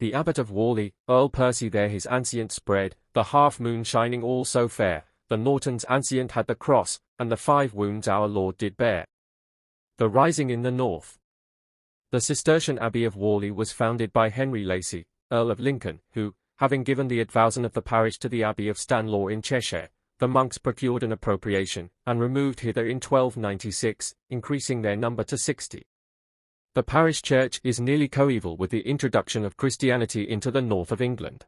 The Abbot of Whalley, Earl Percy there his ancient spread, the half-moon shining all so fair, the Nortons ancient had the cross, and the 5 wounds our Lord did bear. The Rising in the North. The Cistercian Abbey of Whalley was founded by Henry Lacy, Earl of Lincoln, who, having given the advowson of the parish to the Abbey of Stanlaw in Cheshire, the monks procured an appropriation, and removed hither in 1296, increasing their number to 60. The parish church is nearly coeval with the introduction of Christianity into the north of England.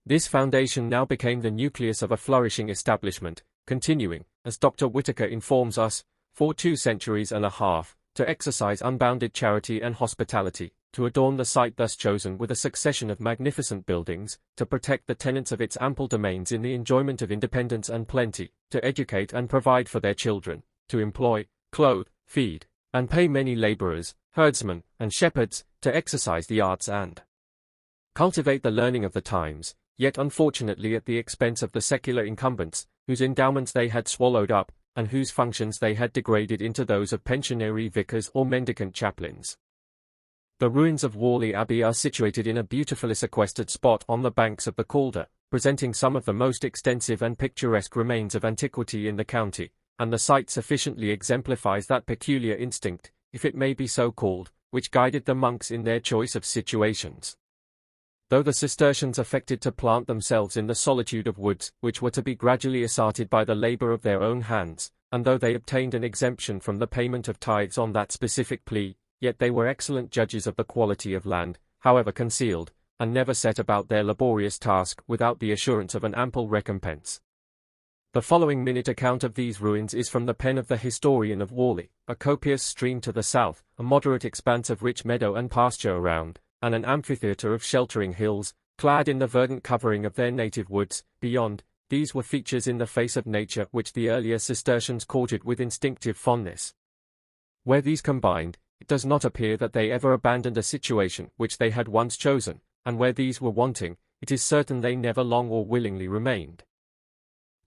This foundation now became the nucleus of a flourishing establishment, continuing, as Dr. Whitaker informs us, for 2 centuries and a half, to exercise unbounded charity and hospitality, to adorn the site thus chosen with a succession of magnificent buildings, to protect the tenants of its ample domains in the enjoyment of independence and plenty, to educate and provide for their children, to employ, clothe, feed, and pay many labourers, herdsmen, and shepherds, to exercise the arts and cultivate the learning of the times, yet unfortunately at the expense of the secular incumbents, whose endowments they had swallowed up, and whose functions they had degraded into those of pensionary vicars or mendicant chaplains. The ruins of Whalley Abbey are situated in a beautifully sequestered spot on the banks of the Calder, presenting some of the most extensive and picturesque remains of antiquity in the county, and the site sufficiently exemplifies that peculiar instinct, if it may be so called, which guided the monks in their choice of situations. Though the Cistercians affected to plant themselves in the solitude of woods, which were to be gradually asserted by the labour of their own hands, and though they obtained an exemption from the payment of tithes on that specific plea, yet they were excellent judges of the quality of land, however concealed, and never set about their laborious task without the assurance of an ample recompense. The following minute account of these ruins is from the pen of the historian of Whalley: a copious stream to the south, a moderate expanse of rich meadow and pasture around, and an amphitheatre of sheltering hills, clad in the verdant covering of their native woods, beyond. These were features in the face of nature which the earlier Cistercians courted with instinctive fondness. Where these combined, it does not appear that they ever abandoned a situation which they had once chosen, and where these were wanting, it is certain they never long or willingly remained.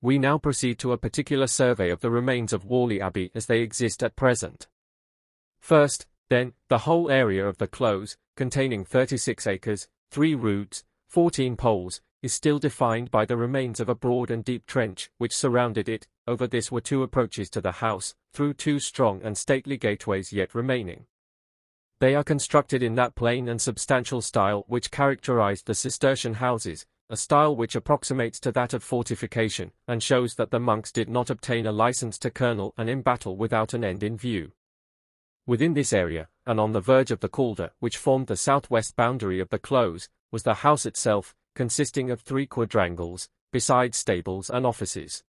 We now proceed to a particular survey of the remains of Whalley Abbey as they exist at present. First, then, the whole area of the close, containing 36 acres, 3 roods, 14 poles, is still defined by the remains of a broad and deep trench which surrounded it. Over this were 2 approaches to the house, through 2 strong and stately gateways yet remaining. They are constructed in that plain and substantial style which characterized the Cistercian houses, a style which approximates to that of fortification, and shows that the monks did not obtain a license to kernel and embattle without an end in view. Within this area, and on the verge of the Calder, which formed the southwest boundary of the close, was the house itself, consisting of 3 quadrangles, besides stables and offices.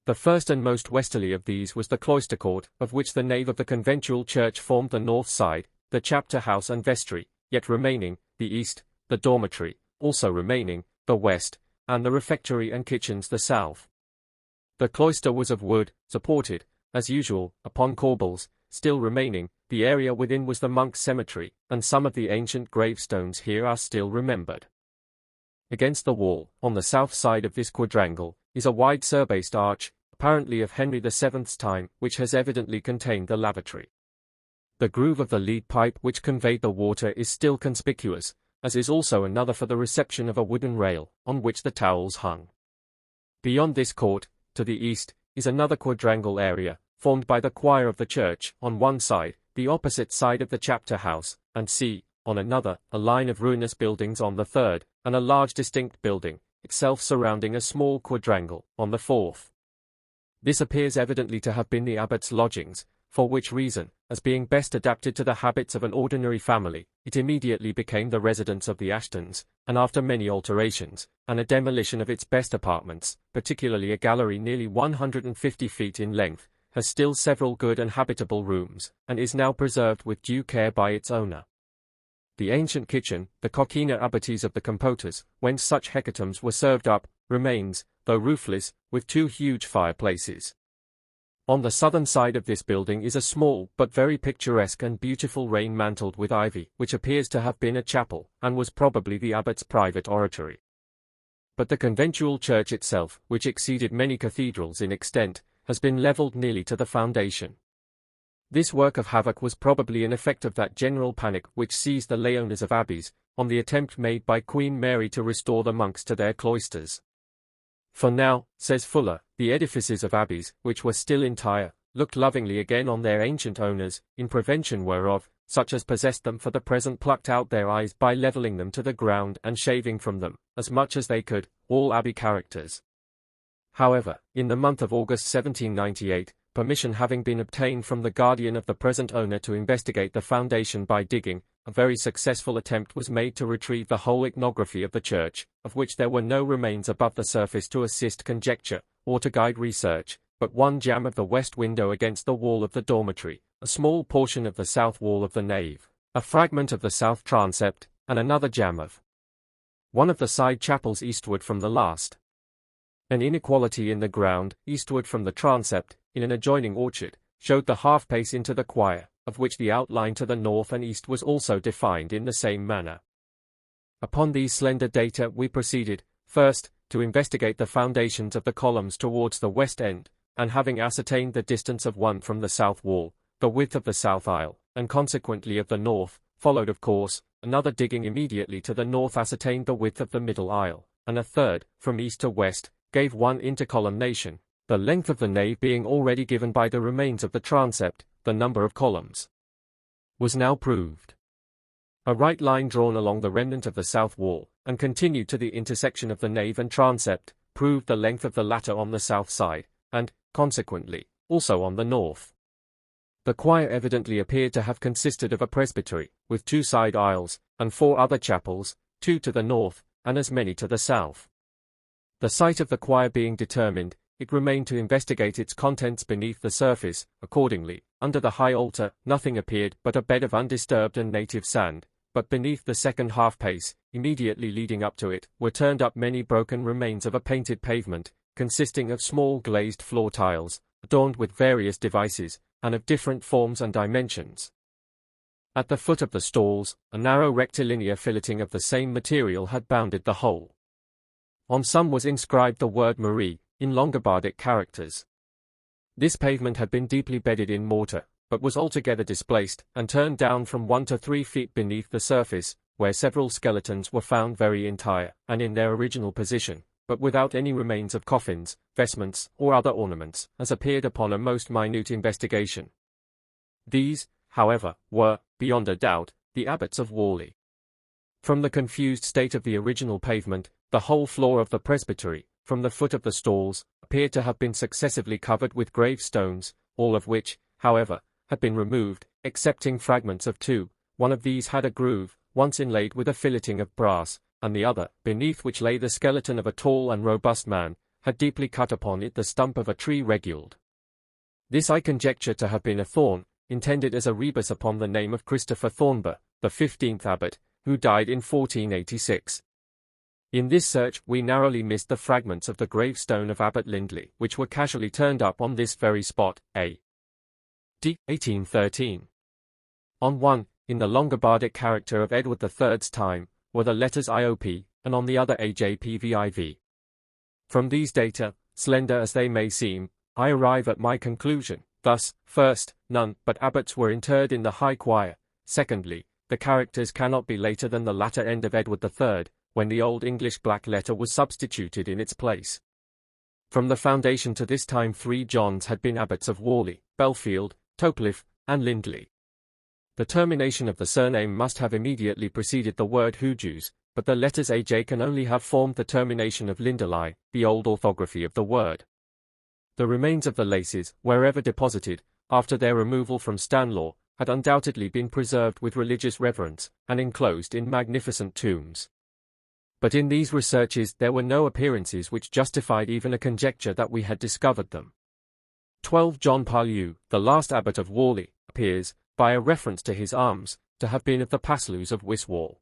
The first and most westerly of these was the cloister court, of which the nave of the conventual church formed the north side, the chapter house and vestry, yet remaining, the east, the dormitory, also remaining, the west, and the refectory and kitchens the south. The cloister was of wood, supported, as usual, upon corbels, still remaining. The area within was the monks' cemetery, and some of the ancient gravestones here are still remembered. Against the wall, on the south side of this quadrangle, is a wide surbased arch, apparently of Henry VII's time, which has evidently contained the lavatory. The groove of the lead pipe which conveyed the water is still conspicuous, as is also another for the reception of a wooden rail, on which the towels hung. Beyond this court, to the east, is another quadrangle area, formed by the choir of the church, on one side, the opposite side of the chapter house, and on another, a line of ruinous buildings on the third, and a large distinct building, itself surrounding a small quadrangle, on the fourth. This appears evidently to have been the abbot's lodgings, for which reason, as being best adapted to the habits of an ordinary family, it immediately became the residence of the Ashtons, and after many alterations, and a demolition of its best apartments, particularly a gallery nearly 150 feet in length, has still several good and habitable rooms, and is now preserved with due care by its owner. The ancient kitchen, the coquina abatis of the compoters, whence such hecatombs were served up, remains, though roofless, with 2 huge fireplaces. On the southern side of this building is a small but very picturesque and beautiful rain mantled with ivy, which appears to have been a chapel, and was probably the abbot's private oratory. But the conventual church itself, which exceeded many cathedrals in extent, has been levelled nearly to the foundation. This work of havoc was probably an effect of that general panic which seized the layowners of abbeys, on the attempt made by Queen Mary to restore the monks to their cloisters. For now, says Fuller, the edifices of abbeys, which were still entire, looked lovingly again on their ancient owners, in prevention whereof, such as possessed them for the present plucked out their eyes by levelling them to the ground and shaving from them, as much as they could, all abbey characters. However, in the month of August 1798, permission having been obtained from the guardian of the present owner to investigate the foundation by digging, a very successful attempt was made to retrieve the whole iconography of the church, of which there were no remains above the surface to assist conjecture, or to guide research, but one jamb of the west window against the wall of the dormitory, a small portion of the south wall of the nave, a fragment of the south transept, and another jamb of one of the side chapels eastward from the last. An inequality in the ground, eastward from the transept, in an adjoining orchard, showed the half-pace into the choir, of which the outline to the north and east was also defined in the same manner. Upon these slender data we proceeded, first, to investigate the foundations of the columns towards the west end, and having ascertained the distance of one from the south wall, the width of the south aisle, and consequently of the north, followed of course, another digging immediately to the north ascertained the width of the middle aisle, and a third, from east to west, gave one intercolumnation, the length of the nave being already given by the remains of the transept. The number of columns was now proved. A right line drawn along the remnant of the south wall, and continued to the intersection of the nave and transept, proved the length of the latter on the south side, and, consequently, also on the north. The choir evidently appeared to have consisted of a presbytery, with 2 side aisles, and 4 other chapels, 2 to the north, and as many to the south. The site of the choir being determined, it remained to investigate its contents beneath the surface. Accordingly, under the high altar, nothing appeared but a bed of undisturbed and native sand, but beneath the second half-pace, immediately leading up to it, were turned up many broken remains of a painted pavement, consisting of small glazed floor tiles, adorned with various devices, and of different forms and dimensions. At the foot of the stalls, a narrow rectilinear filleting of the same material had bounded the whole. On some was inscribed the word Marie, in Longobardic characters. This pavement had been deeply bedded in mortar, but was altogether displaced, and turned down from 1 to 3 feet beneath the surface, where several skeletons were found very entire, and in their original position, but without any remains of coffins, vestments, or other ornaments, as appeared upon a most minute investigation. These, however, were, beyond a doubt, the abbots of Whalley. From the confused state of the original pavement, the whole floor of the presbytery, from the foot of the stalls, appeared to have been successively covered with gravestones, all of which, however, had been removed, excepting fragments of 2. One of these had a groove, once inlaid with a filleting of brass, and the other, beneath which lay the skeleton of a tall and robust man, had deeply cut upon it the stump of a tree reguled. This I conjecture to have been a thorn, intended as a rebus upon the name of Christopher Thornber, the 15th abbot, who died in 1486. In this search we narrowly missed the fragments of the gravestone of Abbot Lindley, which were casually turned up on this very spot, a.d. 1813. On one, in the Longobardic character of Edward III's time, were the letters IOP, and on the other AJPVIV. From these data, slender as they may seem, I arrive at my conclusion. Thus, first, none but abbots were interred in the high choir. Secondly, the characters cannot be later than the latter end of Edward III, when the Old English black letter was substituted in its place. From the foundation to this time 3 Johns had been abbots of Whalley, Belfield, Topcliffe, and Lindley. The termination of the surname must have immediately preceded the word Hugues, but the letters AJ can only have formed the termination of Lindley, the old orthography of the word. The remains of the laces, wherever deposited, after their removal from Stanlaw, had undoubtedly been preserved with religious reverence, and enclosed in magnificent tombs. But in these researches there were no appearances which justified even a conjecture that we had discovered them. 12 John Parlew, the last abbot of Whalley, appears, by a reference to his arms, to have been of the Paslews of Wiswall.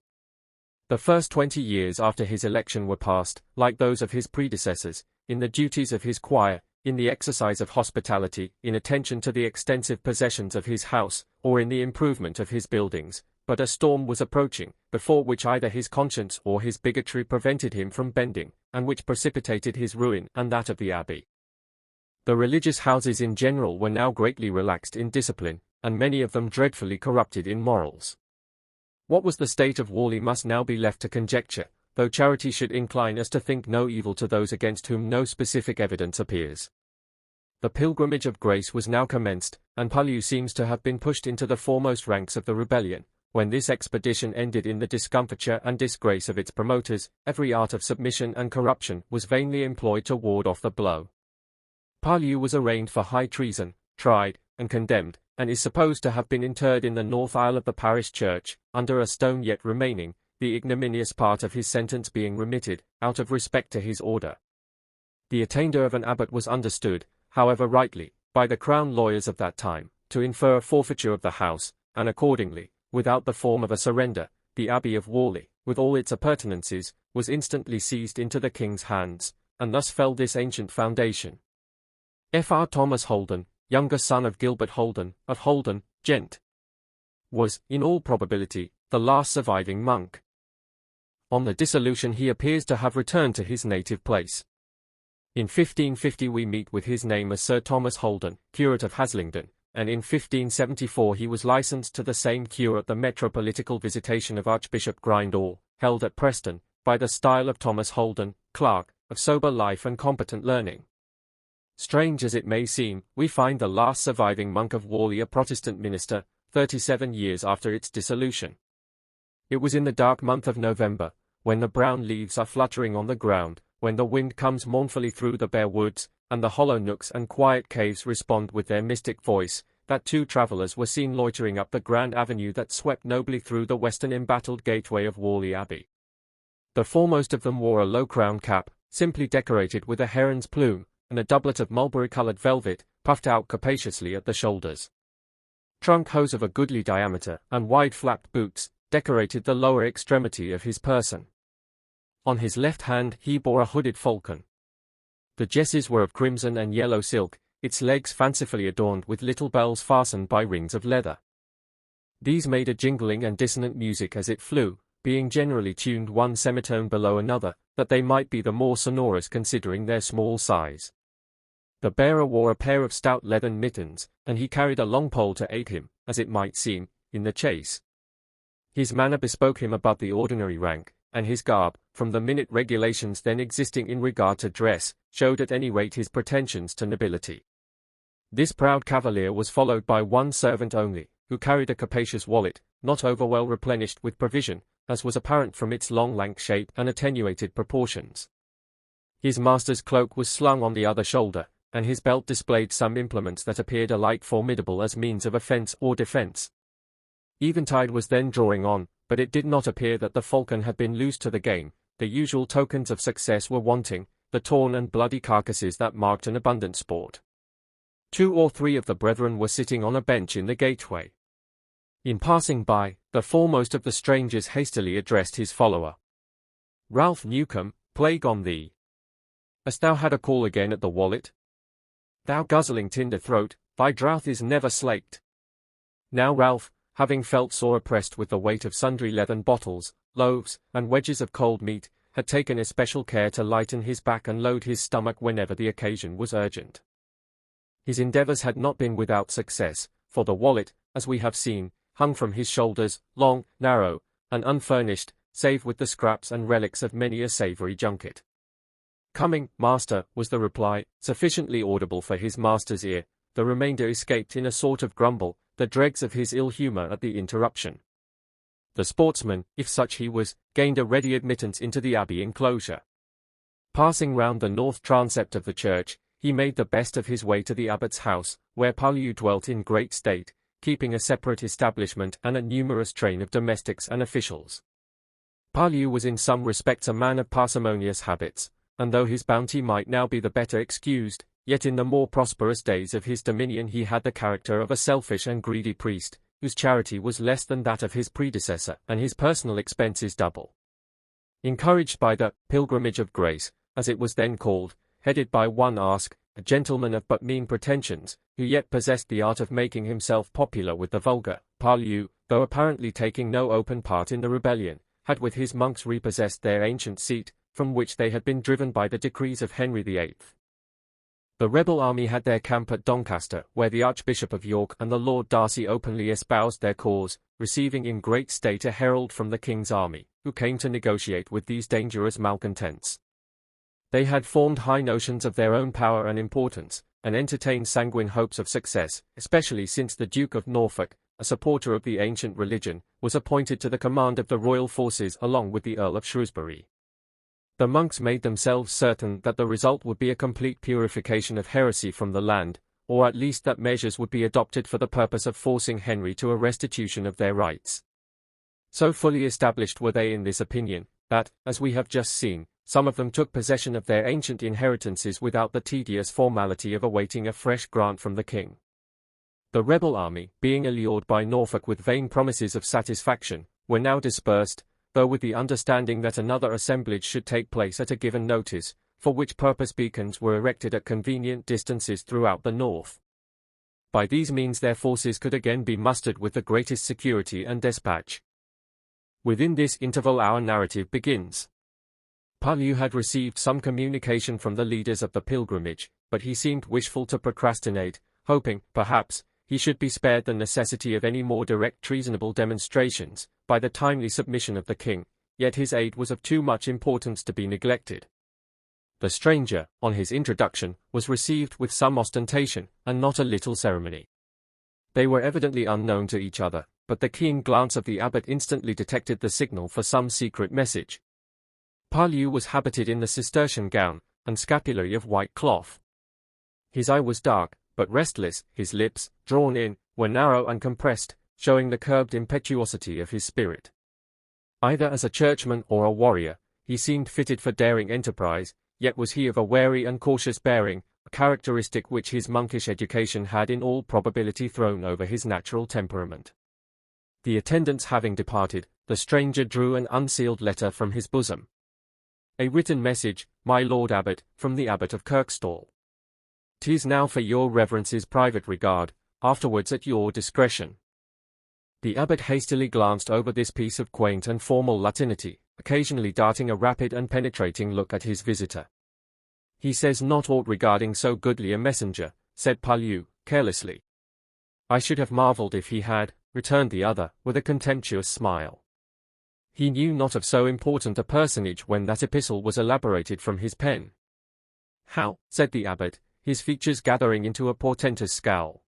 The first 20 years after his election were passed, like those of his predecessors, in the duties of his choir, in the exercise of hospitality, in attention to the extensive possessions of his house, or in the improvement of his buildings. But a storm was approaching, before which either his conscience or his bigotry prevented him from bending, and which precipitated his ruin and that of the abbey. The religious houses in general were now greatly relaxed in discipline, and many of them dreadfully corrupted in morals. What was the state of Whalley must now be left to conjecture, though charity should incline us to think no evil to those against whom no specific evidence appears. The pilgrimage of grace was now commenced, and Pullew seems to have been pushed into the foremost ranks of the rebellion. When this expedition ended in the discomfiture and disgrace of its promoters, every art of submission and corruption was vainly employed to ward off the blow. Pullew was arraigned for high treason, tried, and condemned, and is supposed to have been interred in the north aisle of the parish church, under a stone yet remaining, the ignominious part of his sentence being remitted, out of respect to his order. The attainder of an abbot was understood, however rightly, by the crown lawyers of that time, to infer a forfeiture of the house, and accordingly, without the form of a surrender, the Abbey of Whalley, with all its appurtenances, was instantly seized into the king's hands, and thus fell this ancient foundation. Fr. Thomas Holden, younger son of Gilbert Holden, of Holden, Gent, was, in all probability, the last surviving monk. On the dissolution he appears to have returned to his native place. In 1550 we meet with his name as Sir Thomas Holden, curate of Haslingden, and in 1574 he was licensed to the same cure at the metropolitical visitation of Archbishop Grindall, held at Preston, by the style of Thomas Holden, clerk, of sober life and competent learning. Strange as it may seem, we find the last surviving monk of Whalley a Protestant minister, 37 years after its dissolution. It was in the dark month of November, when the brown leaves are fluttering on the ground, when the wind comes mournfully through the bare woods, and the hollow nooks and quiet caves respond with their mystic voice, that two travellers were seen loitering up the grand avenue that swept nobly through the western embattled gateway of Whalley Abbey. The foremost of them wore a low-crowned cap, simply decorated with a heron's plume, and a doublet of mulberry-coloured velvet, puffed out capaciously at the shoulders. Trunk hose of a goodly diameter, and wide-flapped boots, decorated the lower extremity of his person. On his left hand he bore a hooded falcon. The jesses were of crimson and yellow silk, its legs fancifully adorned with little bells fastened by rings of leather. These made a jingling and dissonant music as it flew, being generally tuned one semitone below another, that they might be the more sonorous considering their small size. The bearer wore a pair of stout leathern mittens, and he carried a long pole to aid him, as it might seem, in the chase. His manner bespoke him above the ordinary rank, and his garb, from the minute regulations then existing in regard to dress, showed at any rate his pretensions to nobility. This proud cavalier was followed by one servant only, who carried a capacious wallet, not overwell replenished with provision, as was apparent from its long lank shape and attenuated proportions. His master's cloak was slung on the other shoulder, and his belt displayed some implements that appeared alike formidable as means of offence or defence. Eventide was then drawing on, but it did not appear that the falcon had been loosed to the game. The usual tokens of success were wanting, the torn and bloody carcasses that marked an abundant sport. 2 or 3 of the brethren were sitting on a bench in the gateway. In passing by, the foremost of the strangers hastily addressed his follower. "Ralph Newcombe, plague on thee! Hast thou had a call again at the wallet? Thou guzzling tinder-throat, thy drouth is never slaked." Now Ralph, having felt sore oppressed with the weight of sundry leathern bottles, loaves, and wedges of cold meat, had taken especial care to lighten his back and load his stomach whenever the occasion was urgent. His endeavours had not been without success, for the wallet, as we have seen, hung from his shoulders, long, narrow, and unfurnished, save with the scraps and relics of many a savoury junket. "Coming, master," was the reply, sufficiently audible for his master's ear. The remainder escaped in a sort of grumble, the dregs of his ill humour at the interruption. The sportsman, if such he was, gained a ready admittance into the abbey enclosure. Passing round the north transept of the church, he made the best of his way to the abbot's house, where Pullew dwelt in great state, keeping a separate establishment and a numerous train of domestics and officials. Pullew was in some respects a man of parsimonious habits, and though his bounty might now be the better excused, yet in the more prosperous days of his dominion he had the character of a selfish and greedy priest, whose charity was less than that of his predecessor, and his personal expenses double. Encouraged by the Pilgrimage of Grace, as it was then called, headed by one Aske, a gentleman of but mean pretensions, who yet possessed the art of making himself popular with the vulgar, Pullew, though apparently taking no open part in the rebellion, had with his monks repossessed their ancient seat, from which they had been driven by the decrees of Henry VIII. The rebel army had their camp at Doncaster, where the Archbishop of York and the Lord Darcy openly espoused their cause, receiving in great state a herald from the king's army, who came to negotiate with these dangerous malcontents. They had formed high notions of their own power and importance, and entertained sanguine hopes of success, especially since the Duke of Norfolk, a supporter of the ancient religion, was appointed to the command of the royal forces along with the Earl of Shrewsbury. The monks made themselves certain that the result would be a complete purification of heresy from the land, or at least that measures would be adopted for the purpose of forcing Henry to a restitution of their rights. So fully established were they in this opinion, that, as we have just seen, some of them took possession of their ancient inheritances without the tedious formality of awaiting a fresh grant from the king. The rebel army, being allured by Norfolk with vain promises of satisfaction, were now dispersed, though with the understanding that another assemblage should take place at a given notice, for which purpose beacons were erected at convenient distances throughout the north. By these means their forces could again be mustered with the greatest security and despatch. Within this interval our narrative begins. Pahlew had received some communication from the leaders of the pilgrimage, but he seemed wishful to procrastinate, hoping, perhaps, he should be spared the necessity of any more direct treasonable demonstrations, by the timely submission of the king, yet his aid was of too much importance to be neglected. The stranger, on his introduction, was received with some ostentation, and not a little ceremony. They were evidently unknown to each other, but the keen glance of the abbot instantly detected the signal for some secret message. Pahlew was habited in the Cistercian gown, and scapulary of white cloth. His eye was dark, but restless, his lips, drawn in, were narrow and compressed, showing the curbed impetuosity of his spirit. Either as a churchman or a warrior, he seemed fitted for daring enterprise, yet was he of a wary and cautious bearing, a characteristic which his monkish education had in all probability thrown over his natural temperament. The attendants having departed, the stranger drew an unsealed letter from his bosom. A written message, my Lord Abbot, from the Abbot of Kirkstall. 'Tis now for your reverence's private regard, afterwards at your discretion. The abbot hastily glanced over this piece of quaint and formal Latinity, occasionally darting a rapid and penetrating look at his visitor. He says not aught regarding so goodly a messenger, said Pahlew, carelessly. I should have marvelled if he had, returned the other, with a contemptuous smile. He knew not of so important a personage when that epistle was elaborated from his pen. How, said the abbot, his features gathering into a portentous scowl.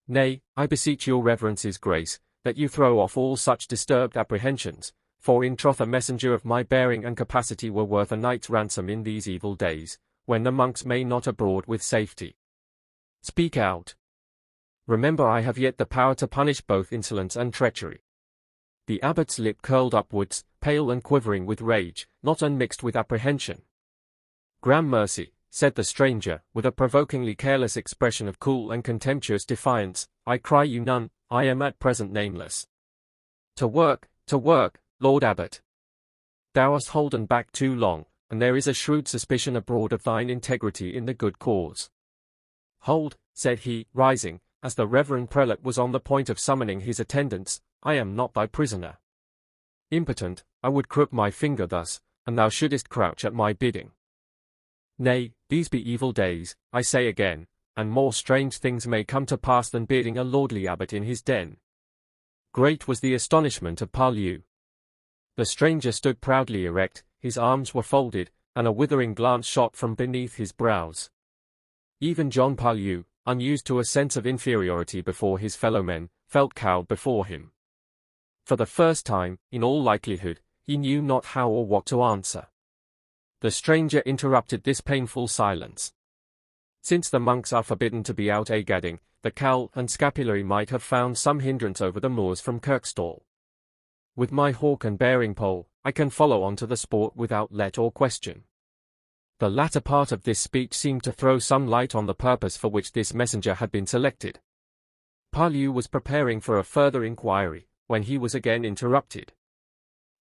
Nay, I beseech your reverence's grace, that you throw off all such disturbed apprehensions, for in troth a messenger of my bearing and capacity were worth a knight's ransom in these evil days, when the monks may not abroad with safety. Speak out. Remember I have yet the power to punish both insolence and treachery. The abbot's lip curled upwards, pale and quivering with rage, not unmixed with apprehension. Gramercy, said the stranger, with a provokingly careless expression of cool and contemptuous defiance, I cry you none, I am at present nameless. To work, Lord Abbot. Thou hast holden back too long, and there is a shrewd suspicion abroad of thine integrity in the good cause. Hold, said he, rising, as the reverend prelate was on the point of summoning his attendants, I am not thy prisoner. Impotent, I would crook my finger thus, and thou shouldest crouch at my bidding. Nay, these be evil days, I say again, and more strange things may come to pass than bidding a lordly abbot in his den. Great was the astonishment of Pahlew. The stranger stood proudly erect, his arms were folded, and a withering glance shot from beneath his brows. Even John Pahlew, unused to a sense of inferiority before his fellow-men, felt cowed before him. For the first time, in all likelihood, he knew not how or what to answer. The stranger interrupted this painful silence. Since the monks are forbidden to be out a-gadding, the cowl and scapulary might have found some hindrance over the moors from Kirkstall. With my hawk and bearing pole, I can follow on to the sport without let or question. The latter part of this speech seemed to throw some light on the purpose for which this messenger had been selected. Pahlew was preparing for a further inquiry, when he was again interrupted.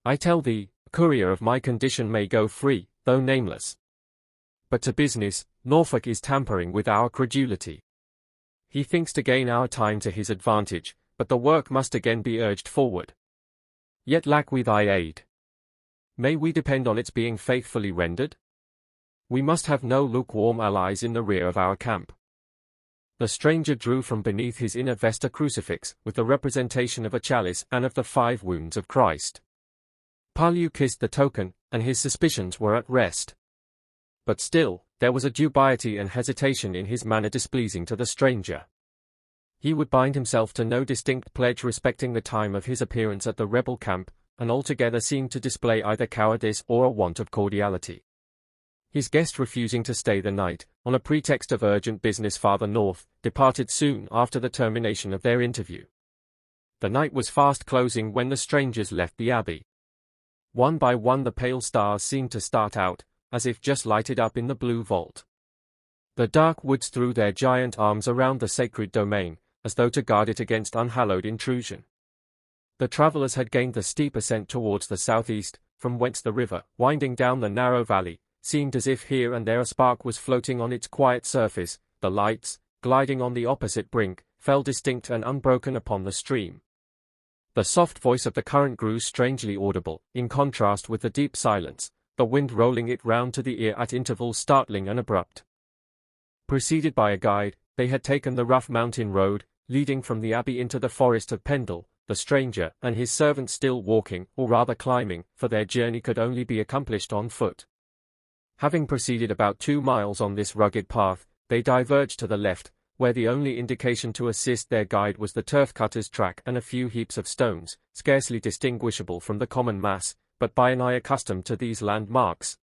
I tell thee, a courier of my condition may go free, though nameless. But to business, Norfolk is tampering with our credulity. He thinks to gain our time to his advantage, but the work must again be urged forward. Yet lack we thy aid. May we depend on its being faithfully rendered? We must have no lukewarm allies in the rear of our camp. The stranger drew from beneath his inner vest a crucifix, with the representation of a chalice and of the 5 wounds of Christ. Palu kissed the token, and his suspicions were at rest. But still, there was a dubiety and hesitation in his manner displeasing to the stranger. He would bind himself to no distinct pledge respecting the time of his appearance at the rebel camp, and altogether seemed to display either cowardice or a want of cordiality. His guest, refusing to stay the night, on a pretext of urgent business farther north, departed soon after the termination of their interview. The night was fast closing when the strangers left the abbey. One by one the pale stars seemed to start out, as if just lighted up in the blue vault. The dark woods threw their giant arms around the sacred domain, as though to guard it against unhallowed intrusion. The travellers had gained the steep ascent towards the southeast, from whence the river, winding down the narrow valley, seemed as if here and there a spark was floating on its quiet surface. The lights, gliding on the opposite brink, fell distinct and unbroken upon the stream. The soft voice of the current grew strangely audible, in contrast with the deep silence, the wind rolling it round to the ear at intervals startling and abrupt. Preceded by a guide, they had taken the rough mountain road, leading from the abbey into the forest of Pendle, the stranger and his servant still walking, or rather climbing, for their journey could only be accomplished on foot. Having proceeded about 2 miles on this rugged path, they diverged to the left, where the only indication to assist their guide was the turf-cutter's track and a few heaps of stones, scarcely distinguishable from the common mass, but by an eye accustomed to these landmarks.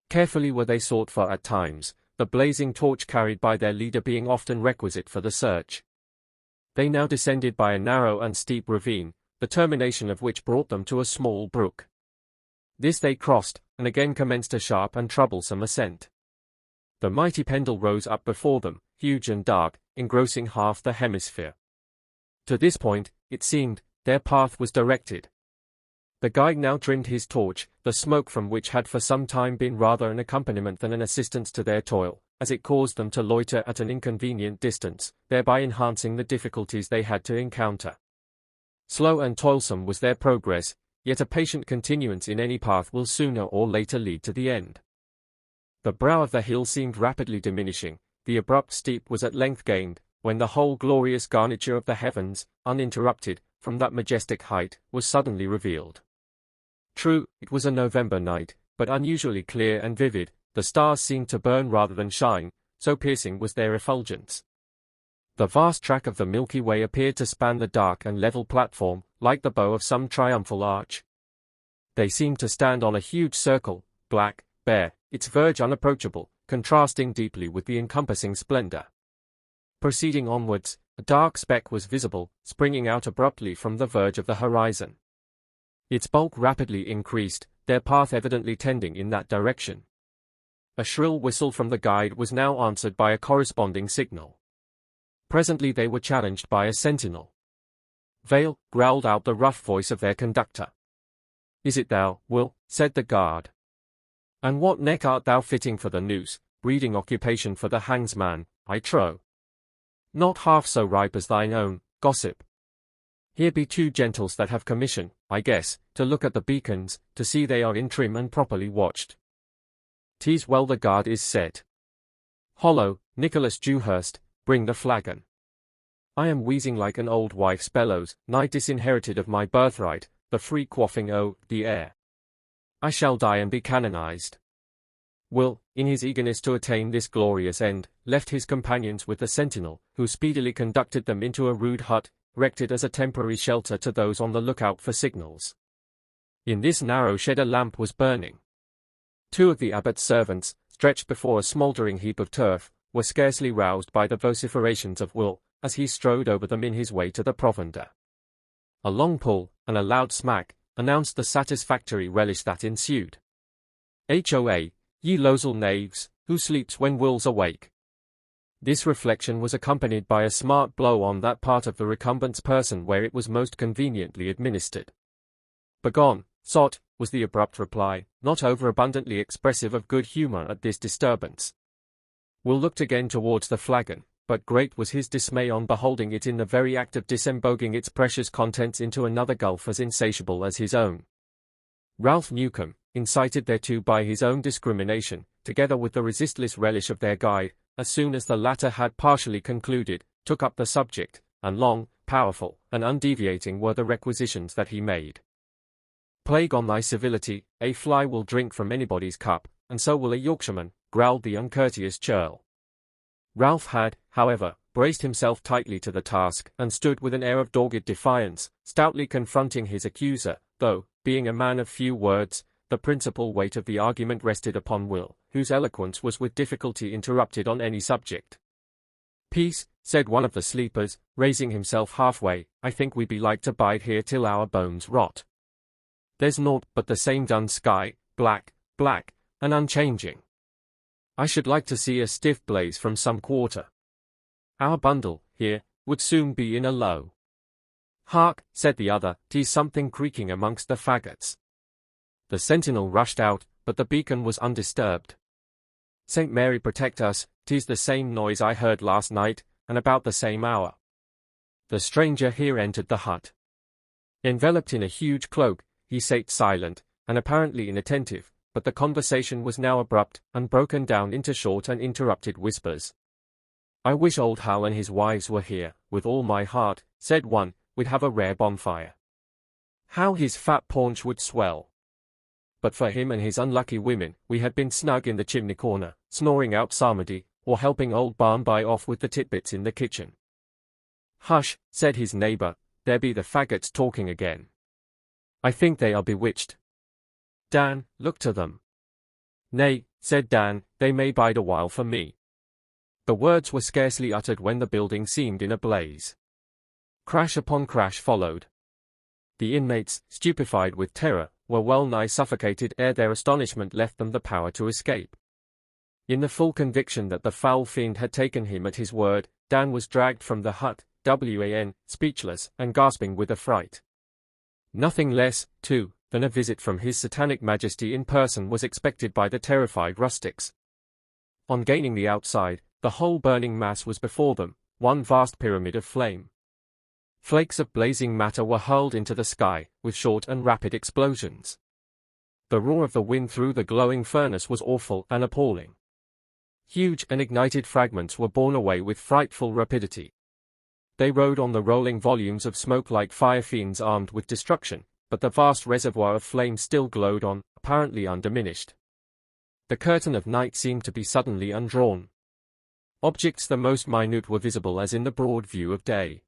Carefully were they sought for at times, the blazing torch carried by their leader being often requisite for the search. They now descended by a narrow and steep ravine, the termination of which brought them to a small brook. This they crossed, and again commenced a sharp and troublesome ascent. The mighty Pendle rose up before them, huge and dark, engrossing half the hemisphere. To this point, it seemed, their path was directed. The guide now trimmed his torch, the smoke from which had for some time been rather an accompaniment than an assistance to their toil, as it caused them to loiter at an inconvenient distance, thereby enhancing the difficulties they had to encounter. Slow and toilsome was their progress, yet a patient continuance in any path will sooner or later lead to the end. The brow of the hill seemed rapidly diminishing, the abrupt steep was at length gained, when the whole glorious garniture of the heavens, uninterrupted, from that majestic height, was suddenly revealed. True, it was a November night, but unusually clear and vivid, the stars seemed to burn rather than shine, so piercing was their effulgence. The vast track of the Milky Way appeared to span the dark and level platform, like the bow of some triumphal arch. They seemed to stand on a huge circle, black, bare, its verge unapproachable, contrasting deeply with the encompassing splendor. Proceeding onwards, a dark speck was visible, springing out abruptly from the verge of the horizon. Its bulk rapidly increased, their path evidently tending in that direction. A shrill whistle from the guide was now answered by a corresponding signal. Presently they were challenged by a sentinel. "Vale," growled out the rough voice of their conductor. "Is it thou, Will?" said the guard. "And what neck art thou fitting for the noose, breeding occupation for the hangsman, I trow? Not half so ripe as thine own, gossip. Here be 2 gentles that have commission, I guess, to look at the beacons, to see they are in trim and properly watched. 'Tis well the guard is set. Hollo, Nicholas Dewhurst, bring the flagon. I am wheezing like an old wife's bellows, nigh disinherited of my birthright, the free quaffing the air. I shall die and be canonized." Will, in his eagerness to attain this glorious end, left his companions with the sentinel, who speedily conducted them into a rude hut, erected as a temporary shelter to those on the lookout for signals. In this narrow shed a lamp was burning. 2 of the abbot's servants, stretched before a smouldering heap of turf, were scarcely roused by the vociferations of Will, as he strode over them in his way to the provender. A long pull, and a loud smack, announced the satisfactory relish that ensued. "Hoa, ye losel knaves, who sleeps when Will's awake?" This reflection was accompanied by a smart blow on that part of the recumbent's person where it was most conveniently administered. "Begone, sot," was the abrupt reply, not overabundantly expressive of good humor at this disturbance. Will looked again towards the flagon, but great was his dismay on beholding it in the very act of disemboguing its precious contents into another gulf as insatiable as his own. Ralph Newcomb, incited thereto by his own discrimination, together with the resistless relish of their guide, as soon as the latter had partially concluded, took up the subject, and long, powerful, and undeviating were the requisitions that he made. Plague on thy civility, a fly will drink from anybody's cup, and so will a Yorkshireman, growled the uncourteous churl. Ralph had, however, braced himself tightly to the task, and stood with an air of dogged defiance, stoutly confronting his accuser, though, being a man of few words, the principal weight of the argument rested upon Will, whose eloquence was with difficulty interrupted on any subject. Peace, said one of the sleepers, raising himself halfway, I think we be like to bide here till our bones rot. There's naught but the same dun sky, black, black, and unchanging. I should like to see a stiff blaze from some quarter. Our bundle, here, would soon be in a low. Hark, said the other, 'tis something creaking amongst the faggots. The sentinel rushed out, but the beacon was undisturbed. Saint Mary protect us, 'tis the same noise I heard last night, and about the same hour. The stranger here entered the hut. Enveloped in a huge cloak, he sate silent, and apparently inattentive, but the conversation was now abrupt, and broken down into short and interrupted whispers. I wish old Hal and his wives were here, with all my heart, said one, we'd have a rare bonfire. How his fat paunch would swell. But for him and his unlucky women, we had been snug in the chimney corner, snoring out psalmody, or helping old Barnby off with the titbits in the kitchen. Hush, said his neighbour, there be the faggots talking again. I think they are bewitched. Dan, look to them. Nay, said Dan, they may bide a while for me. The words were scarcely uttered when the building seemed in a blaze. Crash upon crash followed. The inmates, stupefied with terror, were well nigh suffocated ere their astonishment left them the power to escape. In the full conviction that the foul fiend had taken him at his word, Dan was dragged from the hut, speechless, and gasping with affright. Nothing less, too, than a visit from his satanic majesty in person was expected by the terrified rustics. On gaining the outside, the whole burning mass was before them, one vast pyramid of flame. Flakes of blazing matter were hurled into the sky, with short and rapid explosions. The roar of the wind through the glowing furnace was awful and appalling. Huge and ignited fragments were borne away with frightful rapidity. They rode on the rolling volumes of smoke like fire fiends armed with destruction, but the vast reservoir of flame still glowed on, apparently undiminished. The curtain of night seemed to be suddenly undrawn. Objects the most minute were visible as in the broad view of day.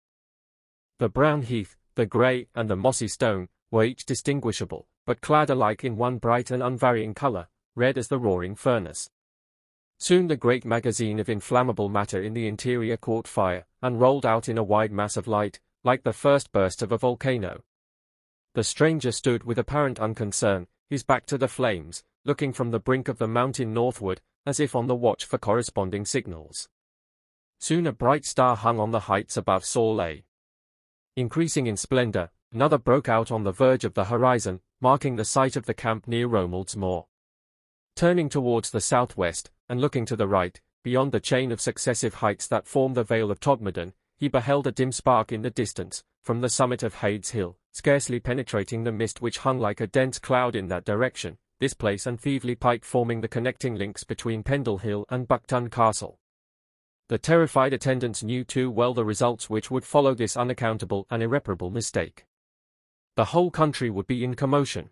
The brown heath, the grey, and the mossy stone, were each distinguishable, but clad alike in one bright and unvarying colour, red as the roaring furnace. Soon the great magazine of inflammable matter in the interior caught fire, and rolled out in a wide mass of light, like the first burst of a volcano. The stranger stood with apparent unconcern, his back to the flames, looking from the brink of the mountain northward, as if on the watch for corresponding signals. Soon a bright star hung on the heights above Sorley. Increasing in splendour, another broke out on the verge of the horizon, marking the site of the camp near Romuald's Moor. Turning towards the southwest, and looking to the right, beyond the chain of successive heights that form the Vale of Todmorden, he beheld a dim spark in the distance, from the summit of Hades Hill, scarcely penetrating the mist which hung like a dense cloud in that direction, this place and Thieveley Pike forming the connecting links between Pendle Hill and Buckton Castle. The terrified attendants knew too well the results which would follow this unaccountable and irreparable mistake. The whole country would be in commotion.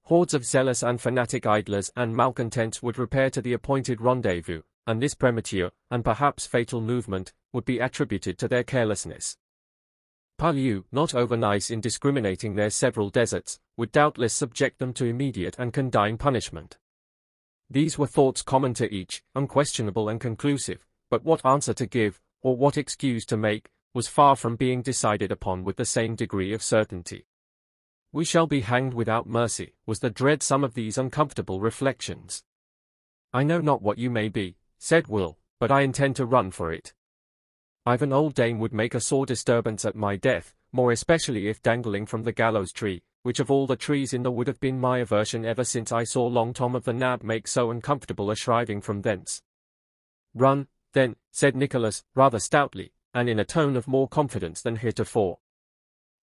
Hordes of zealous and fanatic idlers and malcontents would repair to the appointed rendezvous, and this premature, and perhaps fatal movement, would be attributed to their carelessness. Parlieu, not over-nice in discriminating their several deserts, would doubtless subject them to immediate and condign punishment. These were thoughts common to each, unquestionable and conclusive, but what answer to give, or what excuse to make, was far from being decided upon with the same degree of certainty. We shall be hanged without mercy, was the dread sum of these uncomfortable reflections. I know not what you may be, said Will, but I intend to run for it. I've an old dame would make a sore disturbance at my death, more especially if dangling from the gallows tree, which of all the trees in the wood have been my aversion ever since I saw Long Tom of the Nab make so uncomfortable a shriving from thence. Run, then, said Nicholas, rather stoutly, and in a tone of more confidence than heretofore.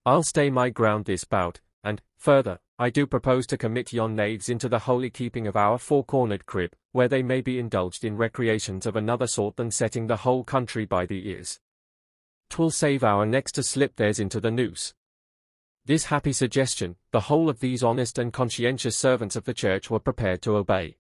I'll stay my ground this bout, and, further, I do propose to commit yon knaves into the holy keeping of our four-cornered crib, where they may be indulged in recreations of another sort than setting the whole country by the ears. 'Twill save our necks to slip theirs into the noose. This happy suggestion, the whole of these honest and conscientious servants of the church were prepared to obey.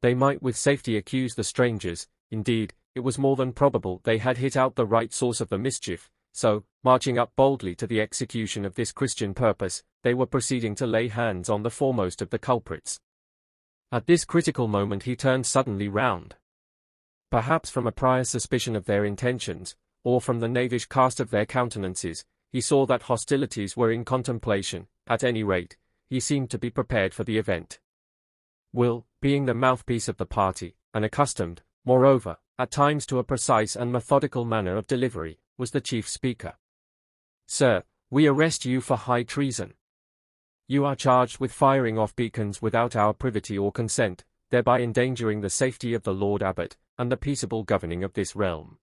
They might with safety accuse the strangers, indeed, it was more than probable they had hit out the right source of the mischief, so, marching up boldly to the execution of this Christian purpose, they were proceeding to lay hands on the foremost of the culprits. At this critical moment he turned suddenly round. Perhaps from a prior suspicion of their intentions, or from the knavish cast of their countenances, he saw that hostilities were in contemplation. At any rate, he seemed to be prepared for the event. Will, being the mouthpiece of the party, and accustomed, moreover, at times to a precise and methodical manner of delivery, was the chief speaker. "Sir, we arrest you for high treason. You are charged with firing off beacons without our privity or consent, thereby endangering the safety of the Lord Abbot, and the peaceable governing of this realm."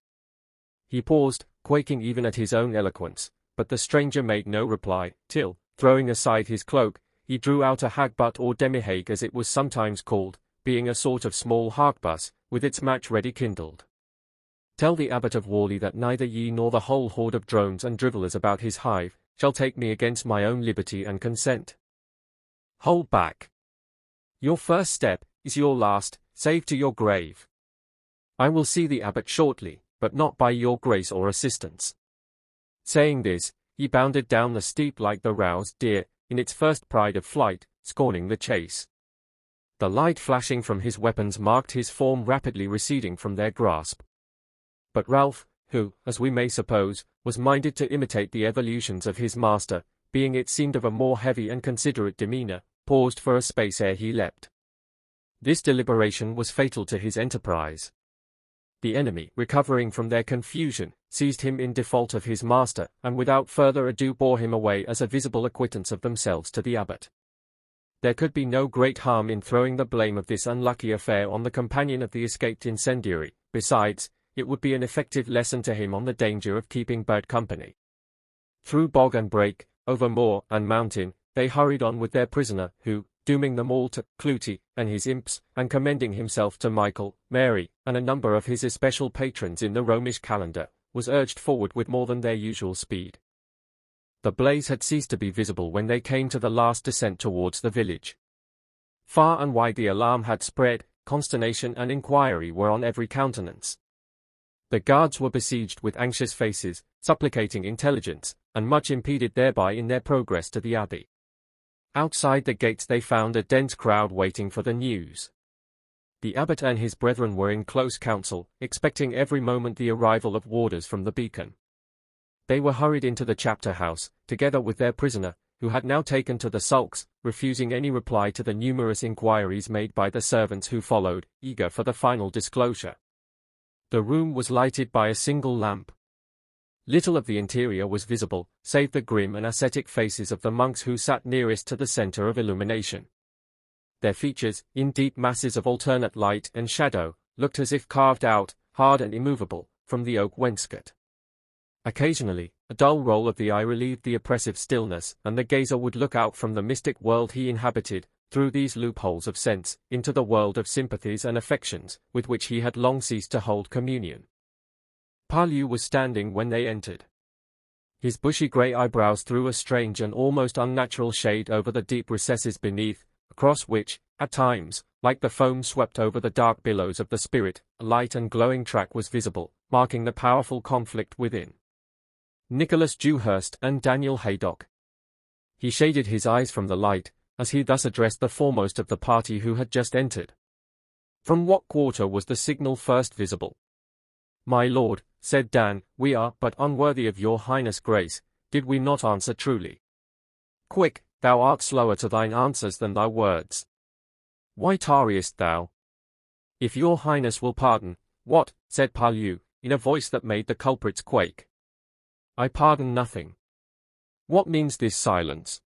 He paused, quaking even at his own eloquence, but the stranger made no reply, till, throwing aside his cloak, he drew out a hagbut or demi-hague as it was sometimes called, being a sort of small harquebus, with its match ready kindled. "Tell the Abbot of Worley that neither ye nor the whole horde of drones and drivellers about his hive, shall take me against my own liberty and consent. Hold back. Your first step is your last, save to your grave. I will see the Abbot shortly, but not by your grace or assistance." Saying this, he bounded down the steep like the roused deer, in its first pride of flight, scorning the chase. The light flashing from his weapons marked his form rapidly receding from their grasp. But Ralph, who, as we may suppose, was minded to imitate the evolutions of his master, being it seemed of a more heavy and considerate demeanour, paused for a space ere he leapt. This deliberation was fatal to his enterprise. The enemy, recovering from their confusion, seized him in default of his master, and without further ado bore him away as a visible acquittance of themselves to the Abbot. There could be no great harm in throwing the blame of this unlucky affair on the companion of the escaped incendiary. Besides, it would be an effective lesson to him on the danger of keeping bad company. Through bog and brake, over moor and mountain, they hurried on with their prisoner, who, dooming them all to Clootie and his imps, and commending himself to Michael, Mary, and a number of his especial patrons in the Romish calendar, was urged forward with more than their usual speed. The blaze had ceased to be visible when they came to the last descent towards the village. Far and wide the alarm had spread, consternation and inquiry were on every countenance. The guards were besieged with anxious faces, supplicating intelligence, and much impeded thereby in their progress to the abbey. Outside the gates they found a dense crowd waiting for the news. The abbot and his brethren were in close council, expecting every moment the arrival of warders from the beacon. They were hurried into the chapter house, together with their prisoner, who had now taken to the sulks, refusing any reply to the numerous inquiries made by the servants who followed, eager for the final disclosure. The room was lighted by a single lamp. Little of the interior was visible, save the grim and ascetic faces of the monks who sat nearest to the center of illumination. Their features, in deep masses of alternate light and shadow, looked as if carved out, hard and immovable, from the oak wainscot. Occasionally, a dull roll of the eye relieved the oppressive stillness, and the gazer would look out from the mystic world he inhabited, through these loopholes of sense, into the world of sympathies and affections, with which he had long ceased to hold communion. Parlew was standing when they entered. His bushy grey eyebrows threw a strange and almost unnatural shade over the deep recesses beneath, across which, at times, like the foam swept over the dark billows of the spirit, a light and glowing track was visible, marking the powerful conflict within. Nicholas Dewhurst and Daniel Haydock. He shaded his eyes from the light, as he thus addressed the foremost of the party who had just entered. From what quarter was the signal first visible? My lord, said Dan, we are but unworthy of your highness' grace, did we not answer truly? Quick, thou art slower to thine answers than thy words. Why tarriest thou? If your highness will pardon, what, said Parlew, in a voice that made the culprits quake. I pardon nothing. What means this silence?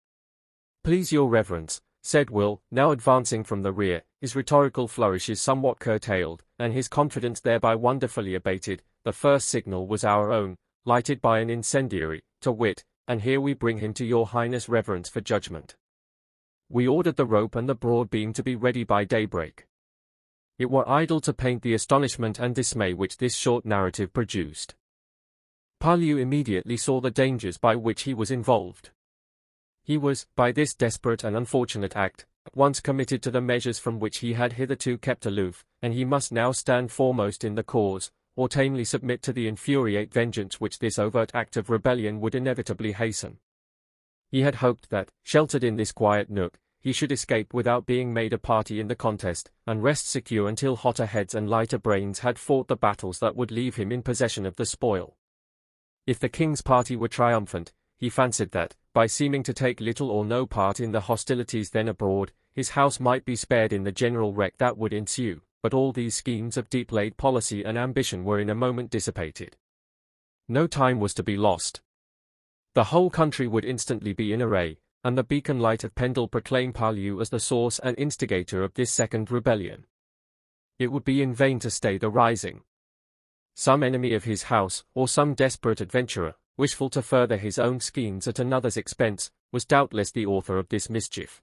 Please your reverence, said Will, now advancing from the rear, his rhetorical flourishes somewhat curtailed, and his confidence thereby wonderfully abated. The first signal was our own, lighted by an incendiary, to wit, and here we bring him to your highness' reverence for judgment. We ordered the rope and the broad beam to be ready by daybreak. It were idle to paint the astonishment and dismay which this short narrative produced. Palu immediately saw the dangers by which he was involved. He was, by this desperate and unfortunate act, at once committed to the measures from which he had hitherto kept aloof, and he must now stand foremost in the cause, or tamely submit to the infuriate vengeance which this overt act of rebellion would inevitably hasten. He had hoped that, sheltered in this quiet nook, he should escape without being made a party in the contest, and rest secure until hotter heads and lighter brains had fought the battles that would leave him in possession of the spoil. If the king's party were triumphant, he fancied that, by seeming to take little or no part in the hostilities then abroad, his house might be spared in the general wreck that would ensue, but all these schemes of deep-laid policy and ambition were in a moment dissipated. No time was to be lost. The whole country would instantly be in array, and the beacon light of Pendle proclaim Palu as the source and instigator of this second rebellion. It would be in vain to stay the rising. Some enemy of his house, or some desperate adventurer, wishful to further his own schemes at another's expense, was doubtless the author of this mischief.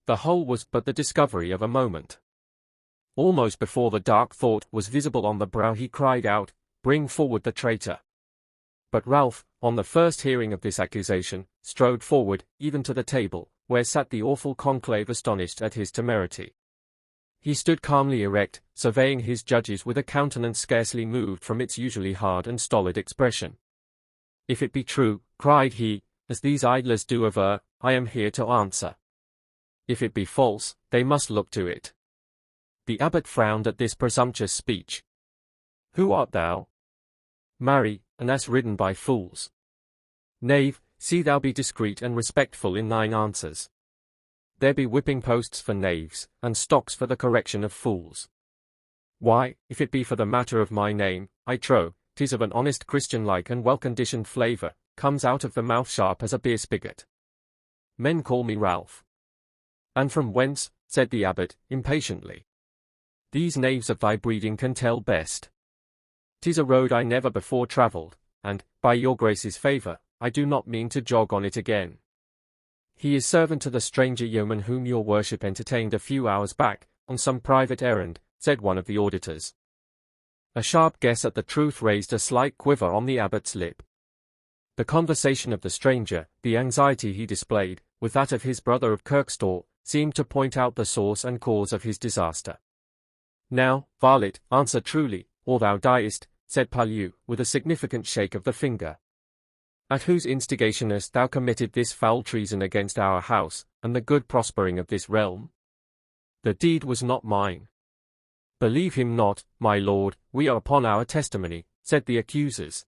The whole was but the discovery of a moment. Almost before the dark thought was visible on the brow he cried out, "Bring forward the traitor." But Ralph, on the first hearing of this accusation, strode forward, even to the table, where sat the awful conclave astonished at his temerity. He stood calmly erect, surveying his judges with a countenance scarcely moved from its usually hard and stolid expression. "If it be true," cried he, "as these idlers do aver, I am here to answer. If it be false, they must look to it." The abbot frowned at this presumptuous speech. "Who art thou?" "Marry, an ass ridden by fools." "Knave, see thou be discreet and respectful in thine answers. There be whipping posts for knaves, and stocks for the correction of fools. Why, if it be for the matter of my name, I trow, 'tis of an honest Christian-like and well-conditioned flavour, comes out of the mouth sharp as a beer spigot. Men call me Ralph." "And from whence?" said the abbot, impatiently. "These knaves of thy breeding can tell best. 'Tis a road I never before travelled, and, by your grace's favour, I do not mean to jog on it again." "He is servant to the stranger yeoman whom your worship entertained a few hours back, on some private errand," said one of the auditors. A sharp guess at the truth raised a slight quiver on the abbot's lip. The conversation of the stranger, the anxiety he displayed, with that of his brother of Kirkstall, seemed to point out the source and cause of his disaster. "Now, varlet, answer truly, or thou diest," said Palu, with a significant shake of the finger. "At whose instigation hast thou committed this foul treason against our house, and the good prospering of this realm?" "The deed was not mine." "Believe him not, my lord, we are upon our testimony," said the accusers.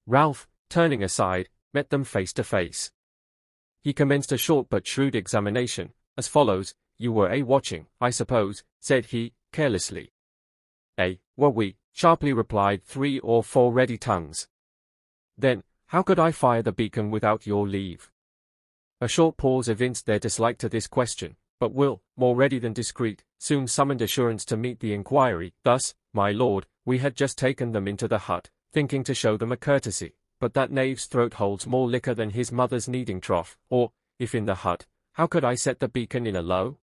Ralph, turning aside, met them face to face. He commenced a short but shrewd examination, as follows: "You were watching, I suppose," said he, carelessly. "Were we," sharply replied 3 or 4 ready tongues. "Then, how could I fire the beacon without your leave?" A short pause evinced their dislike to this question, but Will, more ready than discreet, soon summoned assurance to meet the inquiry. "Thus, my lord, we had just taken them into the hut, thinking to show them a courtesy, but that knave's throat holds more liquor than his mother's kneading trough, or, if in the hut, how could I set the beacon in a low?"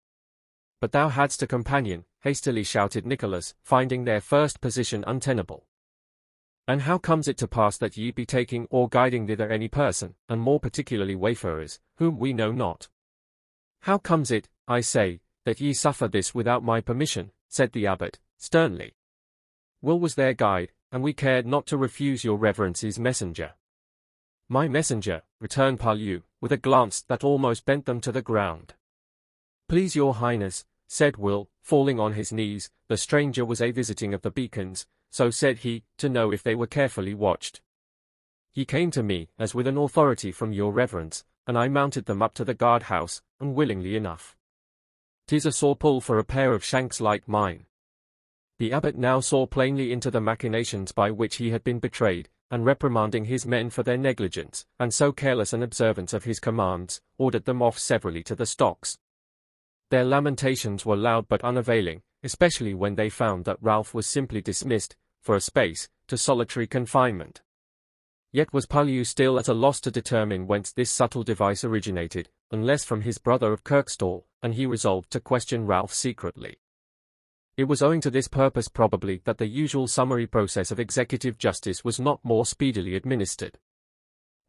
"But thou hadst a companion," hastily shouted Nicholas, finding their first position untenable. "And how comes it to pass that ye be taking or guiding thither any person, and more particularly wayfarers, whom we know not? How comes it, I say, that ye suffer this without my permission?" said the abbot, sternly. "Will was their guide, and we cared not to refuse your reverence's messenger." "My messenger," returned Palu, with a glance that almost bent them to the ground. "Please your highness," said Will, falling on his knees, "the stranger was a visiting of the beacons, so said he, to know if they were carefully watched. He came to me, as with an authority from your reverence, and I mounted them up to the guard-house, unwillingly enough. 'Tis a sore pull for a pair of shanks like mine." The abbot now saw plainly into the machinations by which he had been betrayed, and reprimanding his men for their negligence, and so careless an observance of his commands, ordered them off severally to the stocks. Their lamentations were loud but unavailing, especially when they found that Ralph was simply dismissed, for a space, to solitary confinement. Yet was Purlieu still at a loss to determine whence this subtle device originated, unless from his brother of Kirkstall, and he resolved to question Ralph secretly. It was owing to this purpose probably that the usual summary process of executive justice was not more speedily administered.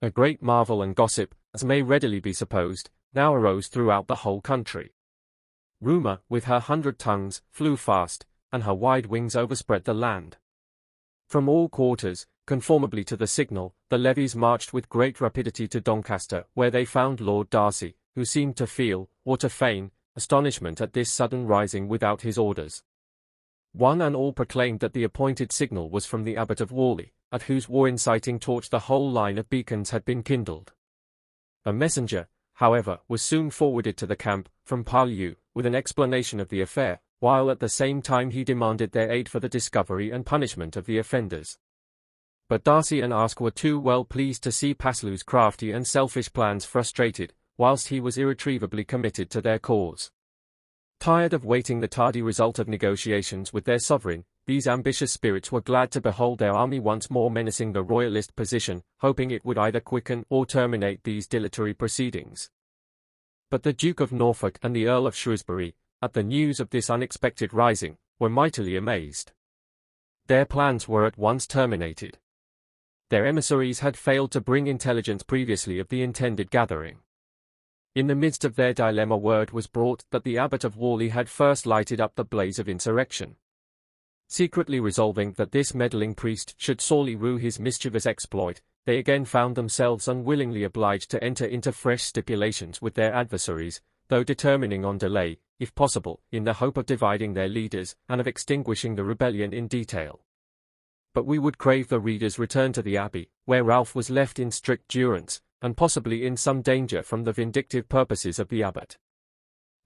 A great marvel and gossip, as may readily be supposed, now arose throughout the whole country. Rumour, with her 100 tongues, flew fast, and her wide wings overspread the land. From all quarters, conformably to the signal, the levies marched with great rapidity to Doncaster, where they found Lord Darcy, who seemed to feel, or to feign, astonishment at this sudden rising without his orders. One and all proclaimed that the appointed signal was from the Abbot of Whalley, at whose war-inciting torch the whole line of beacons had been kindled. A messenger, however, was soon forwarded to the camp, from Purlieu, with an explanation of the affair, while at the same time he demanded their aid for the discovery and punishment of the offenders. But Darcy and Aske were too well pleased to see Paslew's crafty and selfish plans frustrated, whilst he was irretrievably committed to their cause. Tired of waiting the tardy result of negotiations with their sovereign, these ambitious spirits were glad to behold their army once more menacing the royalist position, hoping it would either quicken or terminate these dilatory proceedings. But the Duke of Norfolk and the Earl of Shrewsbury, at the news of this unexpected rising, were mightily amazed. Their plans were at once terminated. Their emissaries had failed to bring intelligence previously of the intended gathering. In the midst of their dilemma word was brought that the Abbot of Whalley had first lighted up the blaze of insurrection. Secretly resolving that this meddling priest should sorely rue his mischievous exploit, they again found themselves unwillingly obliged to enter into fresh stipulations with their adversaries, though determining on delay, if possible, in the hope of dividing their leaders, and of extinguishing the rebellion in detail. But we would crave the reader's return to the Abbey, where Ralph was left in strict durance, and possibly in some danger from the vindictive purposes of the abbot.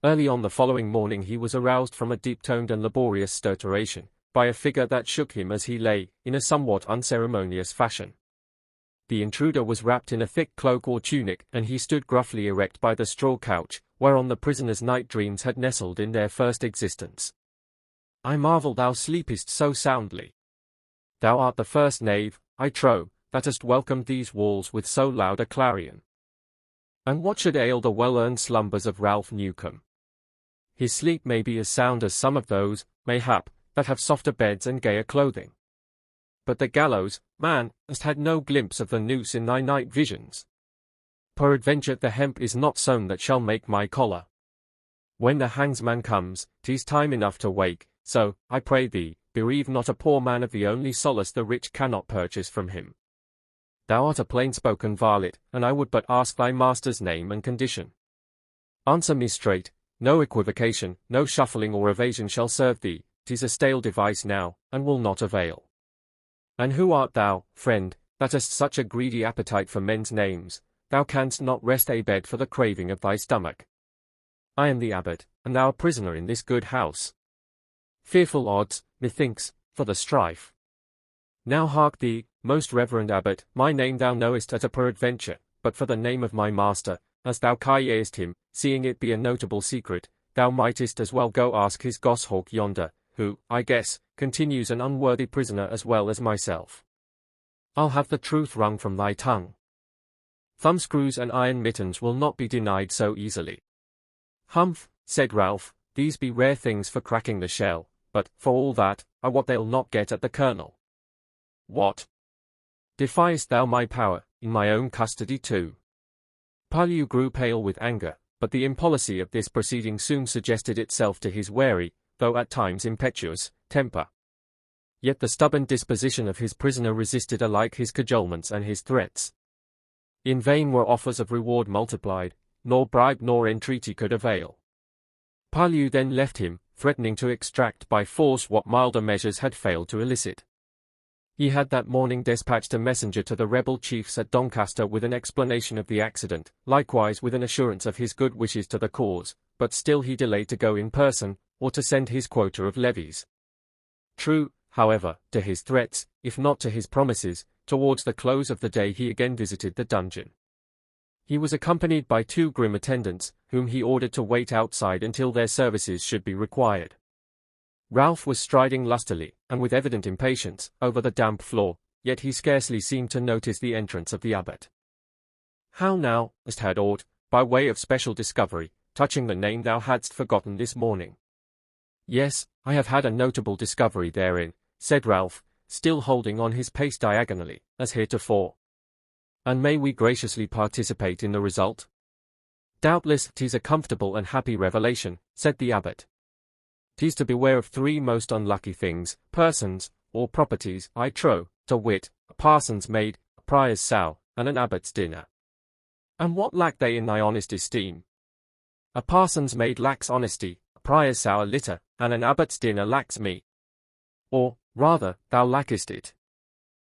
Early on the following morning he was aroused from a deep-toned and laborious stertoration, by a figure that shook him as he lay, in a somewhat unceremonious fashion. The intruder was wrapped in a thick cloak or tunic, and he stood gruffly erect by the straw couch, whereon the prisoner's night dreams had nestled in their first existence. "I marvel thou sleepest so soundly. Thou art the first knave, I trow, that hast welcomed these walls with so loud a clarion." And what should ail the well-earned slumbers of Ralph Newcombe? His sleep may be as sound as some of those, mayhap, that have softer beds and gayer clothing. But the gallows, man, hast had no glimpse of the noose in thy night visions. Peradventure the hemp is not sown that shall make my collar. When the hangsman comes, 'tis time enough to wake, so, I pray thee, bereave not a poor man of the only solace the rich cannot purchase from him. Thou art a plain-spoken varlet, and I would but ask thy master's name and condition. Answer me straight, no equivocation, no shuffling or evasion shall serve thee, 'tis a stale device now, and will not avail. And who art thou, friend, that hast such a greedy appetite for men's names, thou canst not rest a bed for the craving of thy stomach? I am the abbot, and thou a prisoner in this good house. Fearful odds, methinks, for the strife. Now hark thee, most reverend abbot, my name thou knowest at a peradventure, but for the name of my master, as thou callest him, seeing it be a notable secret, thou mightest as well go ask his goshawk yonder, who, I guess, continues an unworthy prisoner as well as myself. I'll have the truth wrung from thy tongue. Thumbscrews and iron mittens will not be denied so easily. Humph, said Ralph, these be rare things for cracking the shell, but, for all that, I wot they'll not get at the kernel. What? Defiest thou my power, in my own custody too? Purlieu grew pale with anger, but the impolicy of this proceeding soon suggested itself to his wary, though at times impetuous, temper. Yet the stubborn disposition of his prisoner resisted alike his cajolements and his threats. In vain were offers of reward multiplied, nor bribe nor entreaty could avail. Purlieu then left him, threatening to extract by force what milder measures had failed to elicit. He had that morning despatched a messenger to the rebel chiefs at Doncaster with an explanation of the accident, likewise with an assurance of his good wishes to the cause, but still he delayed to go in person, or to send his quota of levies. True, however, to his threats, if not to his promises, towards the close of the day he again visited the dungeon. He was accompanied by 2 grim attendants, whom he ordered to wait outside until their services should be required. Ralph was striding lustily, and with evident impatience, over the damp floor, yet he scarcely seemed to notice the entrance of the abbot. "How now?" asked Hadord, by way of special discovery, touching the name thou hadst forgotten this morning. "Yes, I have had a notable discovery therein," said Ralph, still holding on his pace diagonally, as heretofore. "And may we graciously participate in the result?" "Doubtless 'tis a comfortable and happy revelation," said the abbot. "'Tis to beware of three most unlucky things, persons, or properties, I trow, to wit, a parson's maid, a prior's sow, and an abbot's dinner. And what lack they in thy honest esteem? A parson's maid lacks honesty, a prior's sow a litter, and an abbot's dinner lacks me. Or, rather, thou lackest it.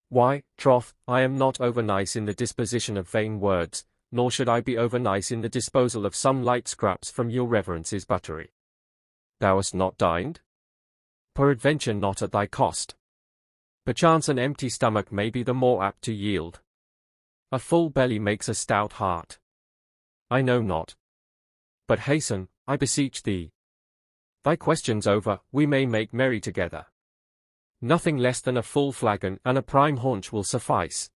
Why, troth, I am not over-nice in the disposition of vain words, nor should I be over-nice in the disposal of some light scraps from your reverence's buttery. Thou hast not dined? Peradventure not at thy cost. Perchance an empty stomach may be the more apt to yield. A full belly makes a stout heart. I know not. But hasten, I beseech thee. Thy questions over, we may make merry together. Nothing less than a full flagon and a prime haunch will suffice."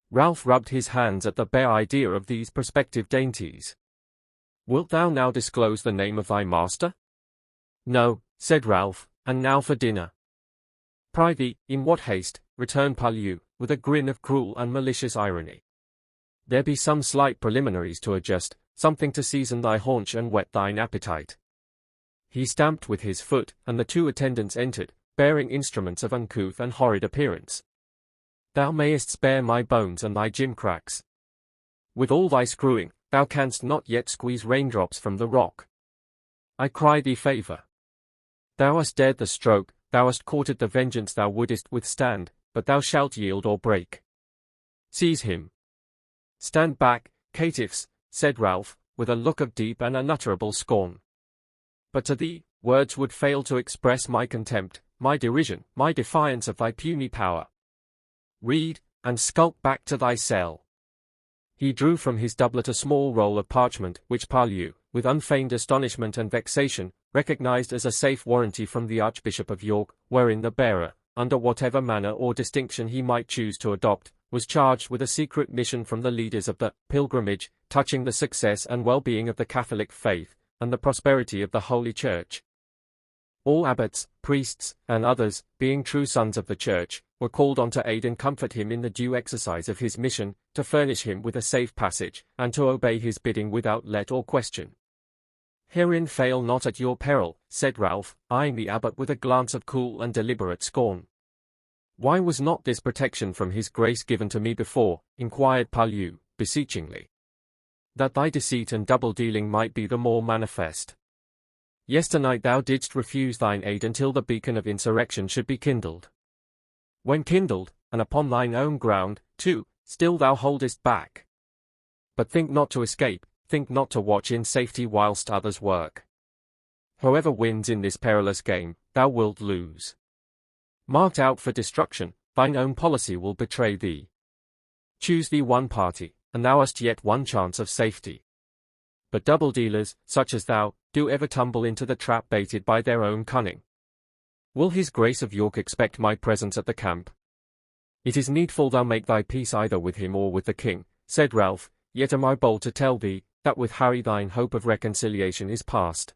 Ralph rubbed his hands at the bare idea of these prospective dainties. "Wilt thou now disclose the name of thy master?" "No," said Ralph, "and now for dinner." "Prithee, in what haste?" returned Paulus, with a grin of cruel and malicious irony. "There be some slight preliminaries to adjust, something to season thy haunch and whet thine appetite." He stamped with his foot, and the two attendants entered, bearing instruments of uncouth and horrid appearance. "Thou mayest spare my bones and thy gimcracks. With all thy screwing, thou canst not yet squeeze raindrops from the rock. I cry thee favour. Thou hast dared the stroke, thou hast courted the vengeance thou wouldest withstand, but thou shalt yield or break. Seize him." "Stand back, caitiffs," said Ralph, with a look of deep and unutterable scorn. "But to thee, words would fail to express my contempt, my derision, my defiance of thy puny power. Read, and skulk back to thy cell." He drew from his doublet a small roll of parchment, which Paulus, with unfeigned astonishment and vexation, recognized as a safe warranty from the Archbishop of York, wherein the bearer, under whatever manner or distinction he might choose to adopt, was charged with a secret mission from the leaders of the pilgrimage, touching the success and well-being of the Catholic faith, and the prosperity of the Holy Church. All abbots, priests, and others, being true sons of the Church, were called on to aid and comfort him in the due exercise of his mission, to furnish him with a safe passage, and to obey his bidding without let or question. "Herein fail not at your peril," said Ralph, eyeing the abbot with a glance of cool and deliberate scorn. "Why was not this protection from his grace given to me before?" inquired Paulus, beseechingly. "That thy deceit and double-dealing might be the more manifest. Yesternight thou didst refuse thine aid until the beacon of insurrection should be kindled. When kindled, and upon thine own ground, too, still thou holdest back. But think not to escape, think not to watch in safety whilst others work. Whoever wins in this perilous game, thou wilt lose. Marked out for destruction, thine own policy will betray thee. Choose thee one party, and thou hast yet one chance of safety. But double-dealers, such as thou, do ever tumble into the trap baited by their own cunning. Will his Grace of York expect my presence at the camp?" "It is needful thou make thy peace either with him or with the king," said Ralph, "yet am I bold to tell thee, that with Harry thine hope of reconciliation is past.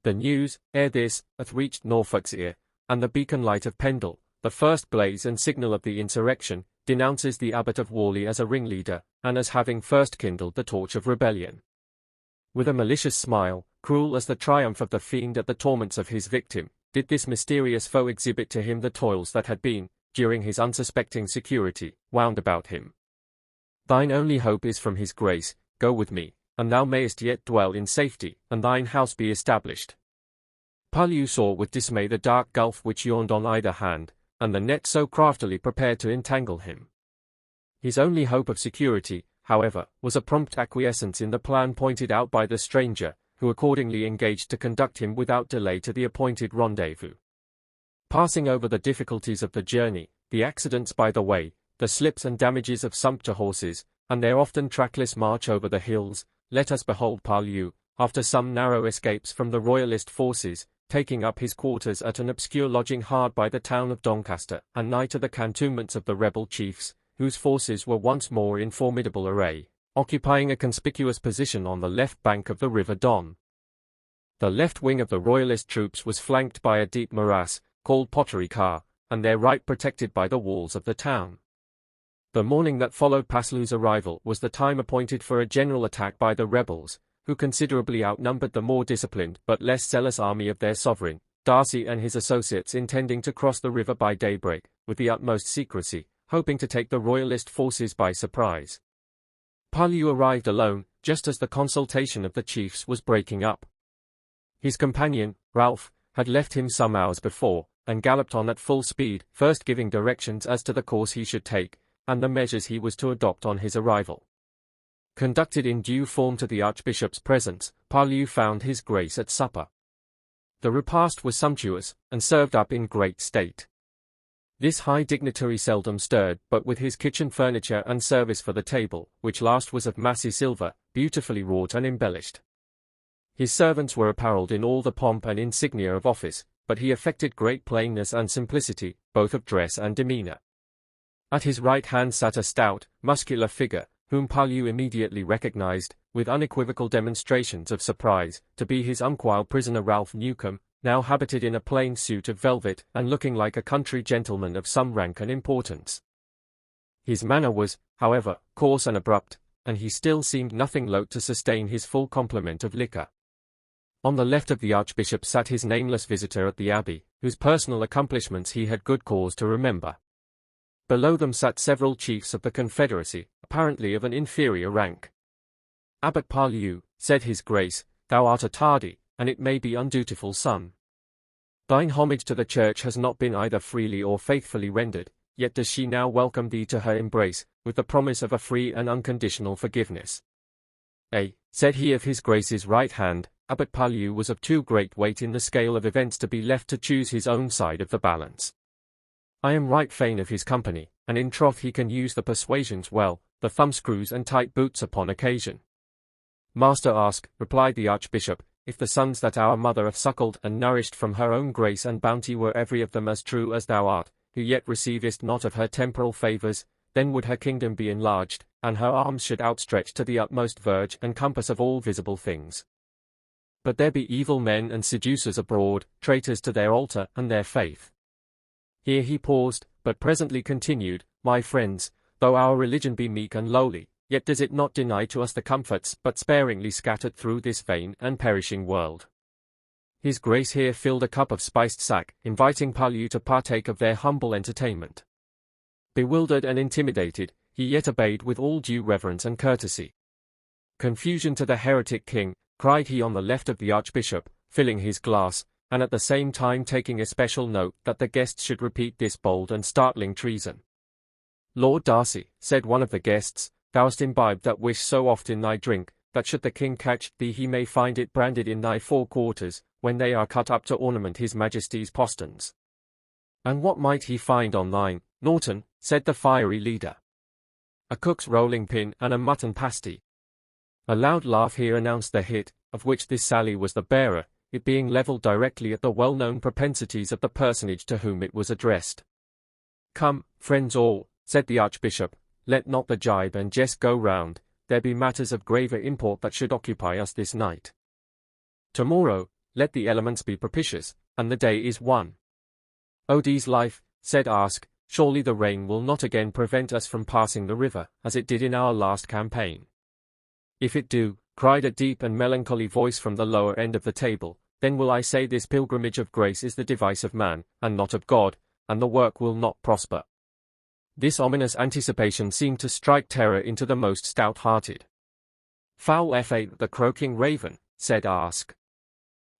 The news, ere this, hath reached Norfolk's ear, and the beacon light of Pendle, the first blaze and signal of the insurrection, denounces the Abbot of Worley as a ringleader, and as having first kindled the torch of rebellion." With a malicious smile, cruel as the triumph of the fiend at the torments of his victim, did this mysterious foe exhibit to him the toils that had been, during his unsuspecting security, wound about him. "Thine only hope is from his grace, go with me, and thou mayest yet dwell in safety, and thine house be established." Paulus saw with dismay the dark gulf which yawned on either hand, and the net so craftily prepared to entangle him. His only hope of security, however, was a prompt acquiescence in the plan pointed out by the stranger, who accordingly engaged to conduct him without delay to the appointed rendezvous. Passing over the difficulties of the journey, the accidents by the way, the slips and damages of sumpter horses, and their often trackless march over the hills, let us behold Paulus, after some narrow escapes from the royalist forces, taking up his quarters at an obscure lodging hard by the town of Doncaster, and nigh to the cantonments of the rebel chiefs, whose forces were once more in formidable array, occupying a conspicuous position on the left bank of the River Don. The left wing of the royalist troops was flanked by a deep morass, called Pottery Car, and their right protected by the walls of the town. The morning that followed Paslew's arrival was the time appointed for a general attack by the rebels, who considerably outnumbered the more disciplined but less zealous army of their sovereign, Darcy and his associates, intending to cross the river by daybreak, with the utmost secrecy, hoping to take the royalist forces by surprise. Parslew arrived alone, just as the consultation of the chiefs was breaking up. His companion, Ralph, had left him some hours before, and galloped on at full speed, first giving directions as to the course he should take, and the measures he was to adopt on his arrival. Conducted in due form to the Archbishop's presence, Parslew found his Grace at supper. The repast was sumptuous, and served up in great state. This high dignitary seldom stirred, but with his kitchen furniture and service for the table, which last was of massy silver, beautifully wrought and embellished. His servants were apparelled in all the pomp and insignia of office, but he affected great plainness and simplicity, both of dress and demeanour. At his right hand sat a stout, muscular figure, whom Parslew immediately recognized, with unequivocal demonstrations of surprise, to be his umquhile prisoner Ralph Newcombe, now habited in a plain suit of velvet, and looking like a country gentleman of some rank and importance. His manner was, however, coarse and abrupt, and he still seemed nothing loath to sustain his full complement of liquor. On the left of the Archbishop sat his nameless visitor at the Abbey, whose personal accomplishments he had good cause to remember. Below them sat several chiefs of the Confederacy, apparently of an inferior rank. "Abbot Parslew," said his Grace, "thou art a tardy, and it may be undutiful son. Thine homage to the Church has not been either freely or faithfully rendered, yet does she now welcome thee to her embrace, with the promise of a free and unconditional forgiveness." Said he of his Grace's right hand, Abbot Parslew was of too great weight in the scale of events to be left to choose his own side of the balance. "I am right fain of his company, and in troth he can use the persuasions well, the thumbscrews and tight boots upon occasion." "Master, ask," replied the Archbishop, "if the sons that our mother hath suckled and nourished from her own grace and bounty were every of them as true as thou art, who yet receivest not of her temporal favours, then would her kingdom be enlarged, and her arms should outstretch to the utmost verge and compass of all visible things. But there be evil men and seducers abroad, traitors to their altar and their faith." Here he paused, but presently continued, "My friends, though our religion be meek and lowly, yet does it not deny to us the comforts but sparingly scattered through this vain and perishing world." His Grace here filled a cup of spiced sack, inviting Parslew to partake of their humble entertainment. Bewildered and intimidated, he yet obeyed with all due reverence and courtesy. "Confusion to the heretic king," cried he on the left of the Archbishop, filling his glass, and at the same time taking especial note that the guests should repeat this bold and startling treason. "Lord Darcy," said one of the guests, "thou hast imbibed that wish so oft in thy drink, that should the king catch thee he may find it branded in thy four quarters, when they are cut up to ornament his Majesty's posterns." "And what might he find on thine, Norton?" said the fiery leader. "A cook's rolling pin and a mutton pasty." A loud laugh here announced the hit, of which this sally was the bearer, it being levelled directly at the well-known propensities of the personage to whom it was addressed. "Come, friends all," said the Archbishop, "let not the jibe and jest go round, there be matters of graver import that should occupy us this night. Tomorrow, let the elements be propitious, and the day is won." "Odie's life," said Ask, "surely the rain will not again prevent us from passing the river, as it did in our last campaign." "If it do," cried a deep and melancholy voice from the lower end of the table, "then will I say this pilgrimage of grace is the device of man, and not of God, and the work will not prosper." This ominous anticipation seemed to strike terror into the most stout-hearted. "Foul fa the croaking raven," said Ask.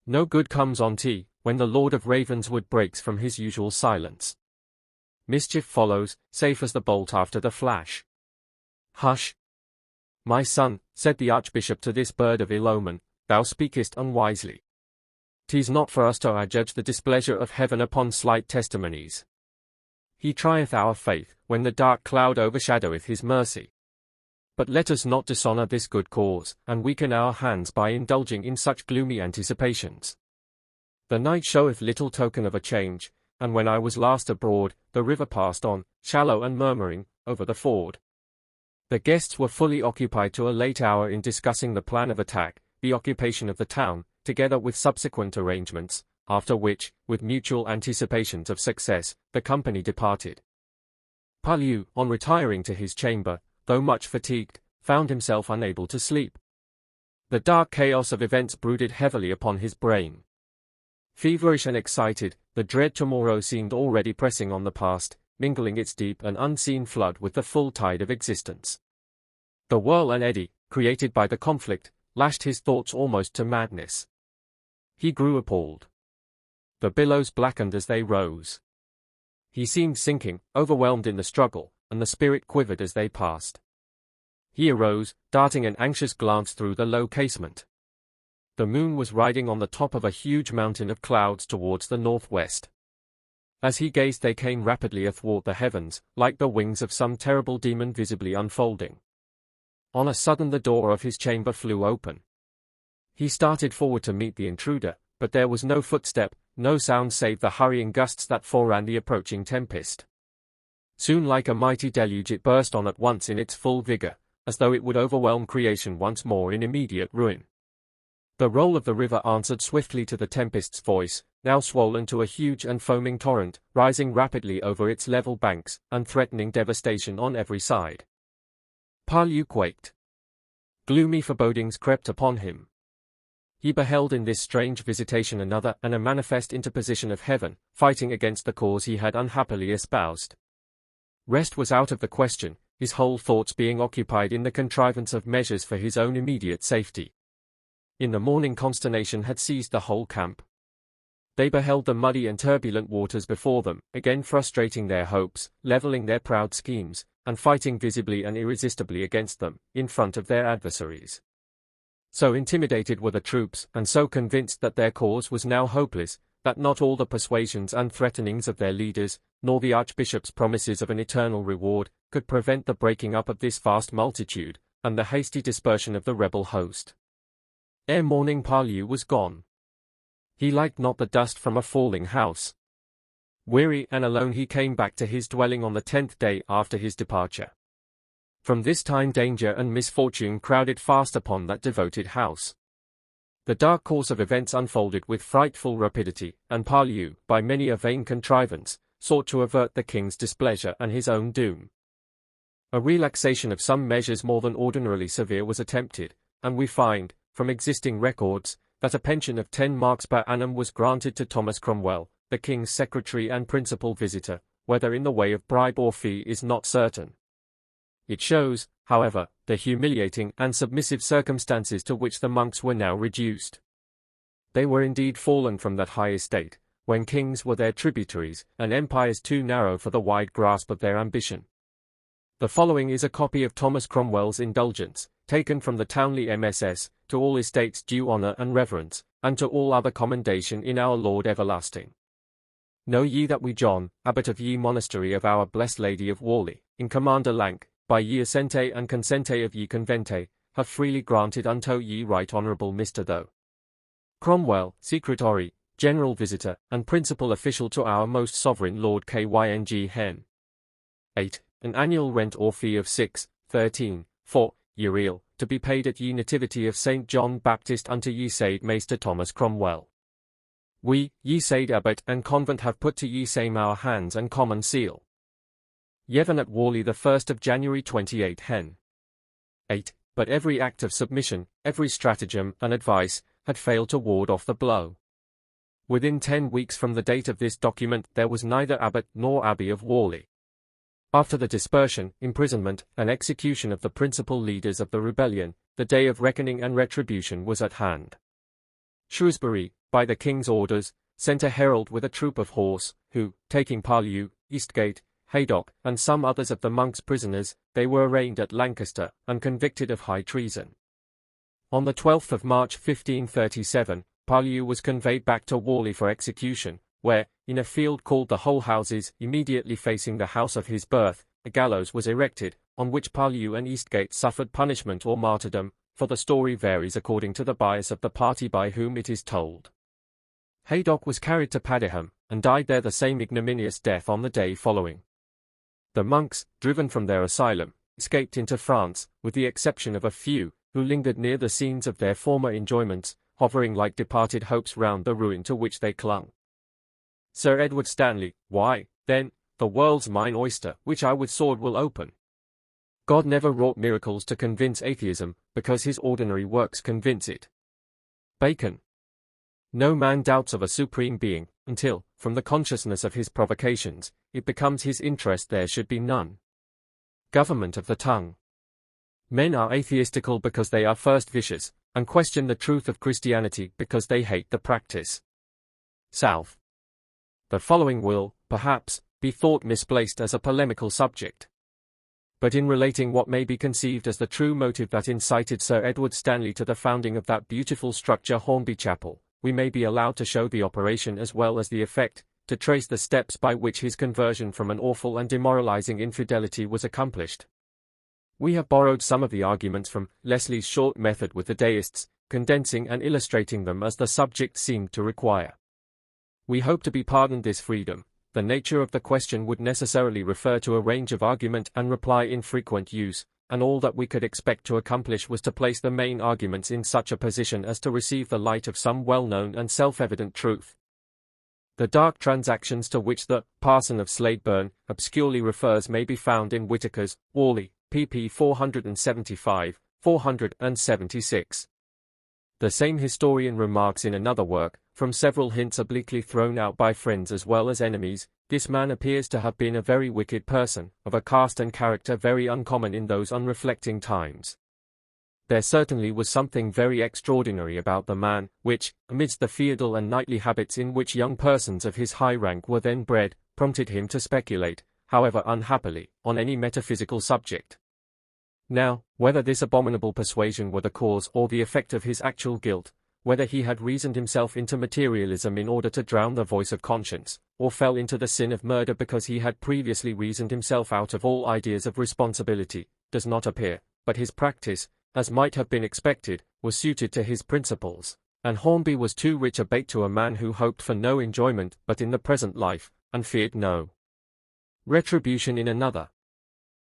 "No good comes on tea, when the Lord of Ravenswood breaks from his usual silence. Mischief follows, safe as the bolt after the flash." "Hush! My son," said the Archbishop to this bird of ill omen, "thou speakest unwisely. 'Tis not for us to adjudge the displeasure of heaven upon slight testimonies. He trieth our faith, when the dark cloud overshadoweth his mercy. But let us not dishonour this good cause, and weaken our hands by indulging in such gloomy anticipations. The night showeth little token of a change, and when I was last abroad, the river passed on, shallow and murmuring, over the ford. The guests were fully occupied to a late hour in discussing the plan of attack, the occupation of the town, together with subsequent arrangements, after which, with mutual anticipations of success, the company departed. Pao Liu, on retiring to his chamber, though much fatigued, found himself unable to sleep. The dark chaos of events brooded heavily upon his brain. Feverish and excited, the dread tomorrow seemed already pressing on the past, mingling its deep and unseen flood with the full tide of existence. The whirl and eddy, created by the conflict, lashed his thoughts almost to madness. He grew appalled. The billows blackened as they rose. He seemed sinking, overwhelmed in the struggle, and the spirit quivered as they passed. He arose, darting an anxious glance through the low casement. The moon was riding on the top of a huge mountain of clouds towards the northwest. As he gazed, they came rapidly athwart the heavens, like the wings of some terrible demon visibly unfolding. On a sudden the door of his chamber flew open. He started forward to meet the intruder, but there was no footstep, no sound save the hurrying gusts that foreran the approaching tempest. Soon, like a mighty deluge, it burst on at once in its full vigor, as though it would overwhelm creation once more in immediate ruin. The roll of the river answered swiftly to the tempest's voice, now swollen to a huge and foaming torrent, rising rapidly over its level banks, and threatening devastation on every side. Pao Liu quaked. Gloomy forebodings crept upon him. He beheld in this strange visitation another and a manifest interposition of heaven, fighting against the cause he had unhappily espoused. Rest was out of the question, his whole thoughts being occupied in the contrivance of measures for his own immediate safety. In the morning consternation had seized the whole camp. They beheld the muddy and turbulent waters before them, again frustrating their hopes, levelling their proud schemes, and fighting visibly and irresistibly against them, in front of their adversaries. So intimidated were the troops, and so convinced that their cause was now hopeless, that not all the persuasions and threatenings of their leaders, nor the archbishop's promises of an eternal reward, could prevent the breaking up of this vast multitude, and the hasty dispersion of the rebel host. Ere morning Pao Liu was gone. He liked not the dust from a falling house. Weary and alone he came back to his dwelling on the 10th day after his departure. From this time danger and misfortune crowded fast upon that devoted house. The dark course of events unfolded with frightful rapidity, and Pao Liu, by many a vain contrivance, sought to avert the king's displeasure and his own doom. A relaxation of some measures more than ordinarily severe was attempted, and we find, from existing records, that a pension of 10 marks per annum was granted to Thomas Cromwell, the king's secretary and principal visitor, whether in the way of bribe or fee is not certain. It shows, however, the humiliating and submissive circumstances to which the monks were now reduced. They were indeed fallen from that high estate, when kings were their tributaries, and empires too narrow for the wide grasp of their ambition. The following is a copy of Thomas Cromwell's indulgence, taken from the Townley MSS, to all estates due honour and reverence, and to all other commendation in our Lord everlasting. Know ye that we John, abbot of ye monastery of our Blessed Lady of Whalley, in Commander Lanc, by ye assente and consente of ye convente, have freely granted unto ye right honourable Mr. Tho. Cromwell, Secretary, General Visitor, and Principal Official to our most Sovereign Lord Kyng Hen. 8. An annual rent or fee of 6, 13, 4, yeareel, to be paid at ye nativity of St. John Baptist unto ye said Master Thomas Cromwell. We, ye said abbot and convent have put to ye same our hands and common seal. Yevon at Whalley the 1st of January 28 Hen. 8. But every act of submission, every stratagem and advice, had failed to ward off the blow. Within 10 weeks from the date of this document there was neither abbot nor abbey of Whalley. After the dispersion, imprisonment, and execution of the principal leaders of the rebellion, the day of reckoning and retribution was at hand. Shrewsbury, by the king's orders, sent a herald with a troop of horse, who, taking Pao Liu, Eastgate, Haydock, and some others of the monks prisoners, they were arraigned at Lancaster, and convicted of high treason. On the 12th of March 1537, Pao Liu was conveyed back to Whalley for execution, where, in a field called the Whole Houses, immediately facing the house of his birth, a gallows was erected, on which Pao Liu and Eastgate suffered punishment or martyrdom, for the story varies according to the bias of the party by whom it is told. Haydock was carried to Padiham, and died there the same ignominious death on the day following. The monks, driven from their asylum, escaped into France, with the exception of a few, who lingered near the scenes of their former enjoyments, hovering like departed hopes round the ruin to which they clung. Sir Edward Stanley, why, then, the world's mine oyster, which I with sword will open. God never wrought miracles to convince atheism, because his ordinary works convince it. Bacon. No man doubts of a supreme being, until, from the consciousness of his provocations, it becomes his interest there should be none. Government of the tongue. Men are atheistical because they are first vicious, and question the truth of Christianity because they hate the practice. South. The following will, perhaps, be thought misplaced as a polemical subject. But in relating what may be conceived as the true motive that incited Sir Edward Stanley to the founding of that beautiful structure Hornby Chapel, we may be allowed to show the operation as well as the effect, to trace the steps by which his conversion from an awful and demoralizing infidelity was accomplished. We have borrowed some of the arguments from Leslie's short method with the deists, condensing and illustrating them as the subject seemed to require. We hope to be pardoned this freedom. The nature of the question would necessarily refer to a range of argument and reply in frequent use, and all that we could expect to accomplish was to place the main arguments in such a position as to receive the light of some well-known and self-evident truth. The dark transactions to which the Parson of Sladeburne obscurely refers may be found in Whitaker's Worley, pp. 475, 476. The same historian remarks in another work, from several hints obliquely thrown out by friends as well as enemies, this man appears to have been a very wicked person, of a cast and character very uncommon in those unreflecting times. There certainly was something very extraordinary about the man, which, amidst the feudal and knightly habits in which young persons of his high rank were then bred, prompted him to speculate, however unhappily, on any metaphysical subject. Now, whether this abominable persuasion were the cause or the effect of his actual guilt, whether he had reasoned himself into materialism in order to drown the voice of conscience, or fell into the sin of murder because he had previously reasoned himself out of all ideas of responsibility, does not appear, but his practice, as might have been expected, was suited to his principles, and Hornby was too rich a bait to a man who hoped for no enjoyment but in the present life, and feared no retribution in another.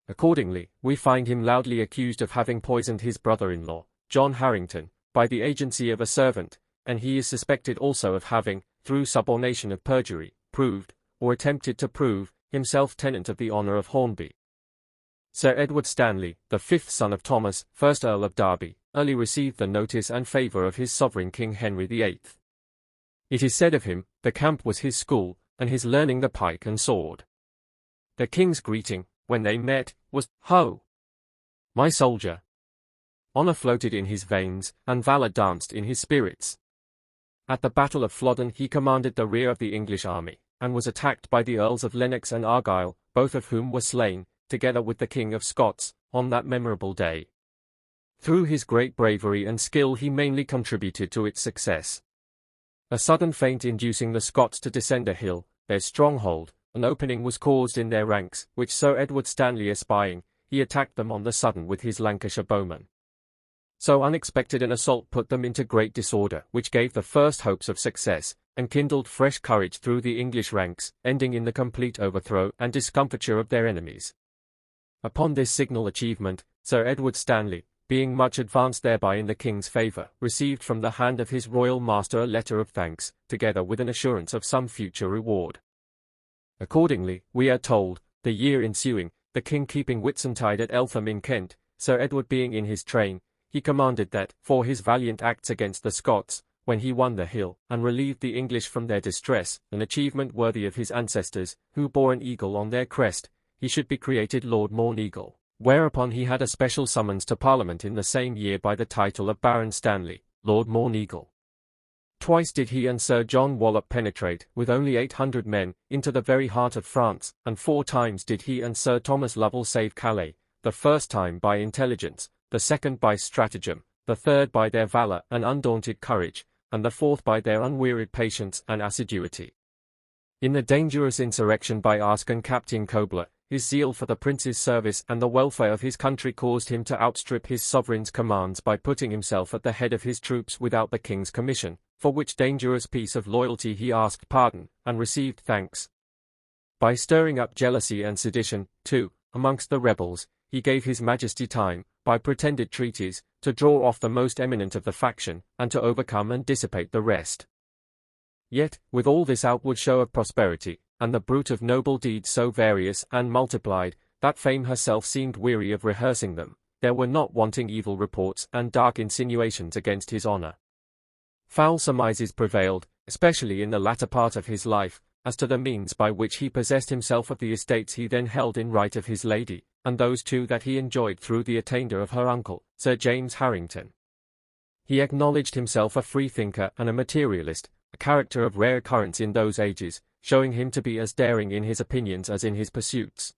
Accordingly, we find him loudly accused of having poisoned his brother-in-law, John Harrington, by the agency of a servant, and he is suspected also of having, through subornation of perjury, proved, or attempted to prove, himself tenant of the honour of Hornby. Sir Edward Stanley, the fifth son of Thomas, 1st Earl of Derby, early received the notice and favour of his sovereign King Henry VIII. It is said of him, the camp was his school, and his learning the pike and sword. The king's greeting, when they met, was, "Ho! my soldier!" Honour floated in his veins, and valour danced in his spirits. At the Battle of Flodden he commanded the rear of the English army, and was attacked by the Earls of Lennox and Argyle, both of whom were slain, together with the King of Scots, on that memorable day. Through his great bravery and skill he mainly contributed to its success. A sudden feint inducing the Scots to descend a hill, their stronghold, an opening was caused in their ranks, which Sir Edward Stanley espying, he attacked them on the sudden with his Lancashire bowmen. So unexpected an assault put them into great disorder, which gave the first hopes of success, and kindled fresh courage through the English ranks, ending in the complete overthrow and discomfiture of their enemies. Upon this signal achievement, Sir Edward Stanley, being much advanced thereby in the king's favour, received from the hand of his royal master a letter of thanks, together with an assurance of some future reward. Accordingly, we are told, the year ensuing, the king keeping Whitsuntide at Eltham in Kent, Sir Edward being in his train, he commanded that, for his valiant acts against the Scots, when he won the hill, and relieved the English from their distress, an achievement worthy of his ancestors, who bore an eagle on their crest, he should be created Lord Morneagle, whereupon he had a special summons to Parliament in the same year by the title of Baron Stanley, Lord Morneagle. Twice did he and Sir John Wallop penetrate, with only 800 men, into the very heart of France, and 4 times did he and Sir Thomas Lovell save Calais, the first time by intelligence, the second by stratagem, the third by their valour and undaunted courage, and the fourth by their unwearied patience and assiduity. In the dangerous insurrection by Arscon Captain Cobler, his zeal for the prince's service and the welfare of his country caused him to outstrip his sovereign's commands by putting himself at the head of his troops without the king's commission, for which dangerous piece of loyalty he asked pardon, and received thanks. By stirring up jealousy and sedition, too, amongst the rebels, he gave his majesty time, by pretended treaties, to draw off the most eminent of the faction, and to overcome and dissipate the rest. Yet, with all this outward show of prosperity, and the bruit of noble deeds so various and multiplied, that fame herself seemed weary of rehearsing them, there were not wanting evil reports and dark insinuations against his honor. Foul surmises prevailed, especially in the latter part of his life, as to the means by which he possessed himself of the estates he then held in right of his lady, and those too that he enjoyed through the attainder of her uncle, Sir James Harrington. He acknowledged himself a freethinker and a materialist, a character of rare occurrence in those ages, showing him to be as daring in his opinions as in his pursuits.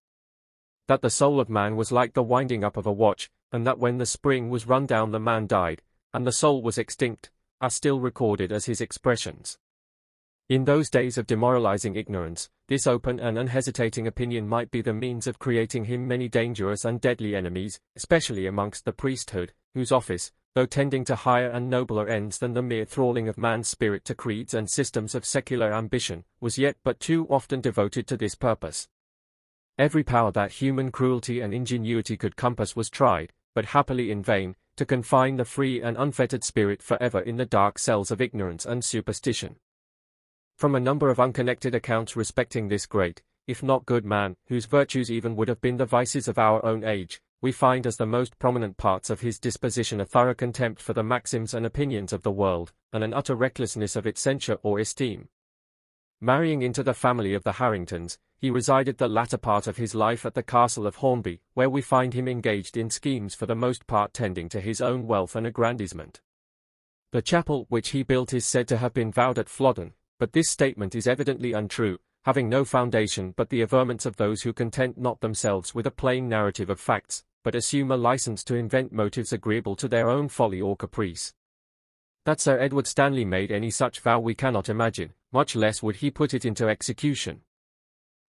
That the soul of man was like the winding up of a watch, and that when the spring was run down the man died, and the soul was extinct, are still recorded as his expressions. In those days of demoralizing ignorance, this open and unhesitating opinion might be the means of creating him many dangerous and deadly enemies, especially amongst the priesthood, whose office, though tending to higher and nobler ends than the mere thralling of man's spirit to creeds and systems of secular ambition, was yet but too often devoted to this purpose. Every power that human cruelty and ingenuity could compass was tried, but happily in vain, to confine the free and unfettered spirit forever in the dark cells of ignorance and superstition. From a number of unconnected accounts respecting this great, if not good man, whose virtues even would have been the vices of our own age, we find as the most prominent parts of his disposition a thorough contempt for the maxims and opinions of the world, and an utter recklessness of its censure or esteem. Marrying into the family of the Harringtons, he resided the latter part of his life at the castle of Hornby, where we find him engaged in schemes for the most part tending to his own wealth and aggrandizement. The chapel which he built is said to have been vowed at Flodden, but this statement is evidently untrue, having no foundation but the averments of those who content not themselves with a plain narrative of facts, but assume a license to invent motives agreeable to their own folly or caprice. That Sir Edward Stanley made any such vow we cannot imagine, much less would he put it into execution.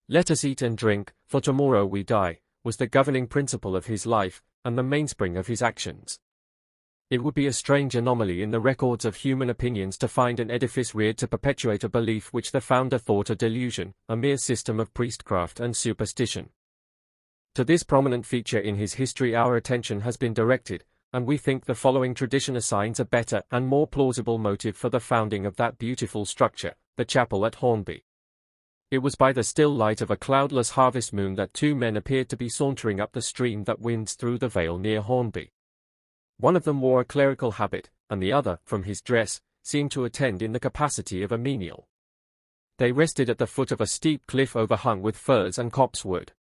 "Let us eat and drink, for tomorrow we die," was the governing principle of his life, and the mainspring of his actions. It would be a strange anomaly in the records of human opinions to find an edifice reared to perpetuate a belief which the founder thought a delusion, a mere system of priestcraft and superstition. To this prominent feature in his history our attention has been directed, and we think the following tradition assigns a better and more plausible motive for the founding of that beautiful structure, the chapel at Hornby. It was by the still light of a cloudless harvest moon that two men appeared to be sauntering up the stream that winds through the vale near Hornby. One of them wore a clerical habit, and the other, from his dress, seemed to attend in the capacity of a menial. They rested at the foot of a steep cliff overhung with firs and copsewood.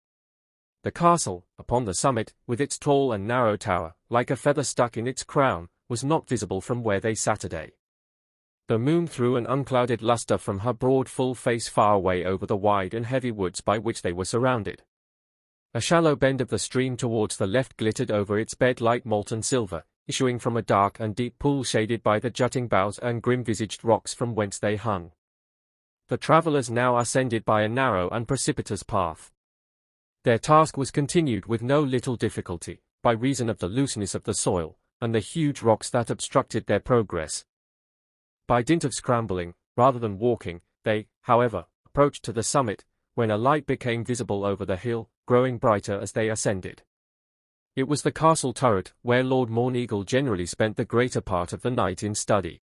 The castle, upon the summit, with its tall and narrow tower, like a feather stuck in its crown, was not visible from where they sat today. The moon threw an unclouded lustre from her broad full face far away over the wide and heavy woods by which they were surrounded. A shallow bend of the stream towards the left glittered over its bed like molten silver, issuing from a dark and deep pool shaded by the jutting boughs and grim-visaged rocks from whence they hung. The travellers now ascended by a narrow and precipitous path. Their task was continued with no little difficulty, by reason of the looseness of the soil, and the huge rocks that obstructed their progress. By dint of scrambling, rather than walking, they, however, approached to the summit, when a light became visible over the hill, growing brighter as they ascended. It was the castle turret, where Lord Morneagle generally spent the greater part of the night in study.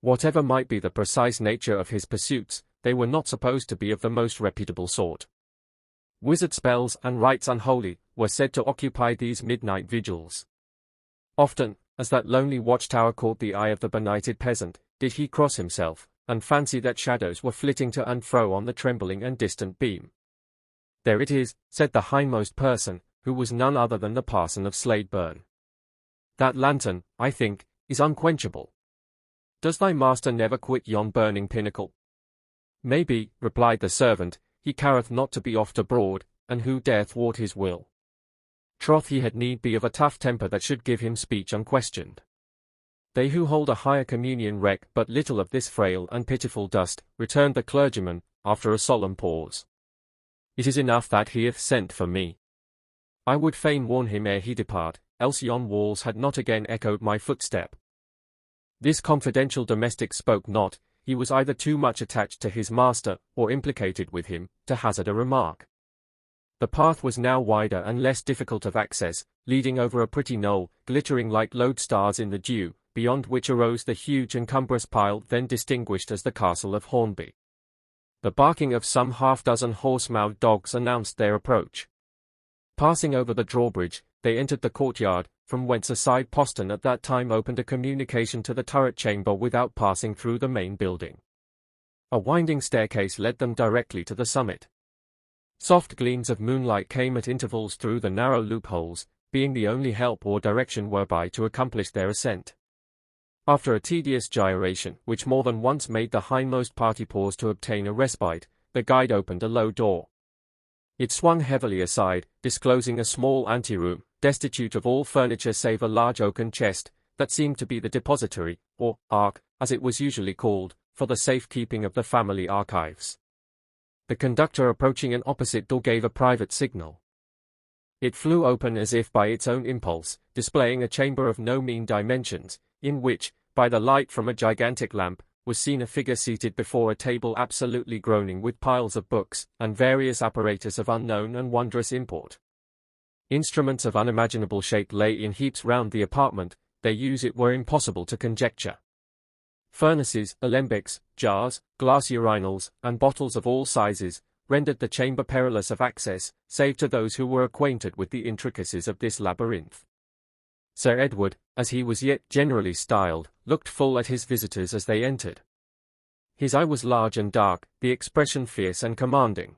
Whatever might be the precise nature of his pursuits, they were not supposed to be of the most reputable sort. Wizard spells and rites unholy were said to occupy these midnight vigils. Often, as that lonely watchtower caught the eye of the benighted peasant, did he cross himself, and fancy that shadows were flitting to and fro on the trembling and distant beam. "There it is," said the hindmost person, who was none other than the parson of Sladeburn. "That lantern, I think, is unquenchable. Does thy master never quit yon burning pinnacle?" "Maybe," replied the servant, "he careth not to be oft abroad, and who dare thwart his will? Troth he had need be of a tough temper that should give him speech unquestioned. They who hold a higher communion reck but little of this frail and pitiful dust," returned the clergyman, after a solemn pause. "It is enough that he hath sent for me. I would fain warn him ere he depart, else yon walls had not again echoed my footstep." This confidential domestic spoke not. He was either too much attached to his master, or implicated with him, to hazard a remark. The path was now wider and less difficult of access, leading over a pretty knoll, glittering like lodestars in the dew, beyond which arose the huge and cumbrous pile then distinguished as the castle of Hornby. The barking of some half-dozen horse-mouthed dogs announced their approach. Passing over the drawbridge, they entered the courtyard, from whence a side postern at that time opened a communication to the turret chamber without passing through the main building. A winding staircase led them directly to the summit. Soft gleams of moonlight came at intervals through the narrow loopholes, being the only help or direction whereby to accomplish their ascent. After a tedious gyration, which more than once made the hindmost party pause to obtain a respite, the guide opened a low door. It swung heavily aside, disclosing a small anteroom, destitute of all furniture save a large oaken chest, that seemed to be the depository, or ark, as it was usually called, for the safekeeping of the family archives. The conductor approaching an opposite door gave a private signal. It flew open as if by its own impulse, displaying a chamber of no mean dimensions, in which, by the light from a gigantic lamp, was seen a figure seated before a table absolutely groaning with piles of books, and various apparatus of unknown and wondrous import. Instruments of unimaginable shape lay in heaps round the apartment, their use it were impossible to conjecture. Furnaces, alembics, jars, glass urinals, and bottles of all sizes, rendered the chamber perilous of access, save to those who were acquainted with the intricacies of this labyrinth. Sir Edward, as he was yet generally styled, looked full at his visitors as they entered. His eye was large and dark, the expression fierce and commanding.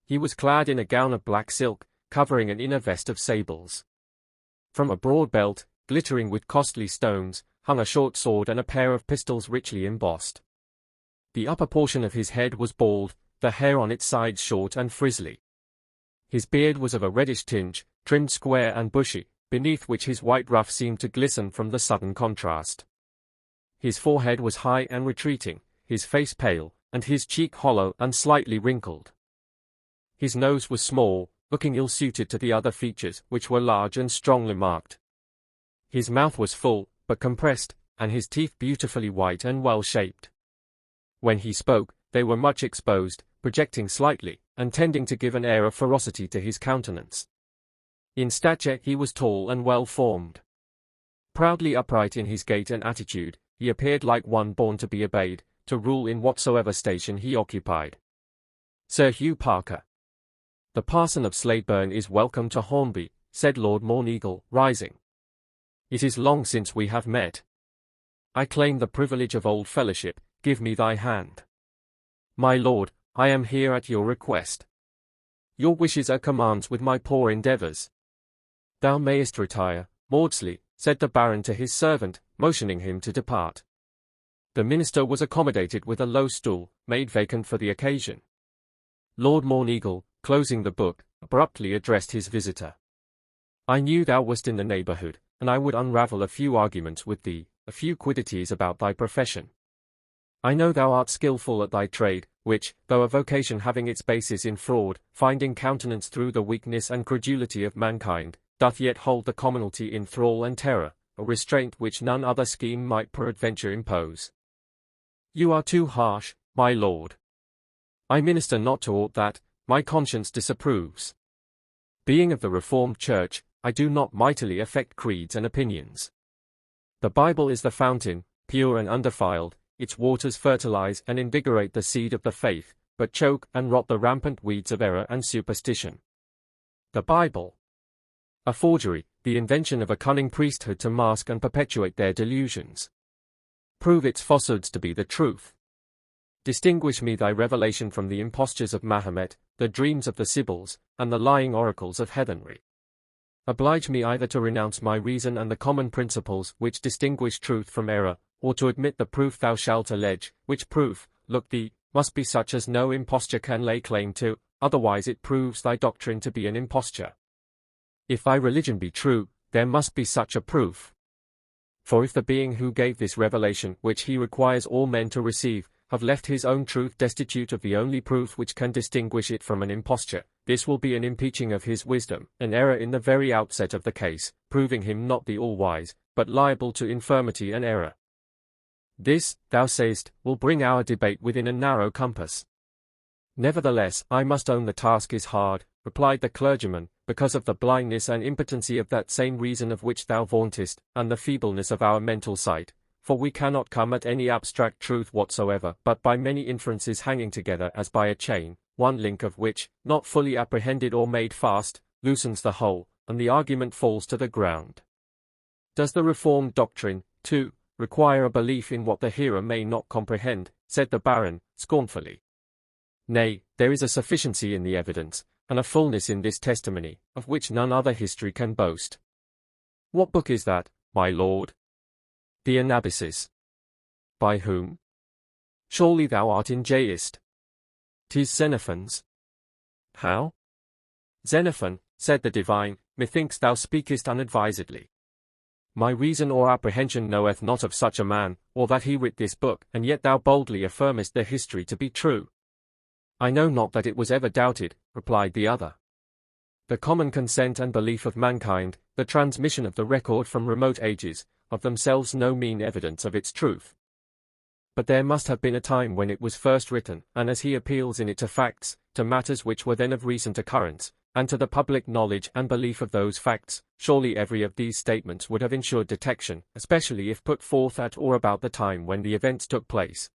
He was clad in a gown of black silk, covering an inner vest of sables. From a broad belt, glittering with costly stones, hung a short sword and a pair of pistols richly embossed. The upper portion of his head was bald, the hair on its sides short and frizzly. His beard was of a reddish tinge, trimmed square and bushy, beneath which his white ruff seemed to glisten from the sudden contrast. His forehead was high and retreating, his face pale, and his cheek hollow and slightly wrinkled. His nose was small, looking ill-suited to the other features, which were large and strongly marked. His mouth was full, but compressed, and his teeth beautifully white and well-shaped. When he spoke, they were much exposed, projecting slightly, and tending to give an air of ferocity to his countenance. In stature he was tall and well-formed. Proudly upright in his gait and attitude, he appeared like one born to be obeyed, to rule in whatsoever station he occupied. Sir Hugh Parker. The parson of Sladeburne is welcome to Hornby, said Lord Morneagle, rising. It is long since we have met. I claim the privilege of old fellowship, give me thy hand. My lord, I am here at your request. Your wishes are commands with my poor endeavours. Thou mayest retire, Maudsley, said the Baron to his servant, motioning him to depart. The minister was accommodated with a low stool, made vacant for the occasion. Lord Morneagle, closing the book, abruptly addressed his visitor. I knew thou wast in the neighbourhood, and I would unravel a few arguments with thee, a few quiddities about thy profession. I know thou art skilful at thy trade, which, though a vocation having its basis in fraud, finding countenance through the weakness and credulity of mankind, doth yet hold the commonalty in thrall and terror, a restraint which none other scheme might peradventure impose. You are too harsh, my lord. I minister not to aught that my conscience disapproves. Being of the Reformed Church, I do not mightily affect creeds and opinions. The Bible is the fountain, pure and undefiled, its waters fertilize and invigorate the seed of the faith, but choke and rot the rampant weeds of error and superstition. The Bible. A forgery, the invention of a cunning priesthood to mask and perpetuate their delusions. Prove its falsehoods to be the truth. Distinguish me thy revelation from the impostures of Mahomet, the dreams of the Sibyls, and the lying oracles of heathenry. Oblige me either to renounce my reason and the common principles which distinguish truth from error, or to admit the proof thou shalt allege, which proof, look thee, must be such as no imposture can lay claim to, otherwise it proves thy doctrine to be an imposture. If thy religion be true, there must be such a proof. For if the being who gave this revelation, which he requires all men to receive, have left his own truth destitute of the only proof which can distinguish it from an imposture, this will be an impeaching of his wisdom, an error in the very outset of the case, proving him not the all-wise, but liable to infirmity and error. This, thou sayest, will bring our debate within a narrow compass. Nevertheless, I must own the task is hard, replied the clergyman, because of the blindness and impotency of that same reason of which thou vauntest, and the feebleness of our mental sight. For we cannot come at any abstract truth whatsoever, but by many inferences hanging together as by a chain, one link of which, not fully apprehended or made fast, loosens the whole, and the argument falls to the ground. Does the Reformed doctrine, too, require a belief in what the hearer may not comprehend? Said the Baron, scornfully. Nay, there is a sufficiency in the evidence, and a fullness in this testimony, of which none other history can boast. What book is that, my lord? The Anabasis. By whom? Surely thou art in jest. 'Tis Xenophon's. How? Xenophon, said the divine, methinks thou speakest unadvisedly. My reason or apprehension knoweth not of such a man, or that he writ this book, and yet thou boldly affirmest the history to be true. I know not that it was ever doubted, replied the other. The common consent and belief of mankind, the transmission of the record from remote ages, of themselves no mean evidence of its truth. But there must have been a time when it was first written, and as he appeals in it to facts, to matters which were then of recent occurrence, and to the public knowledge and belief of those facts, surely every of these statements would have ensured detection, especially if put forth at or about the time when the events took place.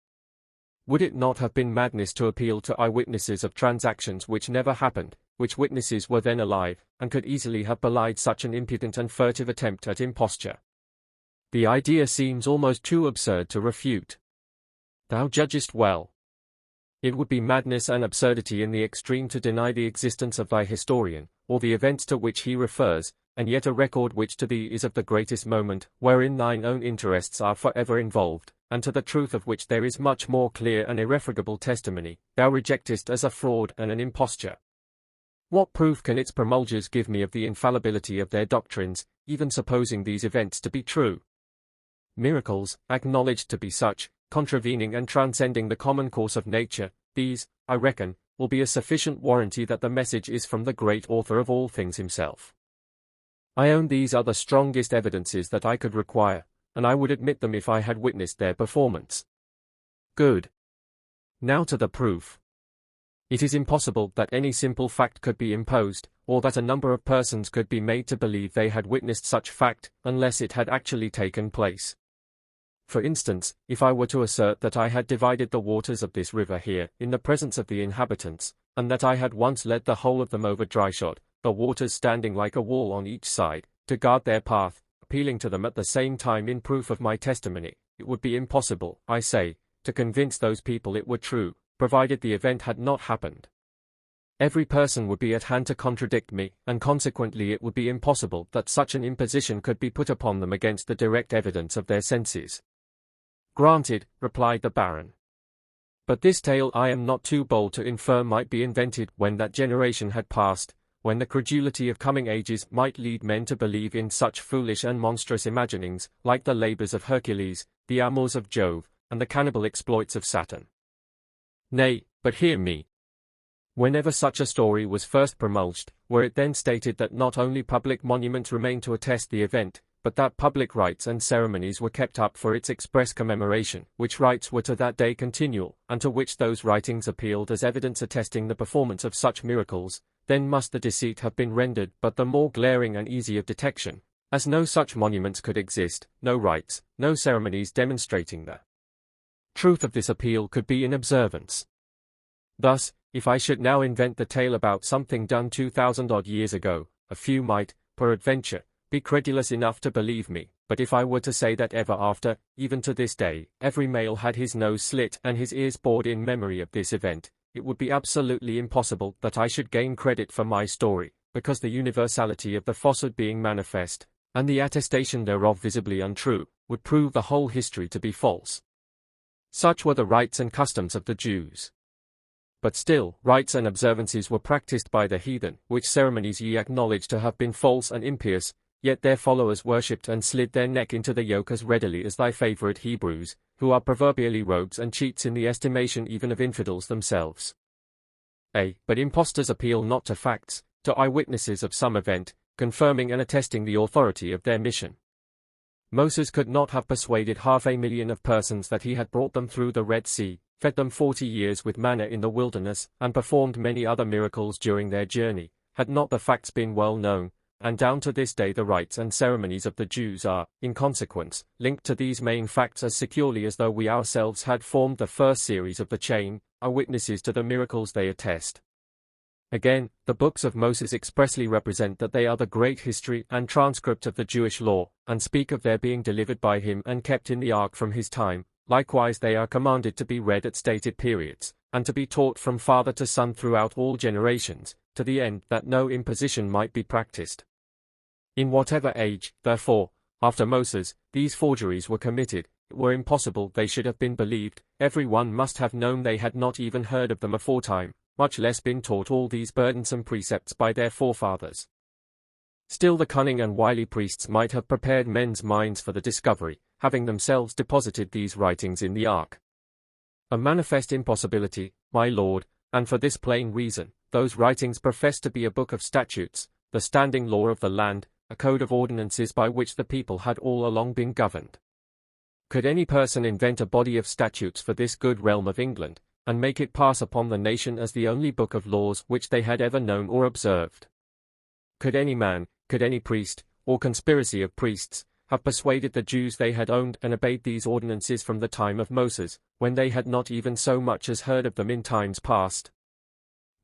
Would it not have been madness to appeal to eyewitnesses of transactions which never happened, which witnesses were then alive, and could easily have belied such an impudent and furtive attempt at imposture? The idea seems almost too absurd to refute. Thou judgest well. It would be madness and absurdity in the extreme to deny the existence of thy historian, or the events to which he refers, and yet a record which to thee is of the greatest moment, wherein thine own interests are forever involved, and to the truth of which there is much more clear and irrefragable testimony, thou rejectest as a fraud and an imposture. What proof can its promulgers give me of the infallibility of their doctrines, even supposing these events to be true? Miracles, acknowledged to be such, contravening and transcending the common course of nature, these, I reckon, will be a sufficient warranty that the message is from the great author of all things himself. I own these are the strongest evidences that I could require, and I would admit them if I had witnessed their performance. Good. Now to the proof. It is impossible that any simple fact could be imposed, or that a number of persons could be made to believe they had witnessed such fact, unless it had actually taken place. For instance, if I were to assert that I had divided the waters of this river here, in the presence of the inhabitants, and that I had once led the whole of them over dryshod, the waters standing like a wall on each side, to guard their path, appealing to them at the same time in proof of my testimony, it would be impossible, I say, to convince those people it were true, provided the event had not happened. Every person would be at hand to contradict me, and consequently it would be impossible that such an imposition could be put upon them against the direct evidence of their senses. Granted, replied the Baron. But this tale I am not too bold to infer might be invented when that generation had passed, when the credulity of coming ages might lead men to believe in such foolish and monstrous imaginings, like the labors of Hercules, the amours of Jove, and the cannibal exploits of Saturn. Nay, but hear me. Whenever such a story was first promulged, were it then stated that not only public monuments remained to attest the event, but that public rites and ceremonies were kept up for its express commemoration, which rites were to that day continual, and to which those writings appealed as evidence attesting the performance of such miracles, then must the deceit have been rendered but the more glaring and easy of detection, as no such monuments could exist, no rites, no ceremonies demonstrating the truth of this appeal could be in observance. Thus, if I should now invent the tale about something done 2,000-odd years ago, a few might, peradventure, be credulous enough to believe me, but if I were to say that ever after, even to this day, every male had his nose slit and his ears bored in memory of this event, it would be absolutely impossible that I should gain credit for my story, because the universality of the falsehood being manifest, and the attestation thereof visibly untrue, would prove the whole history to be false. Such were the rites and customs of the Jews. But still, rites and observances were practiced by the heathen, which ceremonies ye acknowledge to have been false and impious, yet their followers worshipped and slid their neck into the yoke as readily as thy favourite Hebrews, who are proverbially rogues and cheats in the estimation even of infidels themselves. But impostors appeal not to facts, to eyewitnesses of some event, confirming and attesting the authority of their mission. Moses could not have persuaded 500,000 of persons that he had brought them through the Red Sea, fed them 40 years with manna in the wilderness, and performed many other miracles during their journey, had not the facts been well known, and down to this day the rites and ceremonies of the Jews are, in consequence, linked to these main facts as securely as though we ourselves had formed the first series of the chain, are witnesses to the miracles they attest. Again, the books of Moses expressly represent that they are the great history and transcript of the Jewish law, and speak of their being delivered by him and kept in the ark from his time. Likewise they are commanded to be read at stated periods, and to be taught from father to son throughout all generations, to the end that no imposition might be practiced. In whatever age, therefore, after Moses, these forgeries were committed, it were impossible they should have been believed. Every one must have known they had not even heard of them aforetime, much less been taught all these burdensome precepts by their forefathers. Still the cunning and wily priests might have prepared men's minds for the discovery, having themselves deposited these writings in the ark. A manifest impossibility, my lord, and for this plain reason: those writings profess to be a book of statutes, the standing law of the land, a code of ordinances by which the people had all along been governed. Could any person invent a body of statutes for this good realm of England, and make it pass upon the nation as the only book of laws which they had ever known or observed? Could any man, could any priest, or conspiracy of priests, have persuaded the Jews they had owned and obeyed these ordinances from the time of Moses, when they had not even so much as heard of them in times past?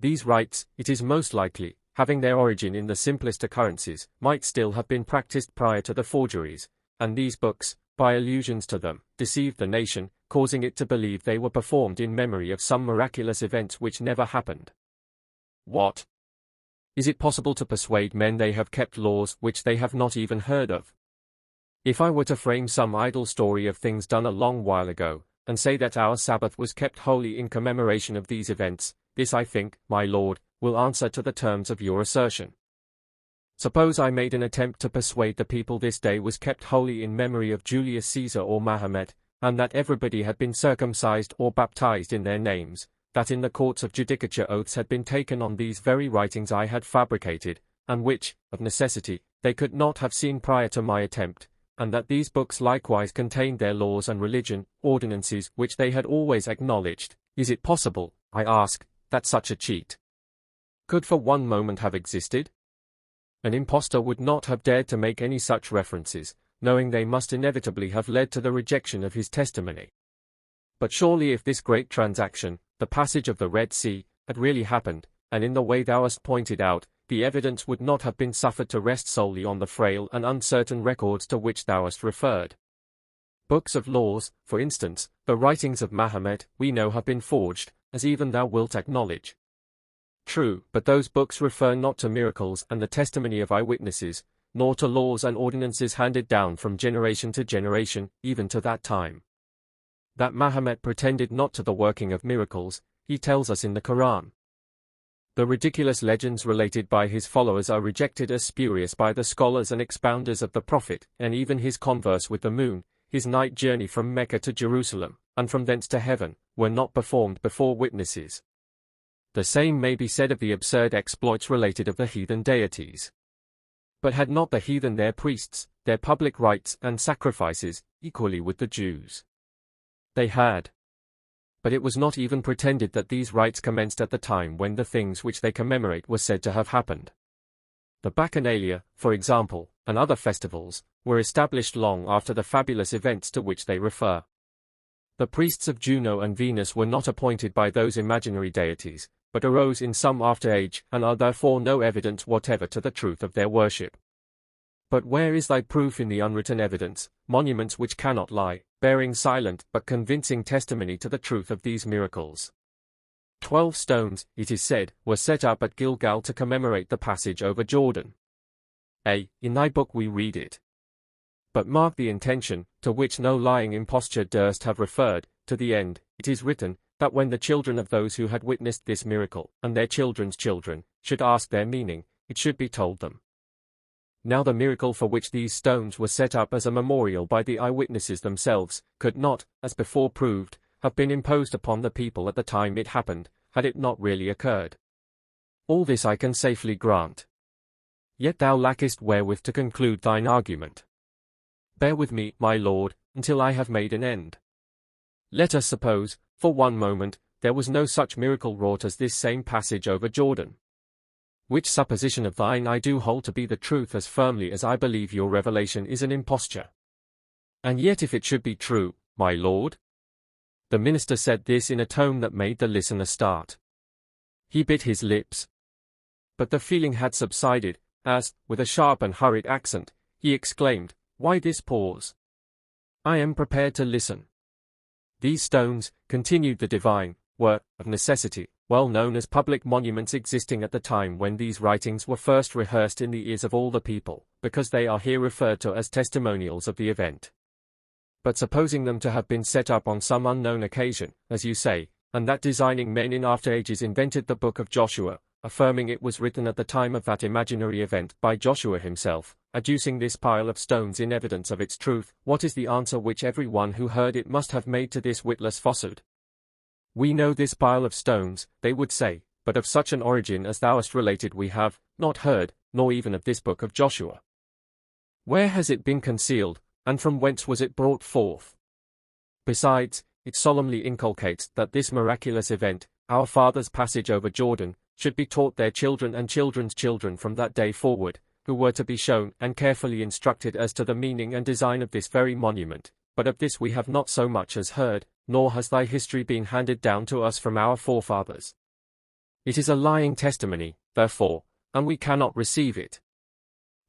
These rites, it is most likely, having their origin in the simplest occurrences, might still have been practiced prior to the forgeries, and these books, by allusions to them, deceived the nation, causing it to believe they were performed in memory of some miraculous events which never happened. What? Is it possible to persuade men they have kept laws which they have not even heard of? If I were to frame some idle story of things done a long while ago, and say that our Sabbath was kept holy in commemoration of these events, this, I think, my lord, will answer to the terms of your assertion. Suppose I made an attempt to persuade the people this day was kept holy in memory of Julius Caesar or Mahomet, and that everybody had been circumcised or baptized in their names, that in the courts of judicature oaths had been taken on these very writings I had fabricated, and which, of necessity, they could not have seen prior to my attempt, and that these books likewise contained their laws and religion, ordinances which they had always acknowledged. Is it possible, I ask, that such a cheat could for one moment have existed? An impostor would not have dared to make any such references, knowing they must inevitably have led to the rejection of his testimony. But surely if this great transaction, the passage of the Red Sea, had really happened, and in the way thou hast pointed out, the evidence would not have been suffered to rest solely on the frail and uncertain records to which thou hast referred. Books of laws, for instance, the writings of Mahomet, we know have been forged, as even thou wilt acknowledge. True, but those books refer not to miracles and the testimony of eyewitnesses, nor to laws and ordinances handed down from generation to generation, even to that time. That Mahomet pretended not to the working of miracles, he tells us in the Quran. The ridiculous legends related by his followers are rejected as spurious by the scholars and expounders of the Prophet, and even his converse with the moon, his night journey from Mecca to Jerusalem, and from thence to heaven, were not performed before witnesses. The same may be said of the absurd exploits related of the heathen deities. But had not the heathen their priests, their public rites and sacrifices, equally with the Jews? They had. But it was not even pretended that these rites commenced at the time when the things which they commemorate were said to have happened. The Bacchanalia, for example, and other festivals, were established long after the fabulous events to which they refer. The priests of Juno and Venus were not appointed by those imaginary deities, but arose in some after age, and are therefore no evidence whatever to the truth of their worship. But where is thy proof in the unwritten evidence, monuments which cannot lie, bearing silent but convincing testimony to the truth of these miracles? 12 stones, it is said, were set up at Gilgal to commemorate the passage over Jordan. In thy book we read it. But mark the intention, to which no lying imposture durst have referred, to the end, it is written, that when the children of those who had witnessed this miracle, and their children's children, should ask their meaning, it should be told them. Now the miracle for which these stones were set up as a memorial by the eyewitnesses themselves, could not, as before proved, have been imposed upon the people at the time it happened, had it not really occurred. All this I can safely grant. Yet thou lackest wherewith to conclude thine argument. Bear with me, my lord, until I have made an end. Let us suppose, for one moment, there was no such miracle wrought as this same passage over Jordan. Which supposition of thine I do hold to be the truth as firmly as I believe your revelation is an imposture. And yet if it should be true, my lord? The minister said this in a tone that made the listener start. He bit his lips. But the feeling had subsided, as, with a sharp and hurried accent, he exclaimed, "Why this pause? I am prepared to listen." These stones, continued the divine, were, of necessity, well known as public monuments existing at the time when these writings were first rehearsed in the ears of all the people, because they are here referred to as testimonials of the event. But supposing them to have been set up on some unknown occasion, as you say, and that designing men in after ages invented the book of Joshua, affirming it was written at the time of that imaginary event by Joshua himself, adducing this pile of stones in evidence of its truth, what is the answer which every one who heard it must have made to this witless falsehood? We know this pile of stones, they would say, but of such an origin as thou hast related we have not heard, nor even of this book of Joshua. Where has it been concealed, and from whence was it brought forth? Besides, it solemnly inculcates that this miraculous event, our fathers' passage over Jordan, should be taught their children and children's children from that day forward, who were to be shown and carefully instructed as to the meaning and design of this very monument, but of this we have not so much as heard, nor has thy history been handed down to us from our forefathers. It is a lying testimony, therefore, and we cannot receive it.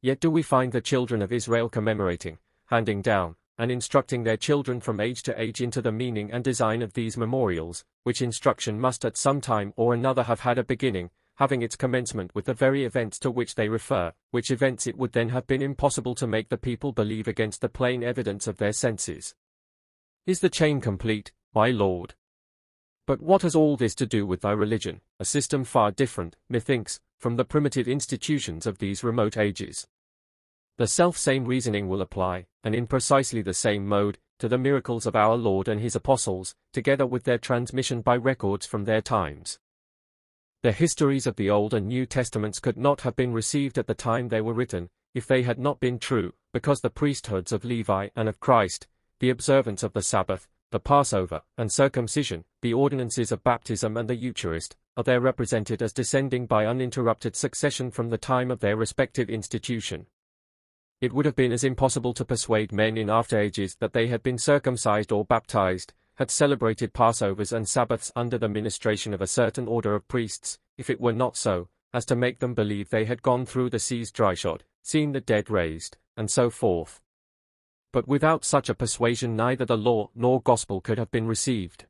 Yet do we find the children of Israel commemorating, handing down, and instructing their children from age to age into the meaning and design of these memorials, which instruction must at some time or another have had a beginning, having its commencement with the very events to which they refer, which events it would then have been impossible to make the people believe against the plain evidence of their senses. Is the chain complete, my lord? But what has all this to do with thy religion, a system far different, methinks, from the primitive institutions of these remote ages? The self-same reasoning will apply, and in precisely the same mode, to the miracles of our Lord and his apostles, together with their transmission by records from their times. The histories of the Old and New Testaments could not have been received at the time they were written, if they had not been true, because the priesthoods of Levi and of Christ, the observance of the Sabbath, the Passover, and circumcision, the ordinances of baptism and the Eucharist, are there represented as descending by uninterrupted succession from the time of their respective institution. It would have been as impossible to persuade men in after ages that they had been circumcised or baptized, had celebrated Passovers and Sabbaths under the ministration of a certain order of priests, if it were not so, as to make them believe they had gone through the seas dryshod, seen the dead raised, and so forth. But without such a persuasion neither the law nor gospel could have been received.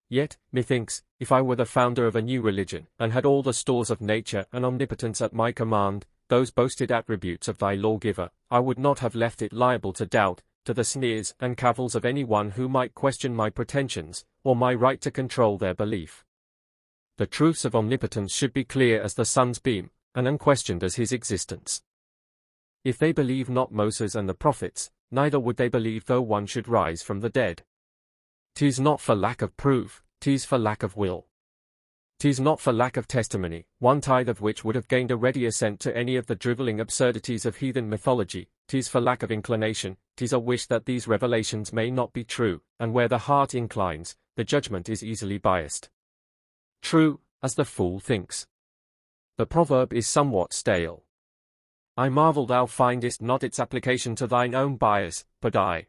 Yet, methinks, if I were the founder of a new religion, and had all the stores of nature and omnipotence at my command, those boasted attributes of thy lawgiver, I would not have left it liable to doubt, to the sneers and cavils of any one who might question my pretensions, or my right to control their belief. The truths of omnipotence should be clear as the sun's beam, and unquestioned as his existence. If they believe not Moses and the prophets, neither would they believe though one should rise from the dead. 'Tis not for lack of proof, 'tis for lack of will. 'Tis not for lack of testimony, one tithe of which would have gained a ready assent to any of the drivelling absurdities of heathen mythology, 'tis for lack of inclination, 'tis a wish that these revelations may not be true, and where the heart inclines, the judgment is easily biased. True, as the fool thinks. The proverb is somewhat stale. I marvel thou findest not its application to thine own bias, but I.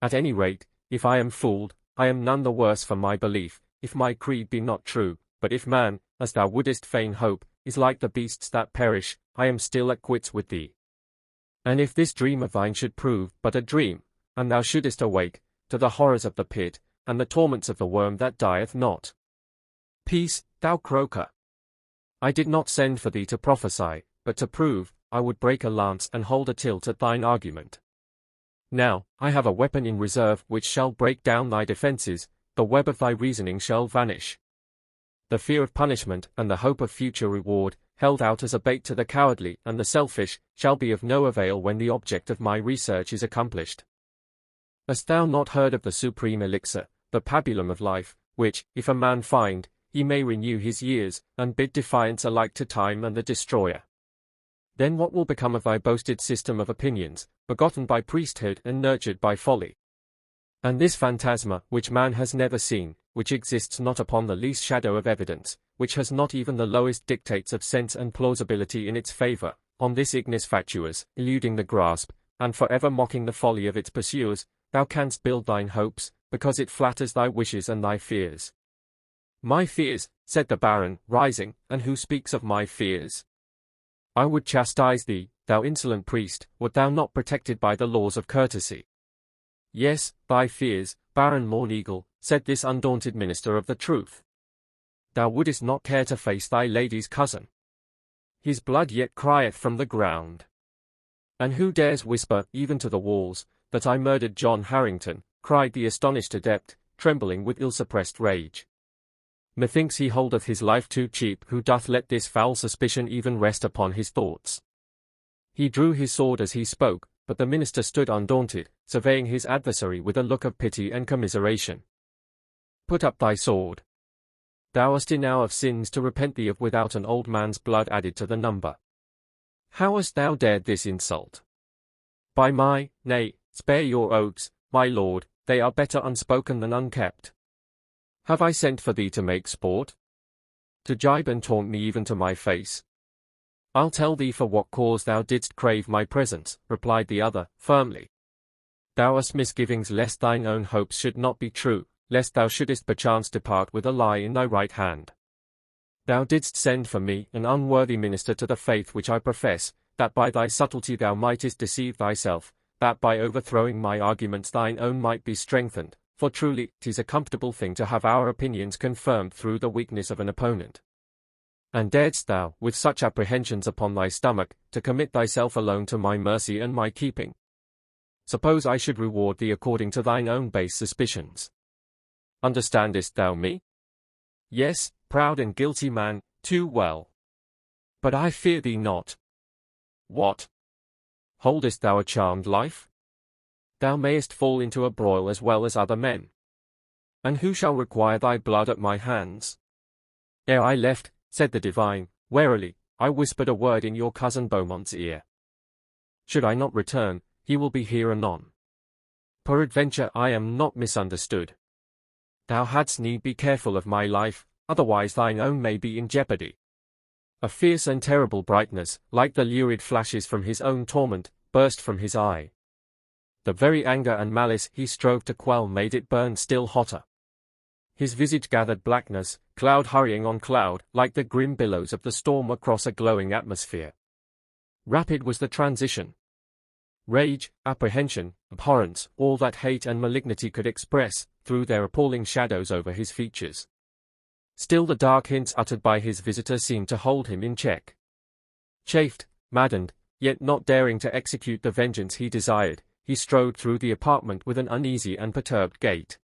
At any rate, if I am fooled, I am none the worse for my belief, if my creed be not true. But if man, as thou wouldest fain hope, is like the beasts that perish, I am still at quits with thee. And if this dream of thine should prove but a dream, and thou shouldest awake, to the horrors of the pit, and the torments of the worm that dieth not. Peace, thou croaker. I did not send for thee to prophesy, but to prove, I would break a lance and hold a tilt at thine argument. Now, I have a weapon in reserve which shall break down thy defences, the web of thy reasoning shall vanish. The fear of punishment and the hope of future reward, held out as a bait to the cowardly and the selfish, shall be of no avail when the object of my research is accomplished. Hast thou not heard of the supreme elixir, the pabulum of life, which, if a man find, he may renew his years, and bid defiance alike to time and the destroyer? Then what will become of thy boasted system of opinions, begotten by priesthood and nurtured by folly? And this phantasma, which man has never seen, which exists not upon the least shadow of evidence, which has not even the lowest dictates of sense and plausibility in its favor, on this ignis fatuus, eluding the grasp, and forever mocking the folly of its pursuers, thou canst build thine hopes, because it flatters thy wishes and thy fears. My fears, said the Baron, rising, and who speaks of my fears? I would chastise thee, thou insolent priest, wert thou not protected by the laws of courtesy. Yes, thy fears, Baron Mourneagle, said this undaunted minister of the truth. Thou wouldest not care to face thy lady's cousin. His blood yet crieth from the ground. And who dares whisper, even to the walls, that I murdered John Harrington? Cried the astonished adept, trembling with ill-suppressed rage. Methinks he holdeth his life too cheap who doth let this foul suspicion even rest upon his thoughts. He drew his sword as he spoke, but the minister stood undaunted, surveying his adversary with a look of pity and commiseration. Put up thy sword. Thou hast enow of sins to repent thee of without an old man's blood added to the number. How hast thou dared this insult? By nay, spare your oaths, my lord, they are better unspoken than unkept. Have I sent for thee to make sport? To gibe and taunt me even to my face? I'll tell thee for what cause thou didst crave my presence, replied the other, firmly. Thou hast misgivings lest thine own hopes should not be true, lest thou shouldest perchance depart with a lie in thy right hand. Thou didst send for me, an unworthy minister to the faith which I profess, that by thy subtlety thou mightest deceive thyself, that by overthrowing my arguments thine own might be strengthened, for truly 'tis a comfortable thing to have our opinions confirmed through the weakness of an opponent. And daredst thou, with such apprehensions upon thy stomach, to commit thyself alone to my mercy and my keeping? Suppose I should reward thee according to thine own base suspicions. Understandest thou me? Yes, proud and guilty man, too well. But I fear thee not. What? Holdest thou a charmed life? Thou mayest fall into a broil as well as other men. And who shall require thy blood at my hands? Ere I left, said the divine, warily, I whispered a word in your cousin Beaumont's ear. Should I not return, he will be here anon. Peradventure I am not misunderstood. Thou hadst need be careful of my life, otherwise thine own may be in jeopardy. A fierce and terrible brightness, like the lurid flashes from his own torment, burst from his eye. The very anger and malice he strove to quell made it burn still hotter. His visage gathered blackness, cloud hurrying on cloud, like the grim billows of the storm across a glowing atmosphere. Rapid was the transition. Rage, apprehension, abhorrence, all that hate and malignity could express, threw their appalling shadows over his features. Still the dark hints uttered by his visitor seemed to hold him in check. Chafed, maddened, yet not daring to execute the vengeance he desired, he strode through the apartment with an uneasy and perturbed gait.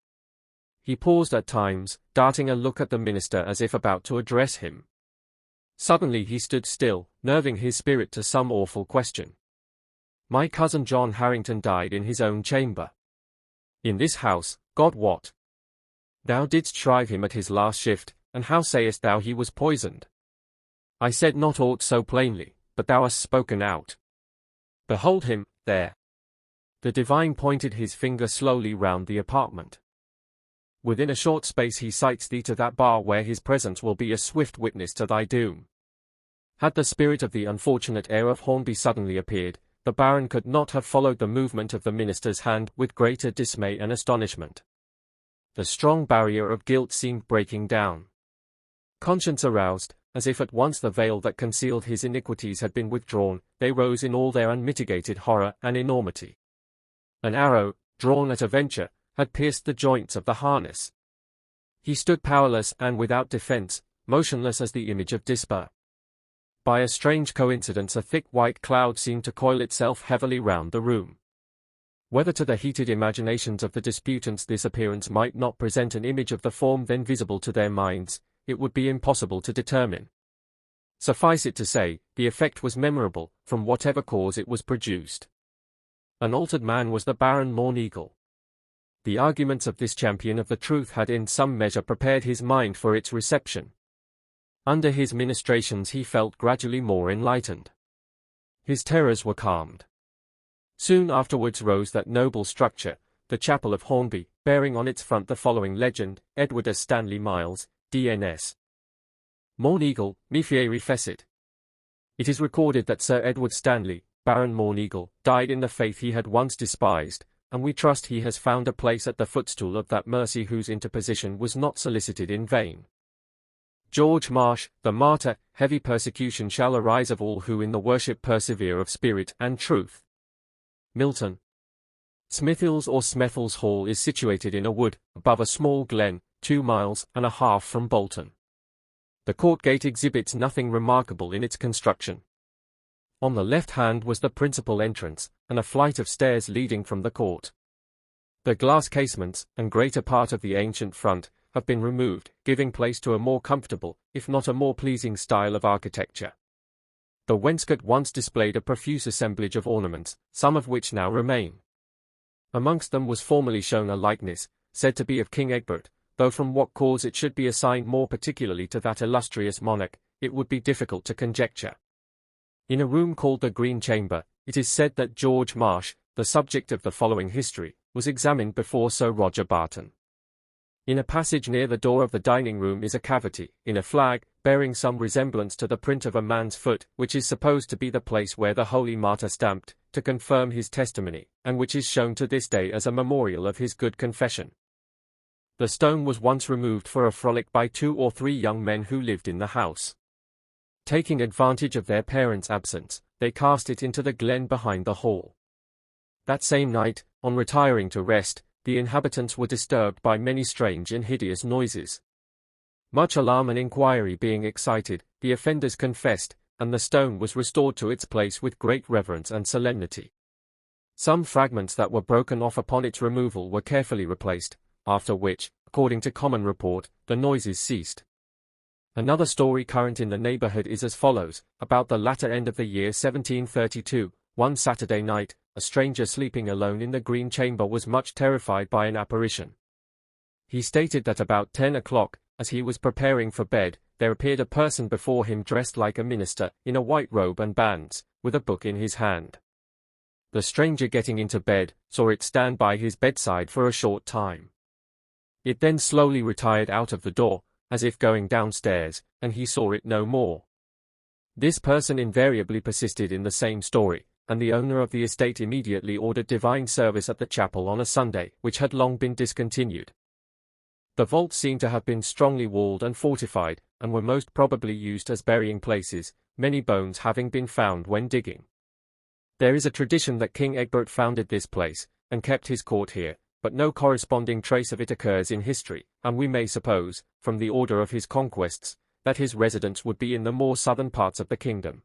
He paused at times, darting a look at the minister as if about to address him. Suddenly he stood still, nerving his spirit to some awful question. My cousin John Harrington died in his own chamber. In this house, God wot. Thou didst shrive him at his last shift, and how sayest thou he was poisoned? I said not aught so plainly, but thou hast spoken out. Behold him, there. The divine pointed his finger slowly round the apartment. Within a short space he cites thee to that bar where his presence will be a swift witness to thy doom. Had the spirit of the unfortunate heir of Hornby suddenly appeared, the Baron could not have followed the movement of the minister's hand with greater dismay and astonishment. The strong barrier of guilt seemed breaking down. Conscience aroused, as if at once the veil that concealed his iniquities had been withdrawn, they rose in all their unmitigated horror and enormity. An arrow, drawn at a venture, had pierced the joints of the harness. He stood powerless and without defense, motionless as the image of despair. By a strange coincidence a thick white cloud seemed to coil itself heavily round the room. Whether to the heated imaginations of the disputants this appearance might not present an image of the form then visible to their minds, it would be impossible to determine. Suffice it to say, the effect was memorable, from whatever cause it was produced. An altered man was the Baron Mourneagle. The arguments of this champion of the truth had in some measure prepared his mind for its reception. Under his ministrations he felt gradually more enlightened. His terrors were calmed. Soon afterwards rose that noble structure, the Chapel of Hornby, bearing on its front the following legend: Edward S. Stanley Miles, D.N.S. Morneagle, mi fieri fecit. It is recorded that Sir Edward Stanley, Baron Morneagle, died in the faith he had once despised, and we trust he has found a place at the footstool of that mercy whose interposition was not solicited in vain. George Marsh, the martyr: heavy persecution shall arise of all who in the worship persevere of spirit and truth. Milton. Smithills or Smethills Hall is situated in a wood, above a small glen, 2.5 miles from Bolton. The court gate exhibits nothing remarkable in its construction. On the left hand was the principal entrance, and a flight of stairs leading from the court. The glass casements, and greater part of the ancient front, have been removed, giving place to a more comfortable, if not a more pleasing style of architecture. The wainscot once displayed a profuse assemblage of ornaments, some of which now remain. Amongst them was formerly shown a likeness, said to be of King Egbert, though from what cause it should be assigned more particularly to that illustrious monarch, it would be difficult to conjecture. In a room called the Green Chamber, it is said that George Marsh, the subject of the following history, was examined before Sir Roger Barton. In a passage near the door of the dining room is a cavity, in a flag, bearing some resemblance to the print of a man's foot, which is supposed to be the place where the holy martyr stamped, to confirm his testimony, and which is shown to this day as a memorial of his good confession. The stone was once removed for a frolic by 2 or 3 young men who lived in the house. Taking advantage of their parents' absence, they cast it into the glen behind the hall. That same night, on retiring to rest, the inhabitants were disturbed by many strange and hideous noises. Much alarm and inquiry being excited, the offenders confessed, and the stone was restored to its place with great reverence and solemnity. Some fragments that were broken off upon its removal were carefully replaced, after which, according to common report, the noises ceased. Another story current in the neighborhood is as follows: about the latter end of the year 1732, one Saturday night, a stranger sleeping alone in the Green Chamber was much terrified by an apparition. He stated that about 10 o'clock, as he was preparing for bed, there appeared a person before him dressed like a minister, in a white robe and bands, with a book in his hand. The stranger, getting into bed, saw it stand by his bedside for a short time. It then slowly retired out of the door, as if going downstairs, and he saw it no more. This person invariably persisted in the same story, and the owner of the estate immediately ordered divine service at the chapel on a Sunday, which had long been discontinued. The vaults seem to have been strongly walled and fortified, and were most probably used as burying places, many bones having been found when digging. There is a tradition that King Egbert founded this place, and kept his court here, but no corresponding trace of it occurs in history, and we may suppose, from the order of his conquests, that his residence would be in the more southern parts of the kingdom.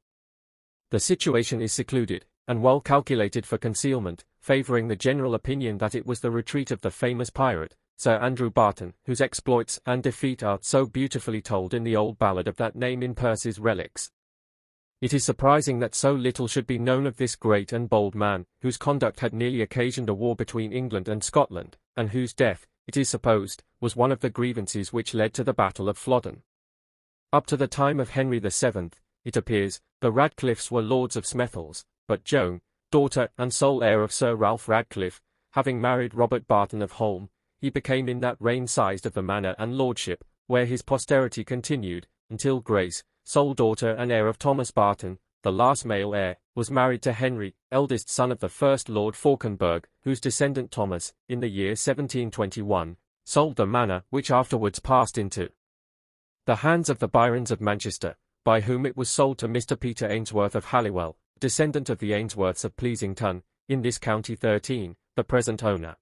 The situation is secluded, and well calculated for concealment, favouring the general opinion that it was the retreat of the famous pirate, Sir Andrew Barton, whose exploits and defeat are so beautifully told in the old ballad of that name in Percy's Relics. It is surprising that so little should be known of this great and bold man, whose conduct had nearly occasioned a war between England and Scotland, and whose death, it is supposed, was one of the grievances which led to the Battle of Flodden. Up to the time of Henry VII, it appears, the Radcliffes were lords of Smethills, but Joan, daughter and sole heir of Sir Ralph Radcliffe, having married Robert Barton of Holme, he became in that reign seized of the manor and lordship, where his posterity continued, until Grace, sole daughter and heir of Thomas Barton, the last male heir, was married to Henry, eldest son of the first Lord Fauconberg, whose descendant Thomas, in the year 1721, sold the manor, which afterwards passed into the hands of the Byrons of Manchester, by whom it was sold to Mr. Peter Ainsworth of Halliwell, descendant of the Ainsworths of Pleasington, in this county 13, the present owner.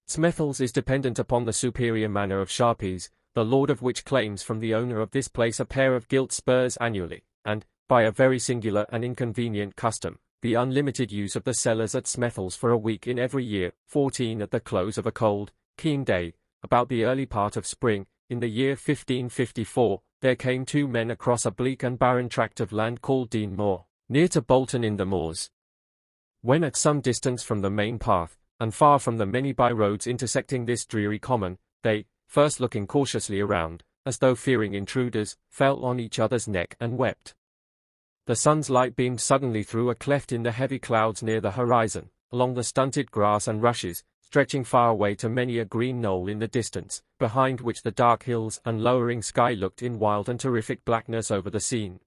Smethills is dependent upon the superior manor of Sharpies, the lord of which claims from the owner of this place a pair of gilt spurs annually, and, by a very singular and inconvenient custom, the unlimited use of the cellars at Smethills for a week in every year, 14 at the close of a cold, keen day, about the early part of spring, in the year 1554, there came 2 men across a bleak and barren tract of land called Dean Moor, near to Bolton in the moors. When at some distance from the main path, and far from the many by-roads intersecting this dreary common, they, first looking cautiously around, as though fearing intruders, fell on each other's neck and wept. The sun's light beamed suddenly through a cleft in the heavy clouds near the horizon, along the stunted grass and rushes, stretching far away to many a green knoll in the distance, behind which the dark hills and lowering sky looked in wild and terrific blackness over the scene.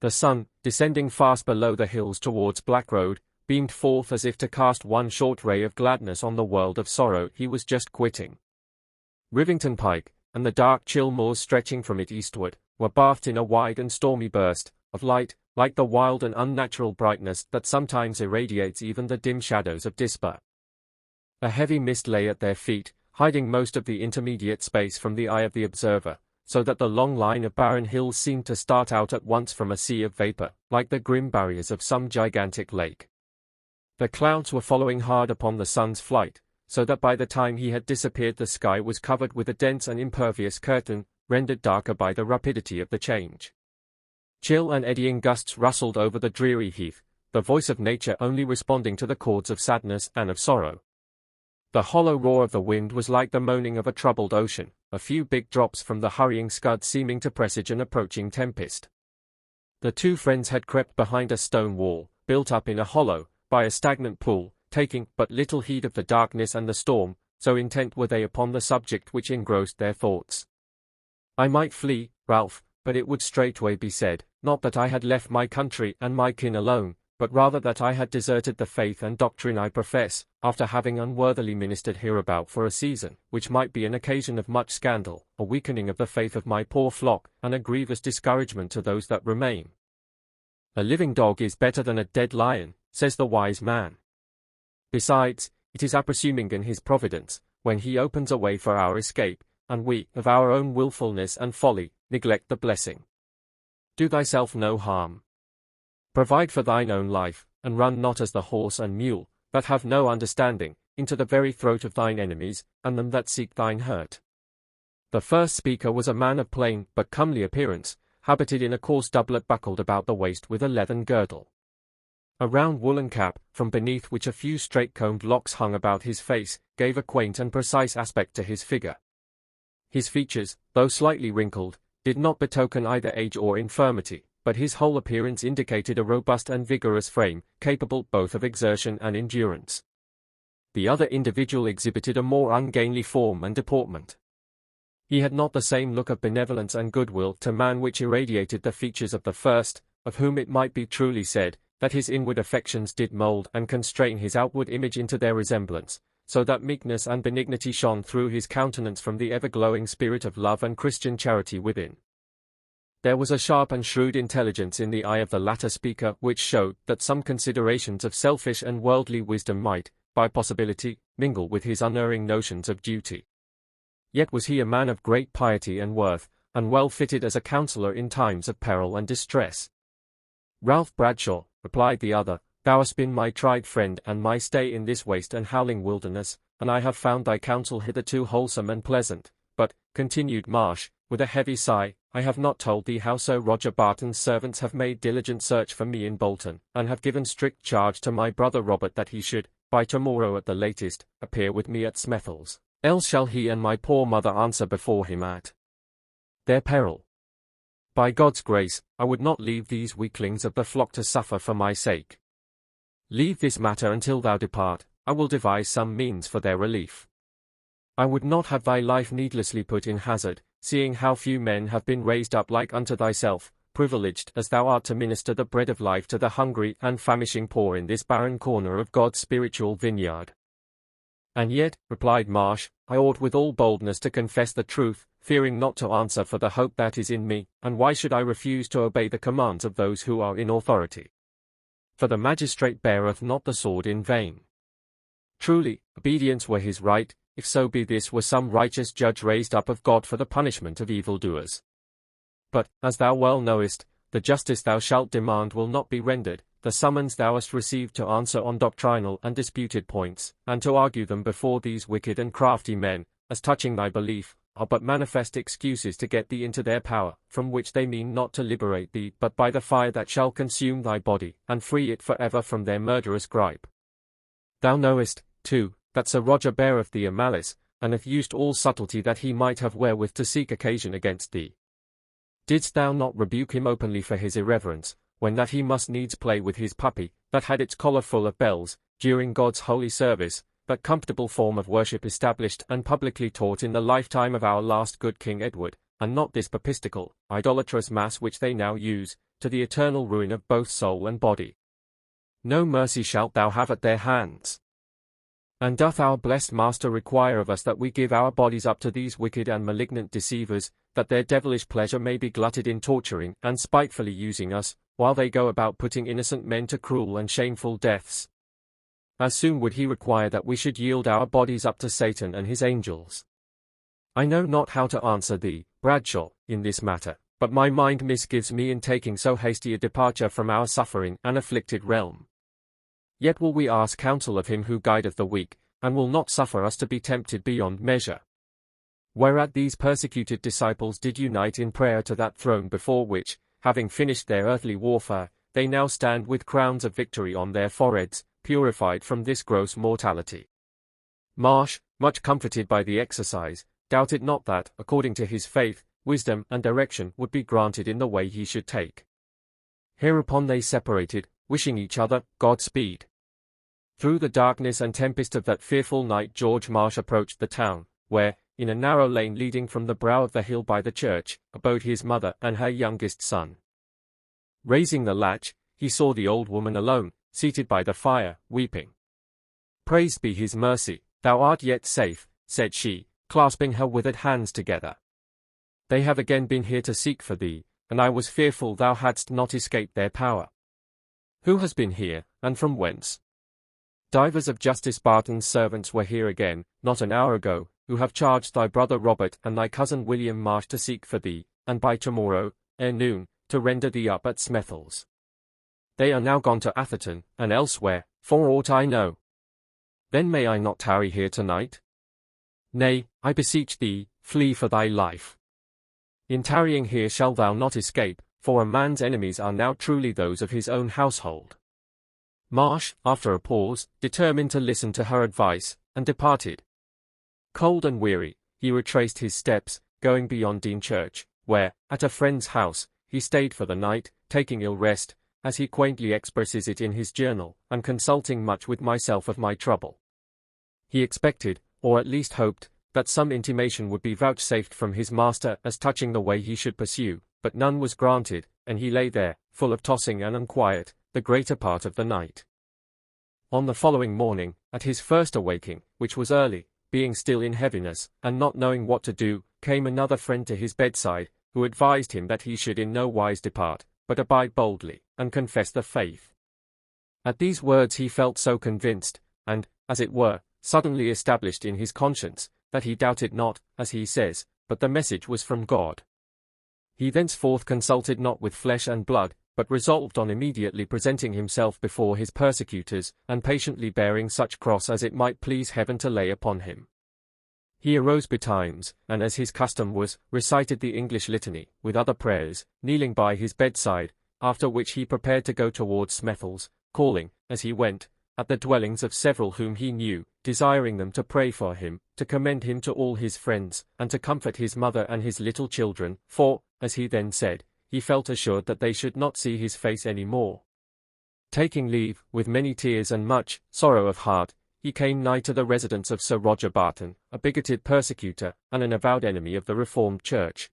The sun, descending fast below the hills towards Black Road, beamed forth as if to cast one short ray of gladness on the world of sorrow he was just quitting. Rivington Pike, and the dark chill moors stretching from it eastward, were bathed in a wide and stormy burst of light, like the wild and unnatural brightness that sometimes irradiates even the dim shadows of despair. A heavy mist lay at their feet, hiding most of the intermediate space from the eye of the observer, so that the long line of barren hills seemed to start out at once from a sea of vapor, like the grim barriers of some gigantic lake. The clouds were following hard upon the sun's flight, so that by the time he had disappeared the sky was covered with a dense and impervious curtain, rendered darker by the rapidity of the change. Chill and eddying gusts rustled over the dreary heath, the voice of nature only responding to the chords of sadness and of sorrow. The hollow roar of the wind was like the moaning of a troubled ocean, a few big drops from the hurrying scud seeming to presage an approaching tempest. The two friends had crept behind a stone wall, built up in a hollow, by a stagnant pool, taking but little heed of the darkness and the storm, so intent were they upon the subject which engrossed their thoughts. I might flee, Ralph, but it would straightway be said, not that I had left my country and my kin alone, but rather that I had deserted the faith and doctrine I profess, after having unworthily ministered hereabout for a season, which might be an occasion of much scandal, a weakening of the faith of my poor flock, and a grievous discouragement to those that remain. A living dog is better than a dead lion, says the wise man. Besides, it is our presuming in his providence, when he opens a way for our escape, and we, of our own wilfulness and folly, neglect the blessing. Do thyself no harm. Provide for thine own life, and run not as the horse and mule, that have no understanding, into the very throat of thine enemies, and them that seek thine hurt. The first speaker was a man of plain but comely appearance, habited in a coarse doublet buckled about the waist with a leathern girdle. A round woolen cap, from beneath which a few straight-combed locks hung about his face, gave a quaint and precise aspect to his figure. His features, though slightly wrinkled, did not betoken either age or infirmity, but his whole appearance indicated a robust and vigorous frame, capable both of exertion and endurance. The other individual exhibited a more ungainly form and deportment. He had not the same look of benevolence and goodwill to man which irradiated the features of the first, of whom it might be truly said, that his inward affections did mould and constrain his outward image into their resemblance, so that meekness and benignity shone through his countenance from the ever-glowing spirit of love and Christian charity within. There was a sharp and shrewd intelligence in the eye of the latter speaker which showed that some considerations of selfish and worldly wisdom might, by possibility, mingle with his unerring notions of duty. Yet was he a man of great piety and worth, and well fitted as a counsellor in times of peril and distress. Ralph Bradshaw, replied the other, thou hast been my tried friend and my stay in this waste and howling wilderness, and I have found thy counsel hitherto wholesome and pleasant. But, continued Marsh, with a heavy sigh, I have not told thee how Sir Roger Barton's servants have made diligent search for me in Bolton, and have given strict charge to my brother Robert that he should, by tomorrow at the latest, appear with me at Smethels, else shall he and my poor mother answer before him at their peril. By God's grace, I would not leave these weaklings of the flock to suffer for my sake. Leave this matter until thou depart, I will devise some means for their relief. I would not have thy life needlessly put in hazard, seeing how few men have been raised up like unto thyself, privileged as thou art to minister the bread of life to the hungry and famishing poor in this barren corner of God's spiritual vineyard. And yet, replied Marsh, I ought with all boldness to confess the truth, fearing not to answer for the hope that is in me, and why should I refuse to obey the commands of those who are in authority? For the magistrate beareth not the sword in vain. Truly, obedience were his right, if so be this were some righteous judge raised up of God for the punishment of evildoers. But, as thou well knowest, the justice thou shalt demand will not be rendered, the summons thou hast received to answer on doctrinal and disputed points, and to argue them before these wicked and crafty men, as touching thy belief, are but manifest excuses to get thee into their power, from which they mean not to liberate thee but by the fire that shall consume thy body, and free it for ever from their murderous gripe. Thou knowest, too, that Sir Roger beareth thee a malice, and hath used all subtlety that he might have wherewith to seek occasion against thee. Didst thou not rebuke him openly for his irreverence, when that he must needs play with his puppy, that had its collar full of bells, during God's holy service, that comfortable form of worship established and publicly taught in the lifetime of our last good King Edward, and not this papistical, idolatrous mass which they now use, to the eternal ruin of both soul and body. No mercy shalt thou have at their hands. And doth our blessed Master require of us that we give our bodies up to these wicked and malignant deceivers, that their devilish pleasure may be glutted in torturing and spitefully using us, while they go about putting innocent men to cruel and shameful deaths? As soon would he require that we should yield our bodies up to Satan and his angels. I know not how to answer thee, Bradshaw, in this matter, but my mind misgives me in taking so hasty a departure from our suffering and afflicted realm. Yet will we ask counsel of him who guideth the weak, and will not suffer us to be tempted beyond measure. Whereat these persecuted disciples did unite in prayer to that throne before which, having finished their earthly warfare, they now stand with crowns of victory on their foreheads, purified from this gross mortality. Marsh, much comforted by the exercise, doubted not that, according to his faith, wisdom and direction would be granted in the way he should take. Hereupon they separated, wishing each other Godspeed. Through the darkness and tempest of that fearful night George Marsh approached the town, where, in a narrow lane leading from the brow of the hill by the church, abode his mother and her youngest son. Raising the latch, he saw the old woman alone, seated by the fire, weeping. "Praised be his mercy, thou art yet safe," said she, clasping her withered hands together. "They have again been here to seek for thee, and I was fearful thou hadst not escaped their power. Who has been here, and from whence?" "Divers of Justice Barton's servants were here again, not an hour ago, who have charged thy brother Robert and thy cousin William Marsh to seek for thee, and by tomorrow, ere noon, to render thee up at Smethels. They are now gone to Atherton, and elsewhere, for aught I know. Then may I not tarry here tonight? Nay, I beseech thee, flee for thy life. In tarrying here shalt thou not escape, for a man's enemies are now truly those of his own household." Marsh, after a pause, determined to listen to her advice, and departed. Cold and weary, he retraced his steps, going beyond Dean Church, where, at a friend's house, he stayed for the night, taking ill rest, as he quaintly expresses it in his journal, and consulting much with myself of my trouble. He expected, or at least hoped, that some intimation would be vouchsafed from his master as touching the way he should pursue, but none was granted, and he lay there, full of tossing and unquiet, the greater part of the night. On the following morning, at his first awaking, which was early, being still in heaviness, and not knowing what to do, came another friend to his bedside, who advised him that he should in no wise depart, but abide boldly, and confess the faith. At these words he felt so convinced, and, as it were, suddenly established in his conscience, that he doubted not, as he says, but the message was from God. He thenceforth consulted not with flesh and blood, but resolved on immediately presenting himself before his persecutors, and patiently bearing such cross as it might please heaven to lay upon him. He arose betimes, and as his custom was, recited the English litany, with other prayers, kneeling by his bedside, after which he prepared to go towards Smethels, calling, as he went, at the dwellings of several whom he knew, desiring them to pray for him, to commend him to all his friends, and to comfort his mother and his little children, for, as he then said, he felt assured that they should not see his face any more. Taking leave, with many tears and much sorrow of heart, he came nigh to the residence of Sir Roger Barton, a bigoted persecutor, and an avowed enemy of the Reformed Church.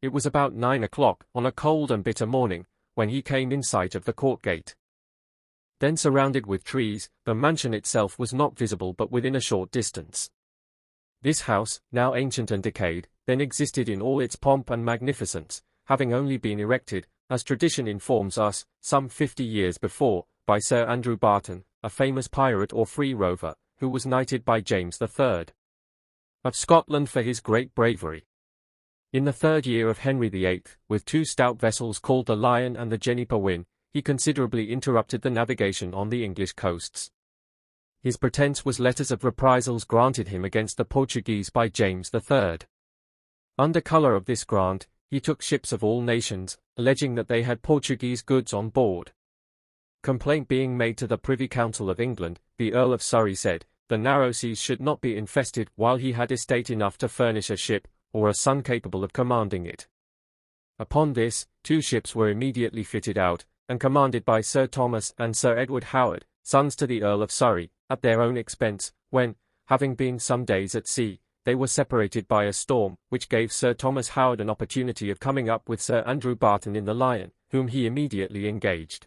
It was about 9 o'clock, on a cold and bitter morning, when he came in sight of the court gate. Then surrounded with trees, the mansion itself was not visible but within a short distance. This house, now ancient and decayed, then existed in all its pomp and magnificence, having only been erected, as tradition informs us, some 50 years before, by Sir Andrew Barton, a famous pirate or free rover, who was knighted by James III. of Scotland for his great bravery. In the 3rd year of Henry VIII, with 2 stout vessels called the Lion and the Jenny Powyn, he considerably interrupted the navigation on the English coasts. His pretence was letters of reprisals granted him against the Portuguese by James III. Under colour of this grant, he took ships of all nations, alleging that they had Portuguese goods on board. Complaint being made to the Privy Council of England, the Earl of Surrey said, the narrow seas should not be infested while he had estate enough to furnish a ship, or a son capable of commanding it. Upon this, 2 ships were immediately fitted out, and commanded by Sir Thomas and Sir Edward Howard, sons to the Earl of Surrey, at their own expense, when, having been some days at sea, they were separated by a storm, which gave Sir Thomas Howard an opportunity of coming up with Sir Andrew Barton in the Lion, whom he immediately engaged.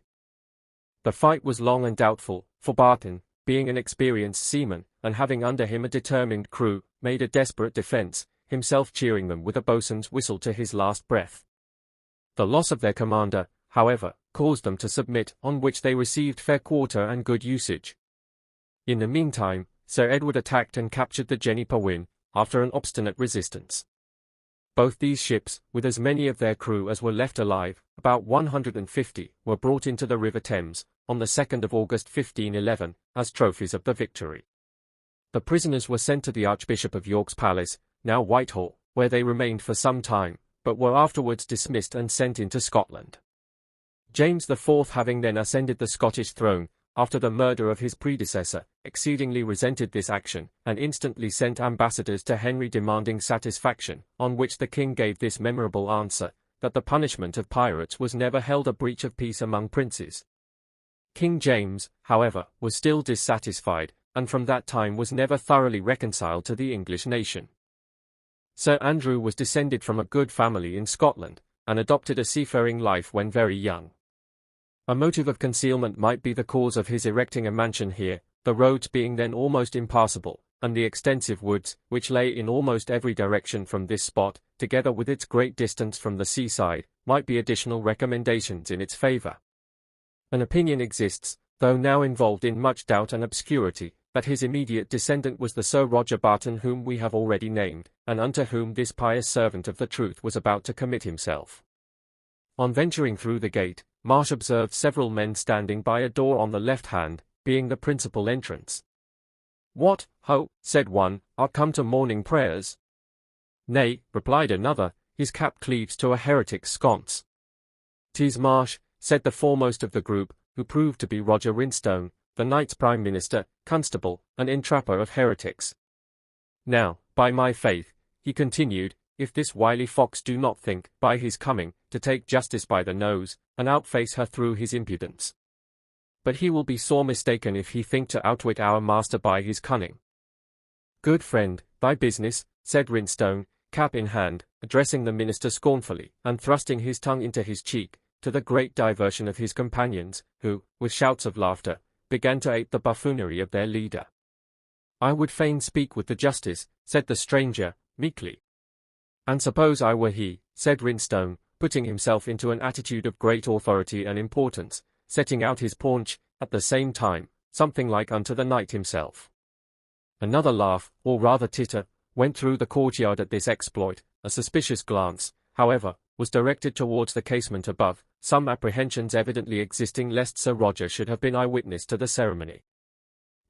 The fight was long and doubtful, for Barton, being an experienced seaman, and having under him a determined crew, made a desperate defence, himself cheering them with a boatswain's whistle to his last breath. The loss of their commander, however, caused them to submit, on which they received fair quarter and good usage. In the meantime, Sir Edward attacked and captured the Jenny Powyn, after an obstinate resistance. Both these ships, with as many of their crew as were left alive, about 150, were brought into the River Thames, on the 2nd of August 1511, as trophies of the victory. The prisoners were sent to the Archbishop of York's palace, now Whitehall, where they remained for some time, but were afterwards dismissed and sent into Scotland. James IV, having then ascended the Scottish throne, after the murder of his predecessor, exceedingly resented this action, and instantly sent ambassadors to Henry demanding satisfaction, on which the king gave this memorable answer, that the punishment of pirates was never held a breach of peace among princes. King James, however, was still dissatisfied, and from that time was never thoroughly reconciled to the English nation. Sir Andrew was descended from a good family in Scotland, and adopted a seafaring life when very young. A motive of concealment might be the cause of his erecting a mansion here, the roads being then almost impassable, and the extensive woods, which lay in almost every direction from this spot, together with its great distance from the seaside, might be additional recommendations in its favour. An opinion exists, though now involved in much doubt and obscurity, that his immediate descendant was the Sir Roger Barton whom we have already named, and unto whom this pious servant of the truth was about to commit himself. On venturing through the gate, Marsh observed several men standing by a door on the left hand, being the principal entrance. "What, ho," said one, "art come to morning prayers?" "Nay," replied another, "his cap cleaves to a heretic's sconce." "'Tis Marsh," said the foremost of the group, who proved to be Roger Rinstone, the knight's prime minister, constable, and entrapper of heretics. "Now, by my faith," he continued, "if this wily fox do not think, by his coming, to take justice by the nose, and outface her through his impudence. But he will be sore mistaken if he think to outwit our master by his cunning." "Good friend, thy business," said Rinstone, cap in hand, addressing the minister scornfully, and thrusting his tongue into his cheek, to the great diversion of his companions, who, with shouts of laughter, began to ape the buffoonery of their leader. "I would fain speak with the justice," said the stranger, meekly. "And suppose I were he," said Rinstone, putting himself into an attitude of great authority and importance, setting out his paunch, at the same time, something like unto the knight himself. Another laugh, or rather titter, went through the courtyard at this exploit. A suspicious glance, however, was directed towards the casement above, some apprehensions evidently existing lest Sir Roger should have been eyewitness to the ceremony.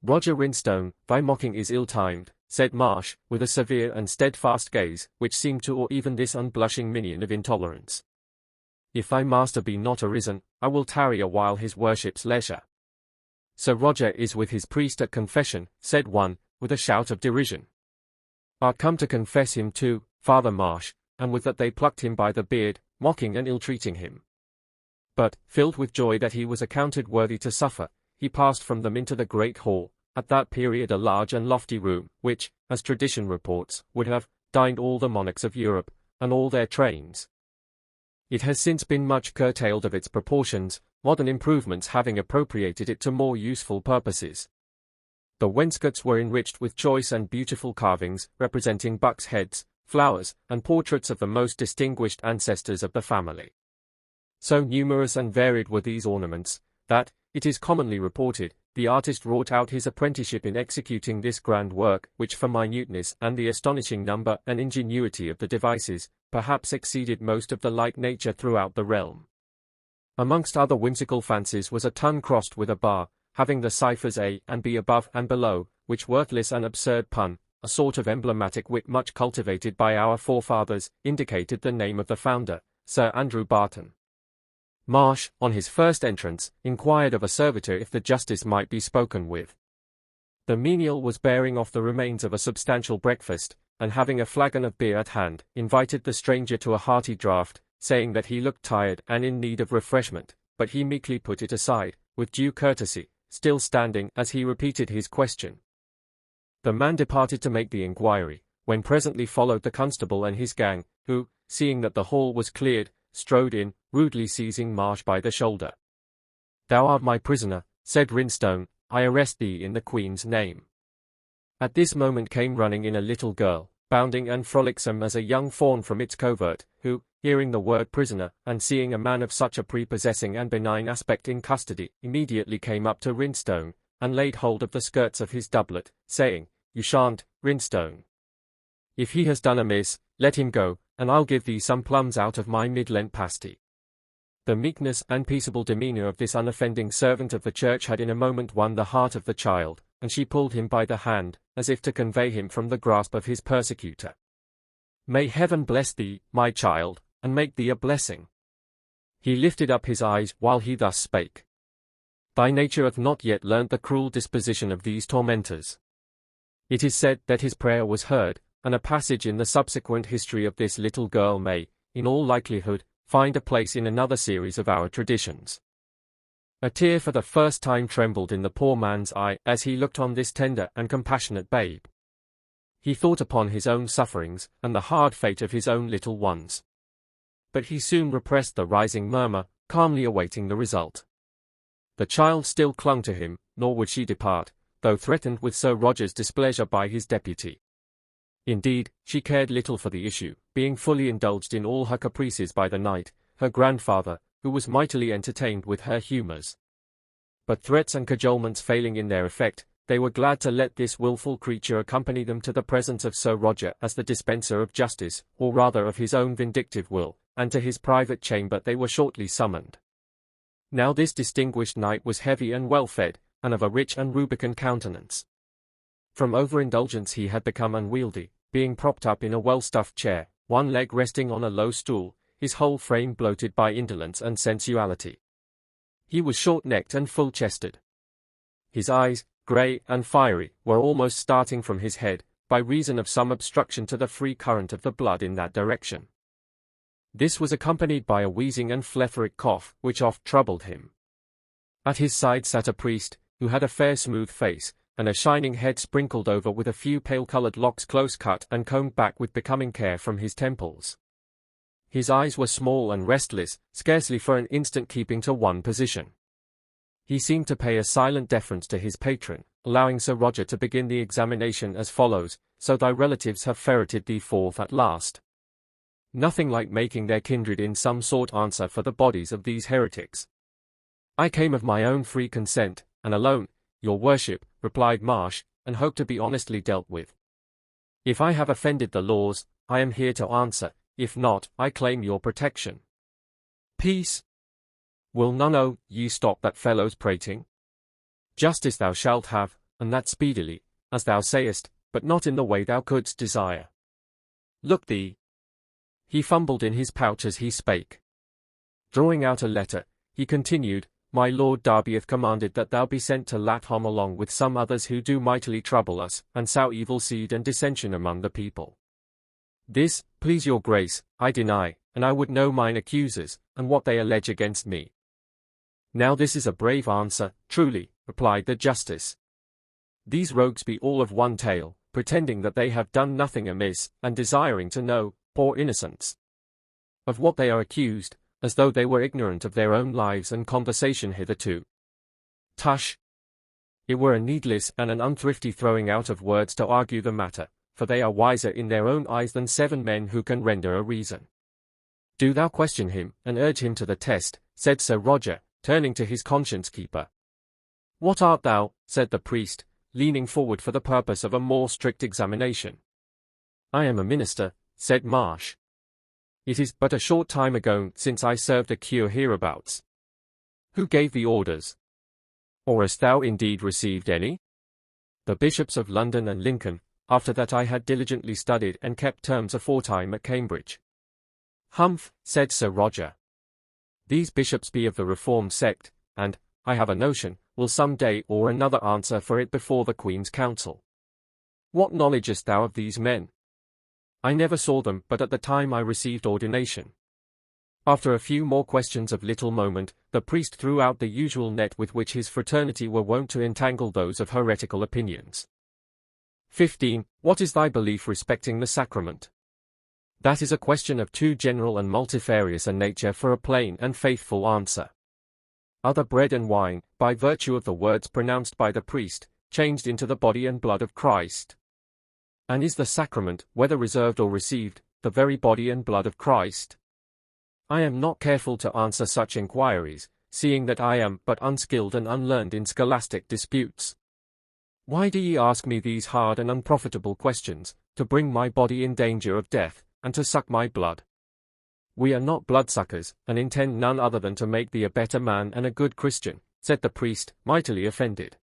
"Roger Rinstone, thy mocking is ill-timed," said Marsh, with a severe and steadfast gaze, which seemed to awe even this unblushing minion of intolerance. "If thy master be not arisen, I will tarry a while his worship's leisure." "Sir Roger is with his priest at confession," said one, with a shout of derision. "Art come to confess him too, Father Marsh," and with that they plucked him by the beard, mocking and ill-treating him. But, filled with joy that he was accounted worthy to suffer, he passed from them into the great hall, at that period a large and lofty room, which, as tradition reports, would have dined all the monarchs of Europe, and all their trains. It has since been much curtailed of its proportions, modern improvements having appropriated it to more useful purposes. The wainscots were enriched with choice and beautiful carvings, representing bucks' heads, flowers, and portraits of the most distinguished ancestors of the family. So numerous and varied were these ornaments, that, it is commonly reported, the artist wrought out his apprenticeship in executing this grand work, which for minuteness and the astonishing number and ingenuity of the devices, perhaps exceeded most of the like nature throughout the realm. Amongst other whimsical fancies was a tun crossed with a bar, having the ciphers A and B above and below, which worthless and absurd pun, a sort of emblematic wit much cultivated by our forefathers, indicated the name of the founder, Sir Andrew Barton. Marsh, on his first entrance, inquired of a servitor if the justice might be spoken with. The menial was bearing off the remains of a substantial breakfast, and having a flagon of beer at hand, invited the stranger to a hearty draught, saying that he looked tired and in need of refreshment, but he meekly put it aside, with due courtesy, still standing as he repeated his question. The man departed to make the inquiry, when presently followed the constable and his gang, who, seeing that the hall was cleared, strode in, rudely seizing Marsh by the shoulder. "Thou art my prisoner," said Rinstone, "I arrest thee in the Queen's name." At this moment came running in a little girl, bounding and frolicsome as a young fawn from its covert, who, hearing the word prisoner, and seeing a man of such a prepossessing and benign aspect in custody, immediately came up to Rinstone, and laid hold of the skirts of his doublet, saying, "You shan't, Rinstone. If he has done amiss, let him go, and I'll give thee some plums out of my mid-Lent pasty." The meekness and peaceable demeanour of this unoffending servant of the church had in a moment won the heart of the child, and she pulled him by the hand, as if to convey him from the grasp of his persecutor. "May Heaven bless thee, my child, and make thee a blessing." He lifted up his eyes while he thus spake. "Thy nature hath not yet learnt the cruel disposition of these tormentors." It is said that his prayer was heard, and a passage in the subsequent history of this little girl may, in all likelihood, find a place in another series of our traditions. A tear for the first time trembled in the poor man's eye as he looked on this tender and compassionate babe. He thought upon his own sufferings, and the hard fate of his own little ones. But he soon repressed the rising murmur, calmly awaiting the result. The child still clung to him, nor would she depart, though threatened with Sir Roger's displeasure by his deputy. Indeed, she cared little for the issue, being fully indulged in all her caprices by the knight, her grandfather, who was mightily entertained with her humours. But threats and cajolements failing in their effect, they were glad to let this wilful creature accompany them to the presence of Sir Roger as the dispenser of justice, or rather of his own vindictive will, and to his private chamber they were shortly summoned. Now this distinguished knight was heavy and well-fed, and of a rich and rubicund countenance. From overindulgence he had become unwieldy, being propped up in a well-stuffed chair, one leg resting on a low stool, his whole frame bloated by indolence and sensuality. He was short-necked and full-chested. His eyes, grey and fiery, were almost starting from his head, by reason of some obstruction to the free current of the blood in that direction. This was accompanied by a wheezing and phlegethric cough, which oft troubled him. At his side sat a priest, who had a fair smooth face, and a shining head sprinkled over with a few pale-coloured locks close cut and combed back with becoming care from his temples. His eyes were small and restless, scarcely for an instant keeping to one position. He seemed to pay a silent deference to his patron, allowing Sir Roger to begin the examination as follows: "So thy relatives have ferreted thee forth at last?" Nothing like making their kindred in some sort answer for the bodies of these heretics. "I came of my own free consent, and alone, your worship," replied Marsh, "and hope to be honestly dealt with. If I have offended the laws, I am here to answer; if not, I claim your protection." "Peace! Will none o' ye stop that fellow's prating? Justice thou shalt have, and that speedily, as thou sayest, but not in the way thou couldst desire. Look thee." He fumbled in his pouch as he spake. Drawing out a letter, he continued, "My Lord Derby hath commanded that thou be sent to Lathom along with some others who do mightily trouble us, and sow evil seed and dissension among the people. This, please your grace, I deny, and I would know mine accusers, and what they allege against me." "Now this is a brave answer, truly," replied the justice. "These rogues be all of one tale, pretending that they have done nothing amiss, and desiring to know, poor innocents, of what they are accused, as though they were ignorant of their own lives and conversation hitherto. Tush! It were a needless and an unthrifty throwing out of words to argue the matter, for they are wiser in their own eyes than 7 men who can render a reason. Do thou question him, and urge him to the test," said Sir Roger, turning to his conscience-keeper. "What art thou?" said the priest, leaning forward for the purpose of a more strict examination. "I am a minister," said Marsh. "It is but a short time ago since I served a cure hereabouts." "Who gave the orders? Or hast thou indeed received any?" "The bishops of London and Lincoln, after that I had diligently studied and kept terms aforetime at Cambridge." "Humph," said Sir Roger. "These bishops be of the Reformed sect, and, I have a notion, will some day or another answer for it before the Queen's Council. What knowledge hast thou of these men?" "I never saw them but at the time I received ordination." After a few more questions of little moment, the priest threw out the usual net with which his fraternity were wont to entangle those of heretical opinions. 15. What is thy belief respecting the sacrament? That is a question of too general and multifarious a nature for a plain and faithful answer. Are the bread and wine, by virtue of the words pronounced by the priest, changed into the body and blood of Christ? And is the sacrament, whether reserved or received, the very body and blood of Christ? I am not careful to answer such inquiries, seeing that I am but unskilled and unlearned in scholastic disputes. Why do ye ask me these hard and unprofitable questions, to bring my body in danger of death, and to suck my blood? We are not bloodsuckers, and intend none other than to make thee a better man and a good Christian, said the priest, mightily offended.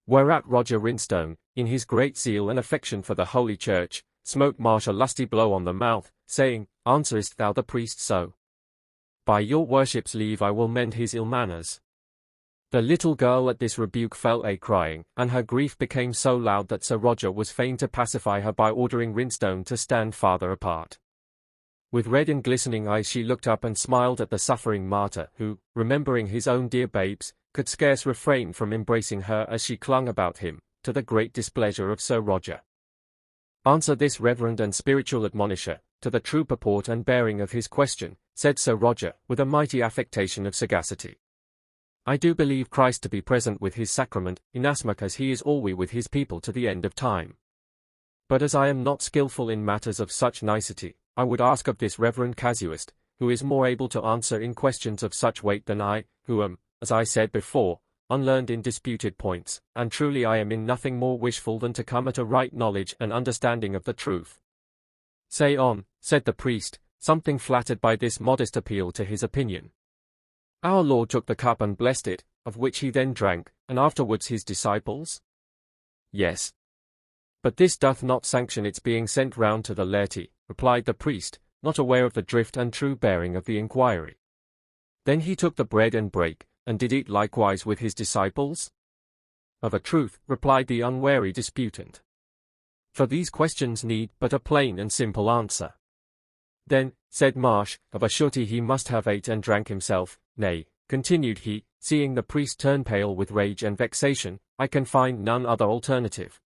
Whereat Roger Rinstone, in his great zeal and affection for the Holy Church, smote Marsh a lusty blow on the mouth, saying, Answerest thou the priest so? By your worship's leave I will mend his ill manners. The little girl at this rebuke fell a-crying, and her grief became so loud that Sir Roger was fain to pacify her by ordering Rinstone to stand farther apart. With red and glistening eyes she looked up and smiled at the suffering martyr, who, remembering his own dear babes, could scarce refrain from embracing her as she clung about him, to the great displeasure of Sir Roger. Answer this reverend and spiritual admonisher, to the true purport and bearing of his question, said Sir Roger, with a mighty affectation of sagacity. I do believe Christ to be present with his sacrament, inasmuch as he is always with his people to the end of time. But as I am not skilful in matters of such nicety, I would ask of this reverend casuist, who is more able to answer in questions of such weight than I, who am, as I said before, unlearned in disputed points, and truly I am in nothing more wishful than to come at a right knowledge and understanding of the truth. Say on, said the priest, something flattered by this modest appeal to his opinion. Our Lord took the cup and blessed it, of which he then drank, and afterwards his disciples? Yes. But this doth not sanction its being sent round to the laity, replied the priest, not aware of the drift and true bearing of the inquiry. Then he took the bread and brake, and did eat likewise with his disciples? Of a truth, replied the unwary disputant. For these questions need but a plain and simple answer. Then, said Marsh, of a surety he must have ate and drank himself, nay, continued he, seeing the priest turn pale with rage and vexation, I can find none other alternative.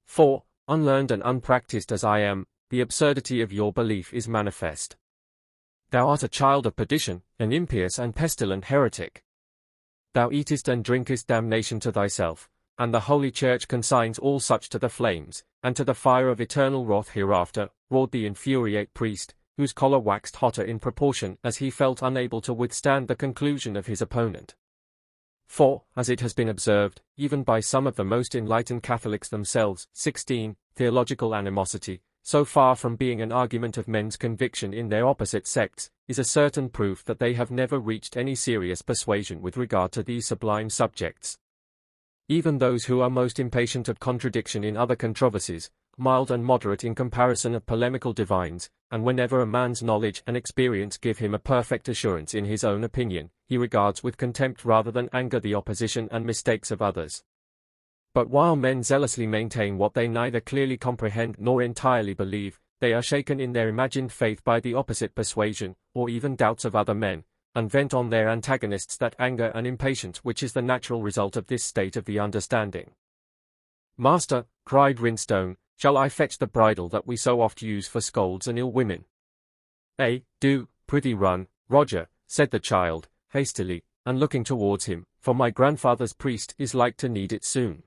For, unlearned and unpractised as I am, the absurdity of your belief is manifest. Thou art a child of perdition, an impious and pestilent heretic. Thou eatest and drinkest damnation to thyself, and the Holy Church consigns all such to the flames, and to the fire of eternal wrath hereafter, roared the infuriate priest, whose choler waxed hotter in proportion as he felt unable to withstand the conclusion of his opponent. For, as it has been observed, even by some of the most enlightened Catholics themselves, 16, theological animosity, so far from being an argument of men's conviction in their opposite sects, is a certain proof that they have never reached any serious persuasion with regard to these sublime subjects. Even those who are most impatient of contradiction in other controversies, mild and moderate in comparison of polemical divines, and whenever a man's knowledge and experience give him a perfect assurance in his own opinion, he regards with contempt rather than anger the opposition and mistakes of others. But while men zealously maintain what they neither clearly comprehend nor entirely believe, they are shaken in their imagined faith by the opposite persuasion, or even doubts of other men, and vent on their antagonists that anger and impatience which is the natural result of this state of the understanding. Master, cried Rinstone, shall I fetch the bridle that we so oft use for scolds and ill women? Do, prithee run, Roger, said the child, hastily, and looking towards him, for my grandfather's priest is like to need it soon.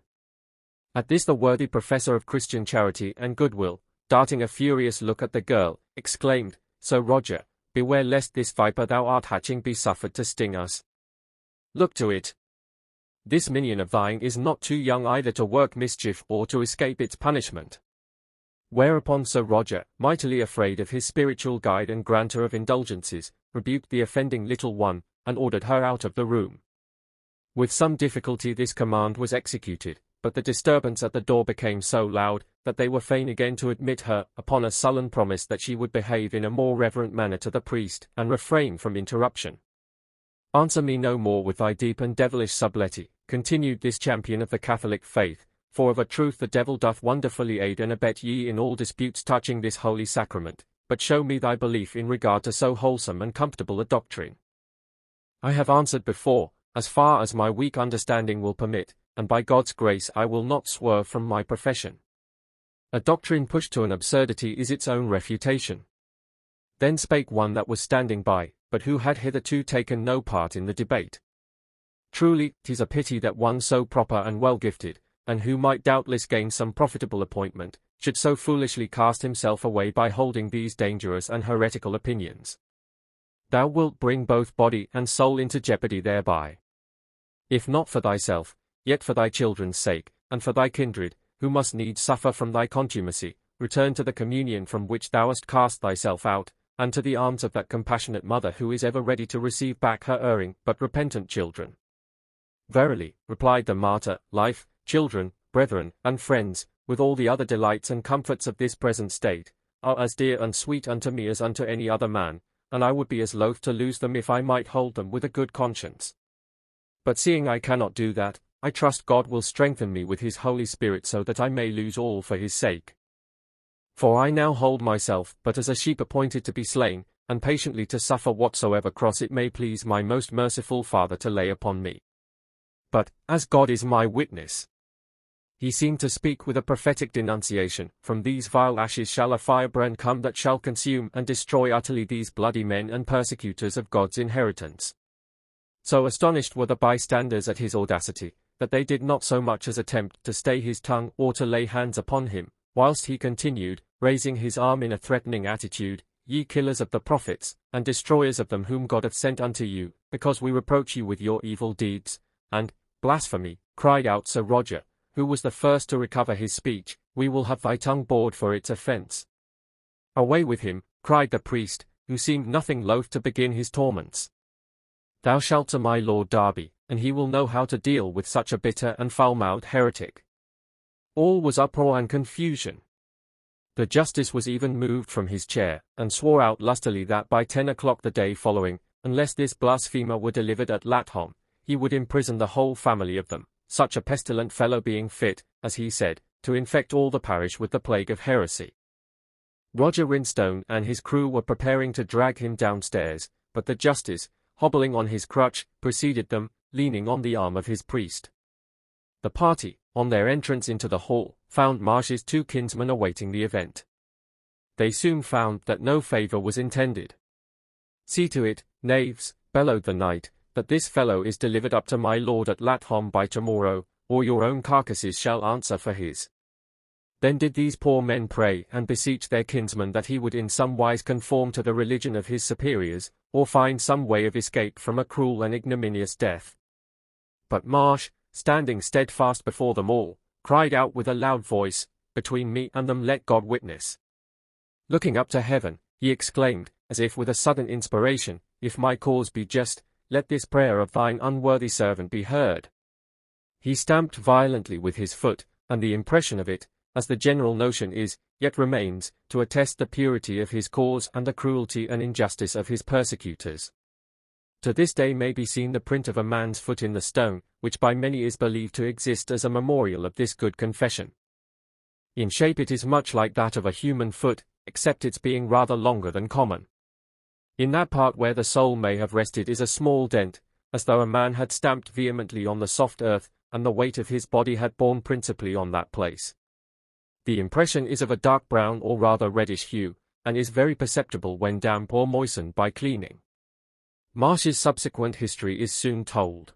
At this the worthy professor of Christian charity and goodwill, darting a furious look at the girl, exclaimed, Sir Roger, beware lest this viper thou art hatching be suffered to sting us. Look to it. This minion of thine is not too young either to work mischief or to escape its punishment. Whereupon Sir Roger, mightily afraid of his spiritual guide and granter of indulgences, rebuked the offending little one, and ordered her out of the room. With some difficulty this command was executed, but the disturbance at the door became so loud, that they were fain again to admit her, upon a sullen promise that she would behave in a more reverent manner to the priest, and refrain from interruption. Answer me no more with thy deep and devilish subtlety, continued this champion of the Catholic faith, for of a truth the devil doth wonderfully aid and abet ye in all disputes touching this holy sacrament, but show me thy belief in regard to so wholesome and comfortable a doctrine. I have answered before, as far as my weak understanding will permit, and by God's grace I will not swerve from my profession. A doctrine pushed to an absurdity is its own refutation. Then spake one that was standing by, but who had hitherto taken no part in the debate. Truly, 'tis a pity that one so proper and well gifted, and who might doubtless gain some profitable appointment, should so foolishly cast himself away by holding these dangerous and heretical opinions. Thou wilt bring both body and soul into jeopardy thereby. If not for thyself, yet for thy children's sake, and for thy kindred, who must needs suffer from thy contumacy, return to the communion from which thou hast cast thyself out, and to the arms of that compassionate mother who is ever ready to receive back her erring but repentant children. Verily, replied the martyr, life, children, brethren, and friends, with all the other delights and comforts of this present state, are as dear and sweet unto me as unto any other man, and I would be as loath to lose them if I might hold them with a good conscience. But seeing I cannot do that, I trust God will strengthen me with his Holy Spirit so that I may lose all for his sake. For I now hold myself but as a sheep appointed to be slain, and patiently to suffer whatsoever cross it may please my most merciful Father to lay upon me. But, as God is my witness, he seemed to speak with a prophetic denunciation, from these vile ashes shall a firebrand come that shall consume and destroy utterly these bloody men and persecutors of God's inheritance. So astonished were the bystanders at his audacity, that they did not so much as attempt to stay his tongue or to lay hands upon him, whilst he continued, raising his arm in a threatening attitude, Ye killers of the prophets, and destroyers of them whom God hath sent unto you, because we reproach you with your evil deeds, and, blasphemy, cried out Sir Roger, who was the first to recover his speech, we will have thy tongue bored for its offence. Away with him, cried the priest, who seemed nothing loath to begin his torments. Thou shalt to my Lord Derby, and he will know how to deal with such a bitter and foul-mouthed heretic. All was uproar and confusion. The justice was even moved from his chair, and swore out lustily that by 10 o'clock the day following, unless this blasphemer were delivered at Lathom, he would imprison the whole family of them, such a pestilent fellow being fit, as he said, to infect all the parish with the plague of heresy. Roger Rinstone and his crew were preparing to drag him downstairs, but the justice, hobbling on his crutch, preceded them, leaning on the arm of his priest. The party, on their entrance into the hall, found Marsh's two kinsmen awaiting the event. They soon found that no favour was intended. See to it, knaves, bellowed the knight, that this fellow is delivered up to my lord at Lathom by tomorrow, or your own carcasses shall answer for his. Then did these poor men pray and beseech their kinsman that he would in some wise conform to the religion of his superiors, or find some way of escape from a cruel and ignominious death. But Marsh, standing steadfast before them all, cried out with a loud voice, Between me and them let God witness. Looking up to heaven, he exclaimed, as if with a sudden inspiration, If my cause be just, let this prayer of thine unworthy servant be heard. He stamped violently with his foot, and the impression of it, as the general notion is, yet remains, to attest the purity of his cause and the cruelty and injustice of his persecutors. To this day may be seen the print of a man's foot in the stone, which by many is believed to exist as a memorial of this good confession. In shape it is much like that of a human foot, except its being rather longer than common. In that part where the sole may have rested is a small dent, as though a man had stamped vehemently on the soft earth, and the weight of his body had borne principally on that place. The impression is of a dark brown or rather reddish hue, and is very perceptible when damp or moistened by cleaning. Marsh's subsequent history is soon told.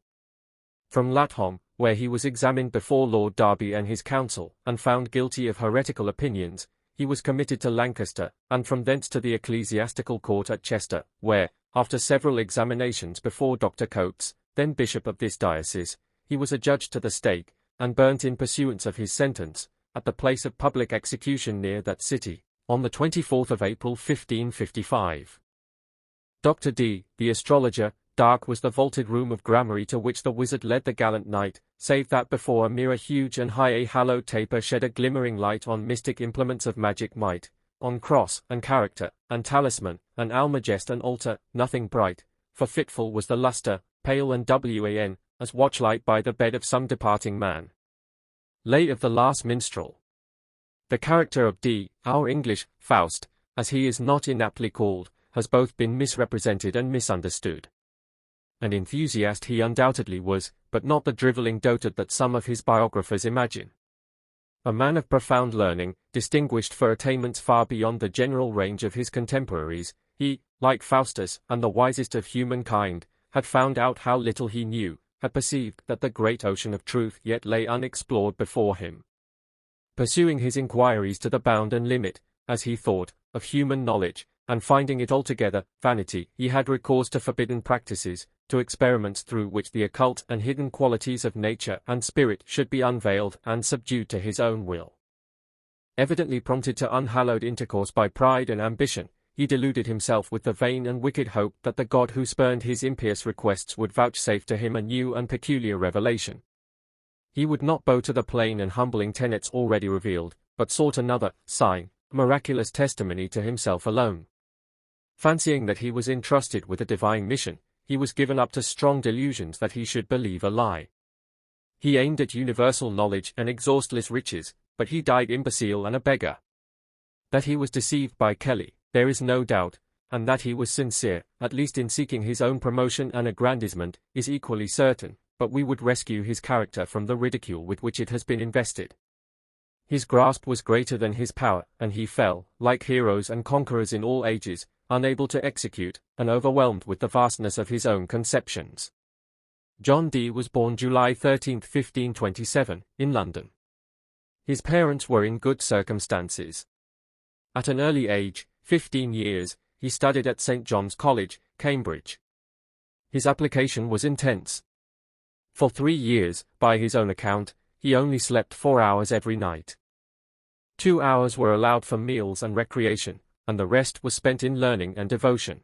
From Lathom, where he was examined before Lord Derby and his council, and found guilty of heretical opinions, he was committed to Lancaster, and from thence to the ecclesiastical court at Chester, where, after several examinations before Dr. Coates, then bishop of this diocese, he was adjudged to the stake, and burnt in pursuance of his sentence, at the place of public execution near that city, on the 24th of April 1555. Dr. D, the astrologer, dark was the vaulted room of gramarye to which the wizard led the gallant knight, save that before a mirror huge and high a hallowed taper shed a glimmering light on mystic implements of magic might, on cross, and character, and talisman, and almagest and altar, nothing bright, for fitful was the lustre, pale and wan, as watchlight by the bed of some departing man. Lay of the Last Minstrel. The character of D, our English, Faust, as he is not inaptly called, has both been misrepresented and misunderstood. An enthusiast he undoubtedly was, but not the drivelling dotard that some of his biographers imagine. A man of profound learning, distinguished for attainments far beyond the general range of his contemporaries, he, like Faustus and the wisest of humankind, had found out how little he knew, had perceived that the great ocean of truth yet lay unexplored before him. Pursuing his inquiries to the bound and limit, as he thought, of human knowledge, and finding it altogether vanity, he had recourse to forbidden practices, to experiments through which the occult and hidden qualities of nature and spirit should be unveiled and subdued to his own will. Evidently prompted to unhallowed intercourse by pride and ambition, he deluded himself with the vain and wicked hope that the God who spurned his impious requests would vouchsafe to him a new and peculiar revelation. He would not bow to the plain and humbling tenets already revealed, but sought another sign, a miraculous testimony to himself alone. Fancying that he was entrusted with a divine mission, he was given up to strong delusions that he should believe a lie. He aimed at universal knowledge and exhaustless riches, but he died imbecile and a beggar. That he was deceived by Kelly, there is no doubt, and that he was sincere, at least in seeking his own promotion and aggrandizement, is equally certain, but we would rescue his character from the ridicule with which it has been invested. His grasp was greater than his power, and he fell, like heroes and conquerors in all ages, unable to execute, and overwhelmed with the vastness of his own conceptions. John Dee was born July 13, 1527, in London. His parents were in good circumstances. At an early age, 15 years, he studied at St. John's College, Cambridge. His application was intense. For 3 years, by his own account, he only slept 4 hours every night. 2 hours were allowed for meals and recreation, and the rest was spent in learning and devotion.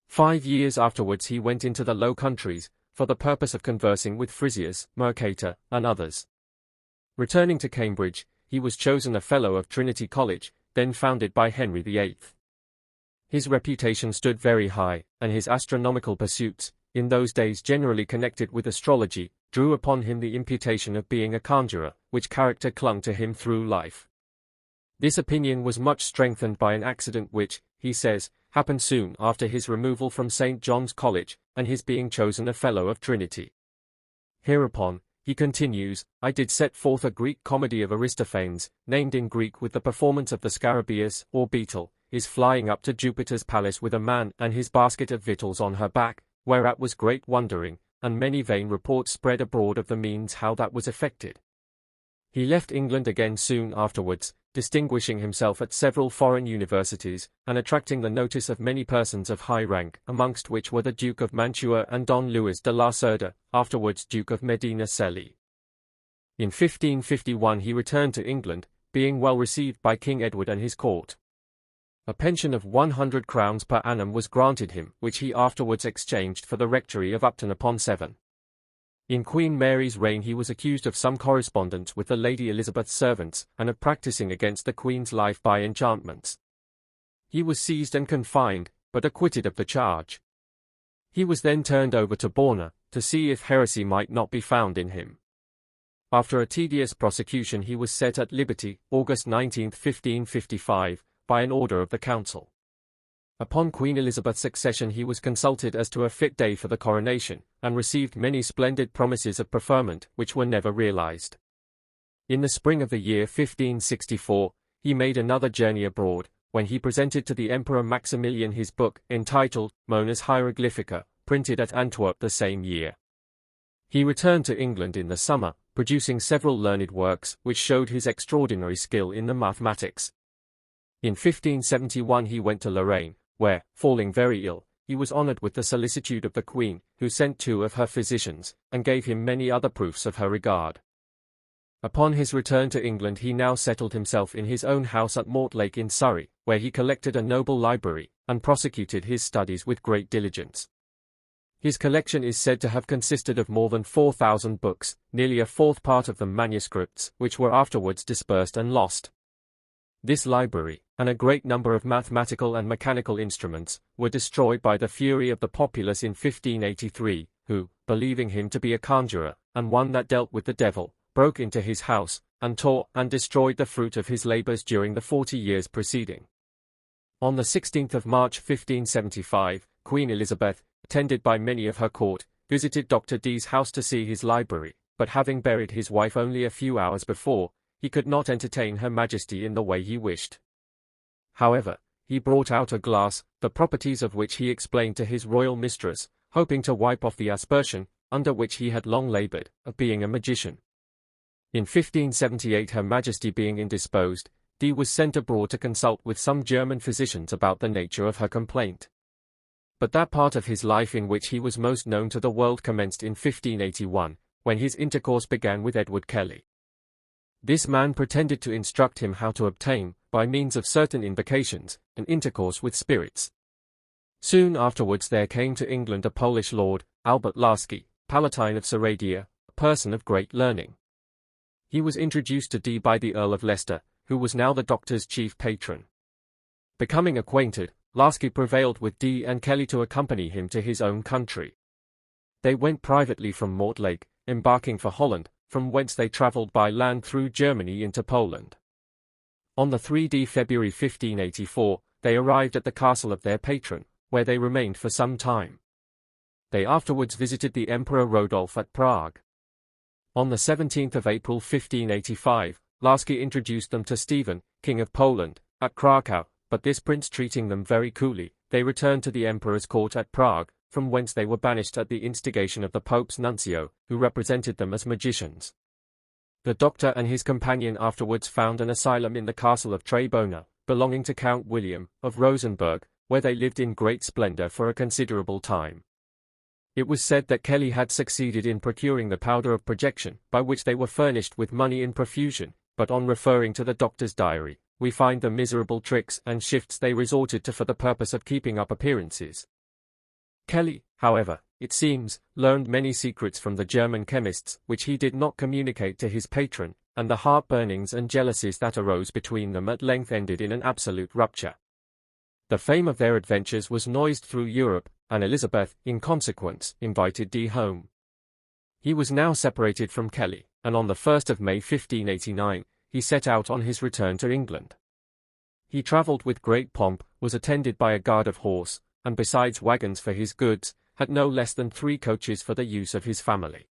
5 years afterwards he went into the Low Countries, for the purpose of conversing with Frisius, Mercator, and others. Returning to Cambridge, he was chosen a Fellow of Trinity College, then founded by Henry VIII. His reputation stood very high, and his astronomical pursuits, in those days generally connected with astrology, drew upon him the imputation of being a conjurer, which character clung to him through life. This opinion was much strengthened by an accident which, he says, happened soon after his removal from St. John's College, and his being chosen a Fellow of Trinity. Hereupon, he continues, I did set forth a Greek comedy of Aristophanes, named in Greek with the performance of the Scarabaeus, or beetle, is flying up to Jupiter's palace with a man and his basket of victuals on her back, whereat was great wondering, and many vain reports spread abroad of the means how that was effected. He left England again soon afterwards, distinguishing himself at several foreign universities, and attracting the notice of many persons of high rank, amongst which were the Duke of Mantua and Don Luis de la Cerda, afterwards Duke of Medina Celi. In 1551 he returned to England, being well received by King Edward and his court. A pension of 100 crowns per annum was granted him, which he afterwards exchanged for the rectory of Upton-upon-Severn. In Queen Mary's reign he was accused of some correspondence with the Lady Elizabeth's servants, and of practicing against the Queen's life by enchantments. He was seized and confined, but acquitted of the charge. He was then turned over to Borne, to see if heresy might not be found in him. After a tedious prosecution he was set at liberty, August 19, 1555, by an order of the Council. Upon Queen Elizabeth's accession he was consulted as to a fit day for the coronation, and received many splendid promises of preferment, which were never realized. In the spring of the year 1564, he made another journey abroad, when he presented to the Emperor Maximilian his book, entitled Monas Hieroglyphica, printed at Antwerp the same year. He returned to England in the summer, producing several learned works, which showed his extraordinary skill in the mathematics. In 1571 he went to Lorraine, where, falling very ill, he was honored with the solicitude of the Queen, who sent 2 of her physicians, and gave him many other proofs of her regard. Upon his return to England he now settled himself in his own house at Mortlake in Surrey, where he collected a noble library, and prosecuted his studies with great diligence. His collection is said to have consisted of more than 4,000 books, nearly a fourth part of them manuscripts, which were afterwards dispersed and lost. This library, and a great number of mathematical and mechanical instruments, were destroyed by the fury of the populace in 1583, who, believing him to be a conjurer, and one that dealt with the devil, broke into his house, and tore and destroyed the fruit of his labors during the 40 years preceding. On the 16th of March 1575, Queen Elizabeth, attended by many of her court, visited Dr. Dee's house to see his library, but having buried his wife only a few hours before, he could not entertain Her Majesty in the way he wished. However, he brought out a glass, the properties of which he explained to his royal mistress, hoping to wipe off the aspersion, under which he had long laboured, of being a magician. In 1578, Her Majesty being indisposed, Dee was sent abroad to consult with some German physicians about the nature of her complaint. But that part of his life in which he was most known to the world commenced in 1581, when his intercourse began with Edward Kelly. This man pretended to instruct him how to obtain, by means of certain invocations, an intercourse with spirits. Soon afterwards there came to England a Polish lord, Albert Laski, Palatine of Saradia, a person of great learning. He was introduced to Dee by the Earl of Leicester, who was now the doctor's chief patron. Becoming acquainted, Laski prevailed with Dee and Kelly to accompany him to his own country. They went privately from Mortlake, embarking for Holland, from whence they travelled by land through Germany into Poland. On the 3 February 1584, they arrived at the castle of their patron, where they remained for some time. They afterwards visited the Emperor Rodolph at Prague. On the 17th of April 1585, Laski introduced them to Stephen, King of Poland, at Krakow, but this prince treating them very coolly, they returned to the Emperor's court at Prague, from whence they were banished at the instigation of the Pope's nuncio, who represented them as magicians. The doctor and his companion afterwards found an asylum in the castle of Trebona, belonging to Count William, of Rosenberg, where they lived in great splendour for a considerable time. It was said that Kelly had succeeded in procuring the powder of projection, by which they were furnished with money in profusion, but on referring to the doctor's diary, we find the miserable tricks and shifts they resorted to for the purpose of keeping up appearances. Kelly, however, it seems, learned many secrets from the German chemists, which he did not communicate to his patron, and the heart-burnings and jealousies that arose between them at length ended in an absolute rupture. The fame of their adventures was noised through Europe, and Elizabeth, in consequence, invited Dee home. He was now separated from Kelly, and on the 1st of May 1589, he set out on his return to England. He travelled with great pomp, was attended by a guard of horse, and besides wagons for his goods, had no less than 3 coaches for the use of his family.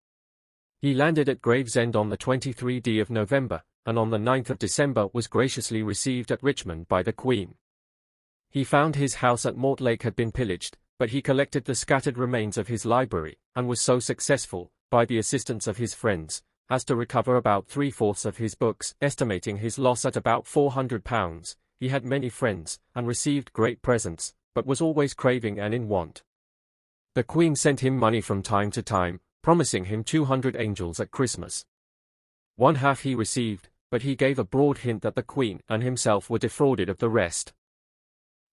He landed at Gravesend on the 23rd of November, and on the 9th of December was graciously received at Richmond by the Queen. He found his house at Mortlake had been pillaged, but he collected the scattered remains of his library, and was so successful, by the assistance of his friends, as to recover about 3/4 of his books, estimating his loss at about £400. He had many friends, and received great presents, but was always craving and in want. The Queen sent him money from time to time, promising him 200 angels at Christmas. 1/2 he received, but he gave a broad hint that the Queen and himself were defrauded of the rest.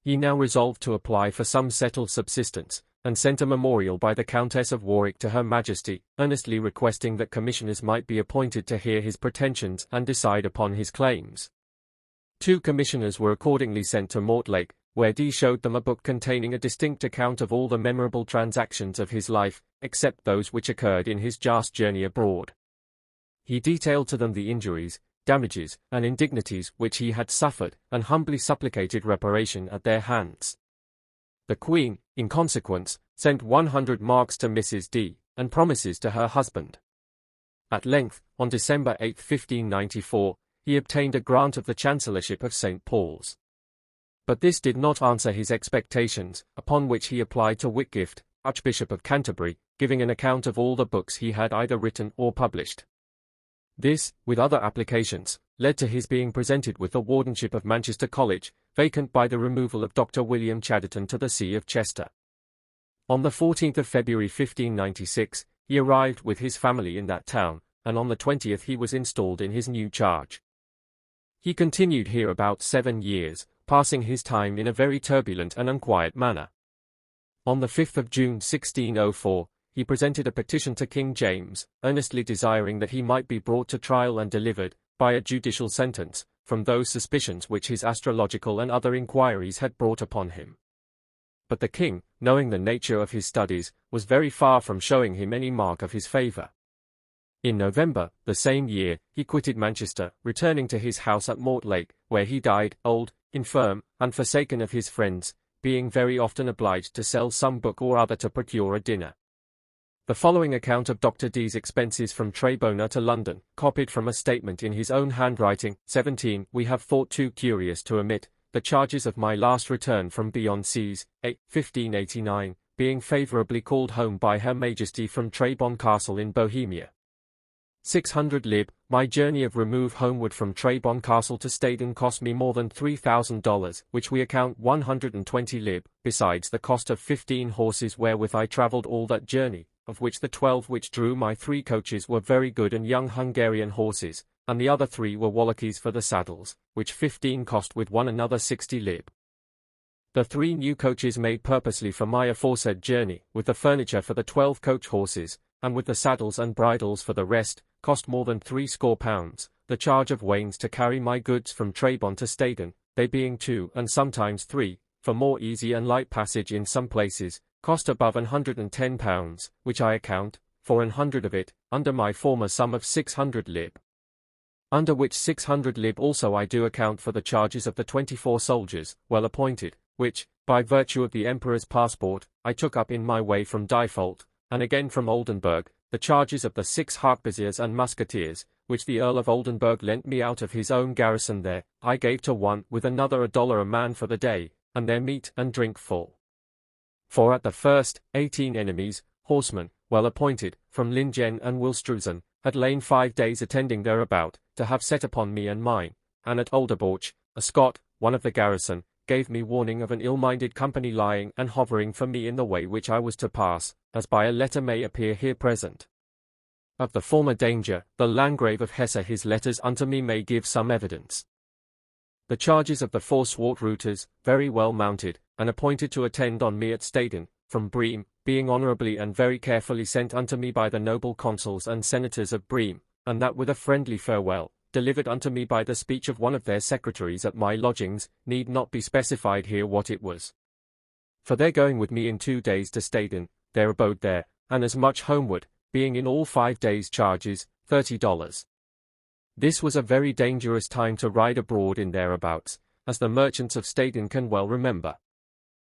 He now resolved to apply for some settled subsistence, and sent a memorial by the Countess of Warwick to Her Majesty, earnestly requesting that commissioners might be appointed to hear his pretensions and decide upon his claims. 2 commissioners were accordingly sent to Mortlake, where Dee showed them a book containing a distinct account of all the memorable transactions of his life, except those which occurred in his last journey abroad. He detailed to them the injuries, damages, and indignities which he had suffered, and humbly supplicated reparation at their hands. The Queen, in consequence, sent 100 marks to Mrs. Dee, and promises to her husband. At length, on December 8, 1594, he obtained a grant of the Chancellorship of St. Paul's. But this did not answer his expectations, upon which he applied to Whitgift, Archbishop of Canterbury, giving an account of all the books he had either written or published. This, with other applications, led to his being presented with the wardenship of Manchester College, vacant by the removal of Dr. William Chatterton to the See of Chester. On the 14th of February 1596, he arrived with his family in that town, and on the 20th he was installed in his new charge. He continued here about 7 years, passing his time in a very turbulent and unquiet manner. On the 5th of June 1604, he presented a petition to King James, earnestly desiring that he might be brought to trial and delivered, by a judicial sentence, from those suspicions which his astrological and other inquiries had brought upon him. But the king, knowing the nature of his studies, was very far from showing him any mark of his favour. In November, the same year, he quitted Manchester, returning to his house at Mortlake, where he died, old, infirm, and forsaken of his friends, being very often obliged to sell some book or other to procure a dinner. The following account of Dr. D's expenses from Treboner to London, copied from a statement in his own handwriting. 17. We have thought too curious to omit the charges of my last return from beyond seas, 1589, being favourably called home by Her Majesty from Trebon Castle in Bohemia. 600 lib. My journey of remove homeward from Trebon Castle to Staden cost me more than $3,000, which we account 120 lib., besides the cost of 15 horses wherewith I travelled all that journey, of which the 12 which drew my 3 coaches were very good and young Hungarian horses, and the other 3 were Wallachies for the saddles, which 15 cost with one another 60 lib. The 3 new coaches made purposely for my aforesaid journey, with the furniture for the 12 coach horses, and with the saddles and bridles for the rest, cost more than £60, the charge of wains to carry my goods from Trebon to Staden, they being 2 and sometimes 3, for more easy and light passage in some places, cost above £110, which I account, for 100 of it, under my former sum of 600 lib. Under which 600 lib also I do account for the charges of the 24 soldiers, well appointed, which, by virtue of the Emperor's passport, I took up in my way from Diefold, and again from Oldenburg, the charges of the 6 harquebusiers and musketeers, which the Earl of Oldenburg lent me out of his own garrison there, I gave to one with another $1 a man for the day, and their meat and drink full. For at the first, 18 enemies, horsemen, well appointed, from Lingen and Wilstrusen, had lain 5 days attending thereabout, to have set upon me and mine, and at Olderborch, a Scot, one of the garrison, gave me warning of an ill-minded company lying and hovering for me in the way which I was to pass, as by a letter may appear here present. Of the former danger, the Landgrave of Hesse his letters unto me may give some evidence. The charges of the 4 swart routers, very well mounted, and appointed to attend on me at Staden, from Bream, being honourably and very carefully sent unto me by the noble consuls and senators of Bream, and that with a friendly farewell, delivered unto me by the speech of one of their secretaries at my lodgings, need not be specified here what it was. For their going with me in 2 days to Staden, their abode there, and as much homeward, being in all 5 days' charges, $30. This was a very dangerous time to ride abroad in thereabouts, as the merchants of Staden can well remember.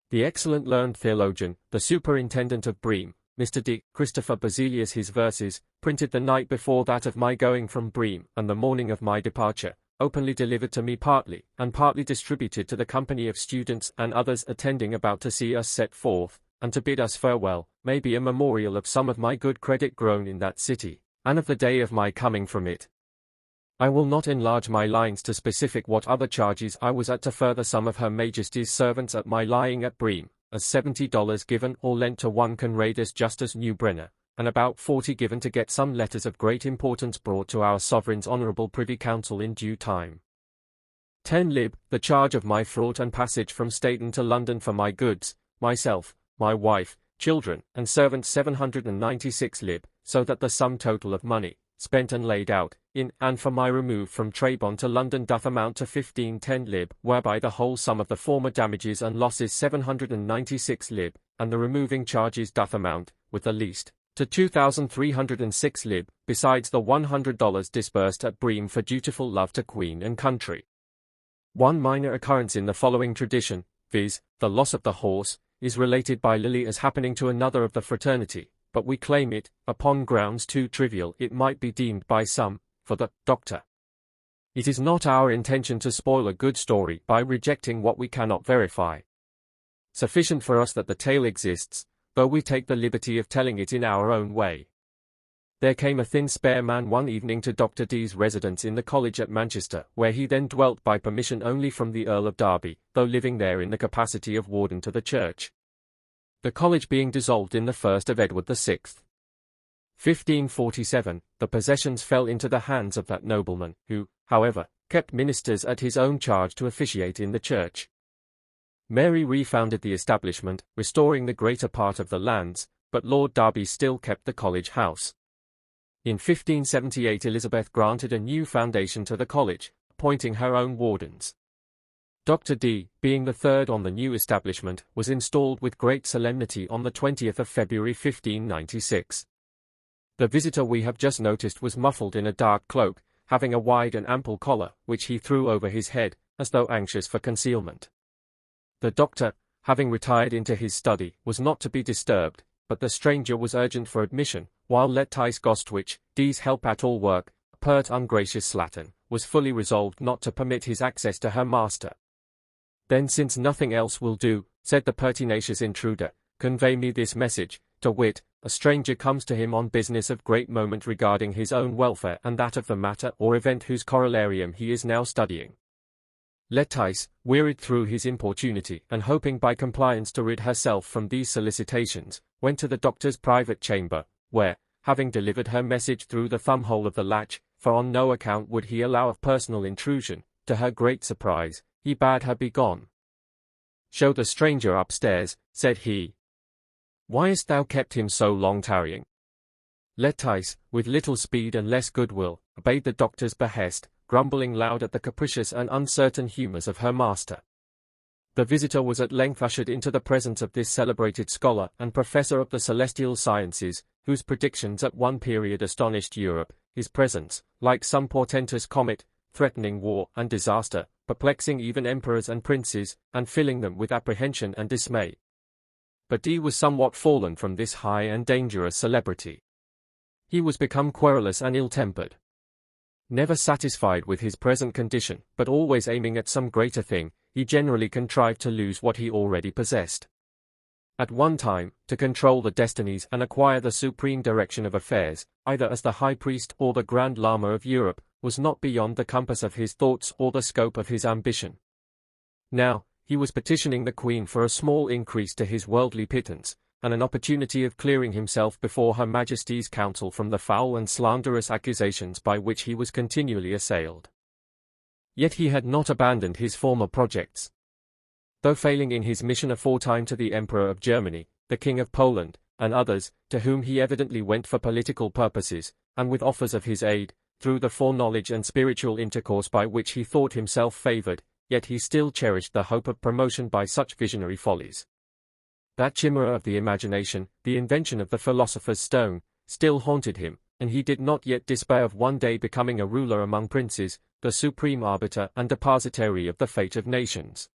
The excellent learned theologian, the superintendent of Bream, Mr. D. Christopher Basilius, his verses, printed the night before that of my going from Bream, and the morning of my departure, openly delivered to me partly, and partly distributed to the company of students and others attending about to see us set forth, and to bid us farewell, may be a memorial of some of my good credit grown in that city, and of the day of my coming from it. I will not enlarge my lines to specific what other charges I was at to further some of Her Majesty's servants at my lying at Bream, as $70 given or lent to one Conradus Justus Newbrenner, and about 40 given to get some letters of great importance brought to our Sovereign's Honourable Privy Council in due time. 10 lib. The charge of my fraught and passage from Staden to London for my goods, myself, my wife, children, and servants 796 lib., so that the sum total of money, spent and laid out, in and for my remove from Trebon to London doth amount to 1510 lib., whereby the whole sum of the former damages and losses 796 lib., and the removing charges doth amount, with the least, to 2306 lib., besides the $100 disbursed at Bream for dutiful love to Queen and country. One minor occurrence in the following tradition, viz., the loss of the horse, is related by Lilly as happening to another of the fraternity, but we claim it, upon grounds too trivial it might be deemed by some, for the Doctor. It is not our intention to spoil a good story by rejecting what we cannot verify. Sufficient for us that the tale exists, though we take the liberty of telling it in our own way. There came a thin spare man one evening to Dr. D's residence in the college at Manchester, where he then dwelt by permission only from the Earl of Derby, though living there in the capacity of warden to the church. The college being dissolved in the 1st of Edward VI. 1547, the possessions fell into the hands of that nobleman, who, however, kept ministers at his own charge to officiate in the church. Mary refounded the establishment, restoring the greater part of the lands, but Lord Derby still kept the college house. In 1578 Elizabeth granted a new foundation to the college, appointing her own wardens. Dr. D, being the third on the new establishment, was installed with great solemnity on the 20th of February 1596. The visitor we have just noticed was muffled in a dark cloak, having a wide and ample collar, which he threw over his head, as though anxious for concealment. The doctor, having retired into his study, was not to be disturbed, but the stranger was urgent for admission, while Lettice Gostwich, D's help at all work, a pert ungracious slattern, was fully resolved not to permit his access to her master. Then, since nothing else will do, said the pertinacious intruder, convey me this message, to wit, a stranger comes to him on business of great moment regarding his own welfare and that of the matter or event whose corollarium he is now studying. Lettice, wearied through his importunity, and hoping by compliance to rid herself from these solicitations, went to the doctor's private chamber, where, having delivered her message through the thumb-hole of the latch, for on no account would he allow of personal intrusion, to her great surprise, he bade her be gone. "Show the stranger upstairs," said he. "Why hast thou kept him so long tarrying?" Lettice, with little speed and less goodwill, obeyed the doctor's behest, grumbling loud at the capricious and uncertain humours of her master. The visitor was at length ushered into the presence of this celebrated scholar and professor of the celestial sciences, whose predictions at one period astonished Europe, his presence, like some portentous comet, threatening war and disaster, perplexing even emperors and princes, and filling them with apprehension and dismay. But D was somewhat fallen from this high and dangerous celebrity. He was become querulous and ill-tempered. Never satisfied with his present condition, but always aiming at some greater thing, he generally contrived to lose what he already possessed. At one time, to control the destinies and acquire the supreme direction of affairs, either as the high priest or the grand lama of Europe, was not beyond the compass of his thoughts or the scope of his ambition. Now, he was petitioning the Queen for a small increase to his worldly pittance, and an opportunity of clearing himself before Her Majesty's Council from the foul and slanderous accusations by which he was continually assailed. Yet he had not abandoned his former projects. Though failing in his mission aforetime to the Emperor of Germany, the King of Poland, and others, to whom he evidently went for political purposes, and with offers of his aid, through the foreknowledge and spiritual intercourse by which he thought himself favoured, yet he still cherished the hope of promotion by such visionary follies. That chimera of the imagination, the invention of the philosopher's stone, still haunted him, and he did not yet despair of one day becoming a ruler among princes, the supreme arbiter and depositary of the fate of nations.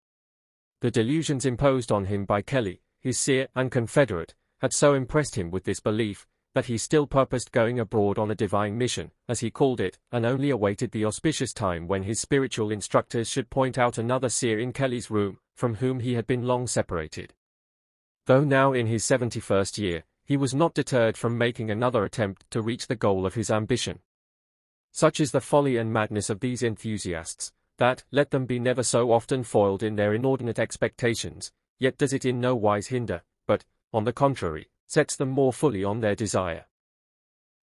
The delusions imposed on him by Kelly, his seer and confederate, had so impressed him with this belief, that he still purposed going abroad on a divine mission, as he called it, and only awaited the auspicious time when his spiritual instructors should point out another seer in Kelly's room, from whom he had been long separated. Though now in his 71st year, he was not deterred from making another attempt to reach the goal of his ambition. Such is the folly and madness of these enthusiasts, that, let them be never so often foiled in their inordinate expectations, yet does it in no wise hinder, but, on the contrary, sets them more fully on their desire.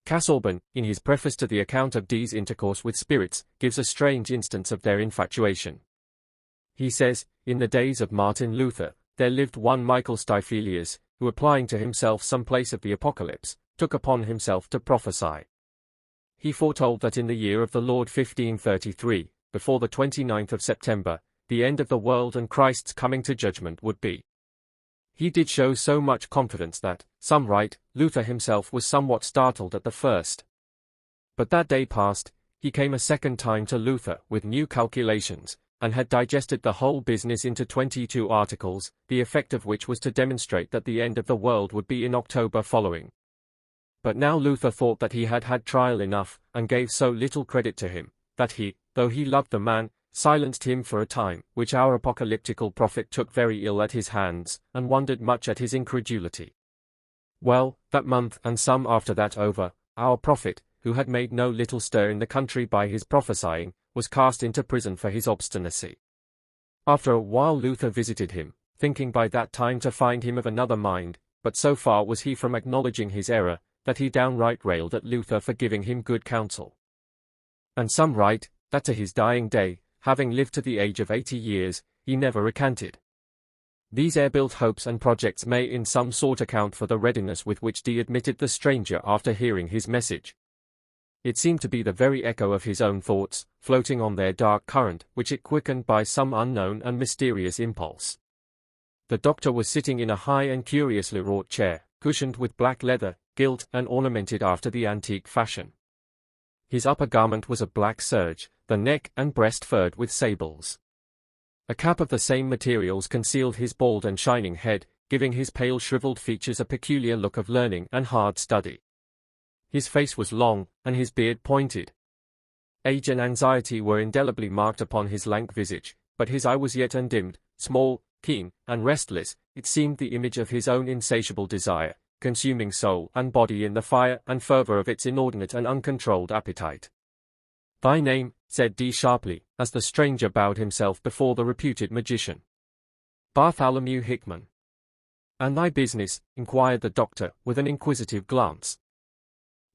Casaubon, in his preface to the account of D's intercourse with spirits, gives a strange instance of their infatuation. He says, in the days of Martin Luther, there lived one Michael Stifelius, who applying to himself some place of the Apocalypse, took upon himself to prophesy. He foretold that in the year of the Lord 1533, before the 29th of September, the end of the world and Christ's coming to judgment would be. He did show so much confidence that, some write, Luther himself was somewhat startled at the first. But that day past, he came a second time to Luther with new calculations, and had digested the whole business into 22 articles, the effect of which was to demonstrate that the end of the world would be in October following. But now Luther thought that he had had trial enough, and gave so little credit to him, that he, though he loved the man, silenced him for a time, which our apocalyptical prophet took very ill at his hands, and wondered much at his incredulity. Well, that month and some after that over, our prophet, who had made no little stir in the country by his prophesying, was cast into prison for his obstinacy. After a while Luther visited him, thinking by that time to find him of another mind, but so far was he from acknowledging his error, that he downright railed at Luther for giving him good counsel. And some write, that to his dying day, having lived to the age of 80 years, he never recanted. These air-built hopes and projects may in some sort account for the readiness with which D admitted the stranger after hearing his message. It seemed to be the very echo of his own thoughts, floating on their dark current, which it quickened by some unknown and mysterious impulse. The doctor was sitting in a high and curiously wrought chair, cushioned with black leather, gilt and ornamented after the antique fashion. His upper garment was of black serge, the neck and breast furred with sables. A cap of the same materials concealed his bald and shining head, giving his pale shriveled features a peculiar look of learning and hard study. His face was long, and his beard pointed. Age and anxiety were indelibly marked upon his lank visage, but his eye was yet undimmed, small, keen, and restless. It seemed the image of his own insatiable desire, consuming soul and body in the fire and fervor of its inordinate and uncontrolled appetite. "Thy name," said D sharply, as the stranger bowed himself before the reputed magician. "Bartholomew Hickman." "And thy business?" inquired the doctor, with an inquisitive glance.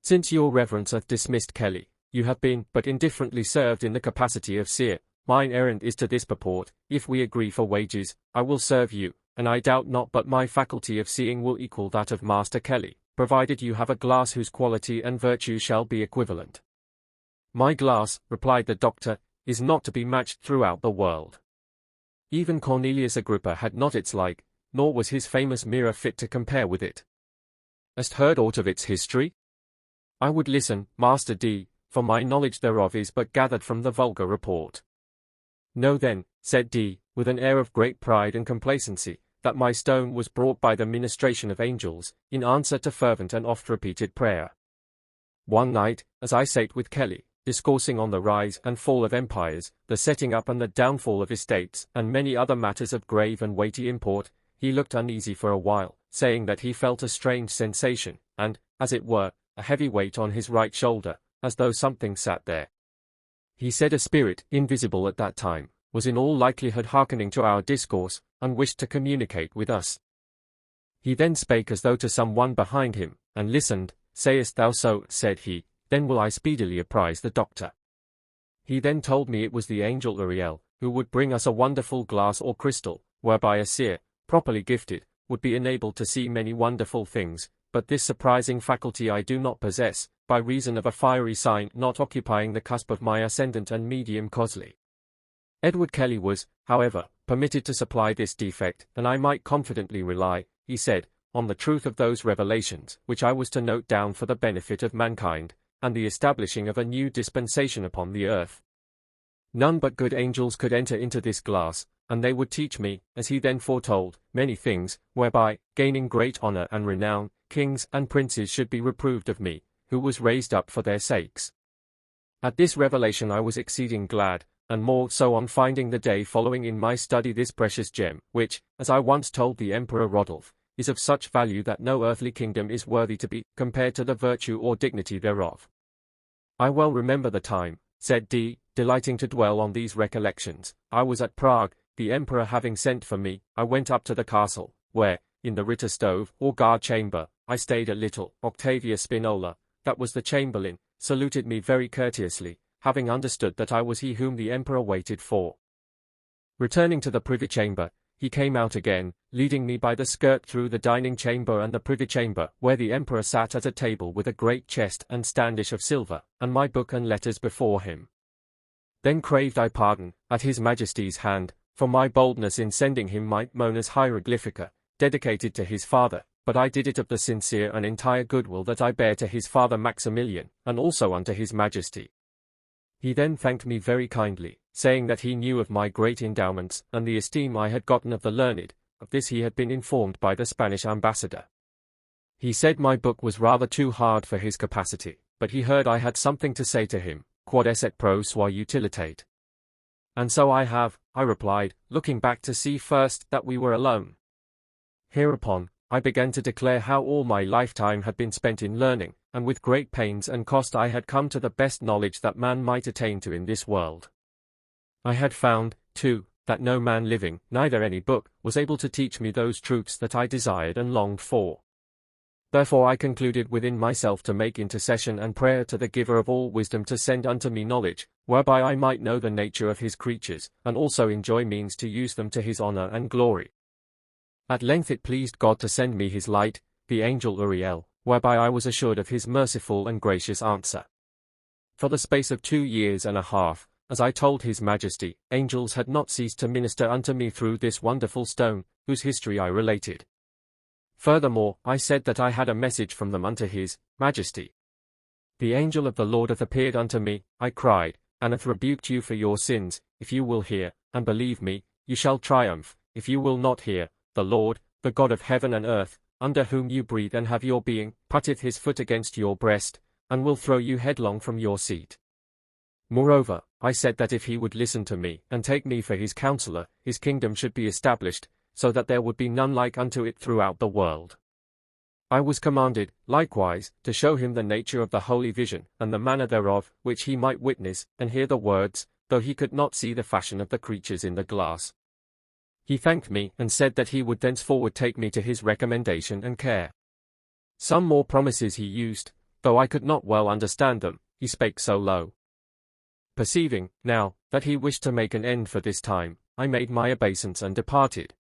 "Since your reverence hath dismissed Kelly, you have been but indifferently served in the capacity of seer. Mine errand is to this purport: if we agree for wages, I will serve you, and I doubt not but my faculty of seeing will equal that of Master Kelly, provided you have a glass whose quality and virtue shall be equivalent." "My glass," replied the doctor, "is not to be matched throughout the world. Even Cornelius Agrippa had not its like, nor was his famous mirror fit to compare with it. Hast heard aught of its history?" "I would listen, Master D, for my knowledge thereof is but gathered from the vulgar report." "Know then," said D, with an air of great pride and complacency, "that my stone was brought by the ministration of angels, in answer to fervent and oft-repeated prayer. One night, as I sate with Kelly, discoursing on the rise and fall of empires, the setting up and the downfall of estates, and many other matters of grave and weighty import, he looked uneasy for a while, saying that he felt a strange sensation, and, as it were, a heavy weight on his right shoulder, as though something sat there. He said a spirit, invisible at that time, was in all likelihood hearkening to our discourse, and wished to communicate with us. He then spake as though to some one behind him, and listened. Sayest thou so, said he, then will I speedily apprise the doctor. He then told me it was the angel Uriel, who would bring us a wonderful glass or crystal, whereby a seer, properly gifted, would be enabled to see many wonderful things, but this surprising faculty I do not possess, by reason of a fiery sign not occupying the cusp of my ascendant and medium causalie. Edward Kelly was, however, permitted to supply this defect, and I might confidently rely, he said, on the truth of those revelations, which I was to note down for the benefit of mankind, and the establishing of a new dispensation upon the earth. None but good angels could enter into this glass, and they would teach me, as he then foretold, many things, whereby, gaining great honor and renown, kings and princes should be reproved of me, who was raised up for their sakes. At this revelation I was exceeding glad, and more so on finding the day following in my study this precious gem, which, as I once told the Emperor Rodolph, is of such value that no earthly kingdom is worthy to be compared to the virtue or dignity thereof. I well remember the time, said D, delighting to dwell on these recollections. I was at Prague, the Emperor having sent for me. I went up to the castle, where, in the Ritter stove, or guard chamber, I stayed a little. Octavius Spinola, that was the chamberlain, saluted me very courteously, having understood that I was he whom the Emperor waited for. Returning to the privy chamber, he came out again, leading me by the skirt through the dining chamber and the privy chamber, where the Emperor sat at a table with a great chest and standish of silver, and my book and letters before him. Then craved I pardon, at his Majesty's hand, for my boldness in sending him my Mona's Hieroglyphica, dedicated to his father, but I did it of the sincere and entire goodwill that I bear to his father Maximilian, and also unto his Majesty. He then thanked me very kindly, saying that he knew of my great endowments, and the esteem I had gotten of the learned. Of this he had been informed by the Spanish ambassador. He said my book was rather too hard for his capacity, but he heard I had something to say to him, quod esset pro sua utilitate. And so I have, I replied, looking back to see first that we were alone. Hereupon, I began to declare how all my lifetime had been spent in learning, and with great pains and cost I had come to the best knowledge that man might attain to in this world. I had found, too, that no man living, neither any book, was able to teach me those truths that I desired and longed for. Therefore I concluded within myself to make intercession and prayer to the Giver of all wisdom to send unto me knowledge, whereby I might know the nature of his creatures, and also enjoy means to use them to his honor and glory. At length it pleased God to send me his light, the angel Uriel, whereby I was assured of his merciful and gracious answer. For the space of 2 years and a half, as I told his Majesty, angels had not ceased to minister unto me through this wonderful stone, whose history I related. Furthermore, I said that I had a message from them unto his Majesty. The angel of the Lord hath appeared unto me, I cried, and hath rebuked you for your sins. If you will hear, and believe me, you shall triumph. If you will not hear, the Lord, the God of heaven and earth, under whom you breathe and have your being, putteth his foot against your breast, and will throw you headlong from your seat. Moreover, I said that if he would listen to me, and take me for his counselor, his kingdom should be established, so that there would be none like unto it throughout the world. I was commanded, likewise, to show him the nature of the holy vision, and the manner thereof, which he might witness, and hear the words, though he could not see the fashion of the creatures in the glass. He thanked me, and said that he would thenceforward take me to his recommendation and care. Some more promises he used, though I could not well understand them, he spake so low. Perceiving, now, that he wished to make an end for this time, I made my obeisance and departed.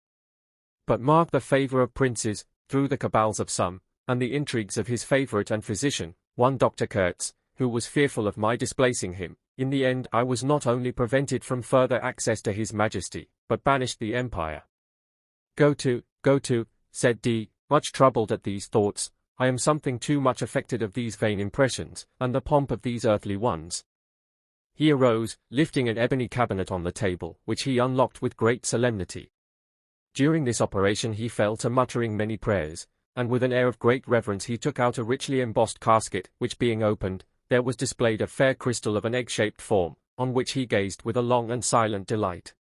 But mark the favour of princes, through the cabals of some, and the intrigues of his favourite and physician, one Dr. Kurtz, who was fearful of my displacing him. In the end I was not only prevented from further access to his Majesty, but banished the empire. Go to, said D, much troubled at these thoughts. I am something too much affected of these vain impressions, and the pomp of these earthly ones. He arose, lifting an ebony cabinet on the table, which he unlocked with great solemnity. During this operation he fell to muttering many prayers, and with an air of great reverence he took out a richly embossed casket, which being opened, there was displayed a fair crystal of an egg-shaped form, on which he gazed with a long and silent delight.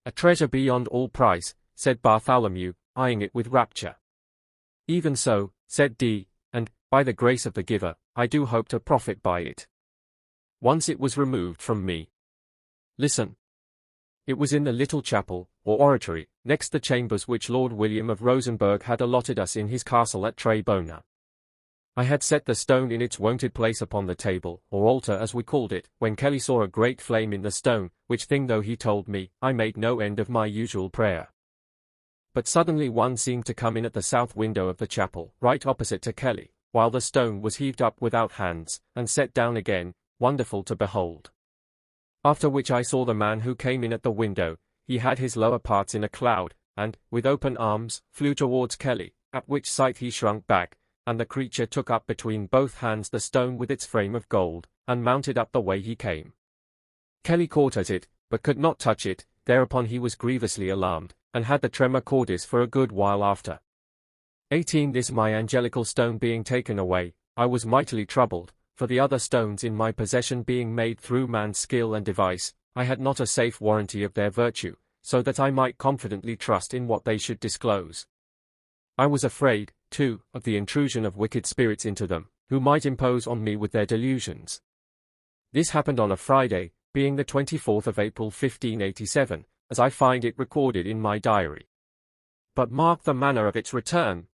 A treasure beyond all price, said Bartholomew, eyeing it with rapture. Even so, said D, and, by the grace of the giver, I do hope to profit by it. Once it was removed from me. Listen. It was in the little chapel, or oratory, next the chambers which Lord William of Rosenberg had allotted us in his castle at Trebona. I had set the stone in its wonted place upon the table, or altar as we called it, when Kelly saw a great flame in the stone, which thing though he told me, I made no end of my usual prayer. But suddenly one seemed to come in at the south window of the chapel, right opposite to Kelly, while the stone was heaved up without hands, and set down again, wonderful to behold. After which I saw the man who came in at the window. He had his lower parts in a cloud, and, with open arms, flew towards Kelly, at which sight he shrunk back, and the creature took up between both hands the stone with its frame of gold, and mounted up the way he came. Kelly caught at it, but could not touch it. Thereupon he was grievously alarmed, and had the tremor cordis for a good while after. 18 This my angelical stone being taken away, I was mightily troubled, for the other stones in my possession being made through man's skill and device, I had not a safe warranty of their virtue, so that I might confidently trust in what they should disclose. I was afraid, too, of the intrusion of wicked spirits into them, who might impose on me with their delusions. This happened on a Friday, being the 24th of April 1587, as I find it recorded in my diary. But mark the manner of its return.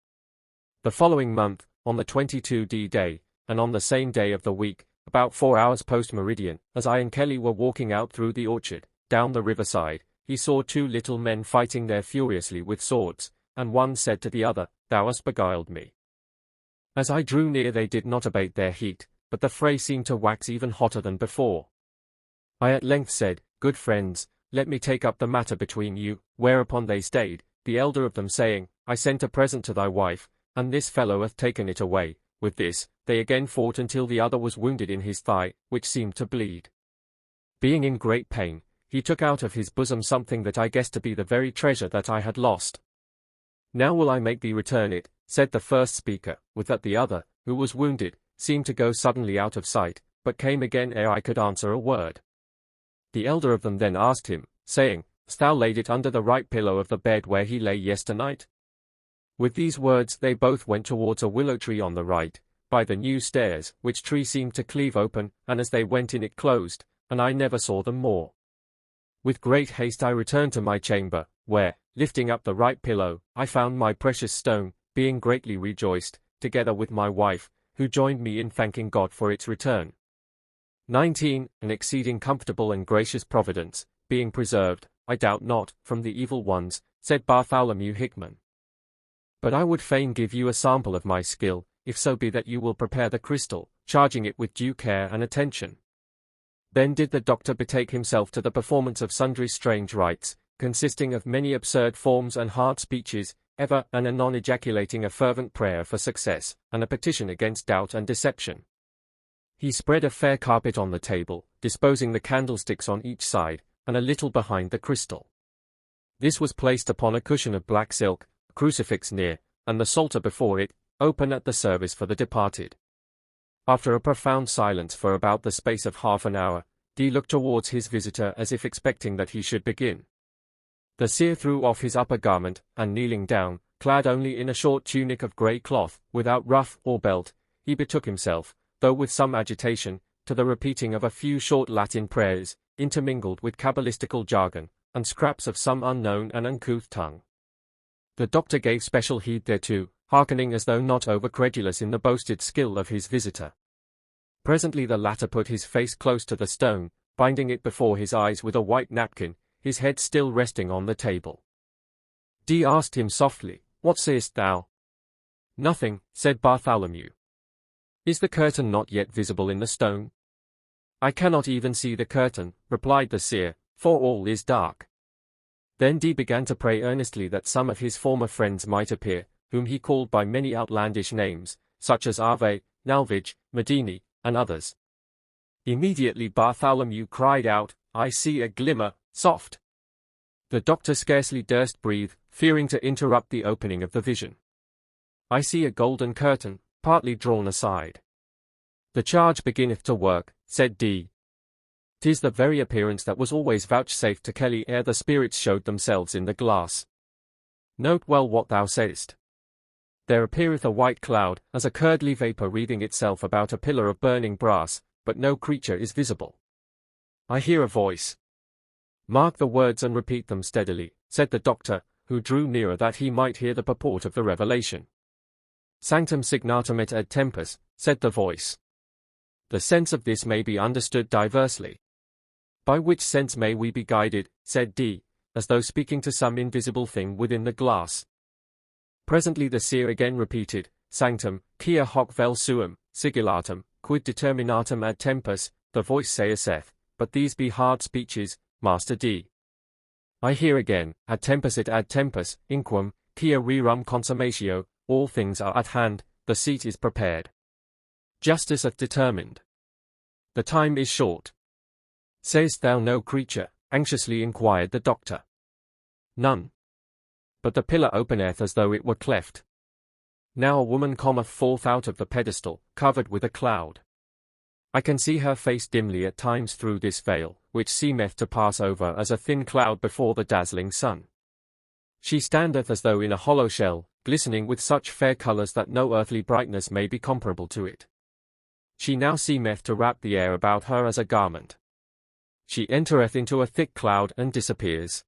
The following month, on the 22d day, and on the same day of the week, about 4 hours post-meridian, as I and Kelly were walking out through the orchard, down the riverside, he saw 2 little men fighting there furiously with swords, and one said to the other, Thou hast beguiled me. As I drew near they did not abate their heat, but the fray seemed to wax even hotter than before. I at length said, Good friends, let me take up the matter between you, whereupon they stayed, the elder of them saying, I sent a present to thy wife, and this fellow hath taken it away. With this, they again fought until the other was wounded in his thigh, which seemed to bleed. Being in great pain, he took out of his bosom something that I guessed to be the very treasure that I had lost. Now will I make thee return it, said the first speaker, with that the other, who was wounded, seemed to go suddenly out of sight, but came again ere I could answer a word. The elder of them then asked him, saying, Hast thou laid it under the right pillow of the bed where he lay yesternight? With these words they both went towards a willow tree on the right, by the new stairs, which tree seemed to cleave open, and as they went in it closed, and I never saw them more. With great haste I returned to my chamber, where, lifting up the right pillow, I found my precious stone, being greatly rejoiced, together with my wife, who joined me in thanking God for its return. 19 An exceeding comfortable and gracious providence, being preserved, I doubt not, from the evil ones, said Bartholomew Hickman. But I would fain give you a sample of my skill, if so be that you will prepare the crystal, charging it with due care and attention. Then did the doctor betake himself to the performance of sundry strange rites, consisting of many absurd forms and hard speeches, ever and anon ejaculating a fervent prayer for success, and a petition against doubt and deception. He spread a fair carpet on the table, disposing the candlesticks on each side, and a little behind the crystal. This was placed upon a cushion of black silk, a crucifix near, and the psalter before it, open at the service for the departed. After a profound silence for about the space of half an hour, Dee looked towards his visitor as if expecting that he should begin. The seer threw off his upper garment, and kneeling down, clad only in a short tunic of grey cloth, without ruff or belt, he betook himself, though with some agitation, to the repeating of a few short Latin prayers, intermingled with cabalistical jargon, and scraps of some unknown and uncouth tongue. The doctor gave special heed thereto, hearkening as though not over-credulous in the boasted skill of his visitor. Presently the latter put his face close to the stone, binding it before his eyes with a white napkin, his head still resting on the table. Dee asked him softly, "What sayest thou?" "Nothing," said Bartholomew. "Is the curtain not yet visible in the stone?" "I cannot even see the curtain," replied the seer, "for all is dark." Then Dee began to pray earnestly that some of his former friends might appear, whom he called by many outlandish names, such as Ave, Nalvige, Medini, and others. Immediately Bartholomew cried out, "I see a glimmer, soft." The doctor scarcely durst breathe, fearing to interrupt the opening of the vision. "I see a golden curtain, partly drawn aside." "The charge beginneth to work," said Dee. "'Tis the very appearance that was always vouchsafed to Kelly ere the spirits showed themselves in the glass. Note well what thou sayest. There appeareth a white cloud, as a curdly vapour wreathing itself about a pillar of burning brass, but no creature is visible. I hear a voice." "Mark the words and repeat them steadily," said the doctor, who drew nearer that he might hear the purport of the revelation. "Sanctum signatum et ad tempus," said the voice. "The sense of this may be understood diversely." "By which sense may we be guided?" said Dee, as though speaking to some invisible thing within the glass. Presently the seer again repeated, "Sanctum, quia hoc vel suum, sigillatum, quid determinatum ad tempus," the voice saith, "But these be hard speeches, Master Dee." "I hear again, ad tempus, inquam, quia rerum consummatio, all things are at hand, the seat is prepared. Justice hath determined. The time is short." "Sayest thou no creature?" anxiously inquired the doctor. "None. But the pillar openeth as though it were cleft. Now a woman cometh forth out of the pedestal, covered with a cloud. I can see her face dimly at times through this veil, which seemeth to pass over as a thin cloud before the dazzling sun. She standeth as though in a hollow shell, glistening with such fair colours that no earthly brightness may be comparable to it. She now seemeth to wrap the air about her as a garment. She entereth into a thick cloud and disappears.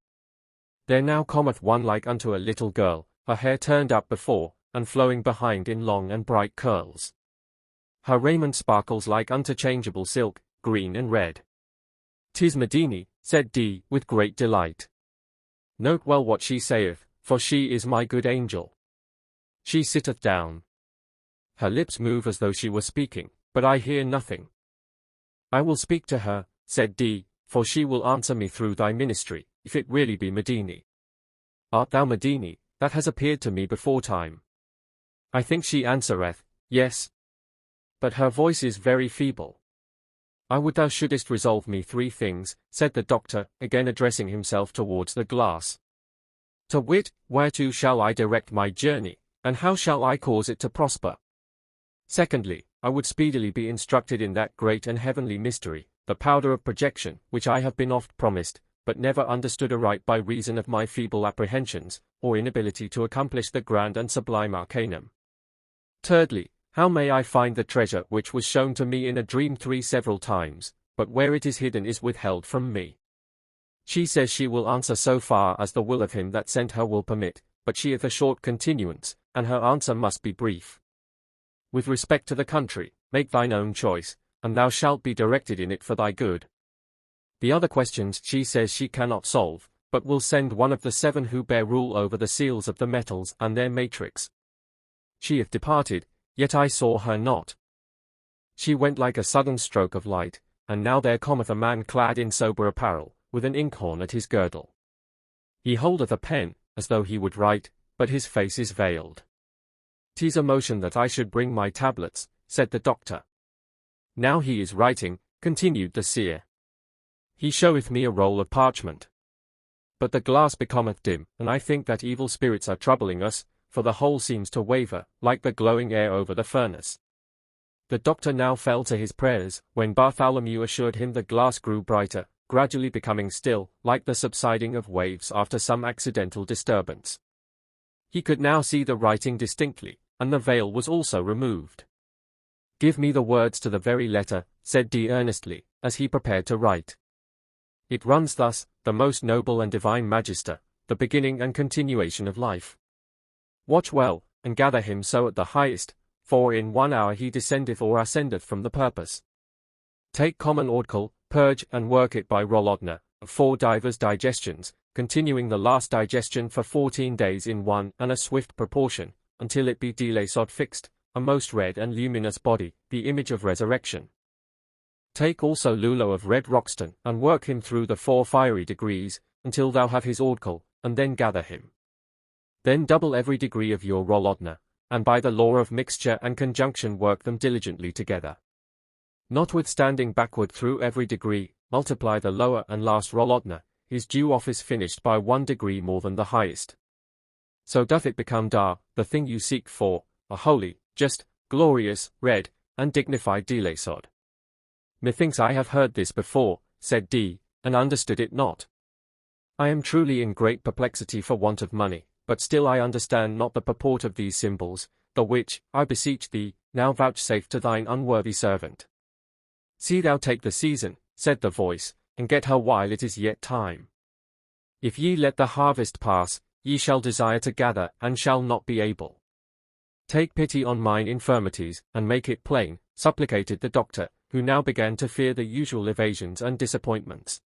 There now cometh one like unto a little girl, her hair turned up before, and flowing behind in long and bright curls. Her raiment sparkles like unto changeable silk, green and red." "'Tis Medini," said Dee, with great delight. "Note well what she saith, for she is my good angel. She sitteth down. Her lips move as though she were speaking, but I hear nothing." "I will speak to her," said Dee, "for she will answer me through thy ministry, if it really be Medini." "Art thou Medini, that has appeared to me before time?" "I think she answereth, yes. But her voice is very feeble." "I would thou shouldest resolve me 3 things," said the doctor, again addressing himself towards the glass. "To wit, whereto shall I direct my journey, and how shall I cause it to prosper? Secondly, I would speedily be instructed in that great and heavenly mystery, the powder of projection, which I have been oft promised, but never understood aright by reason of my feeble apprehensions, or inability to accomplish the grand and sublime arcanum. Thirdly, how may I find the treasure which was shown to me in a dream 3 several times, but where it is hidden is withheld from me? She says she will answer so far as the will of him that sent her will permit, but she hath a short continuance, and her answer must be brief. With respect to the country, make thine own choice, and thou shalt be directed in it for thy good. The other questions she says she cannot solve, but will send one of the 7 who bear rule over the seals of the metals and their matrix. She hath departed, yet I saw her not. She went like a sudden stroke of light, and now there cometh a man clad in sober apparel, with an inkhorn at his girdle. He holdeth a pen, as though he would write, but his face is veiled. "'Tis a motion that I should bring my tablets," said the doctor. "Now he is writing," continued the seer. "He showeth me a roll of parchment. But the glass becometh dim, and I think that evil spirits are troubling us, for the whole seems to waver, like the glowing air over the furnace." The doctor now fell to his prayers, when Bartholomew assured him the glass grew brighter, gradually becoming still, like the subsiding of waves after some accidental disturbance. He could now see the writing distinctly, and the veil was also removed. "Give me the words to the very letter," said Dee earnestly, as he prepared to write. "It runs thus: the most noble and divine Magister, the beginning and continuation of life. Watch well, and gather him so at the highest, for in 1 hour he descendeth or ascendeth from the purpose. Take common ordcal, purge and work it by Rolodna, of 4 divers digestions, continuing the last digestion for 14 days in one and a swift proportion, until it be delasod fixed, a most red and luminous body, the image of resurrection. Take also Lulo of red Roxton, and work him through the 4 fiery degrees, until thou have his ordcal, and then gather him. Then double every degree of your Rolodna, and by the law of mixture and conjunction work them diligently together. Notwithstanding backward through every degree, multiply the lower and last Rolodna, his due office finished by 1 degree more than the highest. So doth it become the thing you seek for, a holy, just, glorious, red, and dignified delasod." "Methinks I have heard this before," said Dee, "and understood it not. I am truly in great perplexity for want of money, but still I understand not the purport of these symbols, the which, I beseech thee, now vouchsafe to thine unworthy servant." "See thou take the season," said the voice, "and get her while it is yet time. If ye let the harvest pass, ye shall desire to gather, and shall not be able. Take pity on mine infirmities, and make it plain," supplicated the doctor, who now began to fear the usual evasions and disappointments.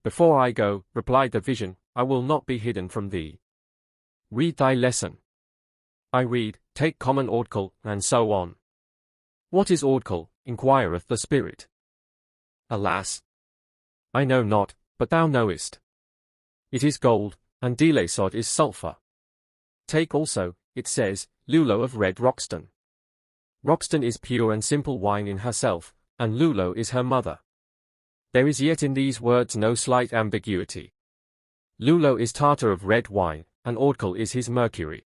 "Before I go," replied the vision, "I will not be hidden from thee. Read thy lesson." "I read, take common ordcal, and so on." "What is ordcal?" inquireth the spirit. "Alas! I know not, but thou knowest. It is gold, and delasod is sulphur. Take also," it says, "Lulo of red Roxton. Roxton is pure and simple wine in herself, and Lulo is her mother. There is yet in these words no slight ambiguity. Lulo is tartar of red wine, and ordcal is his mercury.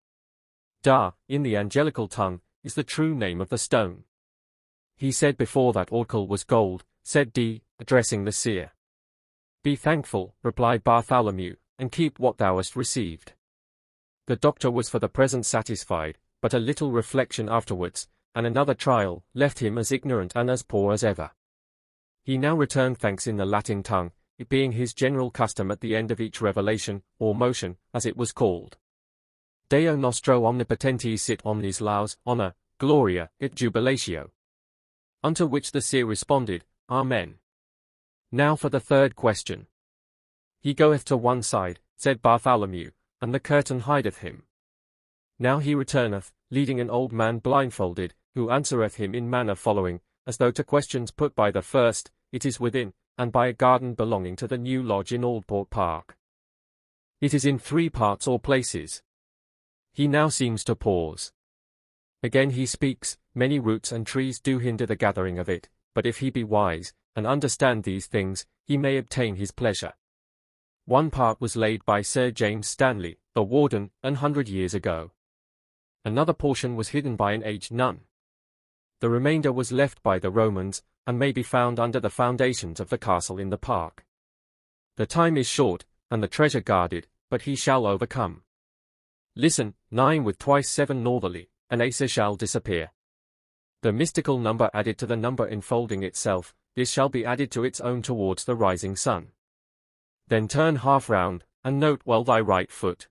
Da, in the angelical tongue, is the true name of the stone." "He said before that ordcal was gold," said Dee, addressing the seer. "Be thankful," replied Bartholomew, "and keep what thou hast received." The doctor was for the present satisfied, but a little reflection afterwards, and another trial, left him as ignorant and as poor as ever. He now returned thanks in the Latin tongue, it being his general custom at the end of each revelation, or motion, as it was called. "Deo nostro omnipotentis sit omnis laus, honor, gloria, et jubilatio." Unto which the seer responded, "Amen." Now for the 3rd question. "He goeth to one side," said Bartholomew, "and the curtain hideth him. Now he returneth, leading an old man blindfolded, who answereth him in manner following, as though to questions put by the first, it is within, and by a garden belonging to the new lodge in Aldport Park. It is in 3 parts or places." He now seems to pause. Again he speaks, "Many roots and trees do hinder the gathering of it, but if he be wise, and understand these things, he may obtain his pleasure. 1 part was laid by Sir James Stanley, the warden, 100 years ago. Another portion was hidden by an aged nun. The remainder was left by the Romans, and may be found under the foundations of the castle in the park. The time is short, and the treasure guarded, but he shall overcome. Listen, 9 with twice 7 northerly, and Acer shall disappear. The mystical number added to the number enfolding itself, this shall be added to its own towards the rising sun. Then turn half round, and note well thy right foot.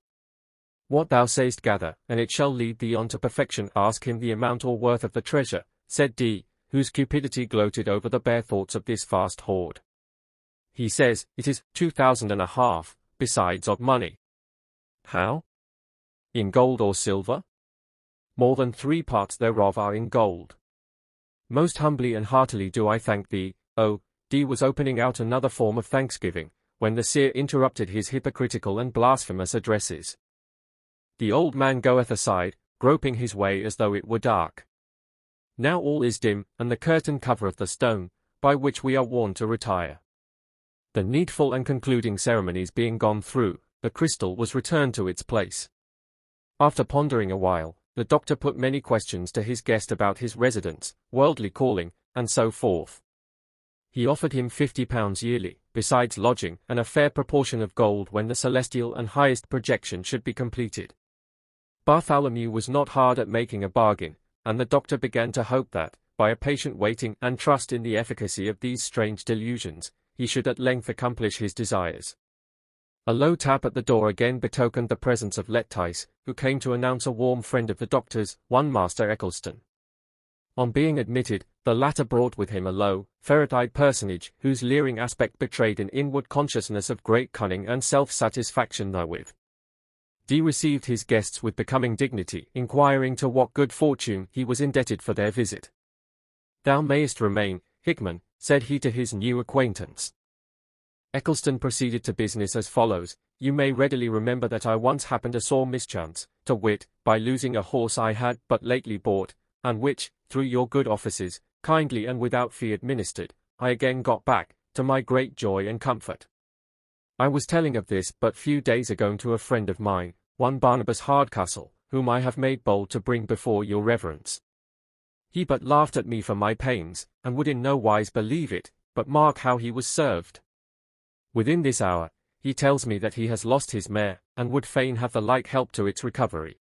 What thou sayst gather, and it shall lead thee on to perfection. Ask him the amount or worth of the treasure," said Dee, whose cupidity gloated over the bare thoughts of this vast hoard. "He says, it is 2,500, besides of money." "How? In gold or silver?" "More than 3 parts thereof are in gold." "Most humbly and heartily do I thank thee." Dee was opening out another form of thanksgiving, when the seer interrupted his hypocritical and blasphemous addresses. The old man goeth aside, groping his way as though it were dark. Now all is dim, and the curtain covereth the stone, by which we are warned to retire. The needful and concluding ceremonies being gone through, the crystal was returned to its place. After pondering a while, the doctor put many questions to his guest about his residence, worldly calling, and so forth. He offered him £50 yearly, besides lodging, and a fair proportion of gold when the celestial and highest projection should be completed. Bartholomew was not hard at making a bargain, and the doctor began to hope that, by a patient waiting and trust in the efficacy of these strange delusions, he should at length accomplish his desires. A low tap at the door again betokened the presence of Lettice, who came to announce a warm friend of the doctor's, one Master Eccleston. On being admitted, the latter brought with him a low, ferret-eyed personage, whose leering aspect betrayed an inward consciousness of great cunning and self-satisfaction therewith. Dee received his guests with becoming dignity, inquiring to what good fortune he was indebted for their visit. "Thou mayest remain, Hickman," said he to his new acquaintance. Eccleston proceeded to business as follows: "You may readily remember that I once happened a sore mischance, to wit, by losing a horse I had but lately bought, and which, through your good offices, kindly and without fee administered, I again got back, to my great joy and comfort. I was telling of this but few days ago to a friend of mine, one Barnabas Hardcastle, whom I have made bold to bring before your reverence. He but laughed at me for my pains, and would in no wise believe it, but mark how he was served. Within this hour, he tells me that he has lost his mare, and would fain have the like help to its recovery."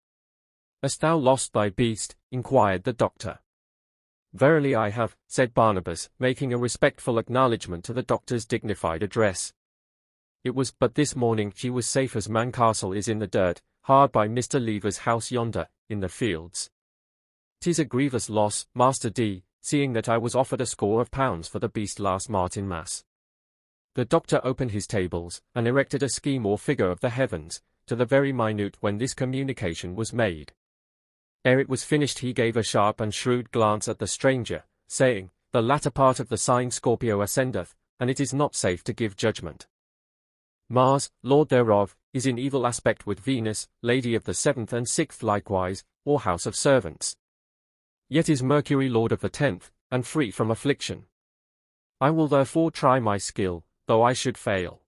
"Hast thou lost thy beast?" inquired the doctor. "Verily I have," said Barnabas, making a respectful acknowledgment to the doctor's dignified address. "It was but this morning she was safe as Man Castle is in the dirt, hard by Mr. Lever's house yonder, in the fields. 'Tis a grievous loss, Master D, seeing that I was offered a score of pounds for the beast last Martinmas." The doctor opened his tables, and erected a scheme or figure of the heavens, to the very minute when this communication was made. Ere it was finished he gave a sharp and shrewd glance at the stranger, saying, "The latter part of the sign Scorpio ascendeth, and it is not safe to give judgment. Mars, lord thereof, is in evil aspect with Venus, lady of the 7th and 6th likewise, or house of servants. Yet is Mercury lord of the 10th, and free from affliction. I will therefore try my skill, though I should fail.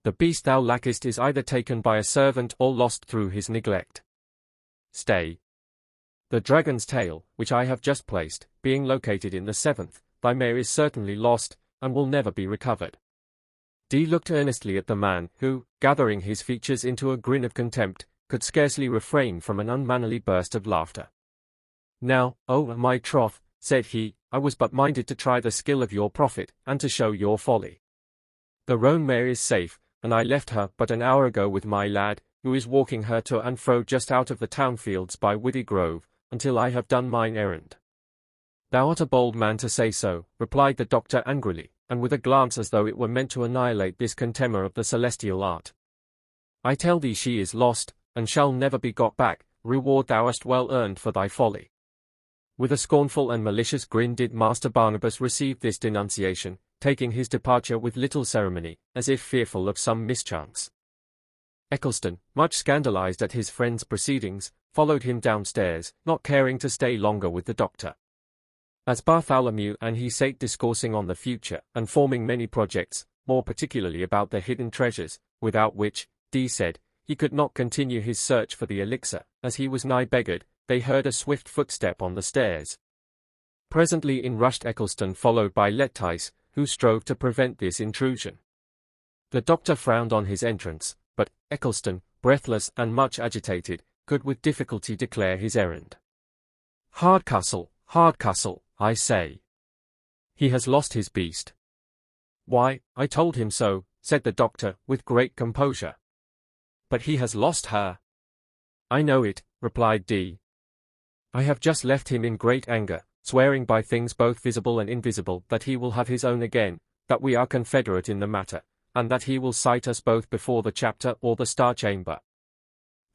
The beast thou lackest is either taken by a servant or lost through his neglect. Stay. The dragon's tail, which I have just placed, being located in the 7th, thy mare is certainly lost, and will never be recovered." Dee looked earnestly at the man, who, gathering his features into a grin of contempt, could scarcely refrain from an unmannerly burst of laughter. "Now, oh my troth," said he, "I was but minded to try the skill of your prophet, and to show your folly. The roan mare is safe, and I left her but an hour ago with my lad, who is walking her to and fro just out of the town fields by Widdy Grove, until I have done mine errand." "Thou art a bold man to say so," replied the doctor angrily, and with a glance as though it were meant to annihilate this contemner of the celestial art. "I tell thee she is lost, and shall never be got back. Reward thou hast well earned for thy folly." With a scornful and malicious grin did Master Barnabas receive this denunciation, taking his departure with little ceremony, as if fearful of some mischance. Eccleston, much scandalized at his friend's proceedings, followed him downstairs, not caring to stay longer with the doctor. As Bartholomew and he sate discoursing on the future, and forming many projects, more particularly about the hidden treasures, without which, Dee said, he could not continue his search for the elixir, as he was nigh beggared, they heard a swift footstep on the stairs. Presently in rushed Eccleston, followed by Lettice, who strove to prevent this intrusion. The doctor frowned on his entrance, but Eccleston, breathless and much agitated, could with difficulty declare his errand. "Hardcastle, Hardcastle, I say. He has lost his beast." "Why, I told him so," said the doctor, with great composure. "But he has lost her." "I know it," replied Dee. "I have just left him in great anger, swearing by things both visible and invisible that he will have his own again, that we are confederate in the matter, and that he will cite us both before the chapter or the Star Chamber."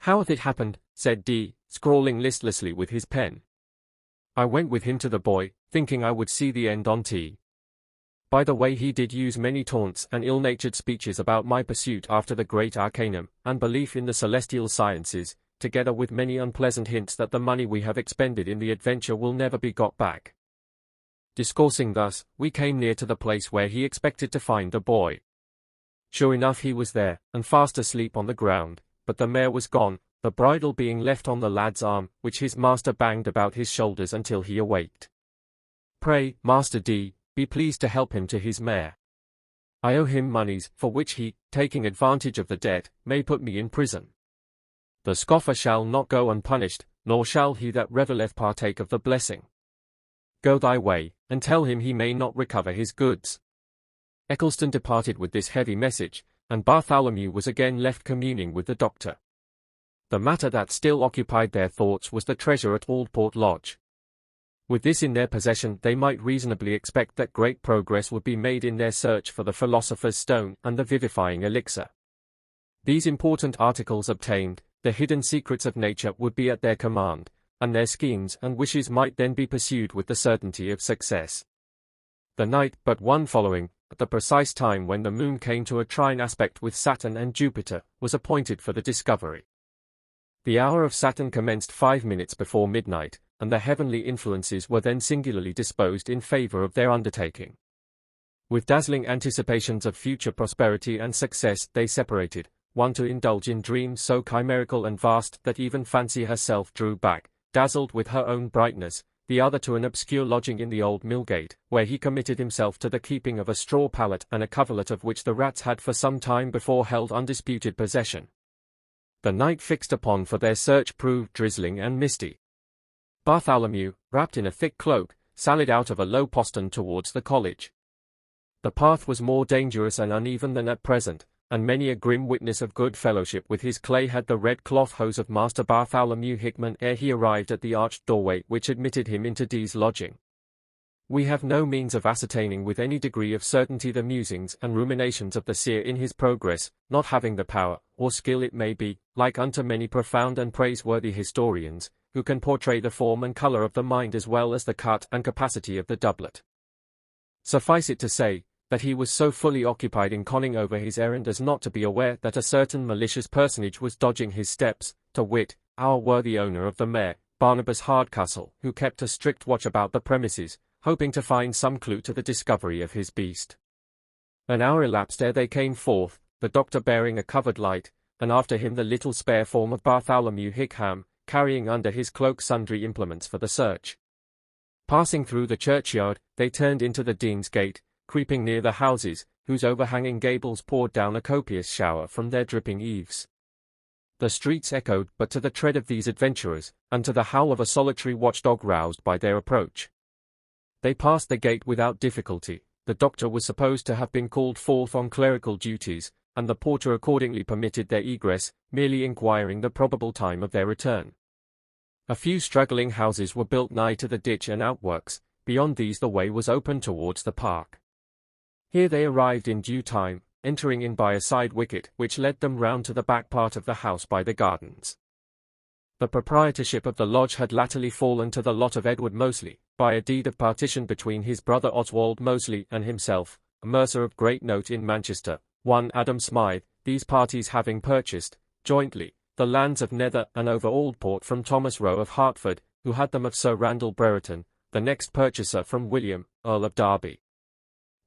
"How hath it happened?" said Dee, scrawling listlessly with his pen. "I went with him to the boy, thinking I would see the end on tea. By the way, he did use many taunts and ill-natured speeches about my pursuit after the great arcanum, and belief in the celestial sciences, together with many unpleasant hints that the money we have expended in the adventure will never be got back. Discoursing thus, we came near to the place where he expected to find the boy. Sure enough, he was there, and fast asleep on the ground, but the mare was gone, the bridle being left on the lad's arm, which his master banged about his shoulders until he awaked. "Pray, Master D, be pleased to help him to his mare. I owe him moneys, for which he, taking advantage of the debt, may put me in prison. The scoffer shall not go unpunished, nor shall he that revelleth partake of the blessing. Go thy way, and tell him he may not recover his goods." Eccleston departed with this heavy message, and Bartholomew was again left communing with the doctor. The matter that still occupied their thoughts was the treasure at Aldport Lodge. With this in their possession, they might reasonably expect that great progress would be made in their search for the Philosopher's Stone and the vivifying elixir. These important articles obtained, the hidden secrets of nature would be at their command, and their schemes and wishes might then be pursued with the certainty of success. The night but one following, at the precise time when the moon came to a trine aspect with Saturn and Jupiter, was appointed for the discovery. The hour of Saturn commenced 5 minutes before midnight, and the heavenly influences were then singularly disposed in favor of their undertaking. With dazzling anticipations of future prosperity and success, they separated, one to indulge in dreams so chimerical and vast that even fancy herself drew back, dazzled with her own brightness, the other to an obscure lodging in the old Millgate, where he committed himself to the keeping of a straw pallet and a coverlet of which the rats had for some time before held undisputed possession. The night fixed upon for their search proved drizzling and misty. Bartholomew, wrapped in a thick cloak, sallied out of a low postern towards the college. The path was more dangerous and uneven than at present, and many a grim witness of good fellowship with his clay had the red cloth hose of Master Bartholomew Hickman ere he arrived at the arched doorway which admitted him into Dee's lodging. We have no means of ascertaining with any degree of certainty the musings and ruminations of the seer in his progress, not having the power, or skill it may be, like unto many profound and praiseworthy historians, who can portray the form and colour of the mind as well as the cut and capacity of the doublet. Suffice it to say, that he was so fully occupied in conning over his errand as not to be aware that a certain malicious personage was dodging his steps, to wit, our worthy owner of the mare, Barnabas Hardcastle, who kept a strict watch about the premises, hoping to find some clue to the discovery of his beast. An hour elapsed ere they came forth, the doctor bearing a covered light, and after him the little spare form of Bartholomew Hickham, carrying under his cloak sundry implements for the search. Passing through the churchyard, they turned into the Dean's Gate, creeping near the houses, whose overhanging gables poured down a copious shower from their dripping eaves. The streets echoed but to the tread of these adventurers, and to the howl of a solitary watchdog roused by their approach. They passed the gate without difficulty. The doctor was supposed to have been called forth on clerical duties, and the porter accordingly permitted their egress, merely inquiring the probable time of their return. A few straggling houses were built nigh to the ditch and outworks. Beyond these the way was open towards the park. Here they arrived in due time, entering in by a side wicket which led them round to the back part of the house by the gardens. The proprietorship of the lodge had latterly fallen to the lot of Edward Moseley, by a deed of partition between his brother Oswald Moseley and himself, a mercer of great note in Manchester, one Adam Smythe, these parties having purchased, jointly, the lands of Nether and over Aldport from Thomas Roe of Hertford, who had them of Sir Randall Brereton, the next purchaser from William, Earl of Derby.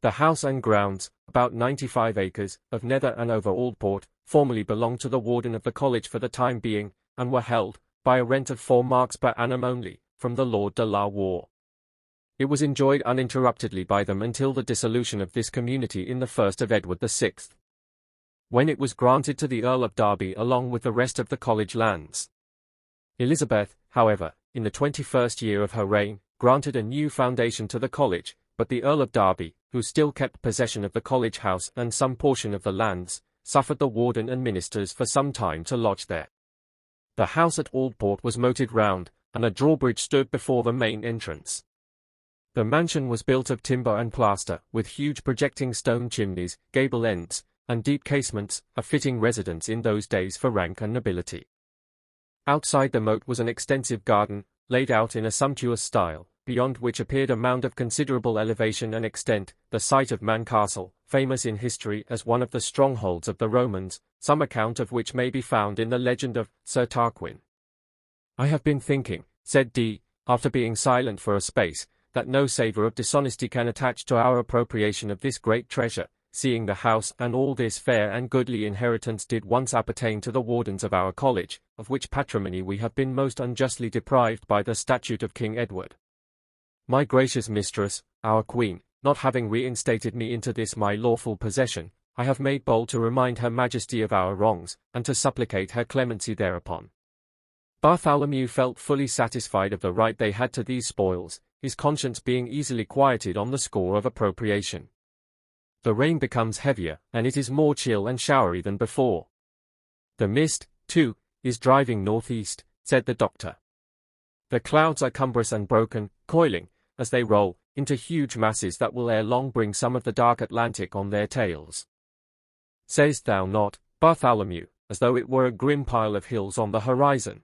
The house and grounds, about 95 acres, of Nether and over Aldport, formerly belonged to the warden of the college for the time being, and were held, by a rent of 4 marks per annum only, from the Lord de la Warr. It was enjoyed uninterruptedly by them until the dissolution of this community in the first of Edward VI, when it was granted to the Earl of Derby along with the rest of the college lands. Elizabeth, however, in the 21st year of her reign, granted a new foundation to the college, but the Earl of Derby, who still kept possession of the college house and some portion of the lands, suffered the warden and ministers for some time to lodge there. The house at Aldport was moated round, and a drawbridge stood before the main entrance. The mansion was built of timber and plaster, with huge projecting stone chimneys, gable ends, and deep casements, a fitting residence in those days for rank and nobility. Outside the moat was an extensive garden, laid out in a sumptuous style, beyond which appeared a mound of considerable elevation and extent, the site of Man Castle, famous in history as one of the strongholds of the Romans, some account of which may be found in the legend of Sir Tarquin. "I have been thinking," said Dee, after being silent for a space, "that no savour of dishonesty can attach to our appropriation of this great treasure, seeing the house and all this fair and goodly inheritance did once appertain to the wardens of our college, of which patrimony we have been most unjustly deprived by the statute of King Edward. My gracious mistress, our queen, not having reinstated me into this my lawful possession, I have made bold to remind her majesty of our wrongs, and to supplicate her clemency thereupon." Bartholomew felt fully satisfied of the right they had to these spoils, his conscience being easily quieted on the score of appropriation. The rain becomes heavier, and it is more chill and showery than before. "The mist, too, is driving northeast," said the doctor. "The clouds are cumbrous and broken, coiling, as they roll, into huge masses that will ere long bring some of the dark Atlantic on their tails. Sayest thou not, Bartholomew, as though it were a grim pile of hills on the horizon?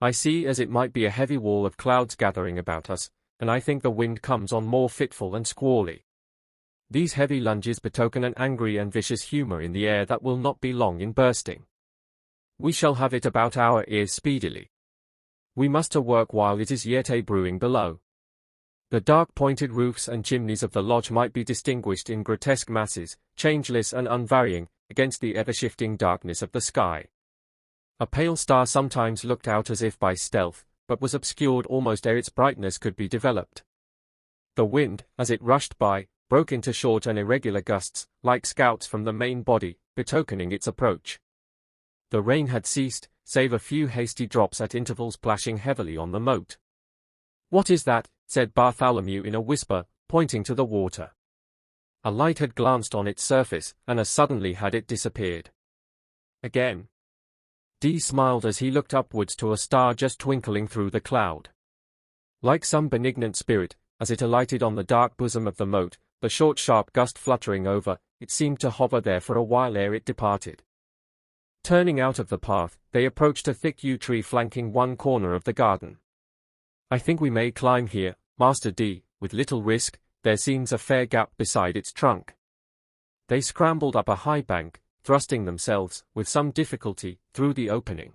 I see as it might be a heavy wall of clouds gathering about us, and I think the wind comes on more fitful and squally. These heavy lunges betoken an angry and vicious humour in the air that will not be long in bursting. We shall have it about our ears speedily. We must to work while it is yet a brewing below." The dark pointed roofs and chimneys of the lodge might be distinguished in grotesque masses, changeless and unvarying, against the ever-shifting darkness of the sky. A pale star sometimes looked out as if by stealth, but was obscured almost ere its brightness could be developed. The wind, as it rushed by, broke into short and irregular gusts, like scouts from the main body, betokening its approach. The rain had ceased, save a few hasty drops at intervals plashing heavily on the moat. "What is that?" said Bartholomew in a whisper, pointing to the water. A light had glanced on its surface, and as suddenly had it disappeared. Again. Dee smiled as he looked upwards to a star just twinkling through the cloud. Like some benignant spirit, as it alighted on the dark bosom of the moat, the short sharp gust fluttering over, it seemed to hover there for a while ere it departed. Turning out of the path, they approached a thick yew tree flanking one corner of the garden. "I think we may climb here, Master D, with little risk, there seems a fair gap beside its trunk." They scrambled up a high bank, thrusting themselves, with some difficulty, through the opening.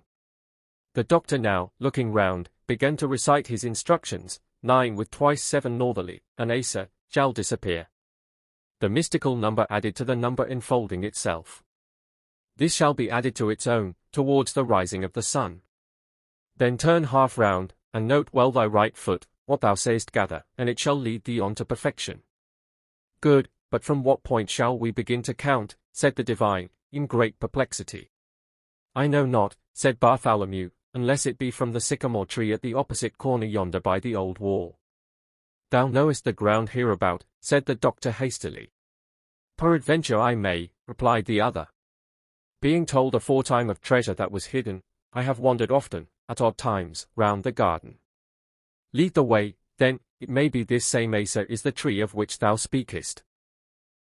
The doctor now, looking round, began to recite his instructions: 9 with twice 7 northerly, and Acer, shall disappear. The mystical number added to the number enfolding itself. This shall be added to its own, towards the rising of the sun. Then turn half round, and note well thy right foot, what thou sayest gather, and it shall lead thee on to perfection. Good, but from what point shall we begin to count? Said the divine, in great perplexity. I know not, said Bartholomew, unless it be from the sycamore tree at the opposite corner yonder by the old wall. Thou knowest the ground hereabout, said the doctor hastily. Peradventure I may, replied the other. Being told aforetime of treasure that was hidden, I have wandered often, at odd times, round the garden. Lead the way, then, it may be this same Acer is the tree of which thou speakest.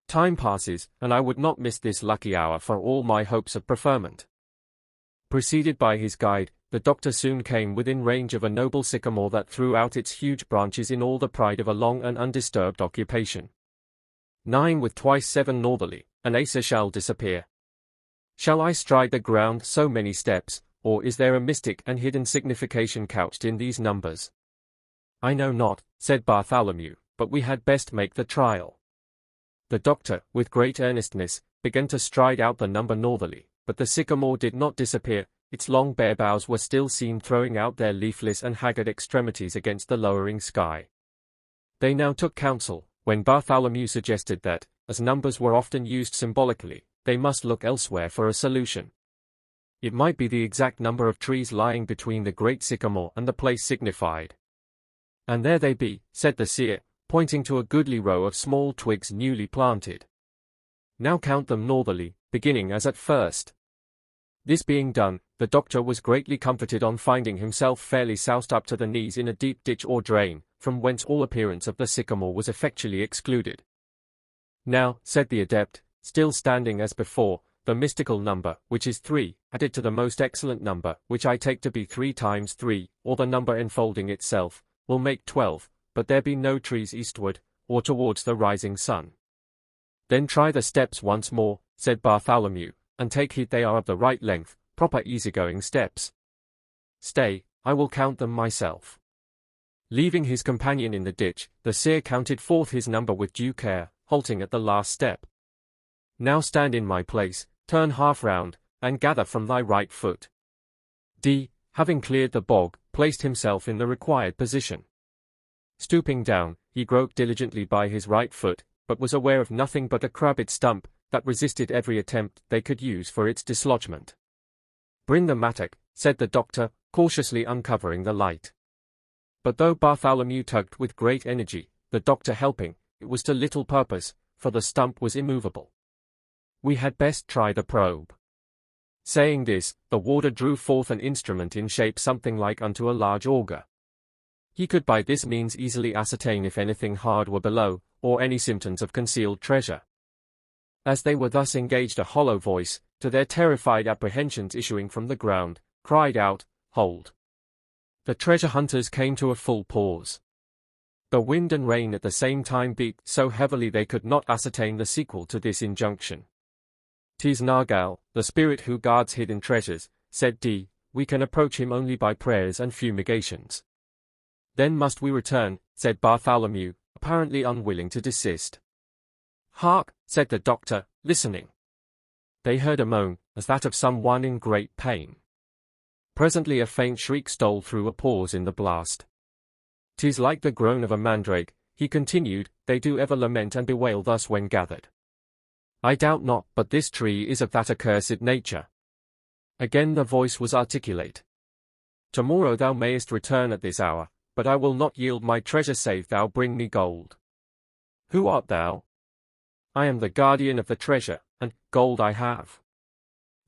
Time passes, and I would not miss this lucky hour for all my hopes of preferment. Preceded by his guide, the doctor soon came within range of a noble sycamore that threw out its huge branches in all the pride of a long and undisturbed occupation. 9 with twice 7 northerly, and Acer shall disappear. Shall I stride the ground so many steps, or is there a mystic and hidden signification couched in these numbers? I know not, said Bartholomew, but we had best make the trial. The doctor, with great earnestness, began to stride out the number northerly, but the sycamore did not disappear, its long bare boughs were still seen throwing out their leafless and haggard extremities against the lowering sky. They now took counsel, when Bartholomew suggested that, as numbers were often used symbolically, they must look elsewhere for a solution. It might be the exact number of trees lying between the great sycamore and the place signified. And there they be, said the seer, pointing to a goodly row of small twigs newly planted. Now count them northerly, beginning as at first. This being done, the doctor was greatly comforted on finding himself fairly soused up to the knees in a deep ditch or drain, from whence all appearance of the sycamore was effectually excluded. Now, said the adept, still standing as before, the mystical number, which is 3, added to the most excellent number, which I take to be 3 times 3, or the number enfolding itself, will make 12, but there be no trees eastward, or towards the rising sun. Then try the steps once more, said Bartholomew, and take heed they are of the right length, proper easygoing steps. Stay, I will count them myself. Leaving his companion in the ditch, the seer counted forth his number with due care, halting at the last step. Now stand in my place, turn half round, and gather from thy right foot. D, having cleared the bog, placed himself in the required position. Stooping down, he groped diligently by his right foot, but was aware of nothing but a crabbed stump, that resisted every attempt they could use for its dislodgment. Bring the mattock, said the doctor, cautiously uncovering the light. But though Bartholomew tugged with great energy, the doctor helping, it was to little purpose, for the stump was immovable. We had best try the probe. Saying this, the warder drew forth an instrument in shape something like unto a large auger. He could by this means easily ascertain if anything hard were below, or any symptoms of concealed treasure. As they were thus engaged, a hollow voice, to their terrified apprehensions issuing from the ground, cried out, "Hold!" The treasure hunters came to a full pause. The wind and rain at the same time beat so heavily they could not ascertain the sequel to this injunction. "'Tis Nargal, the spirit who guards hidden treasures," said D. "We can approach him only by prayers and fumigations." "Then must we return," said Bartholomew, apparently unwilling to desist. "Hark," said the doctor, listening. They heard a moan, as that of some one in great pain. Presently a faint shriek stole through a pause in the blast. "'Tis like the groan of a mandrake," he continued, "they do ever lament and bewail thus when gathered. I doubt not but this tree is of that accursed nature." Again the voice was articulate. "Tomorrow thou mayest return at this hour, but I will not yield my treasure save thou bring me gold." "Who art thou?" "I am the guardian of the treasure, and gold I have."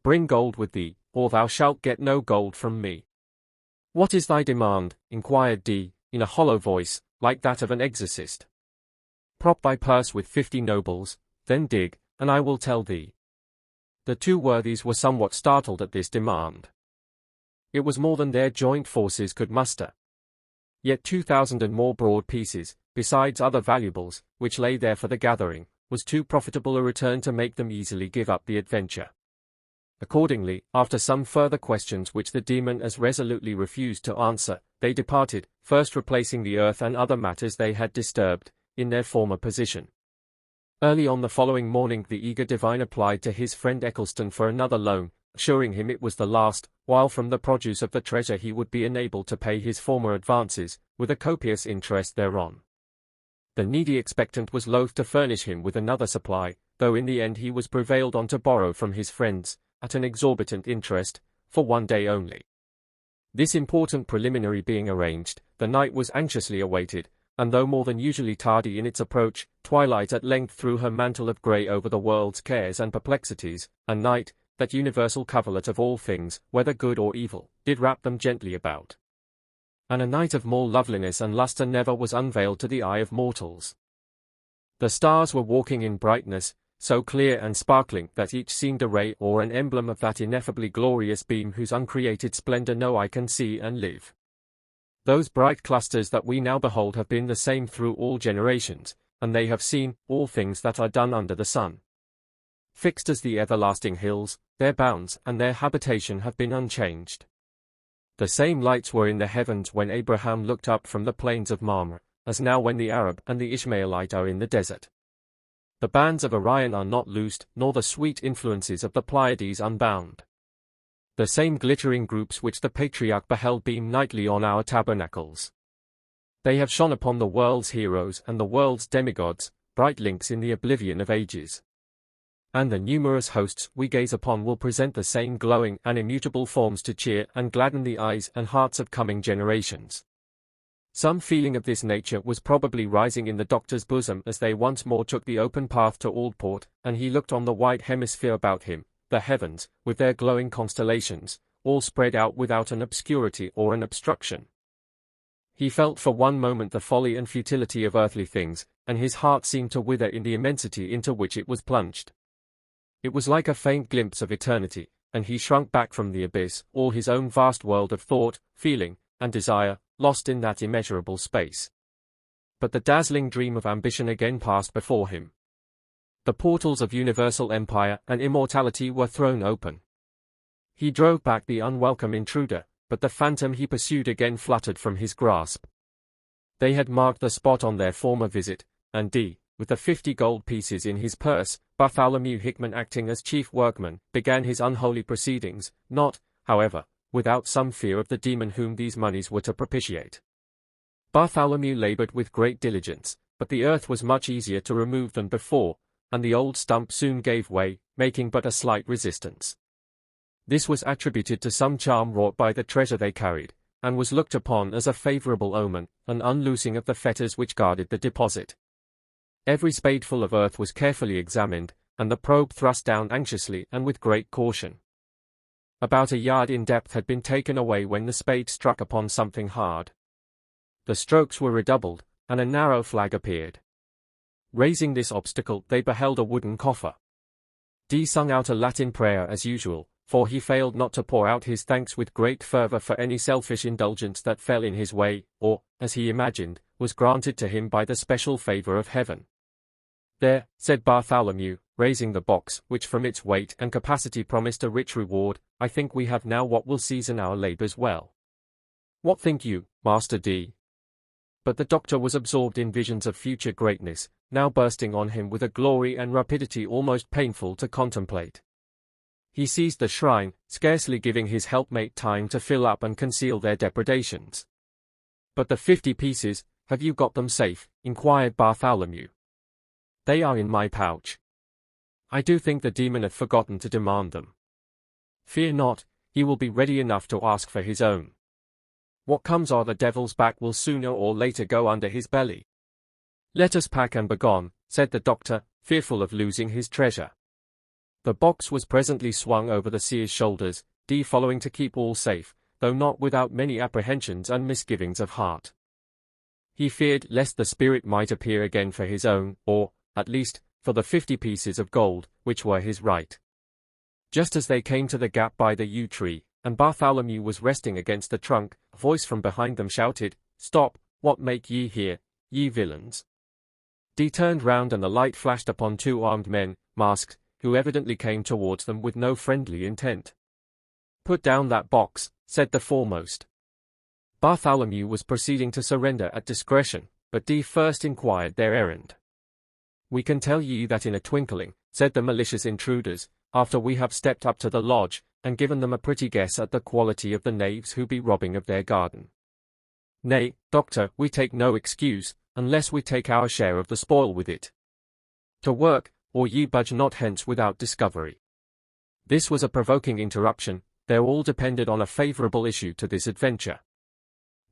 "Bring gold with thee, or thou shalt get no gold from me." "What is thy demand?" inquired D, in a hollow voice, like that of an exorcist. "Prop thy purse with 50 nobles, then dig, and I will tell thee." The two worthies were somewhat startled at this demand. It was more than their joint forces could muster. Yet 2,000 and more broad pieces, besides other valuables, which lay there for the gathering, was too profitable a return to make them easily give up the adventure. Accordingly, after some further questions which the demon as resolutely refused to answer, they departed, first replacing the earth and other matters they had disturbed, in their former position. Early on the following morning the eager divine applied to his friend Eccleston for another loan, assuring him it was the last, while from the produce of the treasure he would be enabled to pay his former advances, with a copious interest thereon. The needy expectant was loath to furnish him with another supply, though in the end he was prevailed on to borrow from his friends, at an exorbitant interest, for 1 day only. This important preliminary being arranged, the night was anxiously awaited, and though more than usually tardy in its approach, twilight at length threw her mantle of grey over the world's cares and perplexities, and night, that universal coverlet of all things, whether good or evil, did wrap them gently about. And a night of more loveliness and lustre never was unveiled to the eye of mortals. The stars were walking in brightness, so clear and sparkling that each seemed a ray or an emblem of that ineffably glorious beam whose uncreated splendor no eye can see and live. Those bright clusters that we now behold have been the same through all generations, and they have seen all things that are done under the sun. Fixed as the everlasting hills, their bounds and their habitation have been unchanged. The same lights were in the heavens when Abraham looked up from the plains of Mamre, as now when the Arab and the Ishmaelite are in the desert. The bands of Orion are not loosed, nor the sweet influences of the Pleiades unbound. The same glittering groups which the patriarch beheld beam nightly on our tabernacles. They have shone upon the world's heroes and the world's demigods, bright links in the oblivion of ages. And the numerous hosts we gaze upon will present the same glowing and immutable forms to cheer and gladden the eyes and hearts of coming generations. Some feeling of this nature was probably rising in the doctor's bosom as they once more took the open path to Aldport, and he looked on the wide hemisphere about him, the heavens, with their glowing constellations, all spread out without an obscurity or an obstruction. He felt for one moment the folly and futility of earthly things, and his heart seemed to wither in the immensity into which it was plunged. It was like a faint glimpse of eternity, and he shrunk back from the abyss, all his own vast world of thought, feeling, and desire, lost in that immeasurable space. But the dazzling dream of ambition again passed before him. The portals of universal empire and immortality were thrown open. He drove back the unwelcome intruder, but the phantom he pursued again fluttered from his grasp. They had marked the spot on their former visit, and with the 50 gold pieces in his purse, Bartholomew Hickman acting as chief workman, began his unholy proceedings, not, however, without some fear of the demon whom these moneys were to propitiate. Bartholomew labored with great diligence, but the earth was much easier to remove than before, and the old stump soon gave way, making but a slight resistance. This was attributed to some charm wrought by the treasure they carried, and was looked upon as a favorable omen, an unloosing of the fetters which guarded the deposit. Every spadeful of earth was carefully examined, and the probe thrust down anxiously and with great caution. About a yard in depth had been taken away when the spade struck upon something hard. The strokes were redoubled, and a narrow flag appeared. Raising this obstacle, they beheld a wooden coffer. Dee sung out a Latin prayer as usual, for he failed not to pour out his thanks with great fervor for any selfish indulgence that fell in his way, or, as he imagined, was granted to him by the special favor of heaven. "There," said Bartholomew, raising the box, which from its weight and capacity promised a rich reward, "I think we have now what will season our labors well. What think you, Master D?" But the doctor was absorbed in visions of future greatness, now bursting on him with a glory and rapidity almost painful to contemplate. He seized the shrine, scarcely giving his helpmate time to fill up and conceal their depredations. "But the 50 pieces, have you got them safe?" inquired Bartholomew. "They are in my pouch. I do think the demon hath forgotten to demand them. Fear not, he will be ready enough to ask for his own. What comes o'er the devil's back will sooner or later go under his belly." "Let us pack and begone," said the doctor, fearful of losing his treasure. The box was presently swung over the seer's shoulders, Dee following to keep all safe, though not without many apprehensions and misgivings of heart. He feared lest the spirit might appear again for his own, or, at least, for the 50 pieces of gold, which were his right. Just as they came to the gap by the yew tree, and Bartholomew was resting against the trunk, a voice from behind them shouted, "Stop, what make ye here, ye villains?" Dee turned round and the light flashed upon 2 armed men, masked, who evidently came towards them with no friendly intent. "Put down that box," said the foremost. Bartholomew was proceeding to surrender at discretion, but Dee first inquired their errand. "We can tell ye that in a twinkling," said the malicious intruders, "after we have stepped up to the lodge, and given them a pretty guess at the quality of the knaves who be robbing of their garden. Nay, doctor, we take no excuse, unless we take our share of the spoil with it. To work, or ye budge not hence without discovery." This was a provoking interruption, there all depended on a favourable issue to this adventure.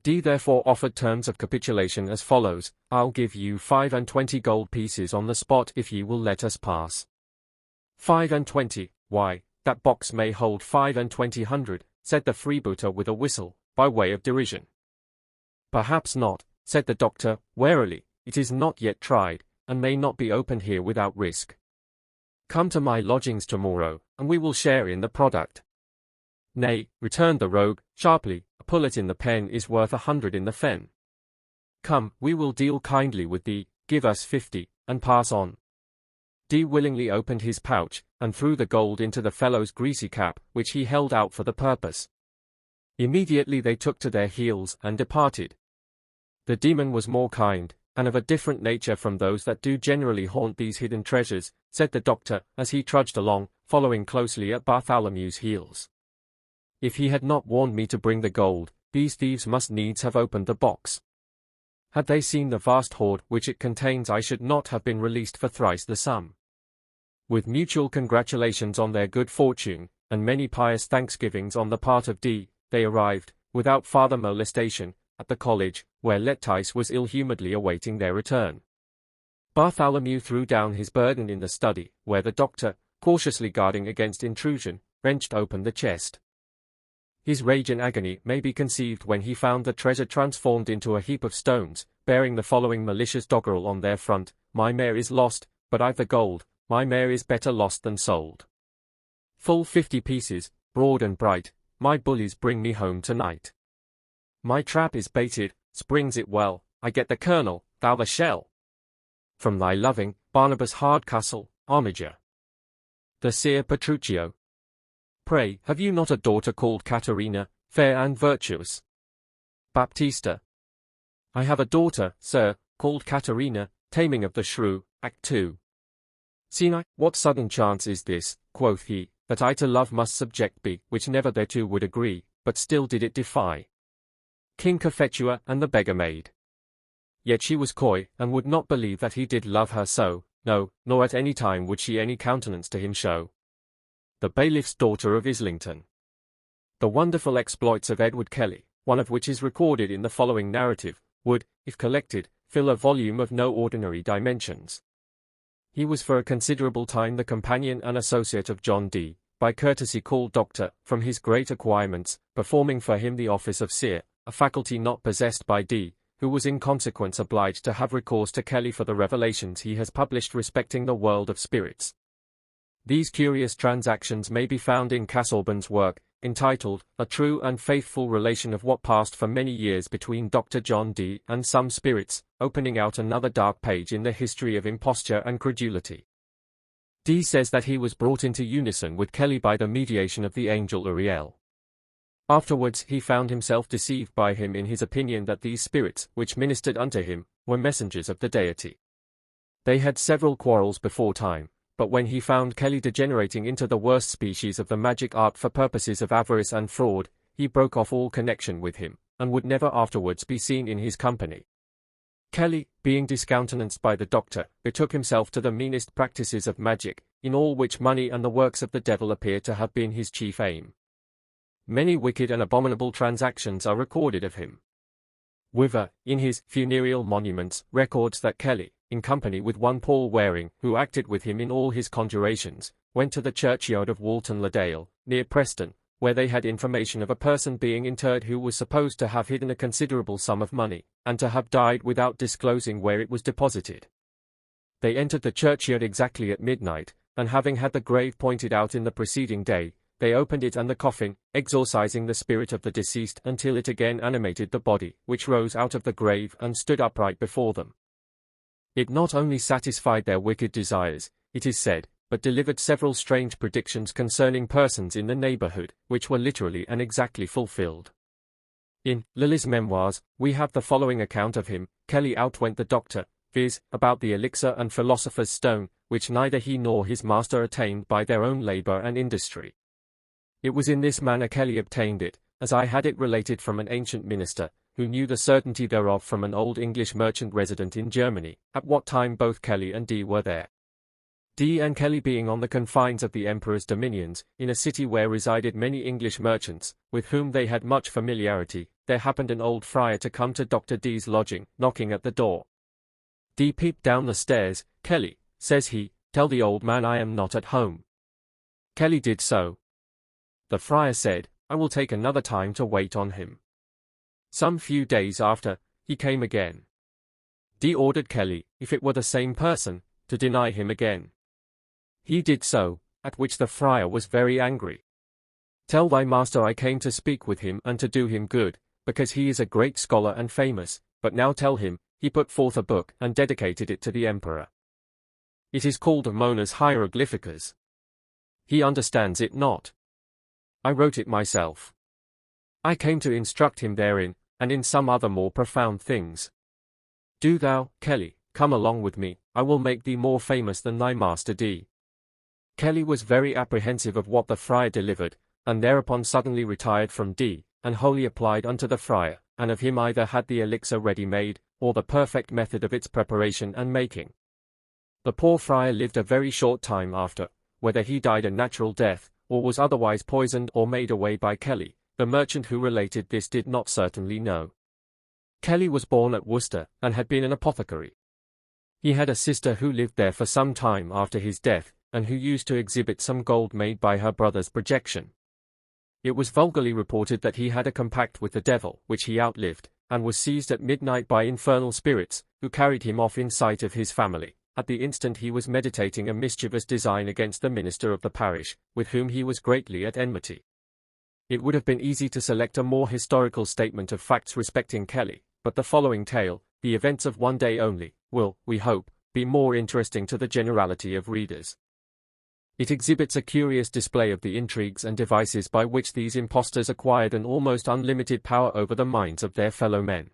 Dee therefore offered terms of capitulation as follows: "I'll give you 25 gold pieces on the spot if ye will let us pass." 25, why, that box may hold 2500, said the freebooter with a whistle, by way of derision. "Perhaps not," said the doctor, warily, "it is not yet tried, and may not be opened here without risk. Come to my lodgings tomorrow, and we will share in the product." "Nay," returned the rogue, sharply, "a pullet in the pen is worth 100 in the fen. Come, we will deal kindly with thee, give us 50, and pass on." Dee willingly opened his pouch, and threw the gold into the fellow's greasy cap, which he held out for the purpose. Immediately they took to their heels and departed. The demon was more kind, and of a different nature from those that do generally haunt these hidden treasures, said the doctor, as he trudged along, following closely at Bartholomew's heels. "If he had not warned me to bring the gold, these thieves must needs have opened the box. Had they seen the vast hoard which it contains, I should not have been released for thrice the sum." With mutual congratulations on their good fortune, and many pious thanksgivings on the part of Dee, they arrived, without farther molestation, at the college, where Lettice was ill-humouredly awaiting their return. Bartholomew threw down his burden in the study, where the doctor, cautiously guarding against intrusion, wrenched open the chest. His rage and agony may be conceived when he found the treasure transformed into a heap of stones, bearing the following malicious doggerel on their front: "My mare is lost, but I've the gold, my mare is better lost than sold. Full 50 pieces, broad and bright, my bullies bring me home tonight. My trap is baited, springs it well, I get the kernel, thou the shell. From thy loving Barnabas Hardcastle, Armiger. The Seer Petruchio. Pray, have you not a daughter called Caterina, fair and virtuous? Baptista. I have a daughter, sir, called Caterina, taming of the shrew, Act 2. Scene. What sudden chance is this, quoth he, that I to love must subject be, which never thereto would agree, but still did it defy. King Cophetua and the beggar maid. Yet she was coy, and would not believe that he did love her so, no, nor at any time would she any countenance to him show. The bailiff's daughter of Islington. The wonderful exploits of Edward Kelly, one of which is recorded in the following narrative, would, if collected, fill a volume of no ordinary dimensions. He was for a considerable time the companion and associate of John Dee, by courtesy called Doctor, from his great acquirements, performing for him the office of seer, a faculty not possessed by Dee, who was in consequence obliged to have recourse to Kelly for the revelations he has published respecting the world of spirits. These curious transactions may be found in Casaubon's work, entitled, A True and Faithful Relation of What Passed for Many Years Between Dr. John Dee and Some Spirits, opening out another dark page in the history of imposture and credulity. Dee says that he was brought into unison with Kelly by the mediation of the angel Uriel. Afterwards he found himself deceived by him in his opinion that these spirits, which ministered unto him, were messengers of the deity. They had several quarrels before time, but when he found Kelly degenerating into the worst species of the magic art for purposes of avarice and fraud, he broke off all connection with him, and would never afterwards be seen in his company. Kelly, being discountenanced by the doctor, betook himself to the meanest practices of magic, in all which money and the works of the devil appear to have been his chief aim. Many wicked and abominable transactions are recorded of him. Wiver, in his Funereal Monuments, records that Kelly, in company with one Paul Waring, who acted with him in all his conjurations, went to the churchyard of Walton le Dale, near Preston, where they had information of a person being interred who was supposed to have hidden a considerable sum of money, and to have died without disclosing where it was deposited. They entered the churchyard exactly at midnight, and having had the grave pointed out in the preceding day, they opened it and the coffin, exorcising the spirit of the deceased until it again animated the body, which rose out of the grave and stood upright before them. It not only satisfied their wicked desires, it is said, but delivered several strange predictions concerning persons in the neighborhood, which were literally and exactly fulfilled. In Lilly's Memoirs, we have the following account of him: Kelly outwent the doctor, viz., about the elixir and philosopher's stone, which neither he nor his master attained by their own labor and industry. It was in this manner Kelly obtained it, as I had it related from an ancient minister, who knew the certainty thereof from an old English merchant resident in Germany, at what time both Kelly and Dee were there. Dee and Kelly being on the confines of the emperor's dominions, in a city where resided many English merchants, with whom they had much familiarity, there happened an old friar to come to Dr. Dee's lodging, knocking at the door. Dee peeped down the stairs. Kelly, says he, tell the old man I am not at home. Kelly did so. The friar said, I will take another time to wait on him. Some few days after, he came again. Dee ordered Kelly, if it were the same person, to deny him again. He did so, at which the friar was very angry. Tell thy master I came to speak with him and to do him good, because he is a great scholar and famous, but now tell him, he put forth a book and dedicated it to the emperor. It is called Mona's Hieroglyphicus. He understands it not. I wrote it myself. I came to instruct him therein, and in some other more profound things. Do thou, Kelly, come along with me, I will make thee more famous than thy master Dee. Kelly was very apprehensive of what the friar delivered, and thereupon suddenly retired from Dee, and wholly applied unto the friar, and of him either had the elixir ready made, or the perfect method of its preparation and making. The poor friar lived a very short time after. Whether he died a natural death, or was otherwise poisoned or made away by Kelly, the merchant who related this did not certainly know. Kelly was born at Worcester, and had been an apothecary. He had a sister who lived there for some time after his death, and who used to exhibit some gold made by her brother's projection. It was vulgarly reported that he had a compact with the devil, which he outlived, and was seized at midnight by infernal spirits, who carried him off in sight of his family. At the instant he was meditating a mischievous design against the minister of the parish, with whom he was greatly at enmity. It would have been easy to select a more historical statement of facts respecting Kelly, but the following tale, the events of one day only, will, we hope, be more interesting to the generality of readers. It exhibits a curious display of the intrigues and devices by which these impostors acquired an almost unlimited power over the minds of their fellow men.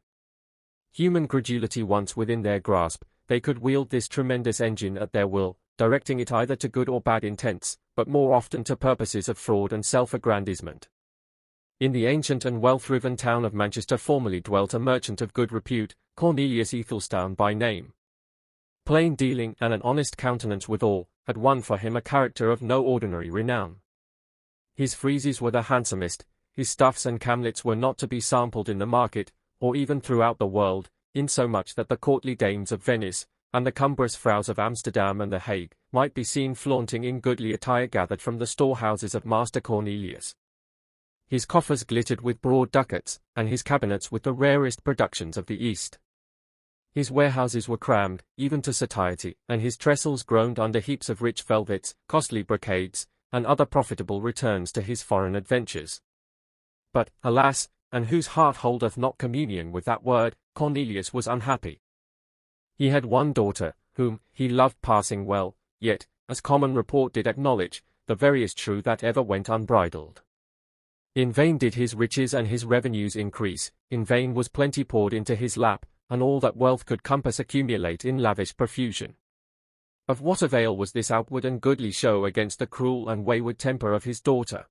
Human credulity once within their grasp, they could wield this tremendous engine at their will, directing it either to good or bad intents, but more often to purposes of fraud and self-aggrandizement. In the ancient and wealth-riven town of Manchester formerly dwelt a merchant of good repute, Cornelius Ethelsdown by name. Plain dealing and an honest countenance withal, had won for him a character of no ordinary renown. His friezes were the handsomest, his stuffs and camlets were not to be sampled in the market, or even throughout the world, insomuch that the courtly dames of Venice, and the cumbrous frowns of Amsterdam and The Hague, might be seen flaunting in goodly attire gathered from the storehouses of Master Cornelius. His coffers glittered with broad ducats, and his cabinets with the rarest productions of the East. His warehouses were crammed, even to satiety, and his trestles groaned under heaps of rich velvets, costly brocades, and other profitable returns to his foreign adventures. But, alas, and whose heart holdeth not communion with that word, Cornelius was unhappy. He had one daughter, whom he loved passing well, yet, as common report did acknowledge, the veriest shrew that ever went unbridled. In vain did his riches and his revenues increase, in vain was plenty poured into his lap, and all that wealth could compass accumulate in lavish profusion. Of what avail was this outward and goodly show against the cruel and wayward temper of his daughter?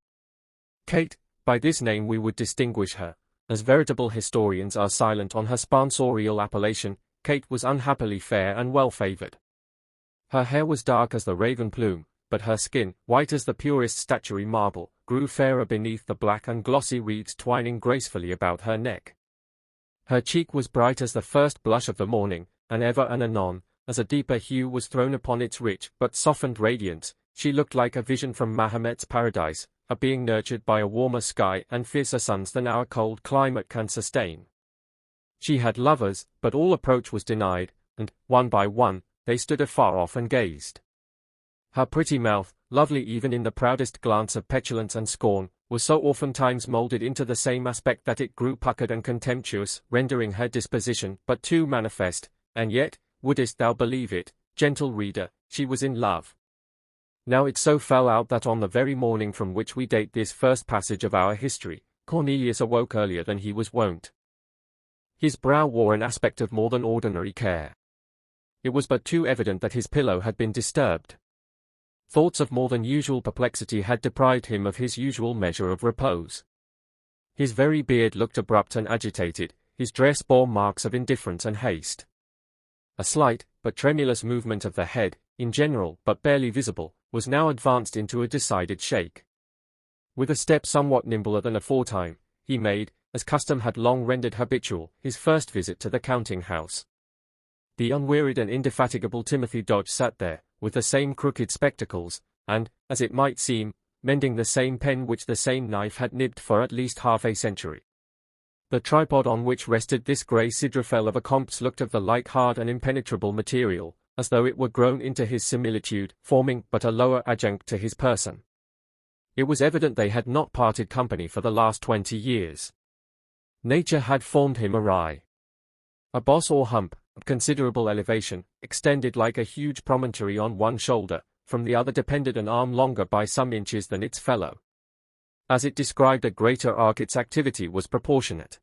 Kate, by this name we would distinguish her, as veritable historians are silent on her sponsorial appellation. Kate was unhappily fair and well-favoured. Her hair was dark as the raven plume, but her skin, white as the purest statuary marble, grew fairer beneath the black and glossy wreaths twining gracefully about her neck. Her cheek was bright as the first blush of the morning, and ever and anon, as a deeper hue was thrown upon its rich but softened radiance, she looked like a vision from Mahomet's paradise, a being nurtured by a warmer sky and fiercer suns than our cold climate can sustain. She had lovers, but all approach was denied, and, one by one, they stood afar off and gazed. Her pretty mouth, lovely even in the proudest glance of petulance and scorn, was so oftentimes moulded into the same aspect that it grew puckered and contemptuous, rendering her disposition but too manifest, and yet, wouldest thou believe it, gentle reader, she was in love. Now it so fell out that on the very morning from which we date this first passage of our history, Cornelius awoke earlier than he was wont. His brow wore an aspect of more than ordinary care. It was but too evident that his pillow had been disturbed. Thoughts of more than usual perplexity had deprived him of his usual measure of repose. His very beard looked abrupt and agitated, his dress bore marks of indifference and haste. A slight, but tremulous movement of the head, in general but barely visible, was now advanced into a decided shake. With a step somewhat nimbler than aforetime, he made, as custom had long rendered habitual, his first visit to the counting-house. The unwearied and indefatigable Timothy Dodge sat there, with the same crooked spectacles, and, as it might seem, mending the same pen which the same knife had nibbed for at least half a century. The tripod on which rested this grey sidrophel of a comps looked of the like hard and impenetrable material, as though it were grown into his similitude, forming but a lower adjunct to his person. It was evident they had not parted company for the last 20 years. Nature had formed him awry. A boss or hump, of considerable elevation, extended like a huge promontory on one shoulder, from the other depended an arm longer by some inches than its fellow. As it described a greater arc its activity was proportionate.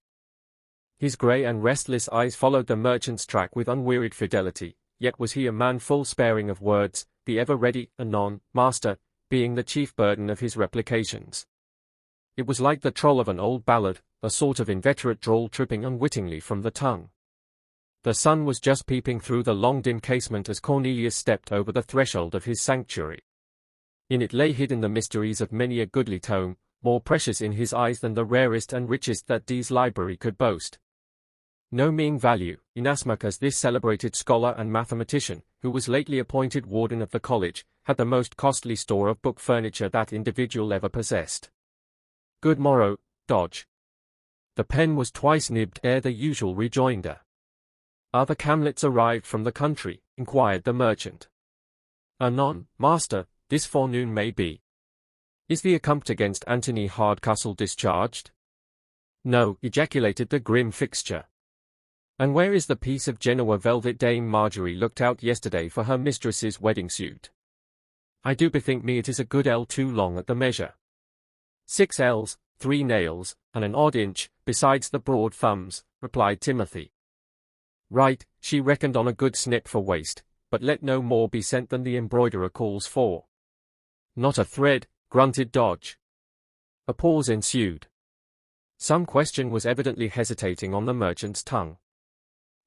His grey and restless eyes followed the merchant's track with unwearied fidelity, yet was he a man full sparing of words, the ever-ready, anon, master, being the chief burden of his replications. It was like the troll of an old ballad, a sort of inveterate drawl tripping unwittingly from the tongue. The sun was just peeping through the long dim casement as Cornelius stepped over the threshold of his sanctuary. In it lay hidden the mysteries of many a goodly tome, more precious in his eyes than the rarest and richest that Dee's library could boast. No mean value, inasmuch as this celebrated scholar and mathematician, who was lately appointed warden of the college, had the most costly store of book furniture that individual ever possessed. Good morrow, Dodge. The pen was twice nibbed ere the usual rejoinder. Are the camlets arrived from the country? Inquired the merchant. Anon, master, this forenoon may be. Is the accompt against Anthony Hardcastle discharged? No, ejaculated the grim fixture. And where is the piece of Genoa velvet Dame Marjorie looked out yesterday for her mistress's wedding suit? I do bethink me it is a good ell too long at the measure. 6 ells, 3 nails, and an odd inch, besides the broad thumbs, replied Timothy. Right, she reckoned on a good snip for waist, but let no more be sent than the embroiderer calls for. Not a thread, grunted Dodge. A pause ensued. Some question was evidently hesitating on the merchant's tongue.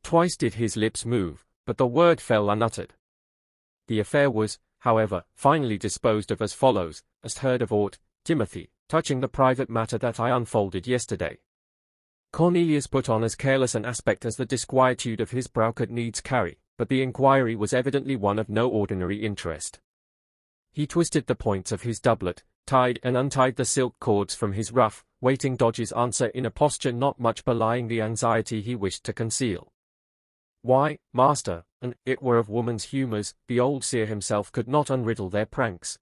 Twice did his lips move, but the word fell unuttered. The affair was, however, finally disposed of as follows: Hast heard of aught, Timothy, touching the private matter that I unfolded yesterday? Cornelius put on as careless an aspect as the disquietude of his brow could needs carry, but the inquiry was evidently one of no ordinary interest. He twisted the points of his doublet, tied and untied the silk cords from his ruff, waiting Dodge's answer in a posture not much belying the anxiety he wished to conceal. Why, master, and it were of woman's humours, the old seer himself could not unriddle their pranks.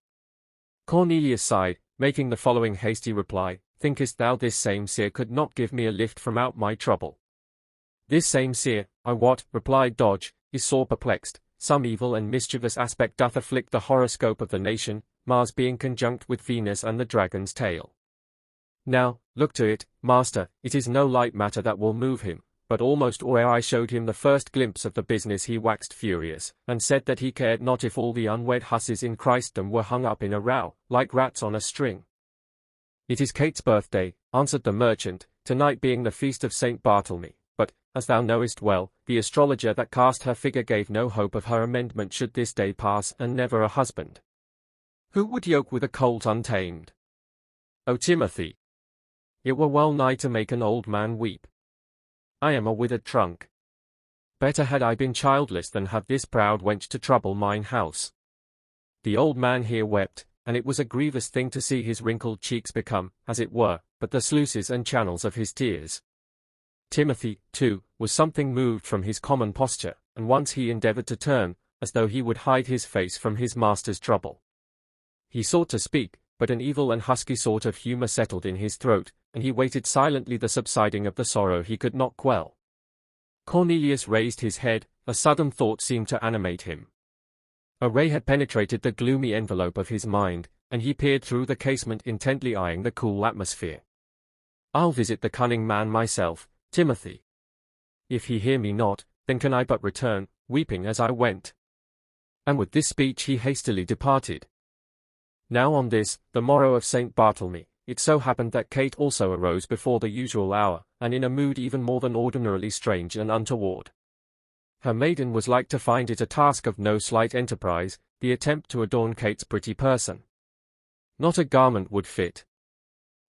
Cornelius sighed, making the following hasty reply: Thinkest thou this same seer could not give me a lift from out my trouble? This same seer, I wot, replied Dodge, is sore perplexed. Some evil and mischievous aspect doth afflict the horoscope of the nation, Mars being conjunct with Venus and the dragon's tail. Now, look to it, master, it is no light matter that will move him. But almost or ere I showed him the first glimpse of the business he waxed furious, and said that he cared not if all the unwed hussies in Christendom were hung up in a row, like rats on a string. It is Kate's birthday, answered the merchant, tonight being the feast of St. Bartholomew, but, as thou knowest well, the astrologer that cast her figure gave no hope of her amendment should this day pass and never a husband. Who would yoke with a colt untamed? O Timothy! It were well nigh to make an old man weep. I am a withered trunk. Better had I been childless than have this proud wench to trouble mine house. The old man here wept, and it was a grievous thing to see his wrinkled cheeks become, as it were, but the sluices and channels of his tears. Timothy, too, was something moved from his common posture, and once he endeavoured to turn, as though he would hide his face from his master's trouble. He sought to speak, but an evil and husky sort of humour settled in his throat, and he waited silently the subsiding of the sorrow he could not quell. Cornelius raised his head, a sudden thought seemed to animate him. A ray had penetrated the gloomy envelope of his mind, and he peered through the casement intently eyeing the cool atmosphere. I'll visit the cunning man myself, Timothy. If he hear me not, then can I but return, weeping as I went. And with this speech he hastily departed. Now on this, the morrow of St. Bartholomew, it so happened that Kate also arose before the usual hour, and in a mood even more than ordinarily strange and untoward. Her maiden was like to find it a task of no slight enterprise, the attempt to adorn Kate's pretty person. Not a garment would fit.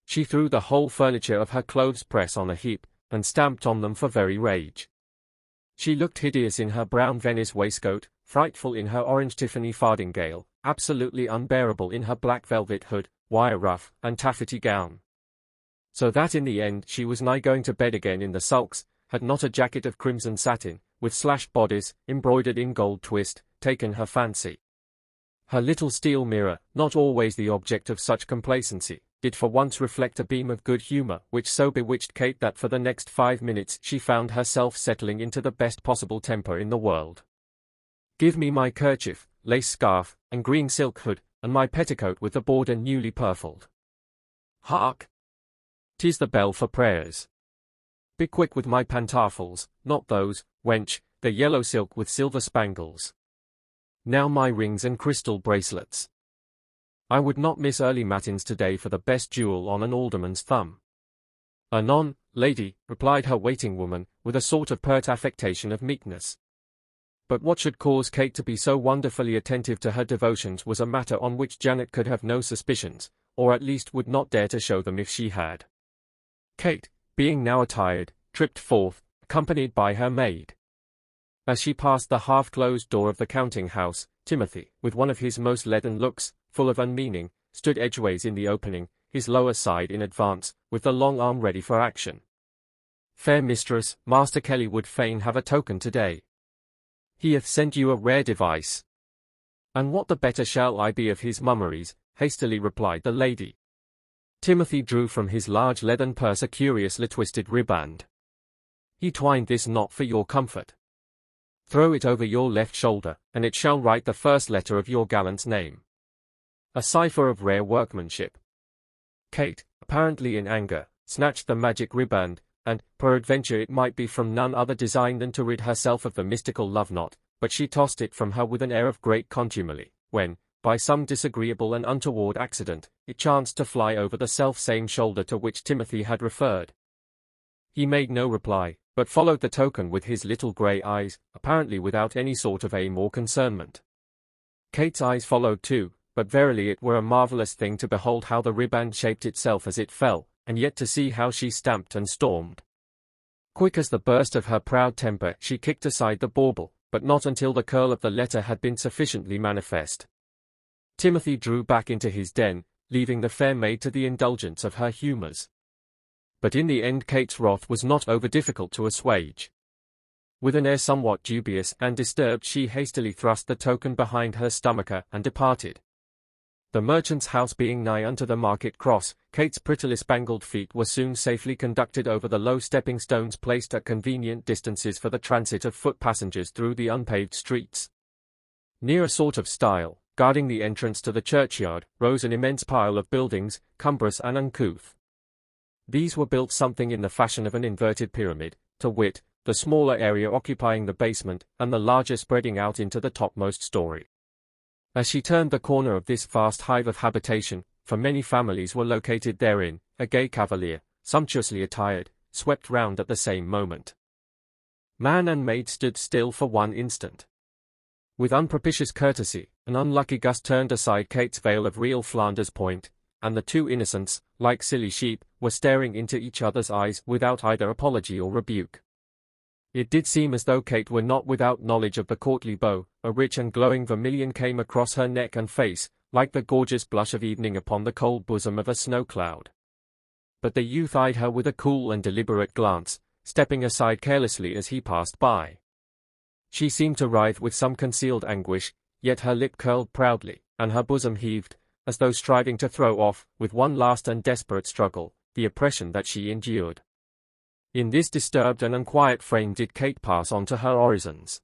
She threw the whole furniture of her clothes press on a heap, and stamped on them for very rage. She looked hideous in her brown Venice waistcoat, frightful in her orange Tiffany fardingale, absolutely unbearable in her black velvet hood, wire ruff, and taffety gown. So that in the end she was nigh going to bed again in the sulks, had not a jacket of crimson satin, with slashed bodice, embroidered in gold twist, taken her fancy. Her little steel mirror, not always the object of such complacency, did for once reflect a beam of good humour, which so bewitched Kate that for the next 5 minutes she found herself settling into the best possible temper in the world. Give me my kerchief, lace scarf, and green silk hood, and my petticoat with the border newly purfled. Hark! 'Tis the bell for prayers. Be quick with my pantofles, not those, wench, the yellow silk with silver spangles. Now my rings and crystal bracelets. I would not miss early matins today for the best jewel on an alderman's thumb. Anon, lady, replied her waiting woman, with a sort of pert affectation of meekness. But what should cause Kate to be so wonderfully attentive to her devotions was a matter on which Janet could have no suspicions, or at least would not dare to show them if she had. Kate, being now attired, tripped forth, accompanied by her maid. As she passed the half-closed door of the counting-house, Timothy, with one of his most leaden looks, full of unmeaning, stood edgeways in the opening, his lower side in advance, with the long arm ready for action. Fair mistress, Master Kelly would fain have a token today. He hath sent you a rare device. And what the better shall I be of his mummeries, hastily replied the lady. Timothy drew from his large leathern purse a curiously twisted riband. He twined this knot for your comfort. Throw it over your left shoulder, and it shall write the first letter of your gallant's name. A cipher of rare workmanship. Kate, apparently in anger, snatched the magic riband, and, peradventure it might be from none other design than to rid herself of the mystical love knot, but she tossed it from her with an air of great contumely, when, by some disagreeable and untoward accident, it chanced to fly over the self-same shoulder to which Timothy had referred. He made no reply, but followed the token with his little grey eyes, apparently without any sort of aim or concernment. Kate's eyes followed too, but verily it were a marvellous thing to behold how the riband shaped itself as it fell, and yet to see how she stamped and stormed. Quick as the burst of her proud temper, she kicked aside the bauble, but not until the curl of the letter had been sufficiently manifest. Timothy drew back into his den, leaving the fair maid to the indulgence of her humours. But in the end Kate's wrath was not over difficult to assuage. With an air somewhat dubious and disturbed she hastily thrust the token behind her stomacher and departed. The merchant's house being nigh unto the market cross, Kate's prettily spangled feet were soon safely conducted over the low stepping stones placed at convenient distances for the transit of foot passengers through the unpaved streets. Near a sort of stile, guarding the entrance to the churchyard, rose an immense pile of buildings, cumbrous and uncouth. These were built something in the fashion of an inverted pyramid, to wit, the smaller area occupying the basement, and the larger spreading out into the topmost story. As she turned the corner of this vast hive of habitation, for many families were located therein, a gay cavalier, sumptuously attired, swept round at the same moment. Man and maid stood still for one instant. With unpropitious courtesy, an unlucky gust turned aside Kate's veil of real Flanders point, and the two innocents, like silly sheep, were staring into each other's eyes without either apology or rebuke. It did seem as though Kate were not without knowledge of the courtly bow. A rich and glowing vermilion came across her neck and face, like the gorgeous blush of evening upon the cold bosom of a snow cloud. But the youth eyed her with a cool and deliberate glance, stepping aside carelessly as he passed by. She seemed to writhe with some concealed anguish, yet her lip curled proudly, and her bosom heaved, as though striving to throw off, with one last and desperate struggle, the oppression that she endured. In this disturbed and unquiet frame did Kate pass on to her orisons.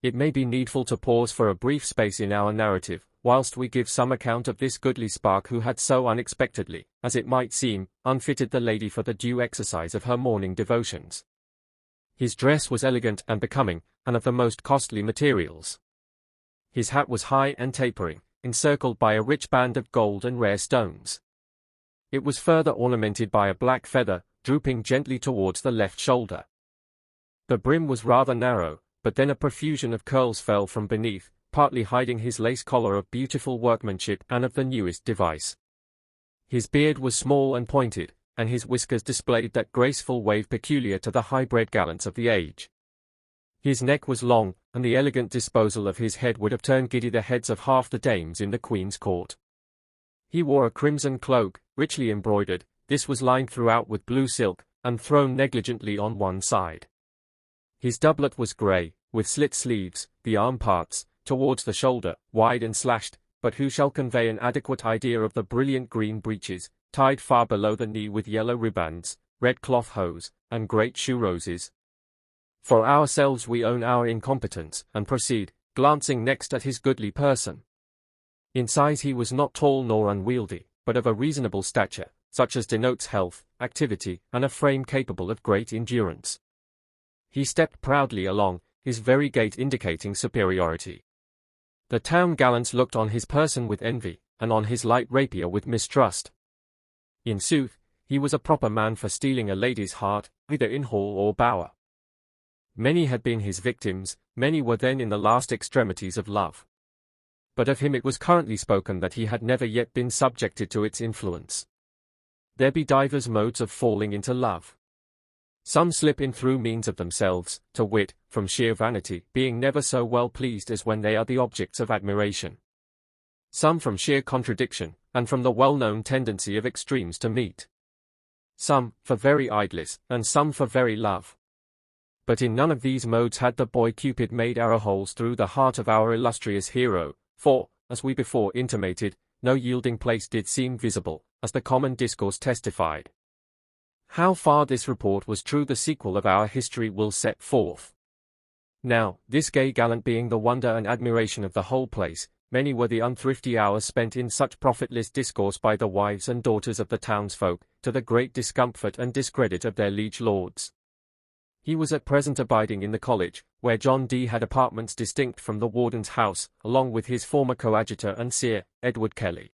It may be needful to pause for a brief space in our narrative, whilst we give some account of this goodly spark who had so unexpectedly, as it might seem, unfitted the lady for the due exercise of her morning devotions. His dress was elegant and becoming, and of the most costly materials. His hat was high and tapering, encircled by a rich band of gold and rare stones. It was further ornamented by a black feather, drooping gently towards the left shoulder. The brim was rather narrow, but then a profusion of curls fell from beneath, partly hiding his lace collar of beautiful workmanship and of the newest device. His beard was small and pointed, and his whiskers displayed that graceful wave peculiar to the high-bred gallants of the age. His neck was long, and the elegant disposal of his head would have turned giddy the heads of half the dames in the Queen's court. He wore a crimson cloak, richly embroidered. This was lined throughout with blue silk, and thrown negligently on one side. His doublet was grey, with slit sleeves, the arm parts, towards the shoulder, wide and slashed, but who shall convey an adequate idea of the brilliant green breeches, tied far below the knee with yellow ribands, red cloth hose, and great shoe roses? For ourselves we own our incompetence, and proceed, glancing next at his goodly person. In size he was not tall nor unwieldy, but of a reasonable stature, such as denotes health, activity, and a frame capable of great endurance. He stepped proudly along, his very gait indicating superiority. The town gallants looked on his person with envy, and on his light rapier with mistrust. In sooth, he was a proper man for stealing a lady's heart, either in hall or bower. Many had been his victims, many were then in the last extremities of love. But of him it was currently spoken that he had never yet been subjected to its influence. There be divers modes of falling into love. Some slip in through means of themselves, to wit, from sheer vanity, being never so well pleased as when they are the objects of admiration. Some from sheer contradiction, and from the well-known tendency of extremes to meet. Some, for very idleness, and some for very love. But in none of these modes had the boy Cupid made arrow holes through the heart of our illustrious hero, for, as we before intimated, no yielding place did seem visible, as the common discourse testified. How far this report was true the sequel of our history will set forth. Now, this gay gallant being the wonder and admiration of the whole place, many were the unthrifty hours spent in such profitless discourse by the wives and daughters of the townsfolk, to the great discomfort and discredit of their liege lords. He was at present abiding in the college, where John Dee had apartments distinct from the warden's house, along with his former coadjutor and seer, Edward Kelly.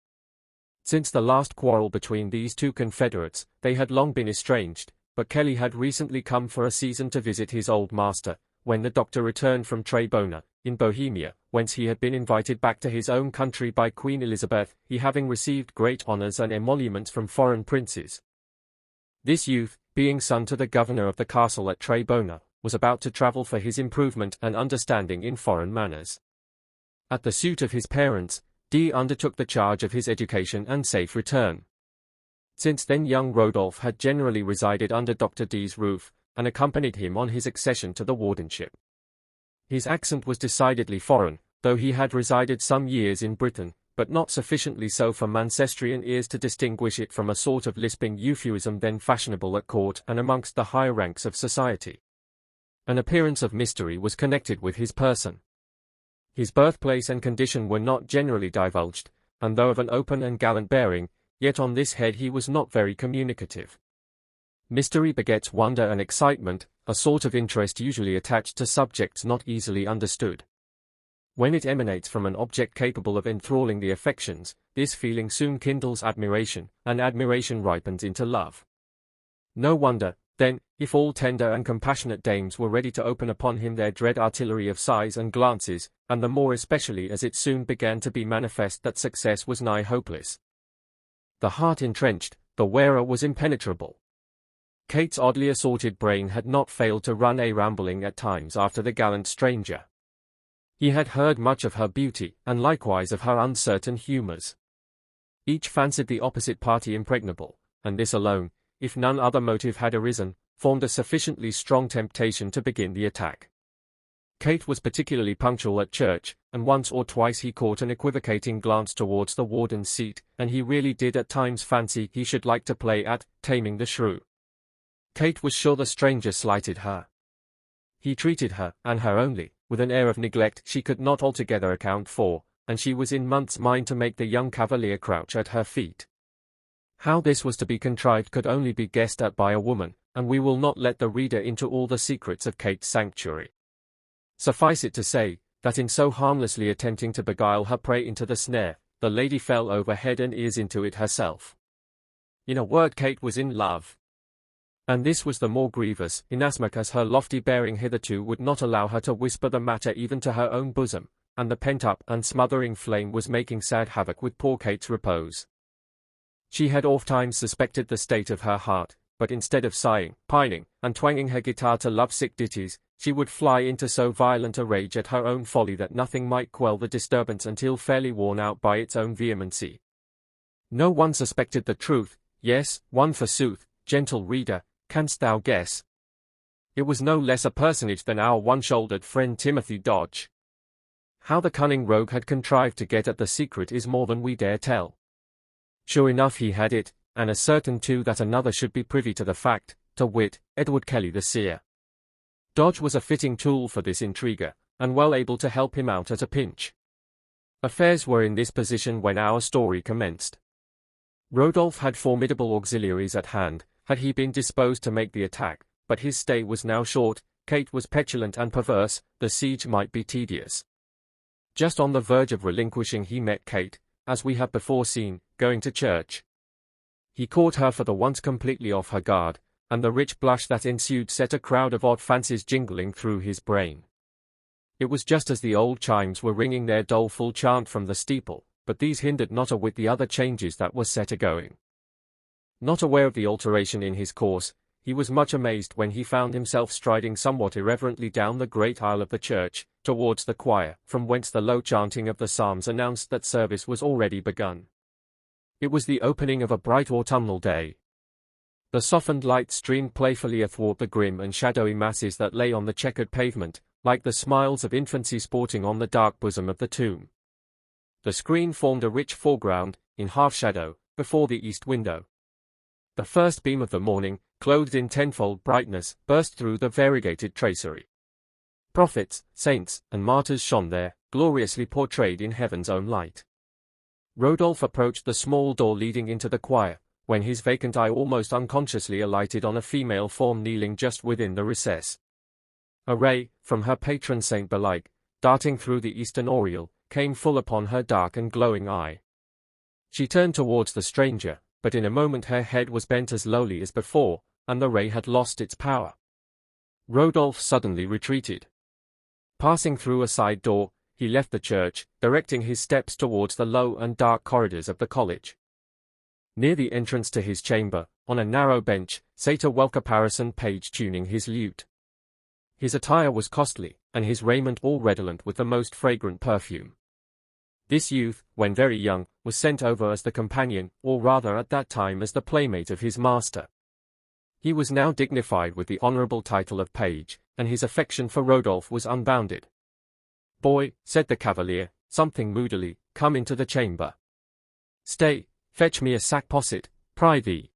Since the last quarrel between these two confederates, they had long been estranged, but Kelly had recently come for a season to visit his old master, when the doctor returned from Trebona, in Bohemia, whence he had been invited back to his own country by Queen Elizabeth, he having received great honours and emoluments from foreign princes. This youth, being son to the governor of the castle at Trebona, was about to travel for his improvement and understanding in foreign manners. At the suit of his parents, Dee undertook the charge of his education and safe return. Since then young Rodolphe had generally resided under Dr. Dee's roof, and accompanied him on his accession to the wardenship. His accent was decidedly foreign, though he had resided some years in Britain, but not sufficiently so for Mancestrian ears to distinguish it from a sort of lisping euphuism then fashionable at court and amongst the higher ranks of society. An appearance of mystery was connected with his person. His birthplace and condition were not generally divulged, and though of an open and gallant bearing, yet on this head he was not very communicative. Mystery begets wonder and excitement, a sort of interest usually attached to subjects not easily understood. When it emanates from an object capable of enthralling the affections, this feeling soon kindles admiration, and admiration ripens into love. No wonder, then, if all tender and compassionate dames were ready to open upon him their dread artillery of sighs and glances, and the more especially as it soon began to be manifest that success was nigh hopeless. The heart entrenched, the wearer was impenetrable. Kate's oddly assorted brain had not failed to run a rambling at times after the gallant stranger. He had heard much of her beauty, and likewise of her uncertain humours. Each fancied the opposite party impregnable, and this alone, if none other motive had arisen, formed a sufficiently strong temptation to begin the attack. Kate was particularly punctual at church, and once or twice he caught an equivocating glance towards the warden's seat, and he really did at times fancy he should like to play at taming the shrew. Kate was sure the stranger slighted her. He treated her, and her only, with an air of neglect she could not altogether account for, and she was in month's mind to make the young cavalier crouch at her feet. How this was to be contrived could only be guessed at by a woman, and we will not let the reader into all the secrets of Kate's sanctuary. Suffice it to say, that in so harmlessly attempting to beguile her prey into the snare, the lady fell over head and ears into it herself. In a word, Kate was in love. And this was the more grievous, inasmuch as her lofty bearing hitherto would not allow her to whisper the matter even to her own bosom, and the pent-up and smothering flame was making sad havoc with poor Kate's repose. She had ofttimes suspected the state of her heart, but instead of sighing, pining, and twanging her guitar to love-sick ditties, she would fly into so violent a rage at her own folly that nothing might quell the disturbance until fairly worn out by its own vehemency. No one suspected the truth, yes, one forsooth, gentle reader, canst thou guess? It was no less a personage than our one-shouldered friend Timothy Dodge. How the cunning rogue had contrived to get at the secret is more than we dare tell. Sure enough he had it, and as certain too that another should be privy to the fact, to wit, Edward Kelly the seer. Dodge was a fitting tool for this intriguer, and well able to help him out at a pinch. Affairs were in this position when our story commenced. Rodolphe had formidable auxiliaries at hand, had he been disposed to make the attack, but his stay was now short, Kate was petulant and perverse, the siege might be tedious. Just on the verge of relinquishing he met Kate, as we have before seen, going to church. He caught her for the once completely off her guard, and the rich blush that ensued set a crowd of odd fancies jingling through his brain. It was just as the old chimes were ringing their doleful chant from the steeple, but these hindered not a whit the other changes that were set a-going. Not aware of the alteration in his course, he was much amazed when he found himself striding somewhat irreverently down the great aisle of the church, towards the choir, from whence the low chanting of the psalms announced that service was already begun. It was the opening of a bright autumnal day. The softened light streamed playfully athwart the grim and shadowy masses that lay on the checkered pavement, like the smiles of infancy sporting on the dark bosom of the tomb. The screen formed a rich foreground, in half shadow, before the east window. The first beam of the morning, clothed in tenfold brightness, burst through the variegated tracery. Prophets, saints, and martyrs shone there, gloriously portrayed in heaven's own light. Rodolphe approached the small door leading into the choir, when his vacant eye almost unconsciously alighted on a female form kneeling just within the recess. A ray, from her patron saint belike, darting through the eastern oriel, came full upon her dark and glowing eye. She turned towards the stranger, but in a moment her head was bent as lowly as before, and the ray had lost its power. Rodolphe suddenly retreated. Passing through a side door, he left the church, directing his steps towards the low and dark corridors of the college. Near the entrance to his chamber, on a narrow bench, sate a well-caparisoned page tuning his lute. His attire was costly, and his raiment all redolent with the most fragrant perfume. This youth, when very young, was sent over as the companion, or rather at that time as the playmate of his master. He was now dignified with the honourable title of page, and his affection for Rodolphe was unbounded. "Boy," said the cavalier, something moodily, "come into the chamber. Stay, fetch me a sack posset, prithee.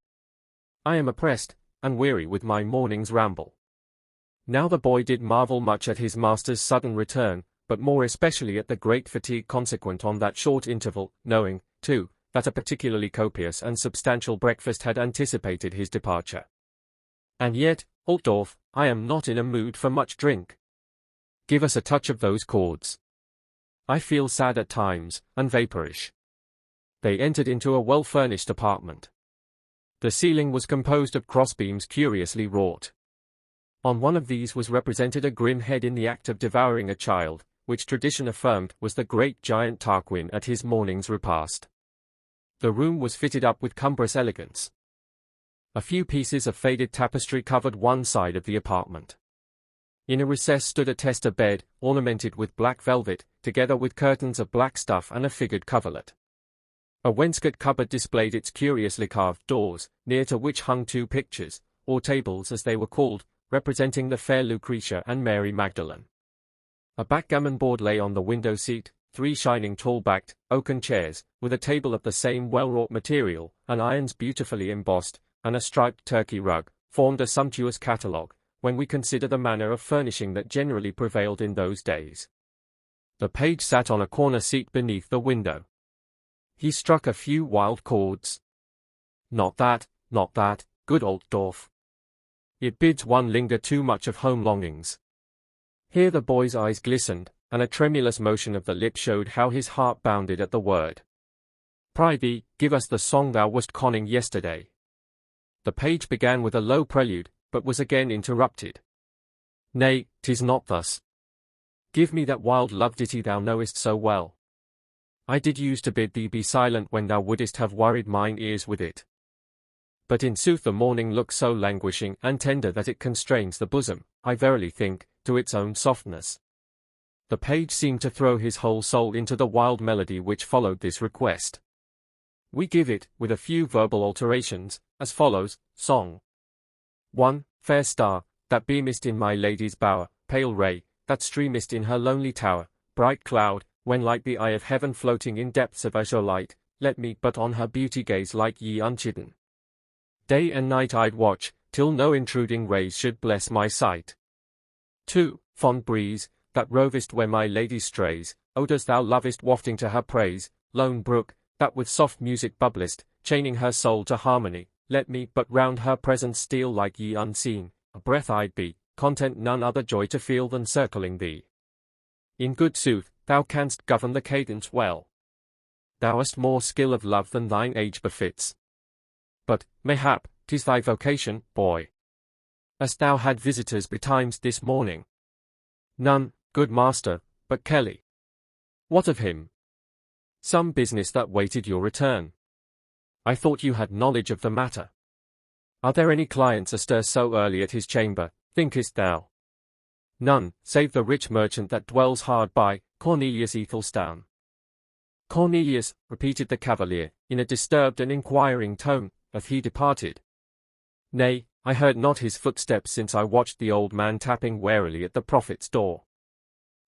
I am oppressed, and weary with my morning's ramble." Now the boy did marvel much at his master's sudden return, but more especially at the great fatigue consequent on that short interval, knowing, too, that a particularly copious and substantial breakfast had anticipated his departure. "And yet, Altdorf, I am not in a mood for much drink. Give us a touch of those chords. I feel sad at times, and vaporish." They entered into a well-furnished apartment. The ceiling was composed of crossbeams curiously wrought. On one of these was represented a grim head in the act of devouring a child, which tradition affirmed was the great giant Tarquin at his morning's repast. The room was fitted up with cumbrous elegance. A few pieces of faded tapestry covered one side of the apartment. In a recess stood a tester bed, ornamented with black velvet, together with curtains of black stuff and a figured coverlet. A wainscot cupboard displayed its curiously carved doors, near to which hung two pictures, or tables as they were called, representing the fair Lucretia and Mary Magdalene. A backgammon board lay on the window seat, 3 shining tall-backed, oaken chairs, with a table of the same well-wrought material, and irons beautifully embossed, and a striped Turkey rug, formed a sumptuous catalogue, when we consider the manner of furnishing that generally prevailed in those days. The page sat on a corner seat beneath the window. He struck a few wild chords. Not that, good Altdorf. It bids one linger too much of home longings." Here the boy's eyes glistened, and a tremulous motion of the lip showed how his heart bounded at the word. "Prithee, give us the song thou wast conning yesterday." The page began with a low prelude, but was again interrupted. "Nay, 'tis not thus. Give me that wild love ditty thou knowest so well. I did use to bid thee be silent when thou wouldest have worried mine ears with it. But in sooth the morning looks so languishing and tender that it constrains the bosom, I verily think, to its own softness." The page seemed to throw his whole soul into the wild melody which followed this request. We give it, with a few verbal alterations, as follows: Song 1. Fair star, that beamest in my lady's bower, pale ray, that streamest in her lonely tower, bright cloud, when like the eye of heaven floating in depths of azure light, let me but on her beauty gaze like ye unchidden. Day and night I'd watch, till no intruding rays should bless my sight. 2. Fond breeze, that rovest where my lady strays, odours thou lovest wafting to her praise, lone brook, that with soft music bubblest, chaining her soul to harmony, let me but round her presence steal like ye unseen, a breath I'd be, content none other joy to feel than circling thee. In good sooth, thou canst govern the cadence well. Thou hast more skill of love than thine age befits. But, mayhap, 'tis thy vocation, boy. Hast thou had visitors betimes this morning? None, good master, but Kelly. What of him? Some business that waited your return. I thought you had knowledge of the matter. Are there any clients astir so early at his chamber, thinkest thou? None, save the rich merchant that dwells hard by, Cornelius Ethelstan. Cornelius, repeated the cavalier, in a disturbed and inquiring tone, hath he departed? Nay, I heard not his footsteps since I watched the old man tapping warily at the prophet's door.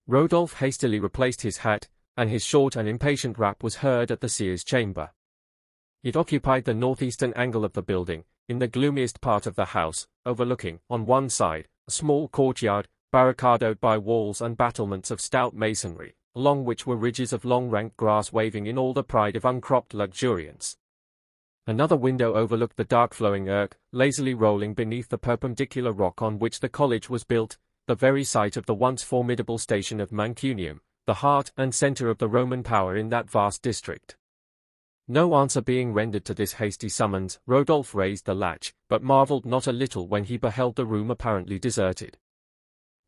Rodolphe hastily replaced his hat, and his short and impatient rap was heard at the seer's chamber. It occupied the northeastern angle of the building, in the gloomiest part of the house, overlooking, on one side, a small courtyard, barricadoed by walls and battlements of stout masonry, along which were ridges of long rank grass waving in all the pride of uncropped luxuriance. Another window overlooked the dark flowing Irk, lazily rolling beneath the perpendicular rock on which the college was built, the very site of the once formidable station of Mancunium, the heart and centre of the Roman power in that vast district. No answer being rendered to this hasty summons, Rodolphe raised the latch, but marvelled not a little when he beheld the room apparently deserted.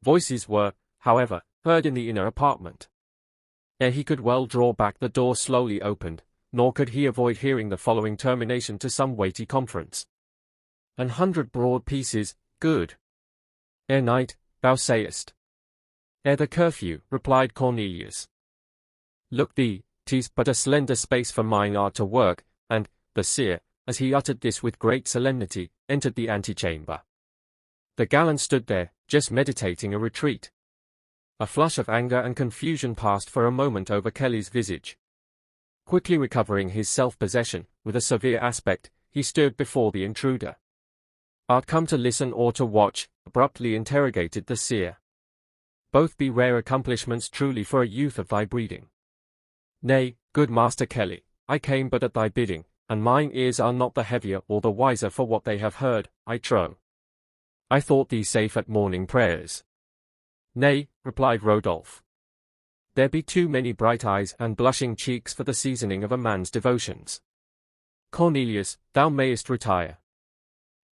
Voices were, however, heard in the inner apartment. Ere he could well draw back, the door slowly opened, nor could he avoid hearing the following termination to some weighty conference. 100 broad pieces, good. Ere night, thou sayest. Ere the curfew, replied Cornelius. Look thee, 'tis but a slender space for mine art to work, and, the seer, as he uttered this with great solemnity, entered the antechamber. The gallant stood there, just meditating a retreat. A flush of anger and confusion passed for a moment over Kelly's visage. Quickly recovering his self-possession, with a severe aspect, he stood before the intruder. Art come to listen or to watch? Abruptly interrogated the seer. Both be rare accomplishments truly for a youth of thy breeding. Nay, good Master Kelly, I came but at thy bidding, and mine ears are not the heavier or the wiser for what they have heard, I trow. I thought thee safe at morning prayers. Nay, replied Rodolphe. There be too many bright eyes and blushing cheeks for the seasoning of a man's devotions. Cornelius, thou mayest retire.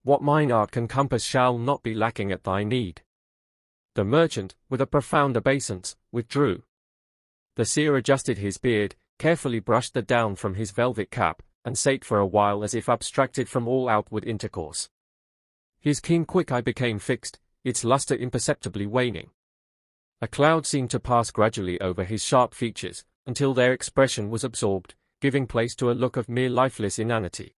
What mine art can compass shall not be lacking at thy need. The merchant, with a profound obeisance, withdrew. The seer adjusted his beard, carefully brushed the down from his velvet cap, and sate for a while as if abstracted from all outward intercourse. His keen quick eye became fixed, its lustre imperceptibly waning. A cloud seemed to pass gradually over his sharp features, until their expression was absorbed, giving place to a look of mere lifeless inanity.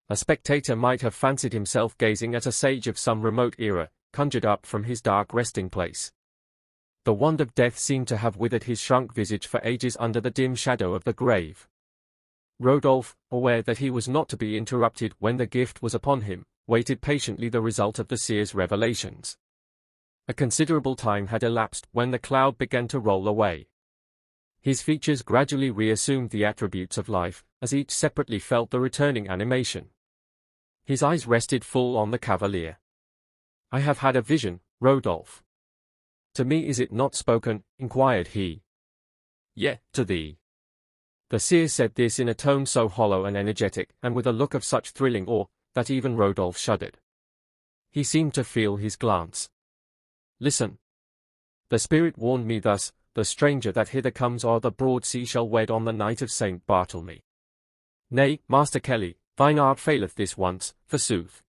A spectator might have fancied himself gazing at a sage of some remote era, conjured up from his dark resting place. The wand of death seemed to have withered his shrunk visage for ages under the dim shadow of the grave. Rodolphe, aware that he was not to be interrupted when the gift was upon him, waited patiently the result of the seer's revelations. A considerable time had elapsed when the cloud began to roll away. His features gradually reassumed the attributes of life, as each separately felt the returning animation. His eyes rested full on the cavalier. I have had a vision, Rodolphe. To me is it not spoken? Inquired he. Yea, to thee. The seer said this in a tone so hollow and energetic, and with a look of such thrilling awe, that even Rodolphe shuddered. He seemed to feel his glance. Listen. The spirit warned me thus, the stranger that hither comes o'er the broad sea shall wed on the night of Saint Bartholomew. Nay, Master Kelly, thine art faileth this once, forsooth.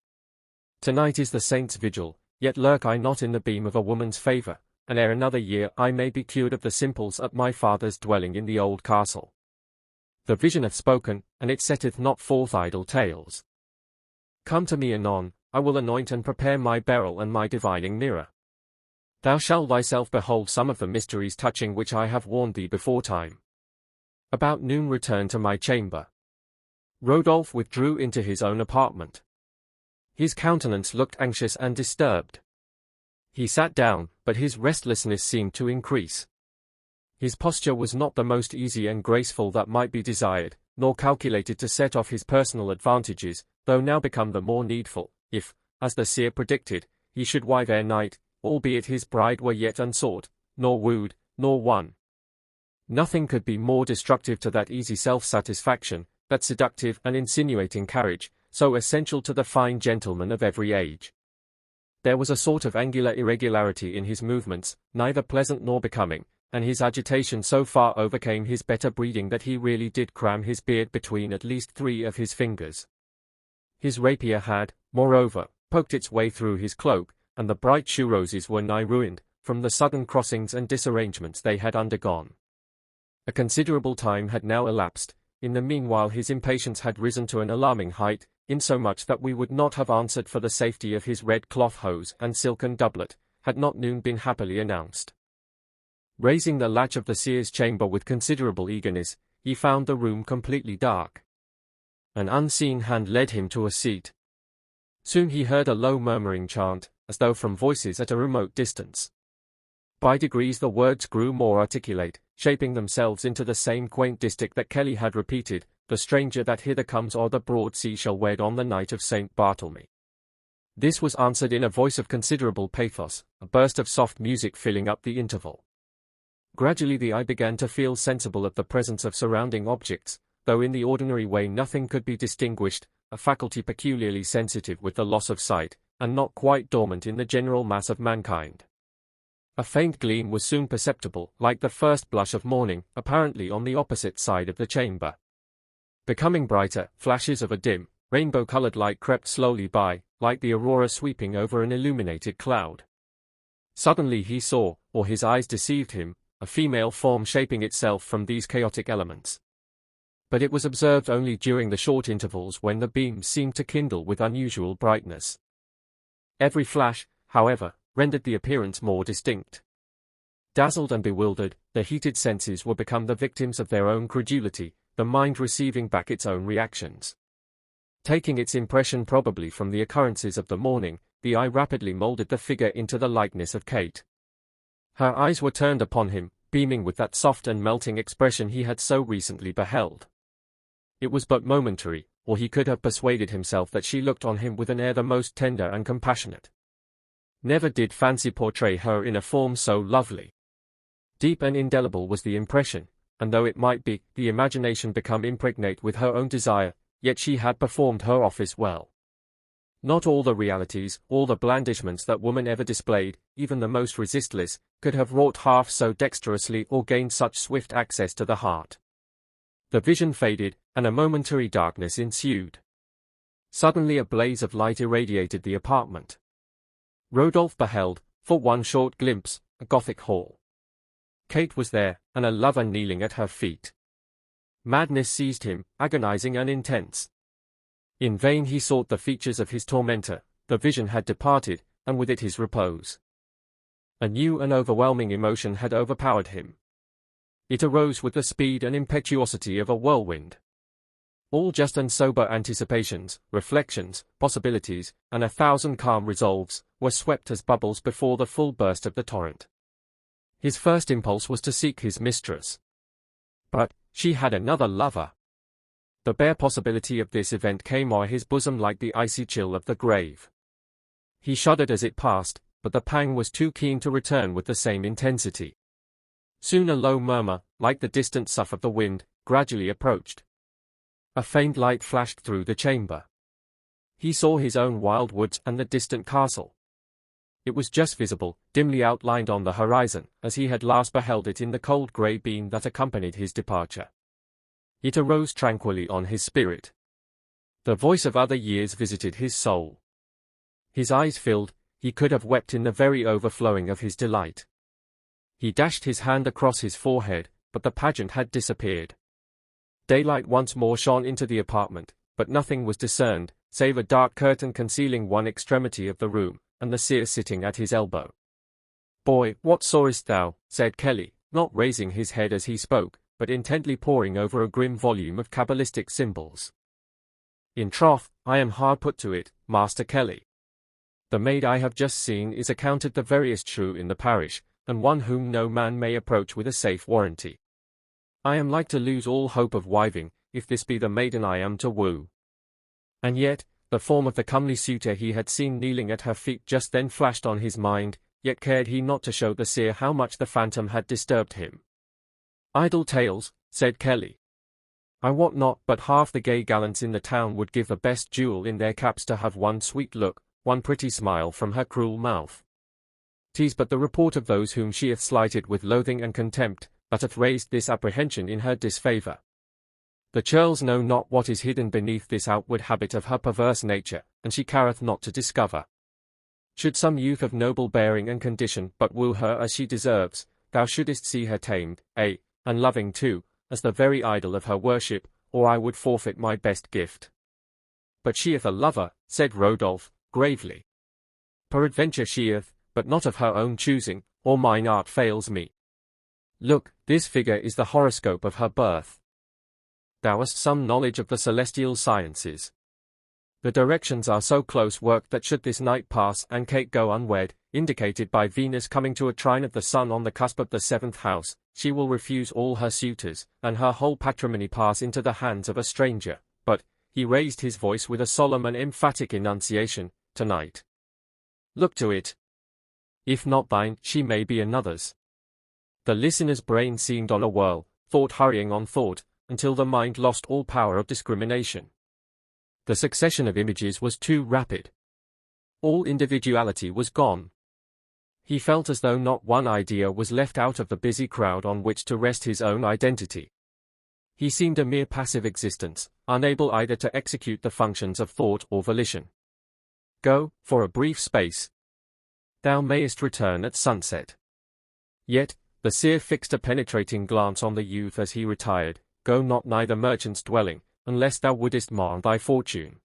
Tonight is the saint's vigil, yet lurk I not in the beam of a woman's favour, and ere another year I may be cured of the simples at my father's dwelling in the old castle. The vision hath spoken, and it setteth not forth idle tales. Come to me anon, I will anoint and prepare my beryl and my divining mirror. Thou shalt thyself behold some of the mysteries touching which I have warned thee before time. About noon return to my chamber. Rodolphe withdrew into his own apartment. His countenance looked anxious and disturbed. He sat down, but his restlessness seemed to increase. His posture was not the most easy and graceful that might be desired, nor calculated to set off his personal advantages, though now become the more needful, if, as the seer predicted, he should wive ere night, albeit his bride were yet unsought, nor wooed, nor won. Nothing could be more destructive to that easy self-satisfaction, that seductive and insinuating carriage, so essential to the fine gentleman of every age. There was a sort of angular irregularity in his movements, neither pleasant nor becoming, and his agitation so far overcame his better breeding that he really did cram his beard between at least 3 of his fingers. His rapier had, moreover, poked its way through his cloak, and the bright shoe roses were nigh ruined, from the sudden crossings and disarrangements they had undergone. A considerable time had now elapsed. In the meanwhile his impatience had risen to an alarming height, insomuch that we would not have answered for the safety of his red cloth hose and silken doublet, had not noon been happily announced. Raising the latch of the seer's chamber with considerable eagerness, he found the room completely dark. An unseen hand led him to a seat. Soon he heard a low murmuring chant, as though from voices at a remote distance. By degrees the words grew more articulate, shaping themselves into the same quaint distich that Kelly had repeated, "The stranger that hither comes o'er the broad sea shall wed on the night of St. Bartholomew." This was answered in a voice of considerable pathos, a burst of soft music filling up the interval. Gradually the eye began to feel sensible of the presence of surrounding objects, though in the ordinary way nothing could be distinguished, a faculty peculiarly sensitive with the loss of sight, and not quite dormant in the general mass of mankind. A faint gleam was soon perceptible, like the first blush of morning, apparently on the opposite side of the chamber. Becoming brighter, flashes of a dim, rainbow-colored light crept slowly by, like the aurora sweeping over an illuminated cloud. Suddenly he saw, or his eyes deceived him, a female form shaping itself from these chaotic elements. But it was observed only during the short intervals when the beams seemed to kindle with unusual brightness. Every flash, however, rendered the appearance more distinct. Dazzled and bewildered, the heated senses were become the victims of their own credulity, the mind receiving back its own reactions. Taking its impression probably from the occurrences of the morning, the eye rapidly molded the figure into the likeness of Kate. Her eyes were turned upon him, beaming with that soft and melting expression he had so recently beheld. It was but momentary, or he could have persuaded himself that she looked on him with an air the most tender and compassionate. Never did fancy portray her in a form so lovely. Deep and indelible was the impression, and though it might be, the imagination become impregnate with her own desire, yet she had performed her office well. Not all the realities, all the blandishments that woman ever displayed, even the most resistless, could have wrought half so dexterously or gained such swift access to the heart. The vision faded, and a momentary darkness ensued. Suddenly a blaze of light irradiated the apartment. Rodolphe beheld, for one short glimpse, a Gothic hall. Kate was there, and a lover kneeling at her feet. Madness seized him, agonizing and intense. In vain he sought the features of his tormentor, the vision had departed, and with it his repose. A new and overwhelming emotion had overpowered him. It arose with the speed and impetuosity of a whirlwind. All just and sober anticipations, reflections, possibilities, and 1,000 calm resolves, were swept as bubbles before the full burst of the torrent. His first impulse was to seek his mistress. But she had another lover. The bare possibility of this event came o'er his bosom like the icy chill of the grave. He shuddered as it passed, but the pang was too keen to return with the same intensity. Soon a low murmur, like the distant sough of the wind, gradually approached. A faint light flashed through the chamber. He saw his own wild woods and the distant castle. It was just visible, dimly outlined on the horizon, as he had last beheld it in the cold grey beam that accompanied his departure. It arose tranquilly on his spirit. The voice of other years visited his soul. His eyes filled, he could have wept in the very overflowing of his delight. He dashed his hand across his forehead, but the pageant had disappeared. Daylight once more shone into the apartment, but nothing was discerned, save a dark curtain concealing one extremity of the room, and the seer sitting at his elbow. "Boy, what sawest thou?" said Kelly, not raising his head as he spoke, but intently poring over a grim volume of cabalistic symbols. "In troth, I am hard put to it, Master Kelly. The maid I have just seen is accounted the veriest shrew in the parish, and one whom no man may approach with a safe warranty. I am like to lose all hope of wiving, if this be the maiden I am to woo." And yet, the form of the comely suitor he had seen kneeling at her feet just then flashed on his mind, yet cared he not to show the seer how much the phantom had disturbed him. "Idle tales," said Kelly. "I wot not but half the gay gallants in the town would give the best jewel in their caps to have one sweet look, one pretty smile from her cruel mouth. 'Tis but the report of those whom she hath slighted with loathing and contempt, that hath raised this apprehension in her disfavour. The churls know not what is hidden beneath this outward habit of her perverse nature, and she careth not to discover. Should some youth of noble bearing and condition but woo her as she deserves, thou shouldest see her tamed, and loving too, as the very idol of her worship, or I would forfeit my best gift." "But she hath a lover," said Rodolphe, gravely. "Peradventure she hath, but not of her own choosing, or mine art fails me. Look, this figure is the horoscope of her birth. Thou hast some knowledge of the celestial sciences. The directions are so close worked that should this night pass and Kate go unwed, indicated by Venus coming to a trine of the sun on the cusp of the 7th house, she will refuse all her suitors, and her whole patrimony pass into the hands of a stranger. But, he raised his voice with a solemn and emphatic enunciation, tonight. Look to it. If not thine, she may be another's. The listener's brain seemed on a whirl, thought hurrying on thought, until the mind lost all power of discrimination. The succession of images was too rapid. All individuality was gone. He felt as though not one idea was left out of the busy crowd on which to rest his own identity. He seemed a mere passive existence, unable either to execute the functions of thought or volition. Go, for a brief space. Thou mayest return at sunset. Yet, the seer fixed a penetrating glance on the youth as he retired. Go not nigh the merchant's dwelling, unless thou wouldest mar thy fortune.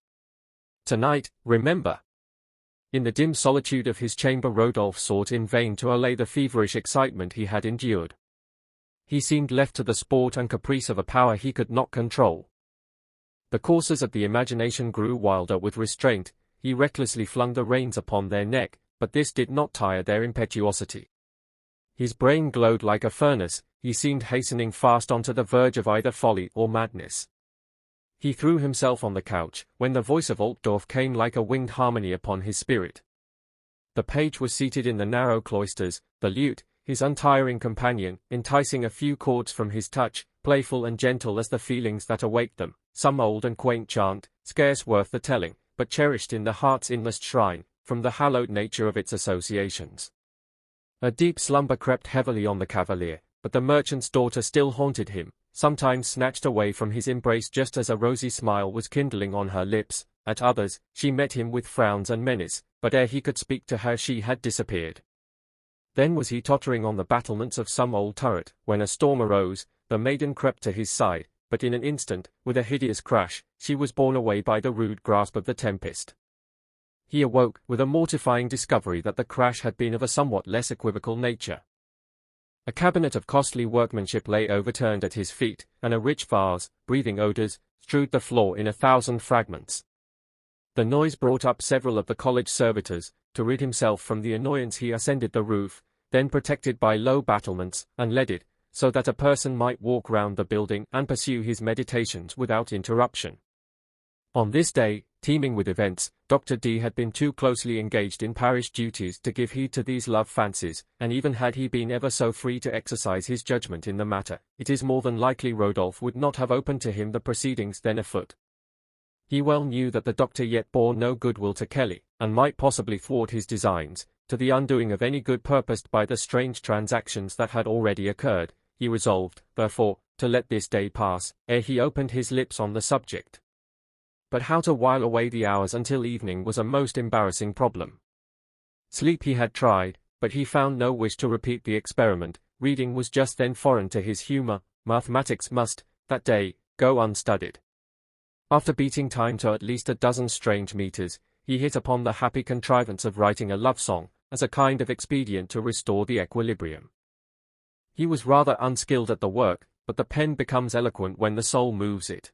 Tonight, remember. In the dim solitude of his chamber Rodolphe sought in vain to allay the feverish excitement he had endured. He seemed left to the sport and caprice of a power he could not control. The coursers of the imagination grew wilder with restraint. He recklessly flung the reins upon their neck, but this did not tire their impetuosity. His brain glowed like a furnace. He seemed hastening fast onto the verge of either folly or madness. He threw himself on the couch, when the voice of Altdorf came like a winged harmony upon his spirit. The page was seated in the narrow cloisters, the lute, his untiring companion, enticing a few chords from his touch, playful and gentle as the feelings that awake them, some old and quaint chant, scarce worth the telling, but cherished in the heart's inmost shrine, from the hallowed nature of its associations. A deep slumber crept heavily on the cavalier, but the merchant's daughter still haunted him, sometimes snatched away from his embrace just as a rosy smile was kindling on her lips. At others, she met him with frowns and menace, but ere he could speak to her she had disappeared. Then was he tottering on the battlements of some old turret, when a storm arose. The maiden crept to his side, but in an instant, with a hideous crash, she was borne away by the rude grasp of the tempest. He awoke, with a mortifying discovery that the crash had been of a somewhat less equivocal nature. A cabinet of costly workmanship lay overturned at his feet, and a rich vase, breathing odors, strewed the floor in 1,000 fragments. The noise brought up several of the college servitors. To rid himself from the annoyance he ascended the roof, then protected by low battlements, and led it, so that a person might walk round the building and pursue his meditations without interruption. On this day, teeming with events, Dr. D had been too closely engaged in parish duties to give heed to these love fancies, and even had he been ever so free to exercise his judgment in the matter, it is more than likely Rodolphe would not have opened to him the proceedings then afoot. He well knew that the doctor yet bore no goodwill to Kelly, and might possibly thwart his designs, to the undoing of any good purposed by the strange transactions that had already occurred. He resolved, therefore, to let this day pass, ere he opened his lips on the subject. But how to while away the hours until evening was a most embarrassing problem. Sleep he had tried, but he found no wish to repeat the experiment. Reading was just then foreign to his humor. Mathematics must, that day, go unstudied. After beating time to at least a dozen strange meters, he hit upon the happy contrivance of writing a love song, as a kind of expedient to restore the equilibrium. He was rather unskilled at the work, but the pen becomes eloquent when the soul moves it.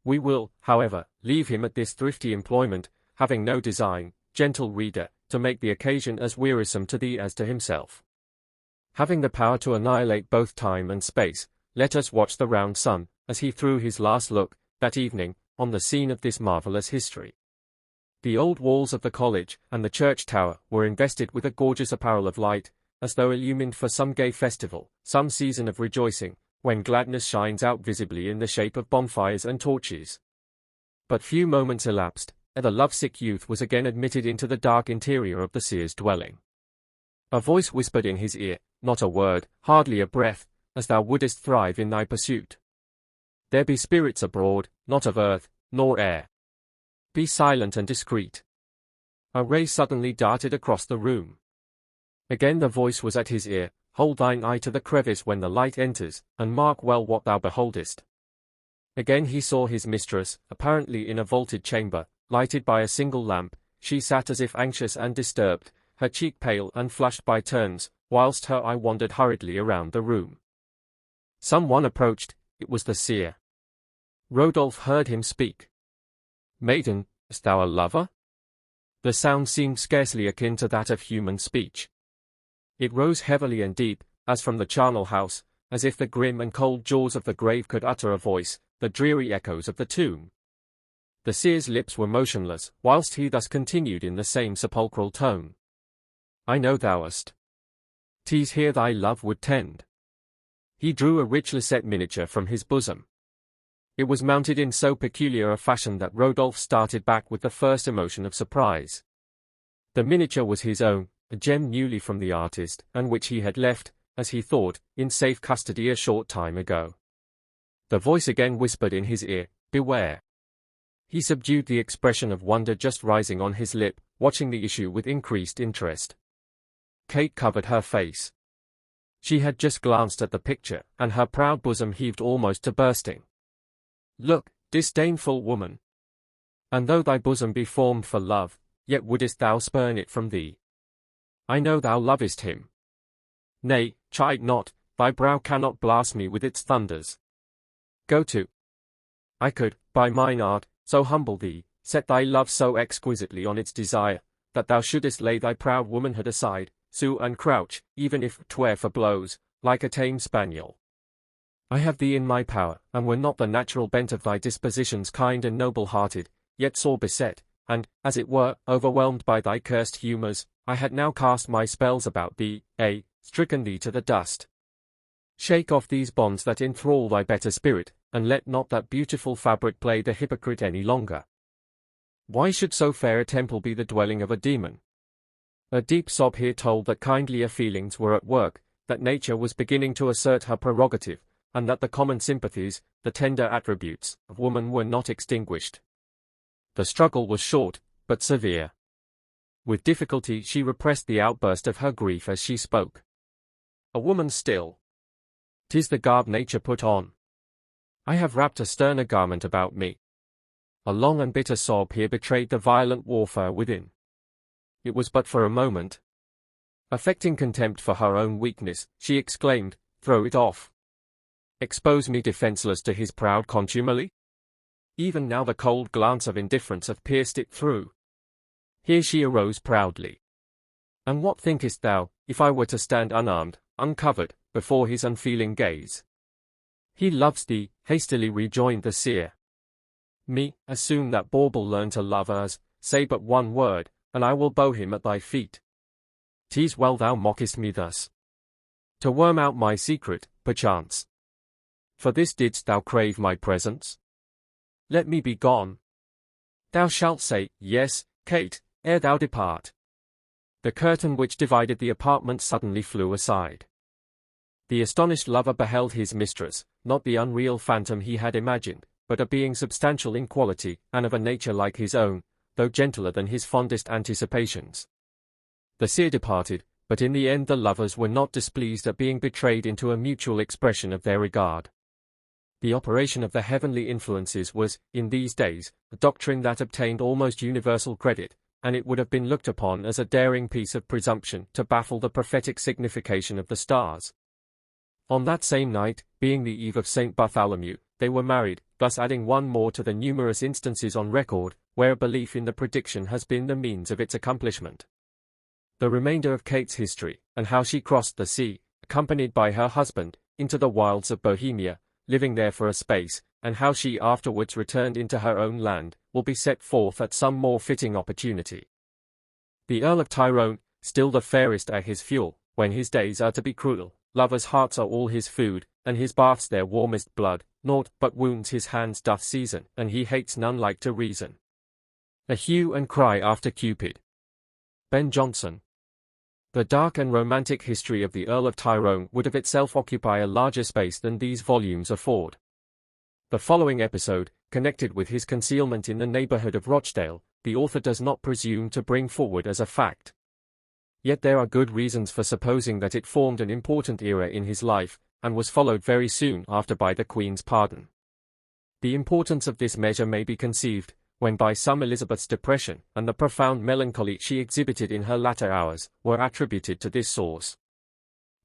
We will, however, leave him at this thrifty employment, having no design, gentle reader, to make the occasion as wearisome to thee as to himself. Having the power to annihilate both time and space, let us watch the round sun, as he threw his last look, that evening, on the scene of this marvelous history. The old walls of the college, and the church tower, were invested with a gorgeous apparel of light, as though illumined for some gay festival, some season of rejoicing, when gladness shines out visibly in the shape of bonfires and torches. But few moments elapsed, ere the lovesick youth was again admitted into the dark interior of the seer's dwelling. A voice whispered in his ear, not a word, hardly a breath, as thou wouldest thrive in thy pursuit. There be spirits abroad, not of earth, nor air. Be silent and discreet. A ray suddenly darted across the room. Again the voice was at his ear, hold thine eye to the crevice when the light enters, and mark well what thou beholdest. Again he saw his mistress, apparently in a vaulted chamber, lighted by a single lamp. She sat as if anxious and disturbed, her cheek pale and flushed by turns, whilst her eye wandered hurriedly around the room. Some one approached. It was the seer. Rodolphe heard him speak. Maiden, Hast thou a lover? The sound seemed scarcely akin to that of human speech. It rose heavily and deep, as from the charnel house, as if the grim and cold jaws of the grave could utter a voice, the dreary echoes of the tomb. The seer's lips were motionless, whilst he thus continued in the same sepulchral tone. I know thou hast. 'Tis here thy love would tend. He drew a richly set miniature from his bosom. It was mounted in so peculiar a fashion that Rodolphe started back with the first emotion of surprise. The miniature was his own, a gem newly from the artist, and which he had left, as he thought, in safe custody a short time ago. The voice again whispered in his ear, "Beware." He subdued the expression of wonder just rising on his lip, watching the issue with increased interest. Kate covered her face. She had just glanced at the picture, and her proud bosom heaved almost to bursting. Look, disdainful woman! And though thy bosom be formed for love, yet wouldest thou spurn it from thee. I know thou lovest him. Nay, chide not, thy brow cannot blast me with its thunders. Go to. I could, by mine art, so humble thee, set thy love so exquisitely on its desire, that thou shouldest lay thy proud womanhood aside, sue and crouch, even if 'twere for blows, like a tame spaniel. I have thee in my power, and were not the natural bent of thy dispositions kind and noble-hearted, yet sore beset, and, as it were, overwhelmed by thy cursed humours, I had now cast my spells about thee, stricken thee to the dust. Shake off these bonds that enthrall thy better spirit, and let not that beautiful fabric play the hypocrite any longer. Why should so fair a temple be the dwelling of a demon? A deep sob here told that kindlier feelings were at work, that nature was beginning to assert her prerogative, and that the common sympathies, the tender attributes, of woman were not extinguished. The struggle was short, but severe. With difficulty she repressed the outburst of her grief as she spoke. A woman still. 'Tis the garb nature put on. I have wrapped a sterner garment about me. A long and bitter sob here betrayed the violent warfare within. It was but for a moment. Affecting contempt for her own weakness, she exclaimed, "Throw it off. Expose me defenceless to his proud contumely? Even now the cold glance of indifference hath pierced it through." Here she arose proudly. "And what thinkest thou, if I were to stand unarmed, uncovered, before his unfeeling gaze?" "He loves thee," hastily rejoined the seer. "Me, as soon that bauble learn to love as, say but one word, and I will bow him at thy feet. 'Tis well thou mockest me thus. To worm out my secret, perchance. For this didst thou crave my presence? Let me be gone. Thou shalt say, yes, Kate, ere thou depart." The curtain which divided the apartment suddenly flew aside. The astonished lover beheld his mistress, not the unreal phantom he had imagined, but a being substantial in quality, and of a nature like his own, though gentler than his fondest anticipations. The seer departed, but in the end the lovers were not displeased at being betrayed into a mutual expression of their regard. The operation of the heavenly influences was, in these days, a doctrine that obtained almost universal credit, and it would have been looked upon as a daring piece of presumption to baffle the prophetic signification of the stars. On that same night, being the eve of St. Bartholomew, they were married, thus adding one more to the numerous instances on record, where a belief in the prediction has been the means of its accomplishment. The remainder of Kate's history, and how she crossed the sea, accompanied by her husband, into the wilds of Bohemia, living there for a space, and how she afterwards returned into her own land, will be set forth at some more fitting opportunity. The Earl of Tyrone, still the fairest are his fuel, when his days are to be cruel, lovers' hearts are all his food, and his baths their warmest blood, naught but wounds his hands doth season, and he hates none like to reason. A hue and cry after Cupid. Ben Jonson. The dark and romantic history of the Earl of Tyrone would of itself occupy a larger space than these volumes afford. The following episode, connected with his concealment in the neighbourhood of Rochdale, the author does not presume to bring forward as a fact. Yet there are good reasons for supposing that it formed an important era in his life, and was followed very soon after by the Queen's pardon. The importance of this measure may be conceived, when by some Elizabeth's depression, and the profound melancholy she exhibited in her latter hours, were attributed to this source.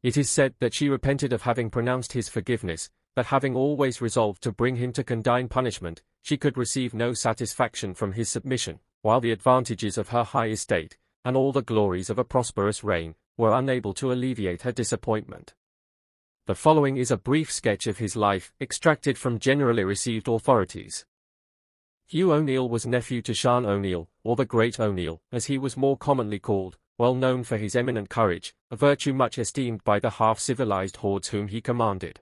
It is said that she repented of having pronounced his forgiveness, that having always resolved to bring him to condign punishment, she could receive no satisfaction from his submission, while the advantages of her high estate, and all the glories of a prosperous reign, were unable to alleviate her disappointment. The following is a brief sketch of his life, extracted from generally received authorities. Hugh O'Neill was nephew to Shan O'Neill, or the Great O'Neill, as he was more commonly called, well known for his eminent courage, a virtue much esteemed by the half-civilized hordes whom he commanded.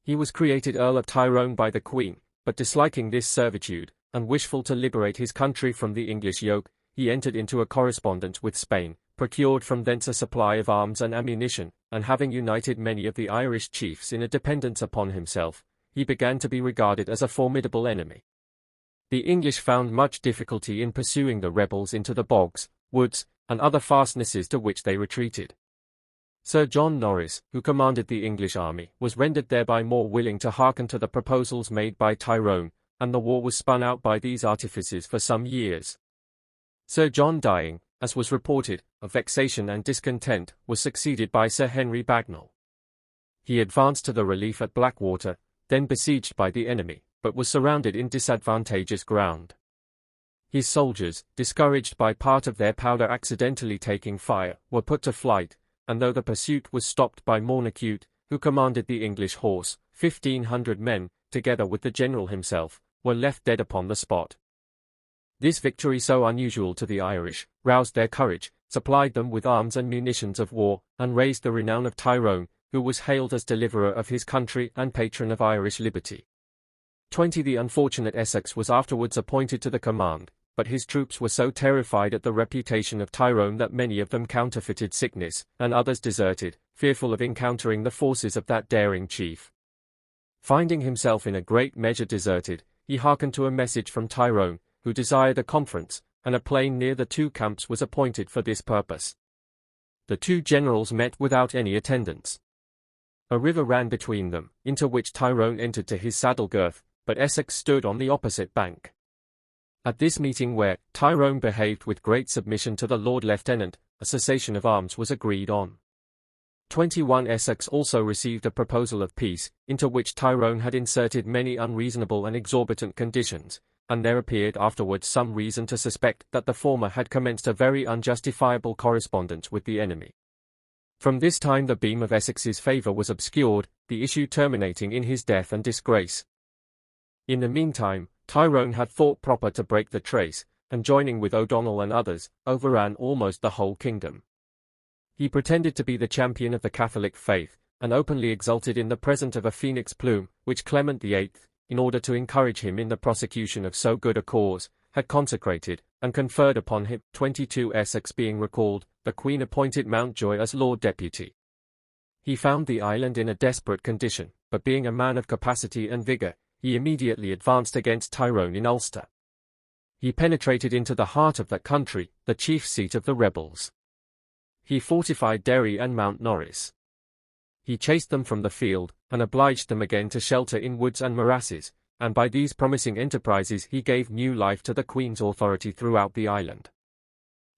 He was created Earl of Tyrone by the Queen, but disliking this servitude, and wishful to liberate his country from the English yoke, he entered into a correspondence with Spain, procured from thence a supply of arms and ammunition, and having united many of the Irish chiefs in a dependence upon himself, he began to be regarded as a formidable enemy. The English found much difficulty in pursuing the rebels into the bogs, woods, and other fastnesses to which they retreated. Sir John Norris, who commanded the English army, was rendered thereby more willing to hearken to the proposals made by Tyrone, and the war was spun out by these artifices for some years. Sir John dying, as was reported, of vexation and discontent, was succeeded by Sir Henry Bagnall. He advanced to the relief at Blackwater, then besieged by the enemy, but was surrounded in disadvantageous ground. His soldiers, discouraged by part of their powder accidentally taking fire, were put to flight, and though the pursuit was stopped by Mournicute, who commanded the English horse, 1,500 men, together with the general himself, were left dead upon the spot. This victory, so unusual to the Irish, roused their courage, supplied them with arms and munitions of war, and raised the renown of Tyrone, who was hailed as deliverer of his country and patron of Irish liberty. The unfortunate Essex was afterwards appointed to the command, but his troops were so terrified at the reputation of Tyrone that many of them counterfeited sickness, and others deserted, fearful of encountering the forces of that daring chief. Finding himself in a great measure deserted, he hearkened to a message from Tyrone, who desired a conference, and a plain near the two camps was appointed for this purpose. The two generals met without any attendants. A river ran between them, into which Tyrone entered to his saddle girth, but Essex stood on the opposite bank. At this meeting, where Tyrone behaved with great submission to the Lord Lieutenant, a cessation of arms was agreed on. Essex also received a proposal of peace, into which Tyrone had inserted many unreasonable and exorbitant conditions, and there appeared afterwards some reason to suspect that the former had commenced a very unjustifiable correspondence with the enemy. From this time the beam of Essex's favour was obscured, the issue terminating in his death and disgrace. In the meantime, Tyrone had thought proper to break the trace, and joining with O'Donnell and others, overran almost the whole kingdom. He pretended to be the champion of the Catholic faith, and openly exulted in the present of a phoenix plume, which Clement VIII, in order to encourage him in the prosecution of so good a cause, had consecrated, and conferred upon him. Essex being recalled, the Queen appointed Mountjoy as Lord Deputy. He found the island in a desperate condition, but being a man of capacity and vigour, he immediately advanced against Tyrone in Ulster. He penetrated into the heart of that country, the chief seat of the rebels. He fortified Derry and Mount Norris. He chased them from the field, and obliged them again to shelter in woods and morasses, and by these promising enterprises he gave new life to the Queen's authority throughout the island.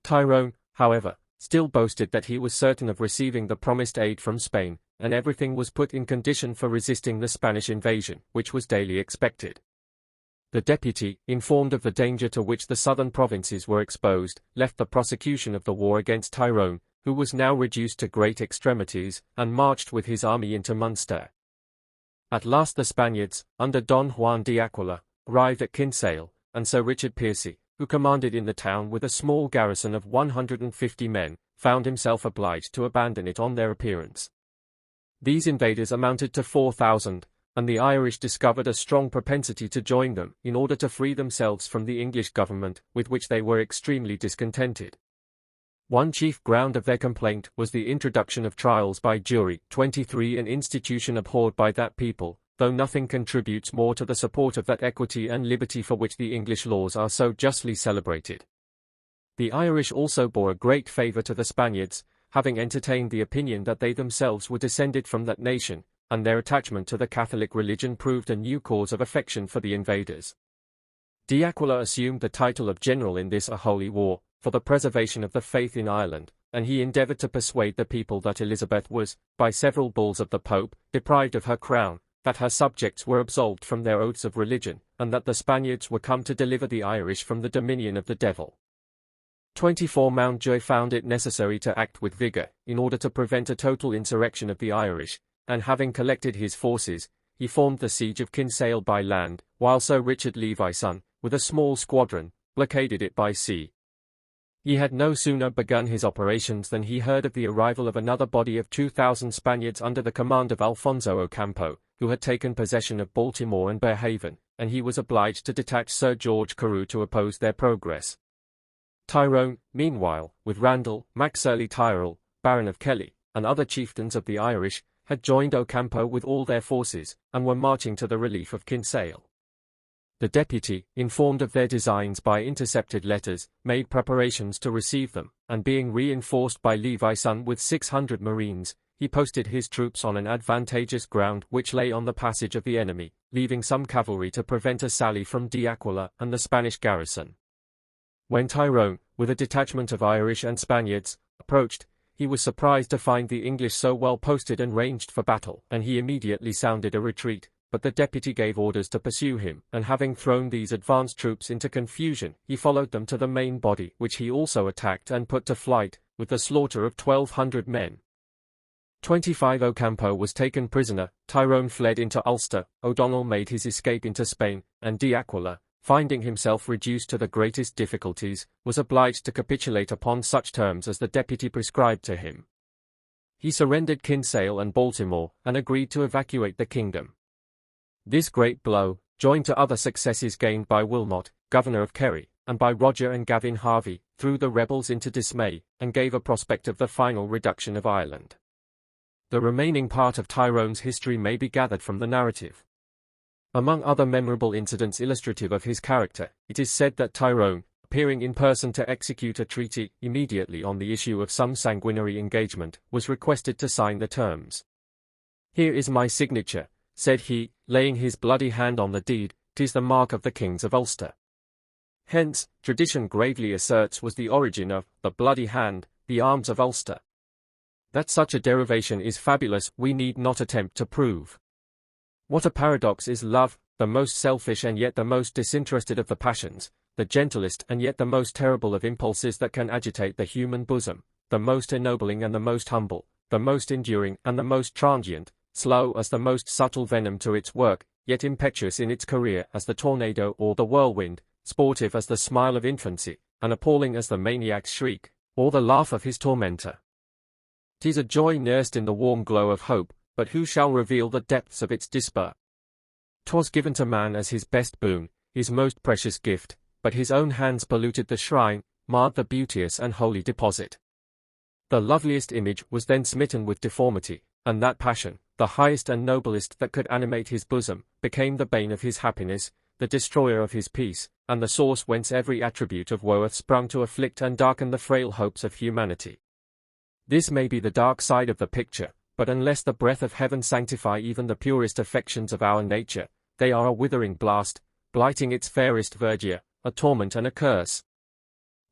Tyrone, however, still boasted that he was certain of receiving the promised aid from Spain, and everything was put in condition for resisting the Spanish invasion, which was daily expected. The deputy, informed of the danger to which the southern provinces were exposed, left the prosecution of the war against Tyrone, who was now reduced to great extremities, and marched with his army into Munster. At last the Spaniards, under Don Juan de Aquila, arrived at Kinsale, and Sir Richard Piercy, who commanded in the town with a small garrison of 150 men, found himself obliged to abandon it on their appearance. These invaders amounted to 4,000, and the Irish discovered a strong propensity to join them in order to free themselves from the English government, with which they were extremely discontented. One chief ground of their complaint was the introduction of trials by jury, 23 an institution abhorred by that people, though nothing contributes more to the support of that equity and liberty for which the English laws are so justly celebrated. The Irish also bore a great favour to the Spaniards, having entertained the opinion that they themselves were descended from that nation, and their attachment to the Catholic religion proved a new cause of affection for the invaders. De Aquila assumed the title of general in this a holy war, for the preservation of the faith in Ireland, and he endeavoured to persuade the people that Elizabeth was, by several bulls of the Pope, deprived of her crown, that her subjects were absolved from their oaths of religion, and that the Spaniards were come to deliver the Irish from the dominion of the devil. 24 Mountjoy found it necessary to act with vigour, in order to prevent a total insurrection of the Irish, and having collected his forces, he formed the siege of Kinsale by land, while Sir Richard Levi-son, with a small squadron, blockaded it by sea. He had no sooner begun his operations than he heard of the arrival of another body of 2,000 Spaniards under the command of Alfonso Ocampo, who had taken possession of Baltimore and Berehaven, and he was obliged to detach Sir George Carew to oppose their progress. Tyrone, meanwhile, with Randall, MacSurley Tyrrell, Baron of Kelly, and other chieftains of the Irish, had joined Ocampo with all their forces, and were marching to the relief of Kinsale. The deputy, informed of their designs by intercepted letters, made preparations to receive them, and being reinforced by Levi-son with 600 marines, he posted his troops on an advantageous ground which lay on the passage of the enemy, leaving some cavalry to prevent a sally from D'Aquila and the Spanish garrison. When Tyrone, with a detachment of Irish and Spaniards, approached, he was surprised to find the English so well posted and ranged for battle, and he immediately sounded a retreat, but the deputy gave orders to pursue him, and having thrown these advanced troops into confusion, he followed them to the main body, which he also attacked and put to flight, with the slaughter of 1,200 men. 25 Ocampo was taken prisoner, Tyrone fled into Ulster, O'Donnell made his escape into Spain, and D'Aquila, finding himself reduced to the greatest difficulties, was obliged to capitulate upon such terms as the deputy prescribed to him. He surrendered Kinsale and Baltimore, and agreed to evacuate the kingdom. This great blow, joined to other successes gained by Wilmot, governor of Kerry, and by Roger and Gavin Harvey, threw the rebels into dismay, and gave a prospect of the final reduction of Ireland. The remaining part of Tyrone's history may be gathered from the narrative. Among other memorable incidents illustrative of his character, it is said that Tyrone, appearing in person to execute a treaty, immediately on the issue of some sanguinary engagement, was requested to sign the terms. "Here is my signature," said he, laying his bloody hand on the deed, "'tis the mark of the kings of Ulster." Hence, tradition gravely asserts was the origin of the bloody hand, the arms of Ulster. That such a derivation is fabulous, we need not attempt to prove. What a paradox is love, the most selfish and yet the most disinterested of the passions, the gentlest and yet the most terrible of impulses that can agitate the human bosom, the most ennobling and the most humble, the most enduring and the most transient, slow as the most subtle venom to its work, yet impetuous in its career as the tornado or the whirlwind, sportive as the smile of infancy, and appalling as the maniac's shriek, or the laugh of his tormentor. 'Tis a joy nursed in the warm glow of hope, but who shall reveal the depths of its despair? 'Twas given to man as his best boon, his most precious gift, but his own hands polluted the shrine, marred the beauteous and holy deposit. The loveliest image was then smitten with deformity, and that passion, the highest and noblest that could animate his bosom, became the bane of his happiness, the destroyer of his peace, and the source whence every attribute of woe hath sprung to afflict and darken the frail hopes of humanity. This may be the dark side of the picture, but unless the breath of heaven sanctify even the purest affections of our nature, they are a withering blast, blighting its fairest verdure, a torment and a curse.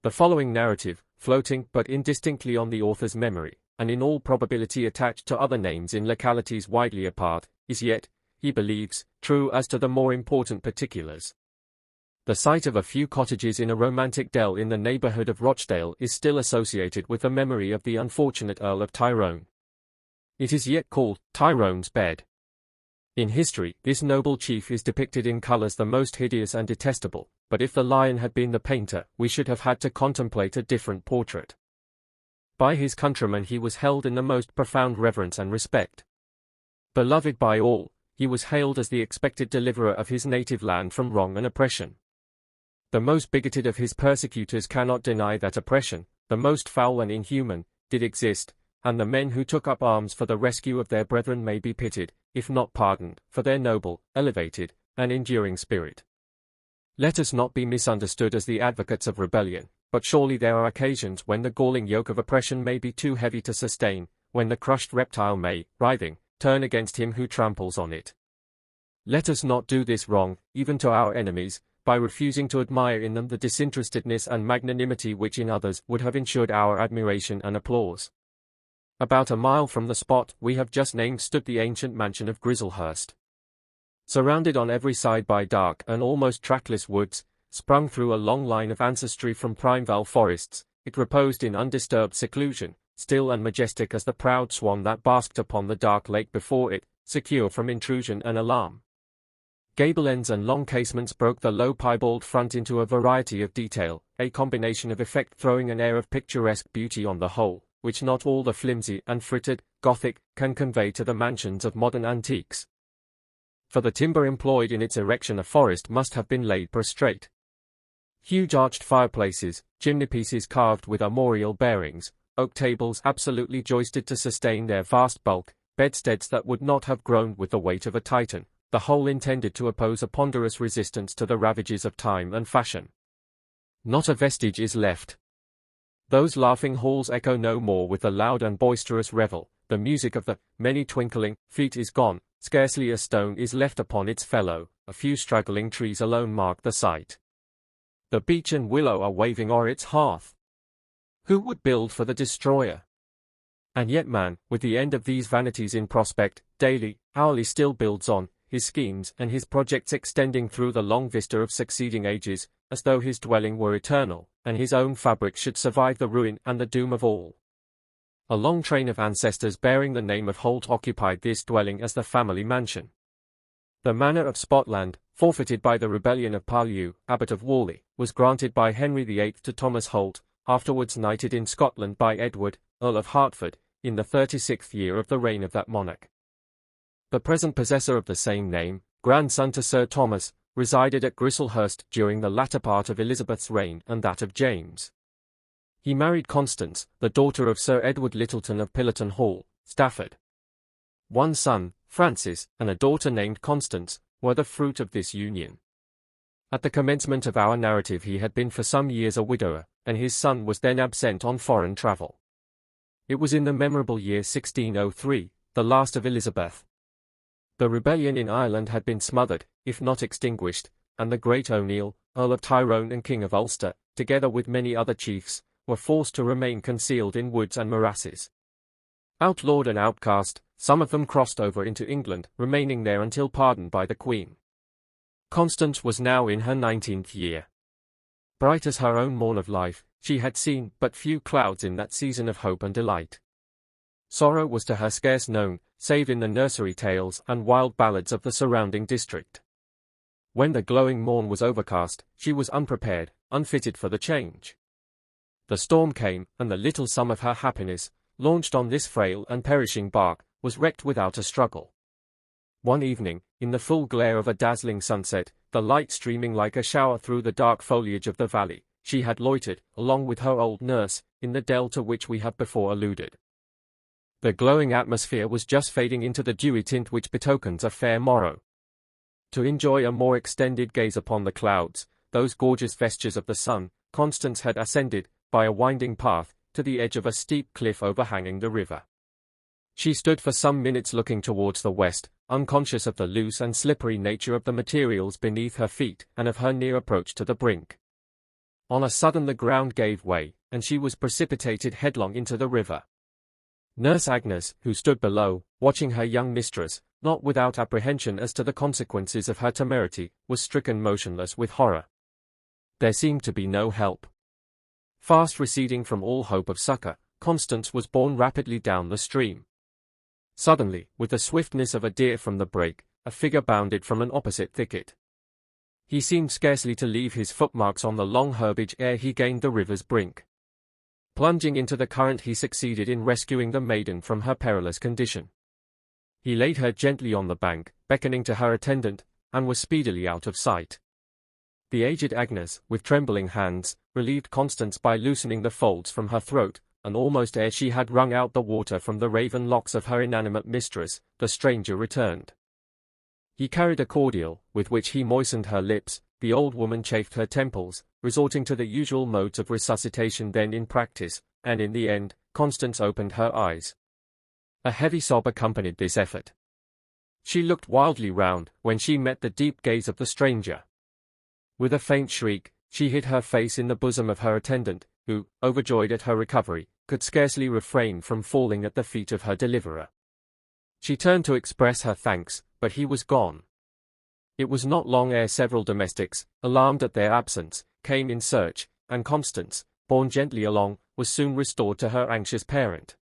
The following narrative, floating but indistinctly on the author's memory, and in all probability attached to other names in localities widely apart, is yet, he believes, true as to the more important particulars. The site of a few cottages in a romantic dell in the neighbourhood of Rochdale is still associated with the memory of the unfortunate Earl of Tyrone. It is yet called Tyrone's Bed. In history, this noble chief is depicted in colours the most hideous and detestable, but if the lion had been the painter, we should have had to contemplate a different portrait. By his countrymen he was held in the most profound reverence and respect. Beloved by all, he was hailed as the expected deliverer of his native land from wrong and oppression. The most bigoted of his persecutors cannot deny that oppression, the most foul and inhuman, did exist, and the men who took up arms for the rescue of their brethren may be pitied, if not pardoned, for their noble, elevated, and enduring spirit. Let us not be misunderstood as the advocates of rebellion, but surely there are occasions when the galling yoke of oppression may be too heavy to sustain, when the crushed reptile may, writhing, turn against him who tramples on it. Let us not do this wrong, even to our enemies, by refusing to admire in them the disinterestedness and magnanimity which in others would have ensured our admiration and applause. About a mile from the spot we have just named stood the ancient mansion of Grizzlehurst. Surrounded on every side by dark and almost trackless woods, sprung through a long line of ancestry from primeval forests, it reposed in undisturbed seclusion, still and majestic as the proud swan that basked upon the dark lake before it, secure from intrusion and alarm. Gable ends and long casements broke the low piebald front into a variety of detail, a combination of effect throwing an air of picturesque beauty on the whole, which not all the flimsy and frittered Gothic can convey to the mansions of modern antiques. For the timber employed in its erection a forest must have been laid prostrate. Huge arched fireplaces, chimney-pieces carved with armorial bearings, oak tables absolutely joisted to sustain their vast bulk, bedsteads that would not have groaned with the weight of a Titan, the whole intended to oppose a ponderous resistance to the ravages of time and fashion. Not a vestige is left. Those laughing halls echo no more with the loud and boisterous revel, the music of the many twinkling feet is gone, scarcely a stone is left upon its fellow, a few straggling trees alone mark the site. The beech and willow are waving o'er its hearth. Who would build for the destroyer? And yet man, with the end of these vanities in prospect, daily, hourly still builds on, his schemes and his projects extending through the long vista of succeeding ages, as though his dwelling were eternal, and his own fabric should survive the ruin and the doom of all. A long train of ancestors bearing the name of Holt occupied this dwelling as the family mansion. The manor of Spotland, forfeited by the rebellion of Parlew, Abbot of Whalley, was granted by Henry VIII to Thomas Holt, afterwards knighted in Scotland by Edward, Earl of Hertford, in the 36th year of the reign of that monarch. The present possessor of the same name, grandson to Sir Thomas, resided at Grislehurst during the latter part of Elizabeth's reign and that of James. He married Constance, the daughter of Sir Edward Littleton of Pillerton Hall, Stafford. One son, Francis, and a daughter named Constance, were the fruit of this union. At the commencement of our narrative he had been for some years a widower, and his son was then absent on foreign travel. It was in the memorable year 1603, the last of Elizabeth. The rebellion in Ireland had been smothered, if not extinguished, and the great O'Neill, Earl of Tyrone and King of Ulster, together with many other chiefs, were forced to remain concealed in woods and morasses. Outlawed and outcast, some of them crossed over into England, remaining there until pardoned by the Queen. Constance was now in her 19th year. Bright as her own morn of life, she had seen but few clouds in that season of hope and delight. Sorrow was to her scarce known, save in the nursery tales and wild ballads of the surrounding district. When the glowing morn was overcast, she was unprepared, unfitted for the change. The storm came, and the little sum of her happiness, launched on this frail and perishing bark, was wrecked without a struggle. One evening, in the full glare of a dazzling sunset, the light streaming like a shower through the dark foliage of the valley, she had loitered, along with her old nurse, in the dell to which we have before alluded. The glowing atmosphere was just fading into the dewy tint which betokens a fair morrow. To enjoy a more extended gaze upon the clouds, those gorgeous vestures of the sun, Constance had ascended, by a winding path, to the edge of a steep cliff overhanging the river. She stood for some minutes looking towards the west, unconscious of the loose and slippery nature of the materials beneath her feet and of her near approach to the brink. On a sudden the ground gave way, and she was precipitated headlong into the river. Nurse Agnes, who stood below, watching her young mistress, not without apprehension as to the consequences of her temerity, was stricken motionless with horror. There seemed to be no help. Fast receding from all hope of succor, Constance was borne rapidly down the stream. Suddenly, with the swiftness of a deer from the brake, a figure bounded from an opposite thicket. He seemed scarcely to leave his footmarks on the long herbage ere he gained the river's brink. Plunging into the current he succeeded in rescuing the maiden from her perilous condition. He laid her gently on the bank, beckoning to her attendant, and was speedily out of sight. The aged Agnes, with trembling hands, relieved Constance by loosening the folds from her throat, and almost ere she had wrung out the water from the raven locks of her inanimate mistress, the stranger returned. He carried a cordial, with which he moistened her lips. The old woman chafed her temples, resorting to the usual modes of resuscitation then in practice, and in the end, Constance opened her eyes. A heavy sob accompanied this effort. She looked wildly round, when she met the deep gaze of the stranger. With a faint shriek, she hid her face in the bosom of her attendant, who, overjoyed at her recovery, could scarcely refrain from falling at the feet of her deliverer. She turned to express her thanks, but he was gone. It was not long ere several domestics, alarmed at their absence, came in search, and Constance, borne gently along, was soon restored to her anxious parent.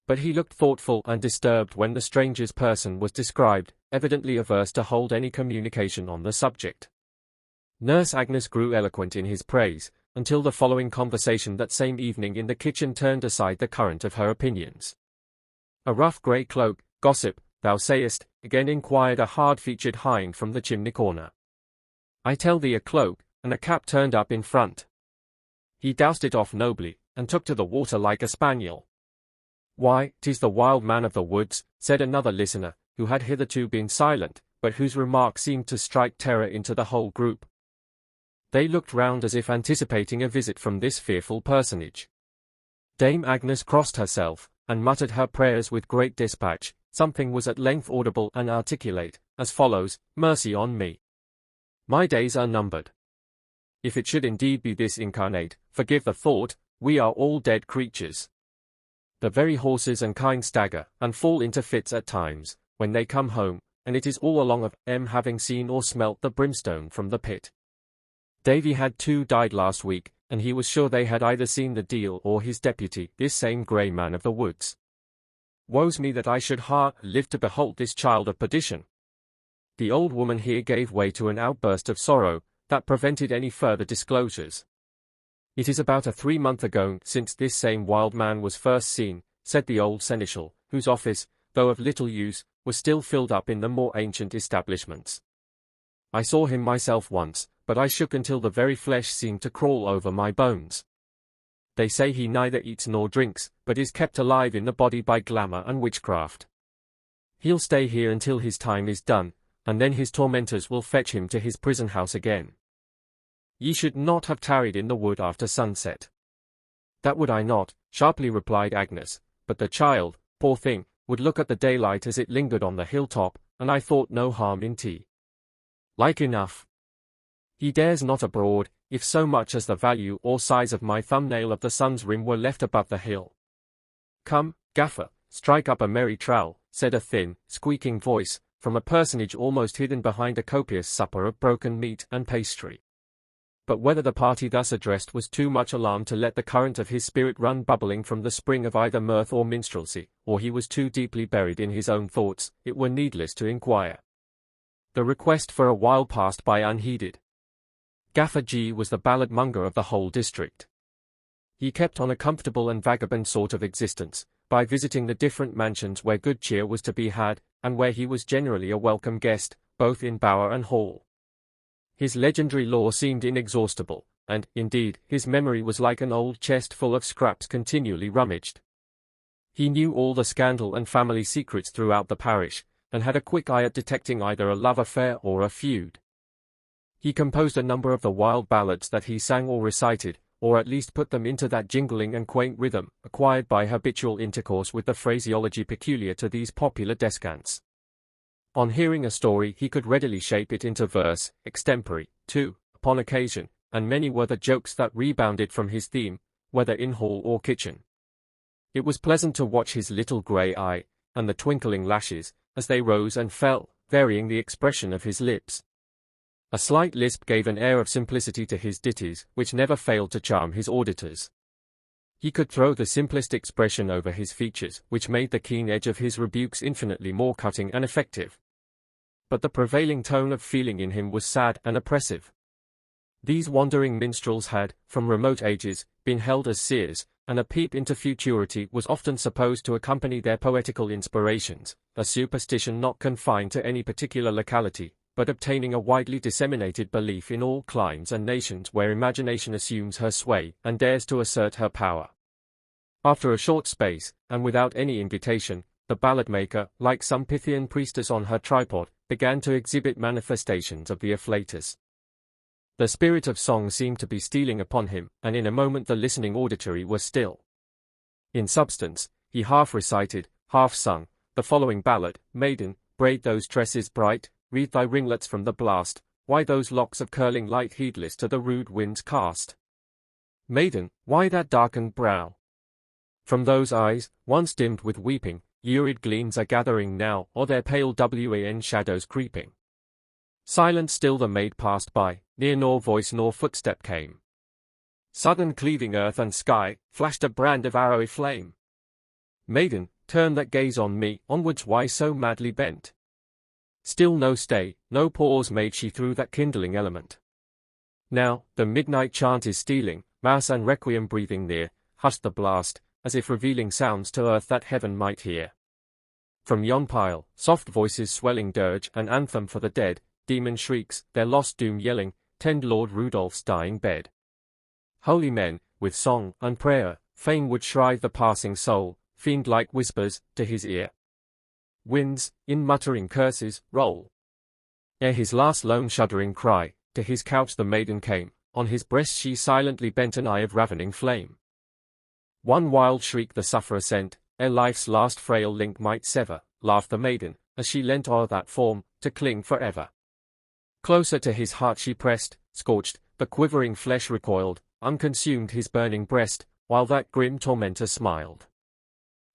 But he looked thoughtful and disturbed when the stranger's person was described, evidently averse to hold any communication on the subject. Nurse Agnes grew eloquent in his praise, until the following conversation that same evening in the kitchen turned aside the current of her opinions. "A rough grey cloak, gossip, thou sayest?" again inquired a hard-featured hind from the chimney corner. "I tell thee a cloak, and a cap turned up in front. He doused it off nobly, and took to the water like a spaniel." "Why, 'tis the wild man of the woods," said another listener, who had hitherto been silent, but whose remark seemed to strike terror into the whole group. They looked round as if anticipating a visit from this fearful personage. Dame Agnes crossed herself, and muttered her prayers with great dispatch. Something was at length audible and articulate, as follows: "Mercy on me! My days are numbered. If it should indeed be this incarnate, forgive the thought, we are all dead creatures." The very horses and kine stagger, and fall into fits at times, when they come home, and it is all along of having seen or smelt the brimstone from the pit. Davy had 2 died last week, and he was sure they had either seen the deal or his deputy, this same grey man of the woods. Woe's me that I should live to behold this child of perdition. The old woman here gave way to an outburst of sorrow, that prevented any further disclosures. "It is about a 3 month ago since this same wild man was first seen," said the old seneschal, whose office, though of little use, was still filled up in the more ancient establishments. "I saw him myself once, but I shook until the very flesh seemed to crawl over my bones. They say he neither eats nor drinks, but is kept alive in the body by glamour and witchcraft. He'll stay here until his time is done, and then his tormentors will fetch him to his prison house again. Ye should not have tarried in the wood after sunset." "That would I not," sharply replied Agnes, "but the child, poor thing, would look at the daylight as it lingered on the hilltop, and I thought no harm in tea. Like enough. He dares not abroad, if so much as the value or size of my thumbnail of the sun's rim were left above the hill." "Come, Gaffer, strike up a merry trowel," said a thin, squeaking voice, from a personage almost hidden behind a copious supper of broken meat and pastry. But whether the party thus addressed was too much alarmed to let the current of his spirit run bubbling from the spring of either mirth or minstrelsy, or he was too deeply buried in his own thoughts, it were needless to inquire. The request for a while passed by unheeded. Gaffer G was the ballad monger of the whole district. He kept on a comfortable and vagabond sort of existence, by visiting the different mansions where good cheer was to be had, and where he was generally a welcome guest, both in bower and hall. His legendary lore seemed inexhaustible, and, indeed, his memory was like an old chest full of scraps continually rummaged. He knew all the scandal and family secrets throughout the parish, and had a quick eye at detecting either a love affair or a feud. He composed a number of the wild ballads that he sang or recited, or at least put them into that jingling and quaint rhythm, acquired by habitual intercourse with the phraseology peculiar to these popular descants. On hearing a story he could readily shape it into verse, extempore, too, upon occasion, and many were the jokes that rebounded from his theme, whether in hall or kitchen. It was pleasant to watch his little grey eye, and the twinkling lashes, as they rose and fell, varying the expression of his lips. A slight lisp gave an air of simplicity to his ditties, which never failed to charm his auditors. He could throw the simplest expression over his features, which made the keen edge of his rebukes infinitely more cutting and effective. But the prevailing tone of feeling in him was sad and oppressive. These wandering minstrels had, from remote ages, been held as seers, and a peep into futurity was often supposed to accompany their poetical inspirations, a superstition not confined to any particular locality, but obtaining a widely disseminated belief in all climes and nations where imagination assumes her sway and dares to assert her power. After a short space, and without any invitation, the ballad-maker, like some Pythian priestess on her tripod, began to exhibit manifestations of the afflatus. The spirit of song seemed to be stealing upon him, and in a moment the listening auditory was still. In substance, he half recited, half sung, the following ballad: "Maiden, braid those tresses bright, wreathe thy ringlets from the blast, why those locks of curling light heedless to the rude winds cast? Maiden, why that darkened brow? From those eyes, once dimmed with weeping, lurid gleams are gathering now, or their pale wan shadows creeping. Silent still the maid passed by, near nor voice nor footstep came. Sudden cleaving earth and sky, flashed a brand of arrowy flame. Maiden, turn that gaze on me, onwards why so madly bent? Still no stay, no pause made she through that kindling element. Now, the midnight chant is stealing, mass and requiem breathing near, hushed the blast, as if revealing sounds to earth that heaven might hear. From yon pile, soft voices swelling dirge an anthem for the dead, demon shrieks, their lost doom yelling, tend Lord Rudolph's dying bed. Holy men, with song and prayer, fain would shrive the passing soul, fiend-like whispers, to his ear. Winds, in muttering curses, roll. Ere his last lone shuddering cry, to his couch the maiden came, on his breast she silently bent an eye of ravening flame. One wild shriek the sufferer sent, ere life's last frail link might sever, laughed the maiden, as she leant o'er that form, to cling forever. Closer to his heart she pressed, scorched, the quivering flesh recoiled, unconsumed his burning breast, while that grim tormentor smiled.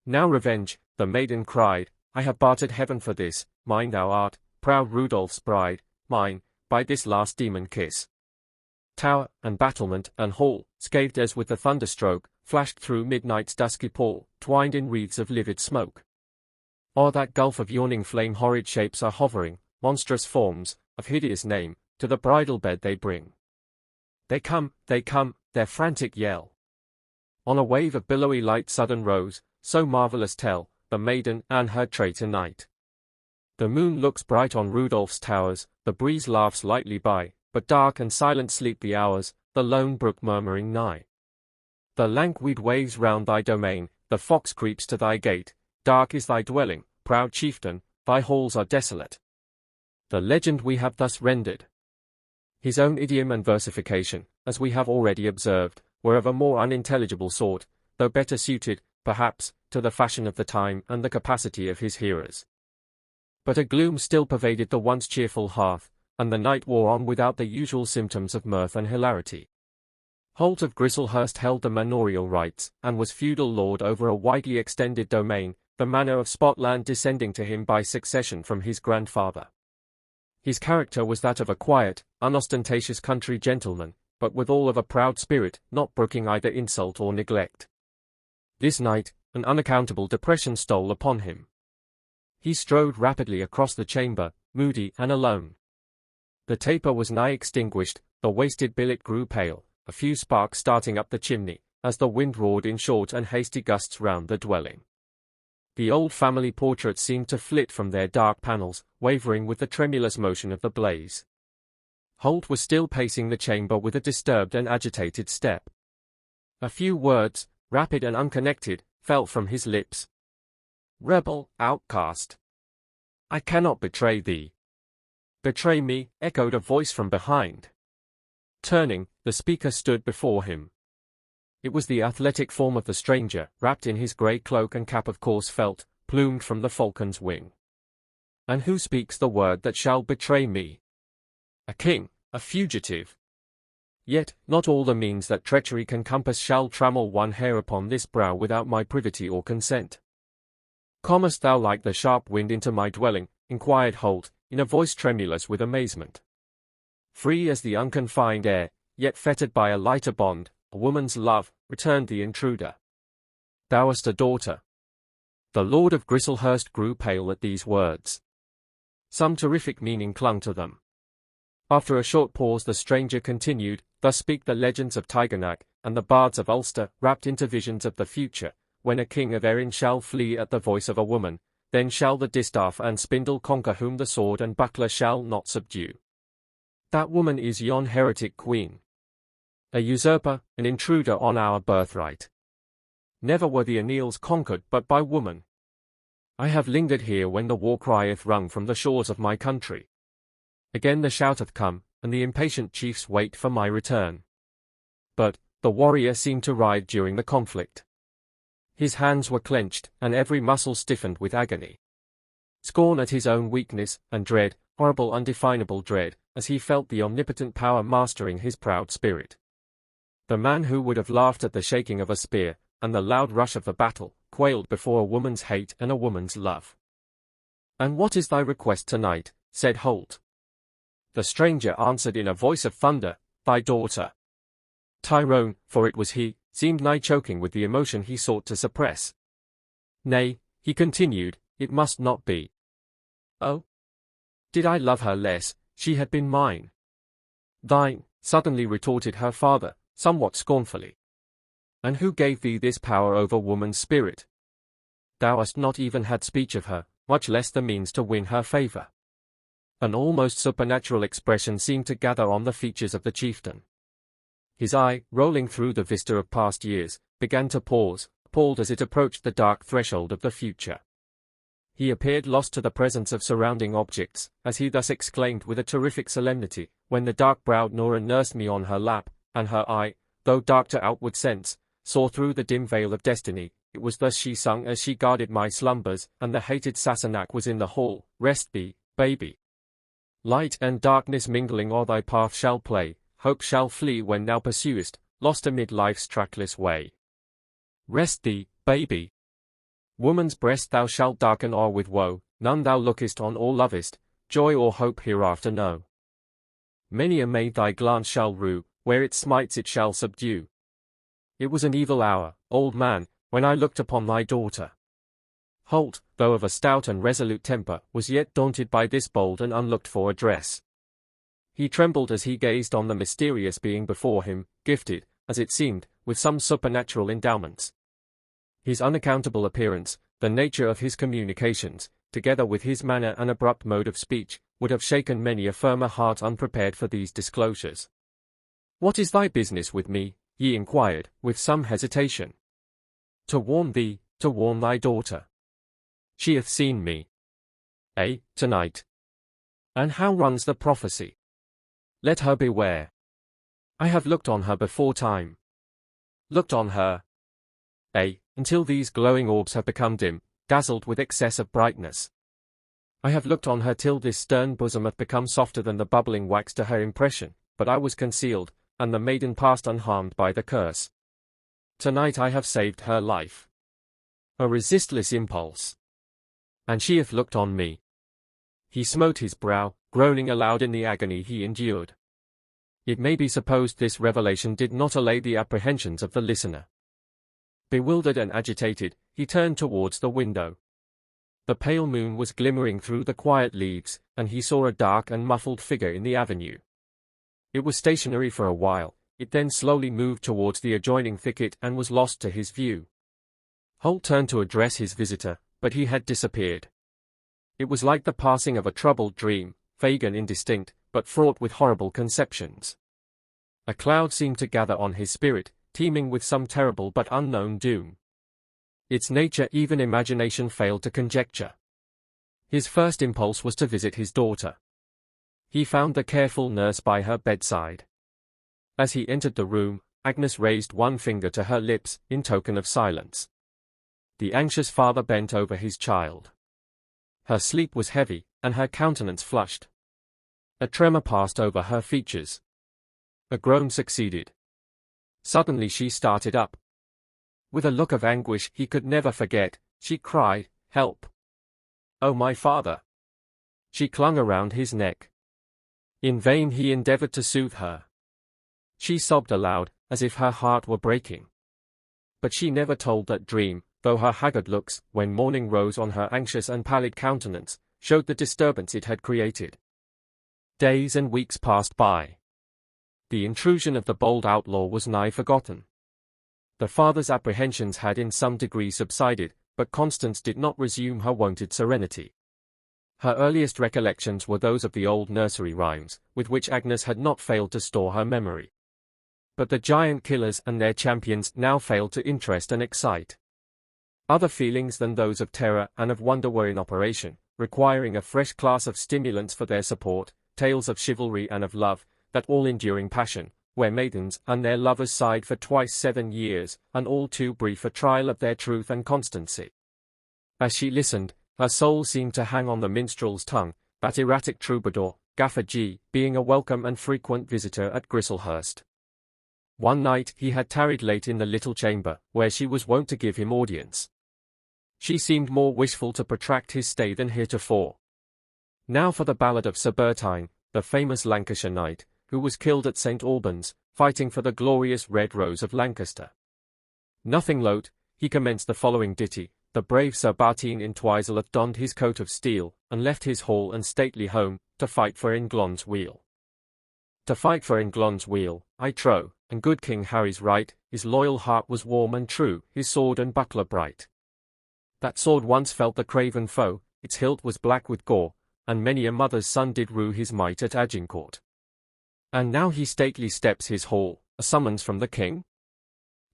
Now revenge, the maiden cried, I have bartered heaven for this, mine thou art, proud Rudolph's bride, mine, by this last demon kiss. Tower, and battlement, and hall, scathed as with the thunderstroke, flashed through midnight's dusky pall, twined in wreaths of livid smoke. O'er that gulf of yawning flame horrid shapes are hovering, monstrous forms, of hideous name, to the bridal bed they bring. They come, their frantic yell. On a wave of billowy light sudden rose, so marvelous tell, the maiden and her traitor knight. The moon looks bright on Rudolph's towers, the breeze laughs lightly by, but dark and silent sleep the hours, the lone brook murmuring nigh. The lank weed waves round thy domain, the fox creeps to thy gate, dark is thy dwelling, proud chieftain, thy halls are desolate. The legend we have thus rendered. His own idiom and versification, as we have already observed, were of a more unintelligible sort, though better suited, perhaps, to the fashion of the time and the capacity of his hearers. But a gloom still pervaded the once cheerful hearth, and the night wore on without the usual symptoms of mirth and hilarity. Holt of Grislehurst held the manorial rights, and was feudal lord over a widely extended domain, the manor of Spotland descending to him by succession from his grandfather. His character was that of a quiet, unostentatious country gentleman, but withal of a proud spirit, not brooking either insult or neglect. This night, an unaccountable depression stole upon him. He strode rapidly across the chamber, moody and alone. The taper was nigh extinguished, the wasted billet grew pale, a few sparks starting up the chimney, as the wind roared in short and hasty gusts round the dwelling. The old family portraits seemed to flit from their dark panels, wavering with the tremulous motion of the blaze. Holt was still pacing the chamber with a disturbed and agitated step. A few words, rapid and unconnected, fell from his lips. Rebel, outcast. I cannot betray thee. Betray me, echoed a voice from behind. Turning, the speaker stood before him. It was the athletic form of the stranger, wrapped in his grey cloak and cap of coarse felt, plumed from the falcon's wing. And who speaks the word that shall betray me? A king, a fugitive. Yet, not all the means that treachery can compass shall trammel one hair upon this brow without my privity or consent. Comest thou like the sharp wind into my dwelling? Inquired Holt, in a voice tremulous with amazement. Free as the unconfined air, yet fettered by a lighter bond, a woman's love, returned the intruder. Thou hast a daughter. The Lord of Grislehurst grew pale at these words. Some terrific meaning clung to them. After a short pause the stranger continued, Thus speak the legends of Tigernach, and the bards of Ulster, wrapped into visions of the future, when a king of Erin shall flee at the voice of a woman, then shall the distaff and spindle conquer whom the sword and buckler shall not subdue. That woman is yon heretic queen. A usurper, an intruder on our birthright. Never were the Aeneals conquered but by woman. I have lingered here when the war cry hath rung from the shores of my country. Again the shout hath come, and the impatient chiefs wait for my return. But, the warrior seemed to ride during the conflict. His hands were clenched, and every muscle stiffened with agony. Scorn at his own weakness, and dread, horrible undefinable dread, as he felt the omnipotent power mastering his proud spirit. The man who would have laughed at the shaking of a spear, and the loud rush of the battle, quailed before a woman's hate and a woman's love. "And what is thy request tonight?" said Holt. The stranger answered in a voice of thunder, "Thy daughter." Tyrone, for it was he, seemed nigh choking with the emotion he sought to suppress. "Nay," he continued, "it must not be." "Oh? Did I love her less, she had been mine." "Thine," suddenly retorted her father, somewhat scornfully. "And who gave thee this power over woman's spirit? Thou hast not even had speech of her, much less the means to win her favor." An almost supernatural expression seemed to gather on the features of the chieftain. His eye, rolling through the vista of past years, began to pause, appalled as it approached the dark threshold of the future. He appeared lost to the presence of surrounding objects, as he thus exclaimed with a terrific solemnity, when the dark-browed Nora nursed me on her lap, and her eye, though dark to outward sense, saw through the dim veil of destiny. It was thus she sung as she guarded my slumbers, and the hated Sassenach was in the hall. "Rest thee, baby. Light and darkness mingling o'er thy path shall play, hope shall flee when thou pursuest, lost amid life's trackless way. Rest thee, baby. Woman's breast thou shalt darken o'er with woe, none thou lookest on or lovest, joy or hope hereafter know. Many a maid thy glance shall rue, where it smites it shall subdue. It was an evil hour, old man, when I looked upon thy daughter." Holt, though of a stout and resolute temper, was yet daunted by this bold and unlooked-for address. He trembled as he gazed on the mysterious being before him, gifted, as it seemed, with some supernatural endowments. His unaccountable appearance, the nature of his communications, together with his manner and abrupt mode of speech, would have shaken many a firmer heart unprepared for these disclosures. "What is thy business with me?" he inquired, with some hesitation. "To warn thee, to warn thy daughter. She hath seen me." "Eh, tonight? And how runs the prophecy?" "Let her beware. I have looked on her before time." "Looked on her?" "Eh, until these glowing orbs have become dim, dazzled with excess of brightness. I have looked on her till this stern bosom hath become softer than the bubbling wax to her impression, but I was concealed, and the maiden passed unharmed by the curse. Tonight I have saved her life. A resistless impulse. And she hath looked on me." He smote his brow, groaning aloud in the agony he endured. It may be supposed this revelation did not allay the apprehensions of the listener. Bewildered and agitated, he turned towards the window. The pale moon was glimmering through the quiet leaves, and he saw a dark and muffled figure in the avenue. It was stationary for a while, it then slowly moved towards the adjoining thicket and was lost to his view. Holt turned to address his visitor, but he had disappeared. It was like the passing of a troubled dream, vague and indistinct, but fraught with horrible conceptions. A cloud seemed to gather on his spirit, teeming with some terrible but unknown doom. Its nature even imagination failed to conjecture. His first impulse was to visit his daughter. He found the careful nurse by her bedside. As he entered the room, Agnes raised one finger to her lips, in token of silence. The anxious father bent over his child. Her sleep was heavy, and her countenance flushed. A tremor passed over her features. A groan succeeded. Suddenly she started up. With a look of anguish he could never forget, she cried, "Help! Oh, my father!" She clung around his neck. In vain he endeavored to soothe her. She sobbed aloud, as if her heart were breaking. But she never told that dream, though her haggard looks, when morning rose on her anxious and pallid countenance, showed the disturbance it had created. Days and weeks passed by. The intrusion of the bold outlaw was nigh forgotten. The father's apprehensions had in some degree subsided, but Constance did not resume her wonted serenity. Her earliest recollections were those of the old nursery rhymes, with which Agnes had not failed to store her memory. But the giant killers and their champions now failed to interest and excite. Other feelings than those of terror and of wonder were in operation, requiring a fresh class of stimulants for their support, tales of chivalry and of love, that all-enduring passion, where maidens and their lovers sighed for twice 7 years, and all too brief a trial of their truth and constancy. As she listened, her soul seemed to hang on the minstrel's tongue, that erratic troubadour, Gaffer G, being a welcome and frequent visitor at Grislehurst. One night he had tarried late in the little chamber, where she was wont to give him audience. She seemed more wishful to protract his stay than heretofore. Now for the ballad of Sir Bertine, the famous Lancashire knight, who was killed at St. Albans, fighting for the glorious Red Rose of Lancaster. Nothing loath, he commenced the following ditty. The brave Sir Bartine in Twiseleth donned his coat of steel, and left his hall and stately home, to fight for England's weal. To fight for England's weal, I trow, and good King Harry's right, his loyal heart was warm and true, his sword and buckler bright. That sword once felt the craven foe, its hilt was black with gore, and many a mother's son did rue his might at Agincourt. And now he stately steps his hall, a summons from the king?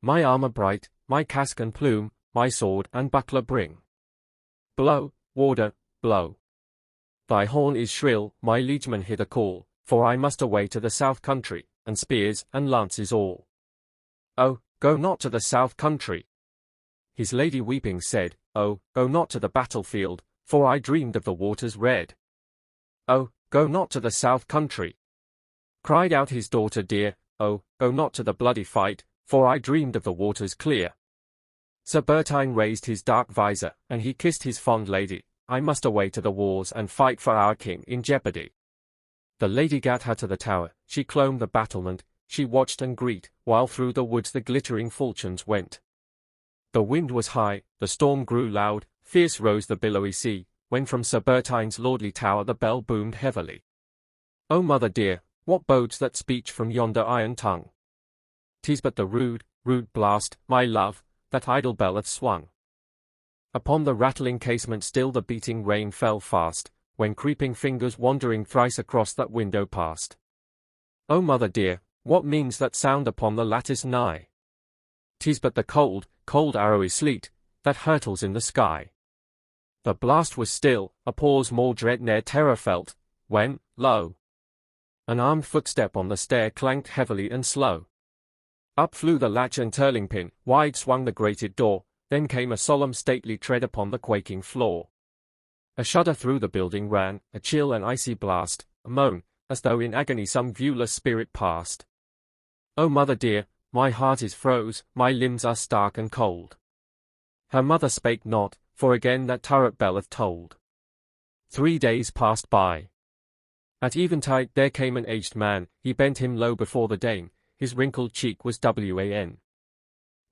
My armour bright, my casque and plume, my sword and buckler bring. Blow, warder, blow. Thy horn is shrill, my liegemen hither call, for I must away to the south country, and spears and lances all. Oh, go not to the south country. His lady weeping said, oh, go not to the battlefield, for I dreamed of the waters red. Oh, go not to the south country. Cried out his daughter dear, oh, go not to the bloody fight, for I dreamed of the waters clear. Sir Bertine raised his dark visor, and he kissed his fond lady. I must away to the wars and fight for our king in jeopardy. The lady gat her to the tower, she clomb the battlement, she watched and greet, while through the woods the glittering falchions went. The wind was high, the storm grew loud, fierce rose the billowy sea, when from Sir Bertine's lordly tower the bell boomed heavily. O mother dear, what bodes that speech from yonder iron tongue? 'Tis but the rude, rude blast, my love, that idle bell hath swung. Upon the rattling casement still the beating rain fell fast, when creeping fingers wandering thrice across that window passed. O mother dear, what means that sound upon the lattice nigh? 'Tis but the cold, cold arrowy sleet, that hurtles in the sky. The blast was still, a pause more dread ne'er terror felt, when, lo! An armed footstep on the stair clanked heavily and slow. Up flew the latch and turling pin, wide swung the grated door, then came a solemn stately tread upon the quaking floor. A shudder through the building ran, a chill and icy blast, a moan, as though in agony some viewless spirit passed. O mother dear, my heart is froze, my limbs are stark and cold. Her mother spake not, for again that turret bell hath tolled. 3 days passed by. At eventide there came an aged man, he bent him low before the dame, his wrinkled cheek was wan.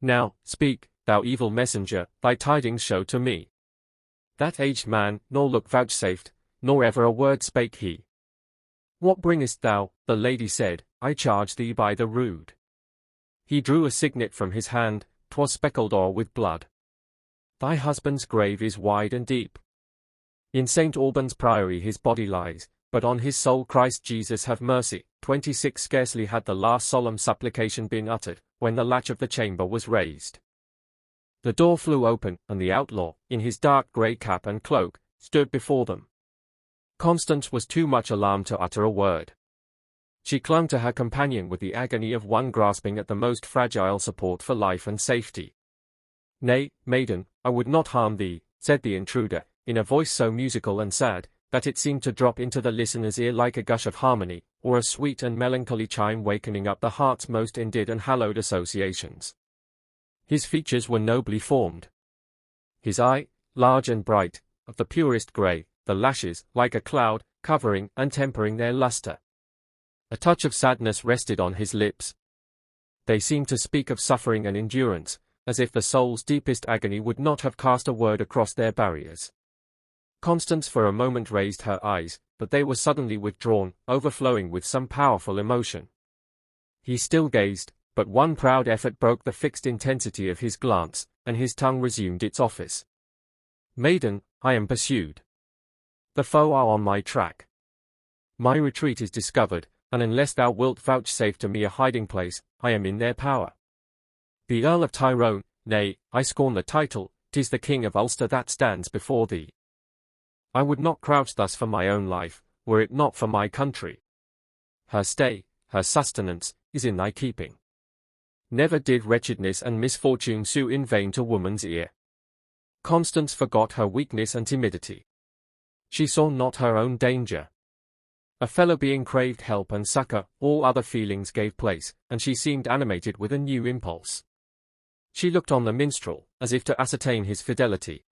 Now, speak, thou evil messenger, thy tidings show to me. That aged man, nor look vouchsafed, nor ever a word spake he. What bringest thou? The lady said, I charge thee by the rood. He drew a signet from his hand, 'twas speckled o'er with blood. Thy husband's grave is wide and deep. In St. Albans Priory his body lies, but on his soul Christ Jesus have mercy. 26 Scarcely had the last solemn supplication been uttered, when the latch of the chamber was raised. The door flew open, and the outlaw, in his dark grey cap and cloak, stood before them. Constance was too much alarmed to utter a word. She clung to her companion with the agony of one grasping at the most fragile support for life and safety. Nay, maiden, I would not harm thee, said the intruder, in a voice so musical and sad, that it seemed to drop into the listener's ear like a gush of harmony, or a sweet and melancholy chime wakening up the heart's most endeared and hallowed associations. His features were nobly formed. His eye, large and bright, of the purest grey, the lashes, like a cloud, covering and tempering their lustre. A touch of sadness rested on his lips. They seemed to speak of suffering and endurance, as if the soul's deepest agony would not have cast a word across their barriers. Constance for a moment raised her eyes, but they were suddenly withdrawn, overflowing with some powerful emotion. He still gazed, but one proud effort broke the fixed intensity of his glance, and his tongue resumed its office. Maiden, I am pursued. The foe are on my track. My retreat is discovered, and unless thou wilt vouchsafe to me a hiding place, I am in their power. The Earl of Tyrone, nay, I scorn the title, 'tis the King of Ulster that stands before thee. I would not crouch thus for my own life, were it not for my country. Her stay, her sustenance, is in thy keeping. Never did wretchedness and misfortune sue in vain to woman's ear. Constance forgot her weakness and timidity. She saw not her own danger. A fellow being craved help and succor, all other feelings gave place, and she seemed animated with a new impulse. She looked on the minstrel, as if to ascertain his fidelity.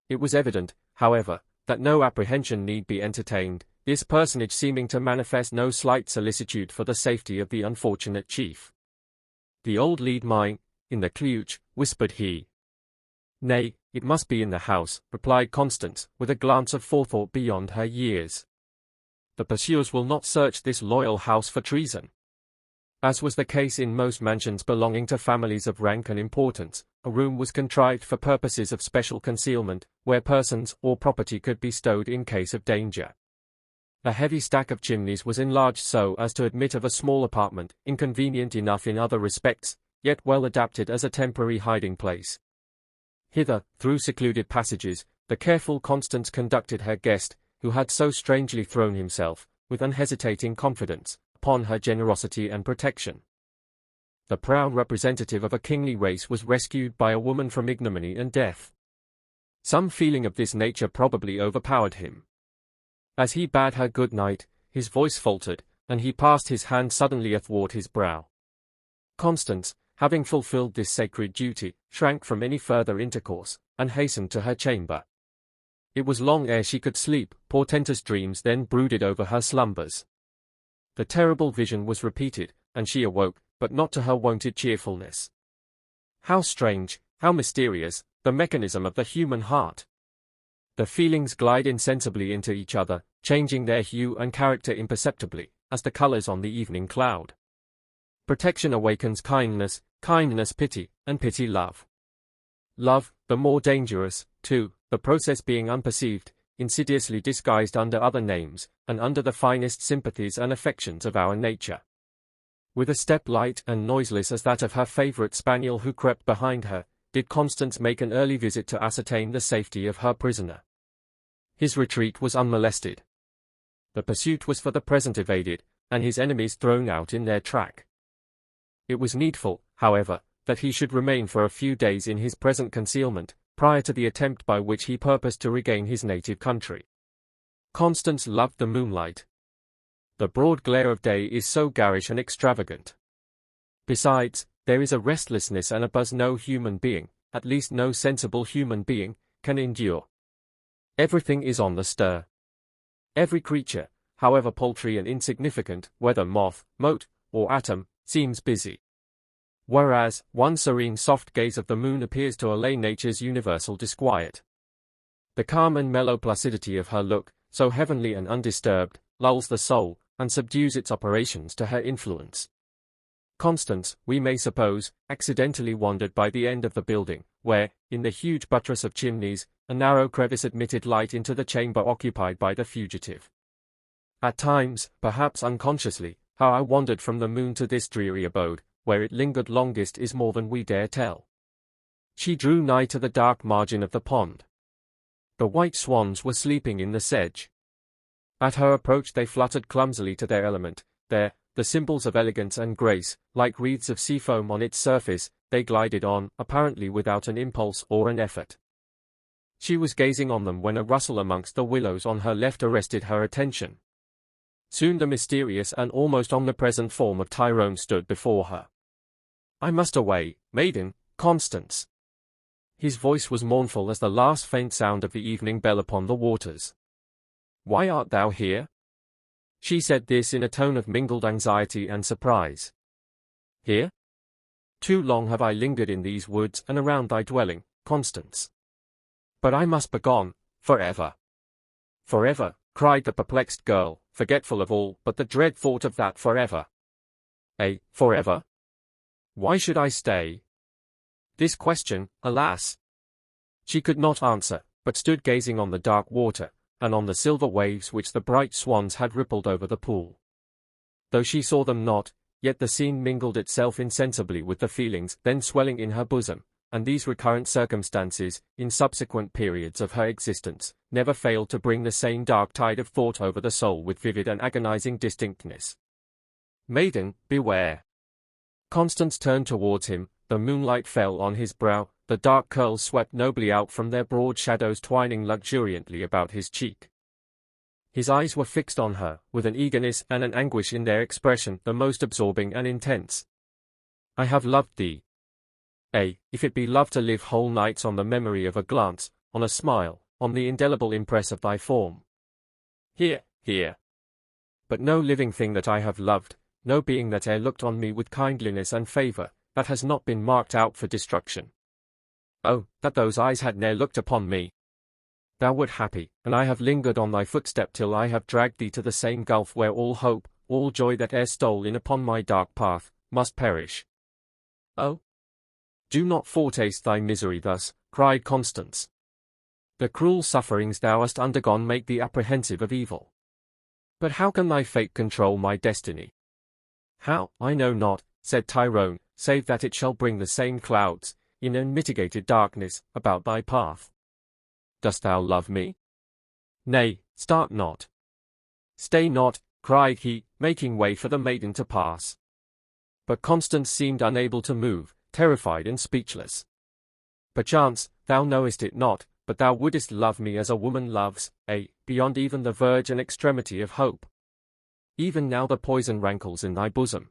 It was evident, however, that no apprehension need be entertained. this personage seeming to manifest no slight solicitude for the safety of the unfortunate chief. "The old lead mine, in the klooch," whispered he. "Nay, it must be in the house," replied Constance, with a glance of forethought beyond her years. "The pursuers will not search this loyal house for treason." As was the case in most mansions belonging to families of rank and importance, a room was contrived for purposes of special concealment, where persons or property could be stowed in case of danger. A heavy stack of chimneys was enlarged so as to admit of a small apartment, inconvenient enough in other respects, yet well adapted as a temporary hiding place. Hither, through secluded passages, the careful Constance conducted her guest, who had so strangely thrown himself, with unhesitating confidence, upon her generosity and protection. The proud representative of a kingly race was rescued by a woman from ignominy and death. Some feeling of this nature probably overpowered him. As he bade her good night, his voice faltered, and he passed his hand suddenly athwart his brow. Constance, having fulfilled this sacred duty, shrank from any further intercourse, and hastened to her chamber. It was long ere she could sleep, portentous dreams then brooded over her slumbers. The terrible vision was repeated, and she awoke, but not to her wonted cheerfulness. How strange, how mysterious, the mechanism of the human heart! The feelings glide insensibly into each other, changing their hue and character imperceptibly, as the colors on the evening cloud. Protection awakens kindness, kindness pity, and pity love. Love, the more dangerous, too, the process being unperceived, insidiously disguised under other names, and under the finest sympathies and affections of our nature. With a step light and noiseless as that of her favourite spaniel who crept behind her, did Constance make an early visit to ascertain the safety of her prisoner. His retreat was unmolested. The pursuit was for the present evaded, and his enemies thrown out in their track. It was needful, however, that he should remain for a few days in his present concealment, prior to the attempt by which he purposed to regain his native country. Constance loved the moonlight. The broad glare of day is so garish and extravagant. Besides, there is a restlessness and a buzz no human being, at least no sensible human being, can endure. Everything is on the stir. Every creature, however paltry and insignificant, whether moth, mote, or atom, seems busy. Whereas, one serene soft gaze of the moon appears to allay nature's universal disquiet. The calm and mellow placidity of her look, so heavenly and undisturbed, lulls the soul, and subdues its operations to her influence. Constance, we may suppose, accidentally wandered by the end of the building, where, in the huge buttress of chimneys, a narrow crevice admitted light into the chamber occupied by the fugitive. At times, perhaps unconsciously, how I wandered from the moon to this dreary abode, where it lingered longest is more than we dare tell. She drew nigh to the dark margin of the pond. The white swans were sleeping in the sedge. At her approach they fluttered clumsily to their element, there, the symbols of elegance and grace, like wreaths of sea foam on its surface, they glided on, apparently without an impulse or an effort. She was gazing on them when a rustle amongst the willows on her left arrested her attention. Soon the mysterious and almost omnipresent form of Tyrone stood before her. "I must away, maiden, Constance." His voice was mournful as the last faint sound of the evening bell upon the waters. "Why art thou here?" She said this in a tone of mingled anxiety and surprise. "Here? Too long have I lingered in these woods and around thy dwelling, Constance. But I must begone, forever." "Forever," cried the perplexed girl, forgetful of all but the dread thought of that forever. Forever? Why should I stay?" This question, alas! She could not answer, but stood gazing on the dark water, and on the silver waves which the bright swans had rippled over the pool. Though she saw them not, yet the scene mingled itself insensibly with the feelings then swelling in her bosom, and these recurrent circumstances, in subsequent periods of her existence, never failed to bring the same dark tide of thought over the soul with vivid and agonizing distinctness. "Maiden, beware." Constance turned towards him, the moonlight fell on his brow, the dark curls swept nobly out from their broad shadows twining luxuriantly about his cheek. His eyes were fixed on her, with an eagerness and an anguish in their expression the most absorbing and intense. "I have loved thee. If it be love to live whole nights on the memory of a glance, on a smile, on the indelible impress of thy form. Here, here. But no living thing that I have loved, no being that e'er looked on me with kindliness and favour, that has not been marked out for destruction. Oh, that those eyes had ne'er looked upon me! Thou wert happy, and I have lingered on thy footstep till I have dragged thee to the same gulf where all hope, all joy that e'er stole in upon my dark path, must perish. Oh! Do not foretaste thy misery thus, cried Constance. The cruel sufferings thou hast undergone make thee apprehensive of evil. But how can thy fate control my destiny? How, I know not, said Tyrone, save that it shall bring the same clouds, in unmitigated darkness, about thy path. Dost thou love me? Nay, start not. Stay not, cried he, making way for the maiden to pass. But Constance seemed unable to move, terrified and speechless. Perchance, thou knowest it not, but thou wouldest love me as a woman loves, beyond even the verge and extremity of hope. Even now the poison rankles in thy bosom.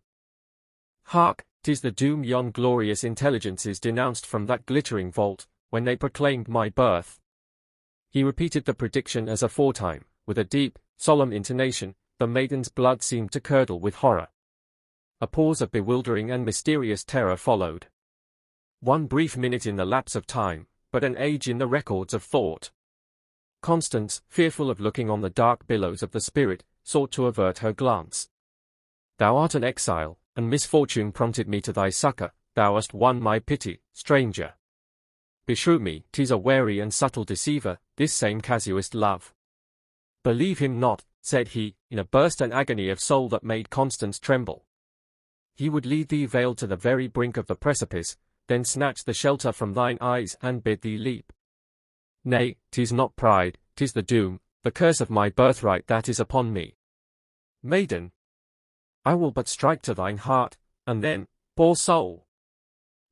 Hark, 'tis the doom yon glorious intelligences denounced from that glittering vault, when they proclaimed my birth. He repeated the prediction as aforetime, with a deep, solemn intonation. The maiden's blood seemed to curdle with horror. A pause of bewildering and mysterious terror followed. One brief minute in the lapse of time, but an age in the records of thought. Constance, fearful of looking on the dark billows of the spirit, sought to avert her glance. Thou art an exile, and misfortune prompted me to thy succor. Thou hast won my pity, stranger. Beshrew me, 'tis a wary and subtle deceiver, this same casuist love. Believe him not, said he, in a burst and agony of soul that made Constance tremble. He would lead thee veiled to the very brink of the precipice, then snatch the shelter from thine eyes and bid thee leap. Nay, 'tis not pride, 'tis the doom, the curse of my birthright that is upon me. Maiden, I will but strike to thine heart, and then, poor soul!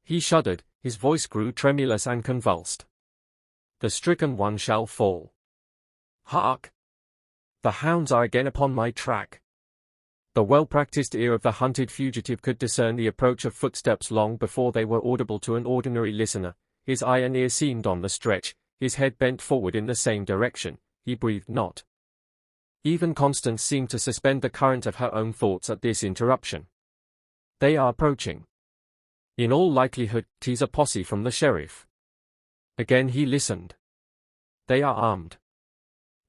He shuddered, his voice grew tremulous and convulsed. The stricken one shall fall. Hark! The hounds are again upon my track. The well-practiced ear of the hunted fugitive could discern the approach of footsteps long before they were audible to an ordinary listener. His eye and ear seemed on the stretch, his head bent forward in the same direction, he breathed not. Even Constance seemed to suspend the current of her own thoughts at this interruption. They are approaching. In all likelihood, 'tis a posse from the sheriff. Again he listened. They are armed.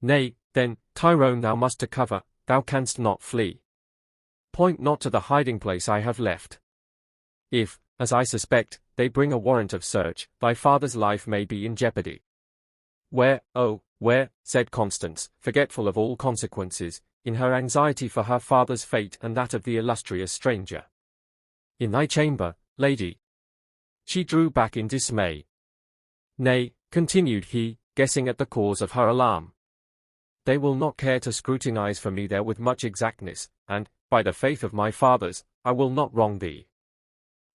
Nay, then, Tyrone, thou must to cover, thou canst not flee. Point not to the hiding place I have left. If, as I suspect, they bring a warrant of search, thy father's life may be in jeopardy. Where, oh, where, said Constance, forgetful of all consequences, in her anxiety for her father's fate and that of the illustrious stranger. In thy chamber, lady. She drew back in dismay. Nay, continued he, guessing at the cause of her alarm. They will not care to scrutinize for me there with much exactness, and, by the faith of my fathers, I will not wrong thee.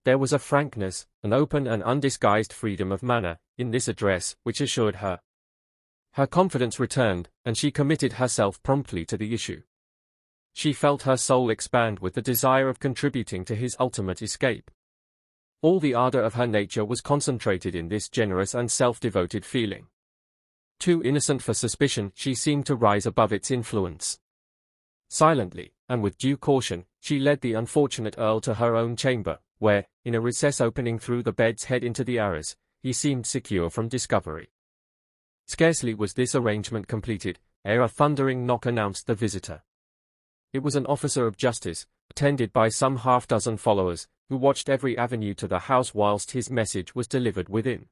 There was a frankness, an open and undisguised freedom of manner, in this address, which assured her. Her confidence returned, and she committed herself promptly to the issue. She felt her soul expand with the desire of contributing to his ultimate escape. All the ardor of her nature was concentrated in this generous and self-devoted feeling. Too innocent for suspicion, she seemed to rise above its influence. Silently, and with due caution, she led the unfortunate Earl to her own chamber, where, in a recess opening through the bed's head into the arras, he seemed secure from discovery. Scarcely was this arrangement completed, ere a thundering knock announced the visitor. It was an officer of justice, attended by some half-dozen followers, who watched every avenue to the house whilst his message was delivered within.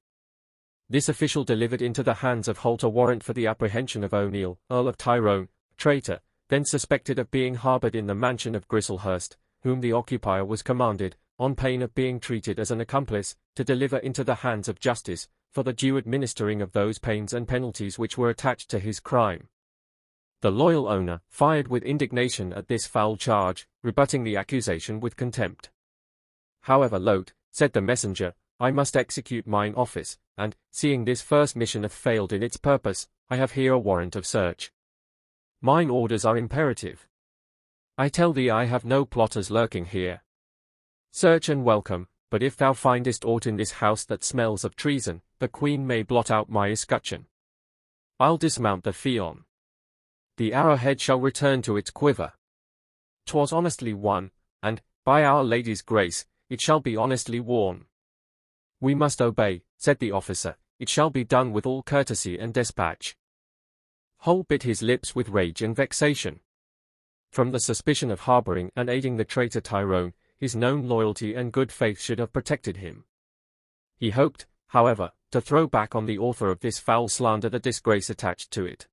This official delivered into the hands of Holt a warrant for the apprehension of O'Neill, Earl of Tyrone, traitor, then suspected of being harboured in the mansion of Grislehurst, whom the occupier was commanded, on pain of being treated as an accomplice, to deliver into the hands of justice, for the due administering of those pains and penalties which were attached to his crime. The loyal owner, fired with indignation at this foul charge, rebutting the accusation with contempt. However loath, said the messenger, I must execute mine office, and, seeing this first mission hath failed in its purpose, I have here a warrant of search. Mine orders are imperative. I tell thee I have no plotters lurking here. Search and welcome, but if thou findest aught in this house that smells of treason, the Queen may blot out my escutcheon. I'll dismount the Fion. The arrowhead shall return to its quiver. 'Twas honestly won, and, by Our Lady's grace, it shall be honestly worn. We must obey, said the officer, it shall be done with all courtesy and despatch. Hull bit his lips with rage and vexation. From the suspicion of harboring and aiding the traitor Tyrone, his known loyalty and good faith should have protected him. He hoped, however, to throw back on the author of this foul slander the disgrace attached to it.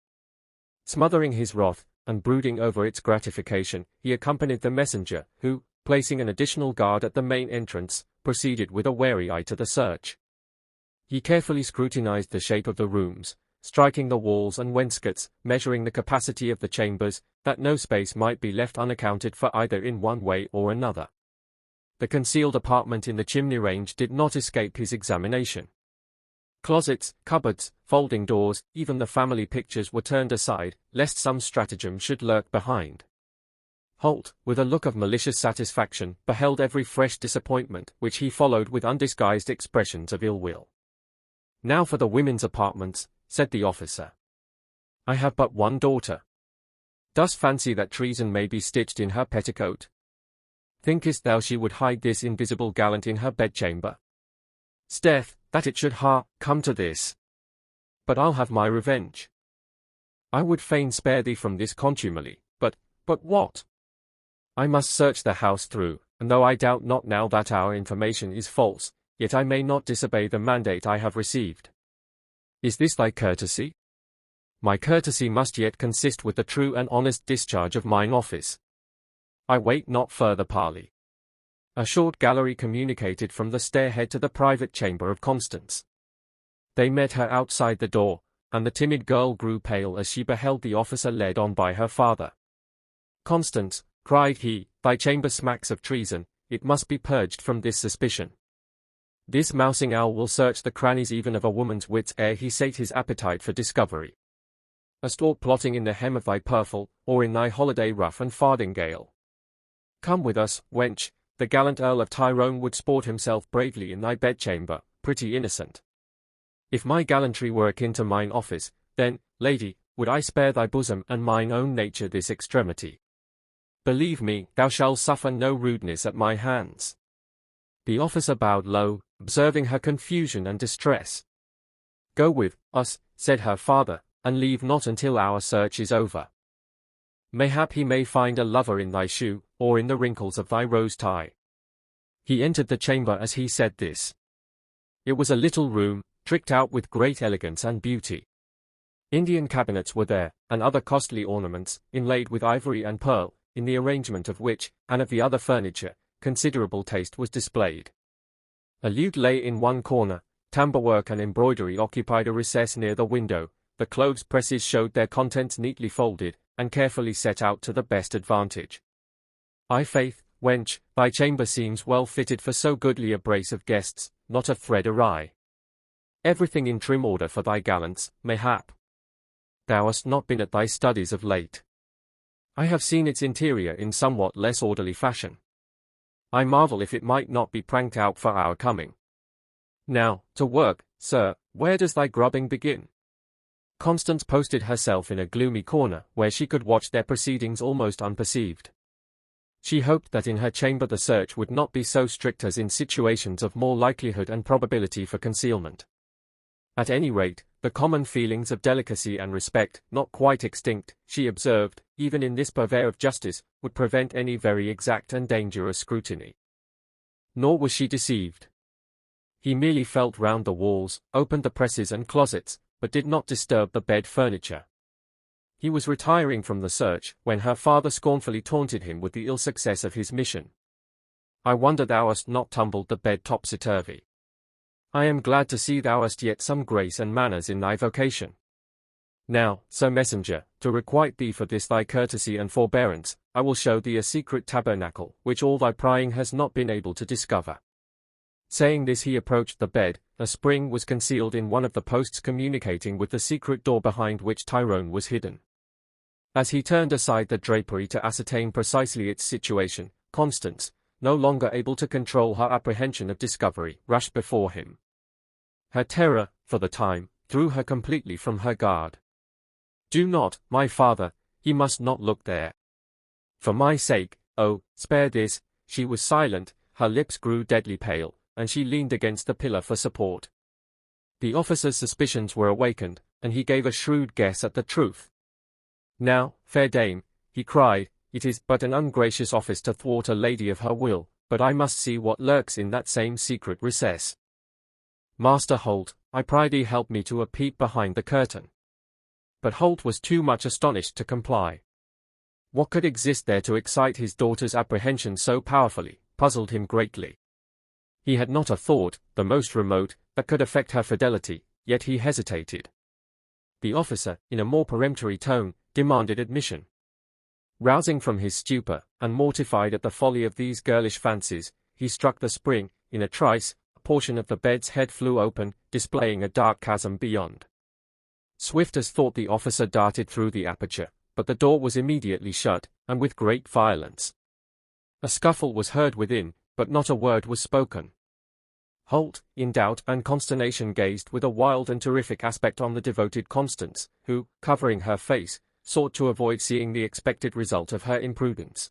Smothering his wrath, and brooding over its gratification, he accompanied the messenger, who, placing an additional guard at the main entrance, proceeded with a wary eye to the search. He carefully scrutinized the shape of the rooms, striking the walls and wainscots, measuring the capacity of the chambers, that no space might be left unaccounted for either in one way or another. The concealed apartment in the chimney range did not escape his examination. Closets, cupboards, folding doors, even the family pictures were turned aside, lest some stratagem should lurk behind. Holt, with a look of malicious satisfaction, beheld every fresh disappointment, which he followed with undisguised expressions of ill will. Now for the women's apartments, said the officer. I have but one daughter. Dost fancy that treason may be stitched in her petticoat? Thinkest thou she would hide this invisible gallant in her bedchamber? 'Sdeath, that it should come to this. But I'll have my revenge. I would fain spare thee from this contumely, but what? I must search the house through, and though I doubt not now that our information is false, yet I may not disobey the mandate I have received. Is this thy courtesy? My courtesy must yet consist with the true and honest discharge of mine office. I wait not further parley. A short gallery communicated from the stairhead to the private chamber of Constance. They met her outside the door, and the timid girl grew pale as she beheld the officer led on by her father. Constance, cried he, thy chamber smacks of treason, it must be purged from this suspicion. This mousing owl will search the crannies even of a woman's wits ere he sate his appetite for discovery. A stork plotting in the hem of thy purfle, or in thy holiday ruff and fardingale. Come with us, wench, the gallant Earl of Tyrone would sport himself bravely in thy bedchamber, pretty innocent. If my gallantry were akin to mine office, then, lady, would I spare thy bosom and mine own nature this extremity. Believe me, thou shalt suffer no rudeness at my hands. The officer bowed low, observing her confusion and distress. Go with us, said her father, and leave not until our search is over. Mayhap he may find a lover in thy shoe, or in the wrinkles of thy rose tie. He entered the chamber as he said this. It was a little room, tricked out with great elegance and beauty. Indian cabinets were there, and other costly ornaments, inlaid with ivory and pearl, in the arrangement of which, and of the other furniture, considerable taste was displayed. A lute lay in one corner, tambourwork and embroidery occupied a recess near the window, the clothes presses showed their contents neatly folded, and carefully set out to the best advantage. I faith, wench, thy chamber seems well fitted for so goodly a brace of guests, not a thread awry. Everything in trim order for thy gallants, mayhap. Thou hast not been at thy studies of late. I have seen its interior in somewhat less orderly fashion. I marvel if it might not be pranked out for our coming. Now, to work, sir, where does thy grubbing begin? Constance posted herself in a gloomy corner, where she could watch their proceedings almost unperceived. She hoped that in her chamber the search would not be so strict as in situations of more likelihood and probability for concealment. At any rate, the common feelings of delicacy and respect, not quite extinct, she observed, even in this purveyor of justice, would prevent any very exact and dangerous scrutiny. Nor was she deceived. He merely felt round the walls, opened the presses and closets, but did not disturb the bed furniture. He was retiring from the search, when her father scornfully taunted him with the ill success of his mission. I wonder thou hast not tumbled the bed topsy-turvy. I am glad to see thou hast yet some grace and manners in thy vocation. Now, Sir Messenger, to requite thee for this thy courtesy and forbearance, I will show thee a secret tabernacle, which all thy prying has not been able to discover. Saying this he approached the bed. A spring was concealed in one of the posts communicating with the secret door behind which Tyrone was hidden. As he turned aside the drapery to ascertain precisely its situation, Constance, no longer able to control her apprehension of discovery, rushed before him. Her terror, for the time, threw her completely from her guard. Do not, my father, He must not look there. For my sake, oh, spare this." She was silent, her lips grew deadly pale, and she leaned against the pillar for support. The officer's suspicions were awakened, and he gave a shrewd guess at the truth. "Now, fair dame," he cried, "it is but an ungracious office to thwart a lady of her will, but I must see what lurks in that same secret recess. Master Holt, I pray thee help me to a peep behind the curtain." But Holt was too much astonished to comply. What could exist there to excite his daughter's apprehension so powerfully, puzzled him greatly. He had not a thought, the most remote, that could affect her fidelity, yet he hesitated. The officer, in a more peremptory tone, demanded admission. Rousing from his stupor, and mortified at the folly of these girlish fancies, he struck the spring. In a trice, a portion of the bed's head flew open, displaying a dark chasm beyond. Swift as thought the officer darted through the aperture, but the door was immediately shut, and with great violence. A scuffle was heard within, but not a word was spoken. Holt, in doubt and consternation, gazed with a wild and terrific aspect on the devoted Constance, who, covering her face, sought to avoid seeing the expected result of her imprudence.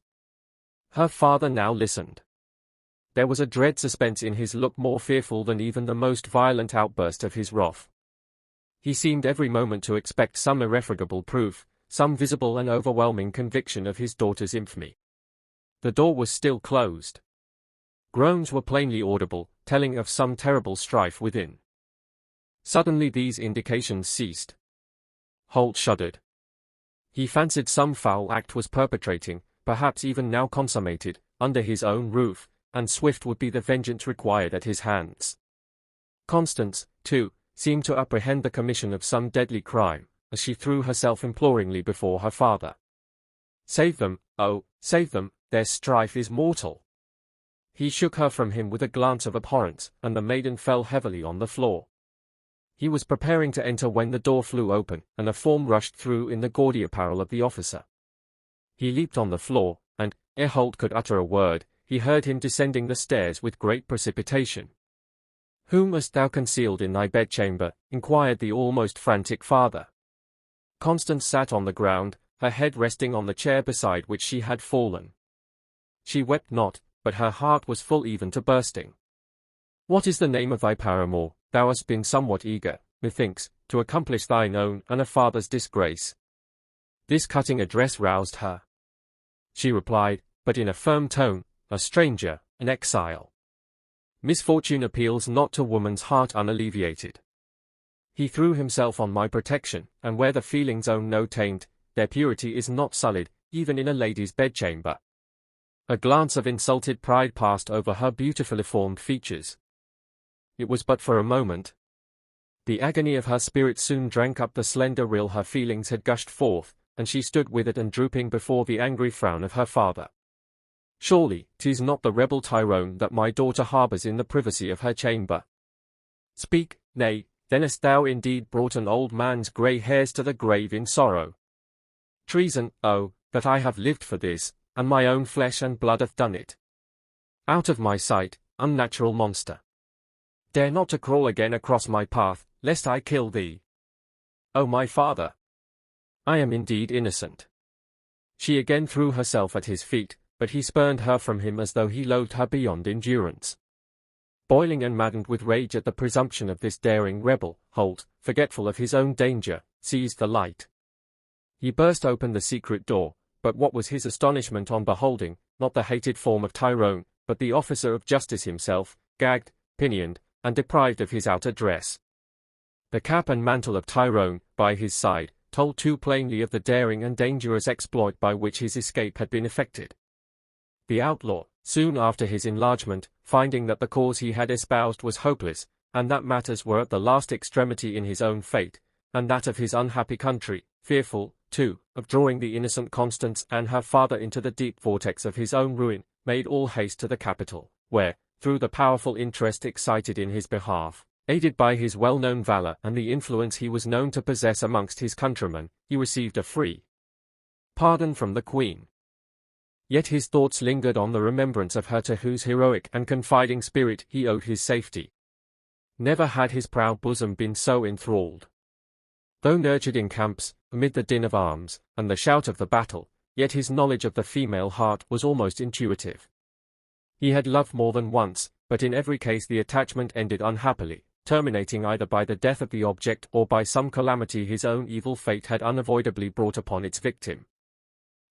Her father now listened. There was a dread suspense in his look more fearful than even the most violent outburst of his wrath. He seemed every moment to expect some irrefragable proof, some visible and overwhelming conviction of his daughter's infamy. The door was still closed. Groans were plainly audible, telling of some terrible strife within. Suddenly these indications ceased. Holt shuddered. He fancied some foul act was perpetrating, perhaps even now consummated, under his own roof, and swift would be the vengeance required at his hands. Constance, too, seemed to apprehend the commission of some deadly crime, as she threw herself imploringly before her father. "Save them, oh, save them, their strife is mortal." He shook her from him with a glance of abhorrence, and the maiden fell heavily on the floor. He was preparing to enter when the door flew open, and a form rushed through in the gaudy apparel of the officer. He leaped on the floor, and, ere Holt could utter a word, he heard him descending the stairs with great precipitation. "Whom hast thou concealed in thy bedchamber?" inquired the almost frantic father. Constance sat on the ground, her head resting on the chair beside which she had fallen. She wept not, but her heart was full even to bursting. "What is the name of thy paramour? Thou hast been somewhat eager, methinks, to accomplish thine own and a father's disgrace." This cutting address roused her. She replied, but in a firm tone, "A stranger, an exile. Misfortune appeals not to woman's heart unalleviated. He threw himself on my protection, and where the feelings own no taint, their purity is not sullied, even in a lady's bedchamber." A glance of insulted pride passed over her beautifully formed features. It was but for a moment. The agony of her spirit soon drank up the slender rill her feelings had gushed forth, and she stood withered and drooping before the angry frown of her father. "Surely, 'tis not the rebel Tyrone that my daughter harbours in the privacy of her chamber. Speak, nay, then hast thou indeed brought an old man's grey hairs to the grave in sorrow. Treason, oh, that I have lived for this, and my own flesh and blood hath done it. Out of my sight, unnatural monster. Dare not to crawl again across my path, lest I kill thee. Oh, my father! I am indeed innocent." She again threw herself at his feet, but he spurned her from him as though he loathed her beyond endurance. Boiling and maddened with rage at the presumption of this daring rebel, Holt, forgetful of his own danger, seized the light. He burst open the secret door, but what was his astonishment on beholding, not the hated form of Tyrone, but the officer of justice himself, gagged, pinioned, and deprived of his outer dress. The cap and mantle of Tyrone, by his side, told too plainly of the daring and dangerous exploit by which his escape had been effected. The outlaw, soon after his enlargement, finding that the cause he had espoused was hopeless, and that matters were at the last extremity in his own fate, and that of his unhappy country, fearful, too, of drawing the innocent Constance and her father into the deep vortex of his own ruin, made all haste to the capital, where, through the powerful interest excited in his behalf, aided by his well-known valor and the influence he was known to possess amongst his countrymen, he received a free pardon from the Queen. Yet his thoughts lingered on the remembrance of her to whose heroic and confiding spirit he owed his safety. Never had his proud bosom been so enthralled. Though nurtured in camps, amid the din of arms, and the shout of the battle, yet his knowledge of the female heart was almost intuitive. He had loved more than once, but in every case the attachment ended unhappily, terminating either by the death of the object or by some calamity his own evil fate had unavoidably brought upon its victim.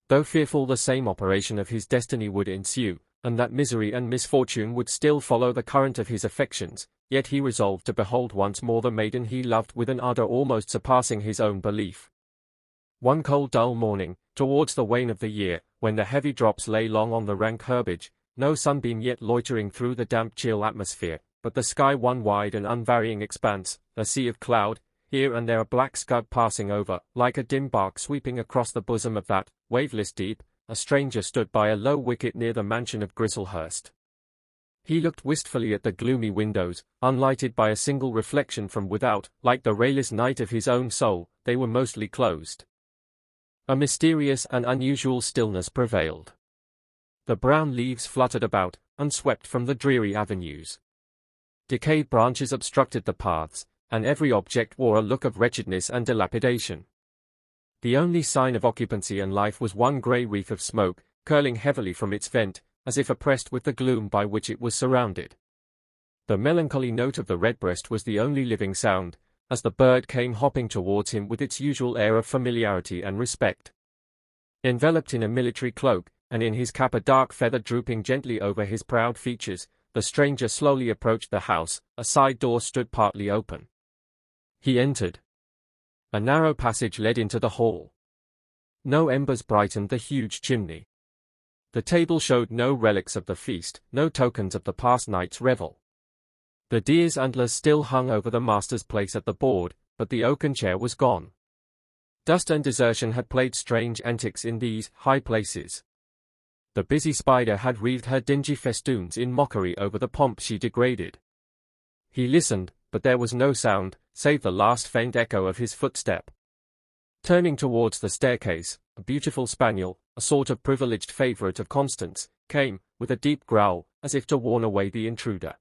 Though fearful the same operation of his destiny would ensue, and that misery and misfortune would still follow the current of his affections, yet he resolved to behold once more the maiden he loved with an ardor almost surpassing his own belief. One cold dull morning, towards the wane of the year, when the heavy drops lay long on the rank herbage, no sunbeam yet loitering through the damp chill atmosphere, but the sky one wide and unvarying expanse, a sea of cloud, here and there a black scud passing over, like a dim bark sweeping across the bosom of that waveless deep, a stranger stood by a low wicket near the mansion of Grizzlehurst. He looked wistfully at the gloomy windows, unlighted by a single reflection from without, like the rayless night of his own soul, they were mostly closed. A mysterious and unusual stillness prevailed. The brown leaves fluttered about, unswept from the dreary avenues. Decayed branches obstructed the paths, and every object wore a look of wretchedness and dilapidation. The only sign of occupancy and life was one grey wreath of smoke, curling heavily from its vent, as if oppressed with the gloom by which it was surrounded. The melancholy note of the redbreast was the only living sound, as the bird came hopping towards him with its usual air of familiarity and respect. Enveloped in a military cloak, and in his cap a dark feather drooping gently over his proud features, the stranger slowly approached the house. A side door stood partly open. He entered. A narrow passage led into the hall. No embers brightened the huge chimney. The table showed no relics of the feast, no tokens of the past night's revel. The deer's antlers still hung over the master's place at the board, but the oaken chair was gone. Dust and desertion had played strange antics in these high places. The busy spider had wreathed her dingy festoons in mockery over the pomp she degraded. He listened, but there was no sound, save the last faint echo of his footstep. Turning towards the staircase, a beautiful spaniel, a sort of privileged favourite of Constance, came, with a deep growl, as if to warn away the intruder.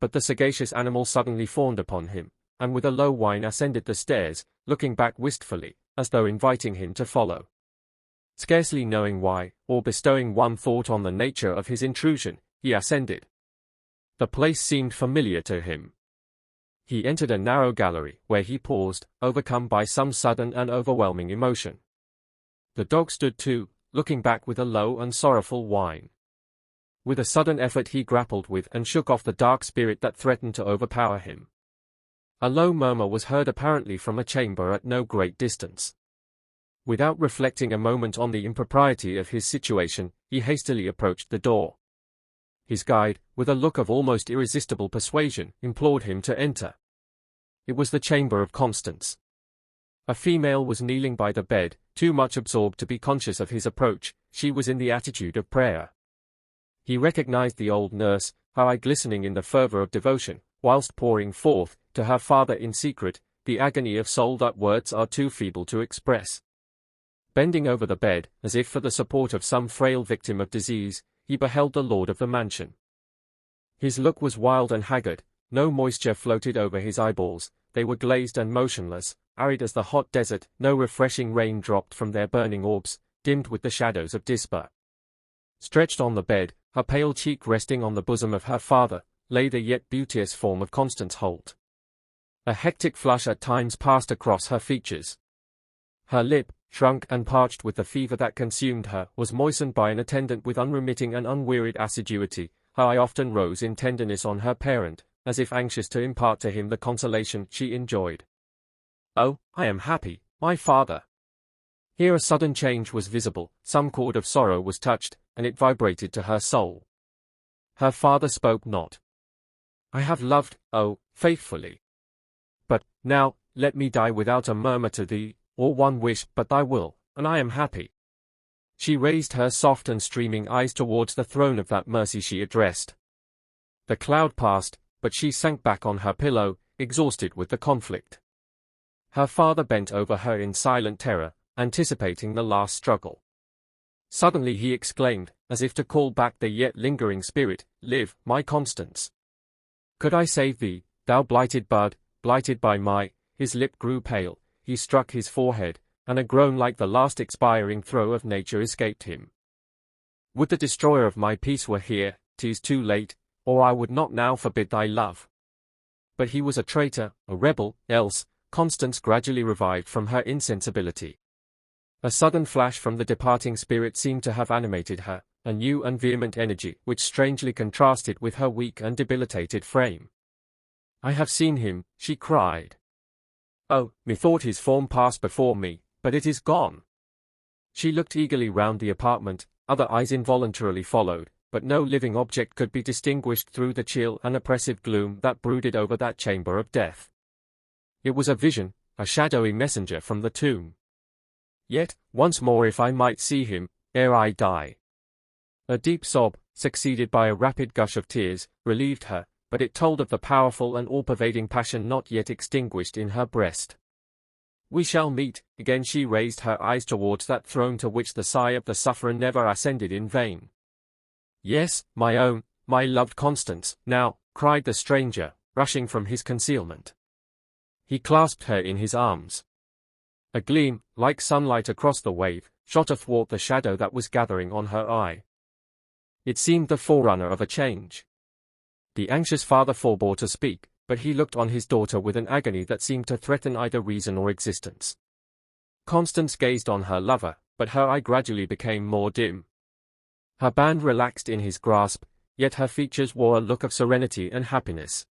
But the sagacious animal suddenly fawned upon him, and with a low whine ascended the stairs, looking back wistfully, as though inviting him to follow. Scarcely knowing why, or bestowing one thought on the nature of his intrusion, he ascended. The place seemed familiar to him. He entered a narrow gallery, where he paused, overcome by some sudden and overwhelming emotion. The dog stood too, looking back with a low and sorrowful whine. With a sudden effort he grappled with and shook off the dark spirit that threatened to overpower him. A low murmur was heard apparently from a chamber at no great distance. Without reflecting a moment on the impropriety of his situation, he hastily approached the door. His guide, with a look of almost irresistible persuasion, implored him to enter. It was the chamber of Constance. A female was kneeling by the bed, too much absorbed to be conscious of his approach. She was in the attitude of prayer. He recognized the old nurse, her eye glistening in the fervor of devotion, whilst pouring forth, to her father in secret, the agony of soul that words are too feeble to express. Bending over the bed, as if for the support of some frail victim of disease, he beheld the lord of the mansion. His look was wild and haggard, no moisture floated over his eyeballs, they were glazed and motionless, arid as the hot desert, no refreshing rain dropped from their burning orbs, dimmed with the shadows of despair. Stretched on the bed, her pale cheek resting on the bosom of her father, lay the yet beauteous form of Constance Holt. A hectic flush at times passed across her features. Her lip, shrunk and parched with the fever that consumed her, was moistened by an attendant with unremitting and unwearied assiduity. Her eye often rose in tenderness on her parent, as if anxious to impart to him the consolation she enjoyed. "Oh, I am happy, my father." Here a sudden change was visible, some chord of sorrow was touched, and it vibrated to her soul. Her father spoke not. "I have loved, oh, faithfully. But, now, let me die without a murmur to thee, or one wish but thy will, and I am happy." She raised her soft and streaming eyes towards the throne of that mercy she addressed. The cloud passed, but she sank back on her pillow, exhausted with the conflict. Her father bent over her in silent terror, anticipating the last struggle. Suddenly he exclaimed, as if to call back the yet lingering spirit, "Live, my Constance. Could I save thee, thou blighted bud, blighted by my—" His lip grew pale, he struck his forehead, and a groan like the last expiring throe of nature escaped him. Would the destroyer of my peace were here, 'tis too late, or I would not now forbid thy love. But he was a traitor, a rebel, else. Constance gradually revived from her insensibility. A sudden flash from the departing spirit seemed to have animated her, a new and vehement energy which strangely contrasted with her weak and debilitated frame. I have seen him, she cried. Oh, methought his form passed before me, but it is gone. She looked eagerly round the apartment, other eyes involuntarily followed, but no living object could be distinguished through the chill and oppressive gloom that brooded over that chamber of death. It was a vision, a shadowy messenger from the tomb. Yet, once more if I might see him, ere I die. A deep sob, succeeded by a rapid gush of tears, relieved her, but it told of the powerful and all-pervading passion not yet extinguished in her breast. We shall meet, again she raised her eyes towards that throne to which the sigh of the sufferer never ascended in vain. Yes, my own, my loved Constance, now, cried the stranger, rushing from his concealment. He clasped her in his arms. A gleam, like sunlight across the wave, shot athwart the shadow that was gathering on her eye. It seemed the forerunner of a change. The anxious father forbore to speak, but he looked on his daughter with an agony that seemed to threaten either reason or existence. Constance gazed on her lover, but her eye gradually became more dim. Her band relaxed in his grasp, yet her features wore a look of serenity and happiness.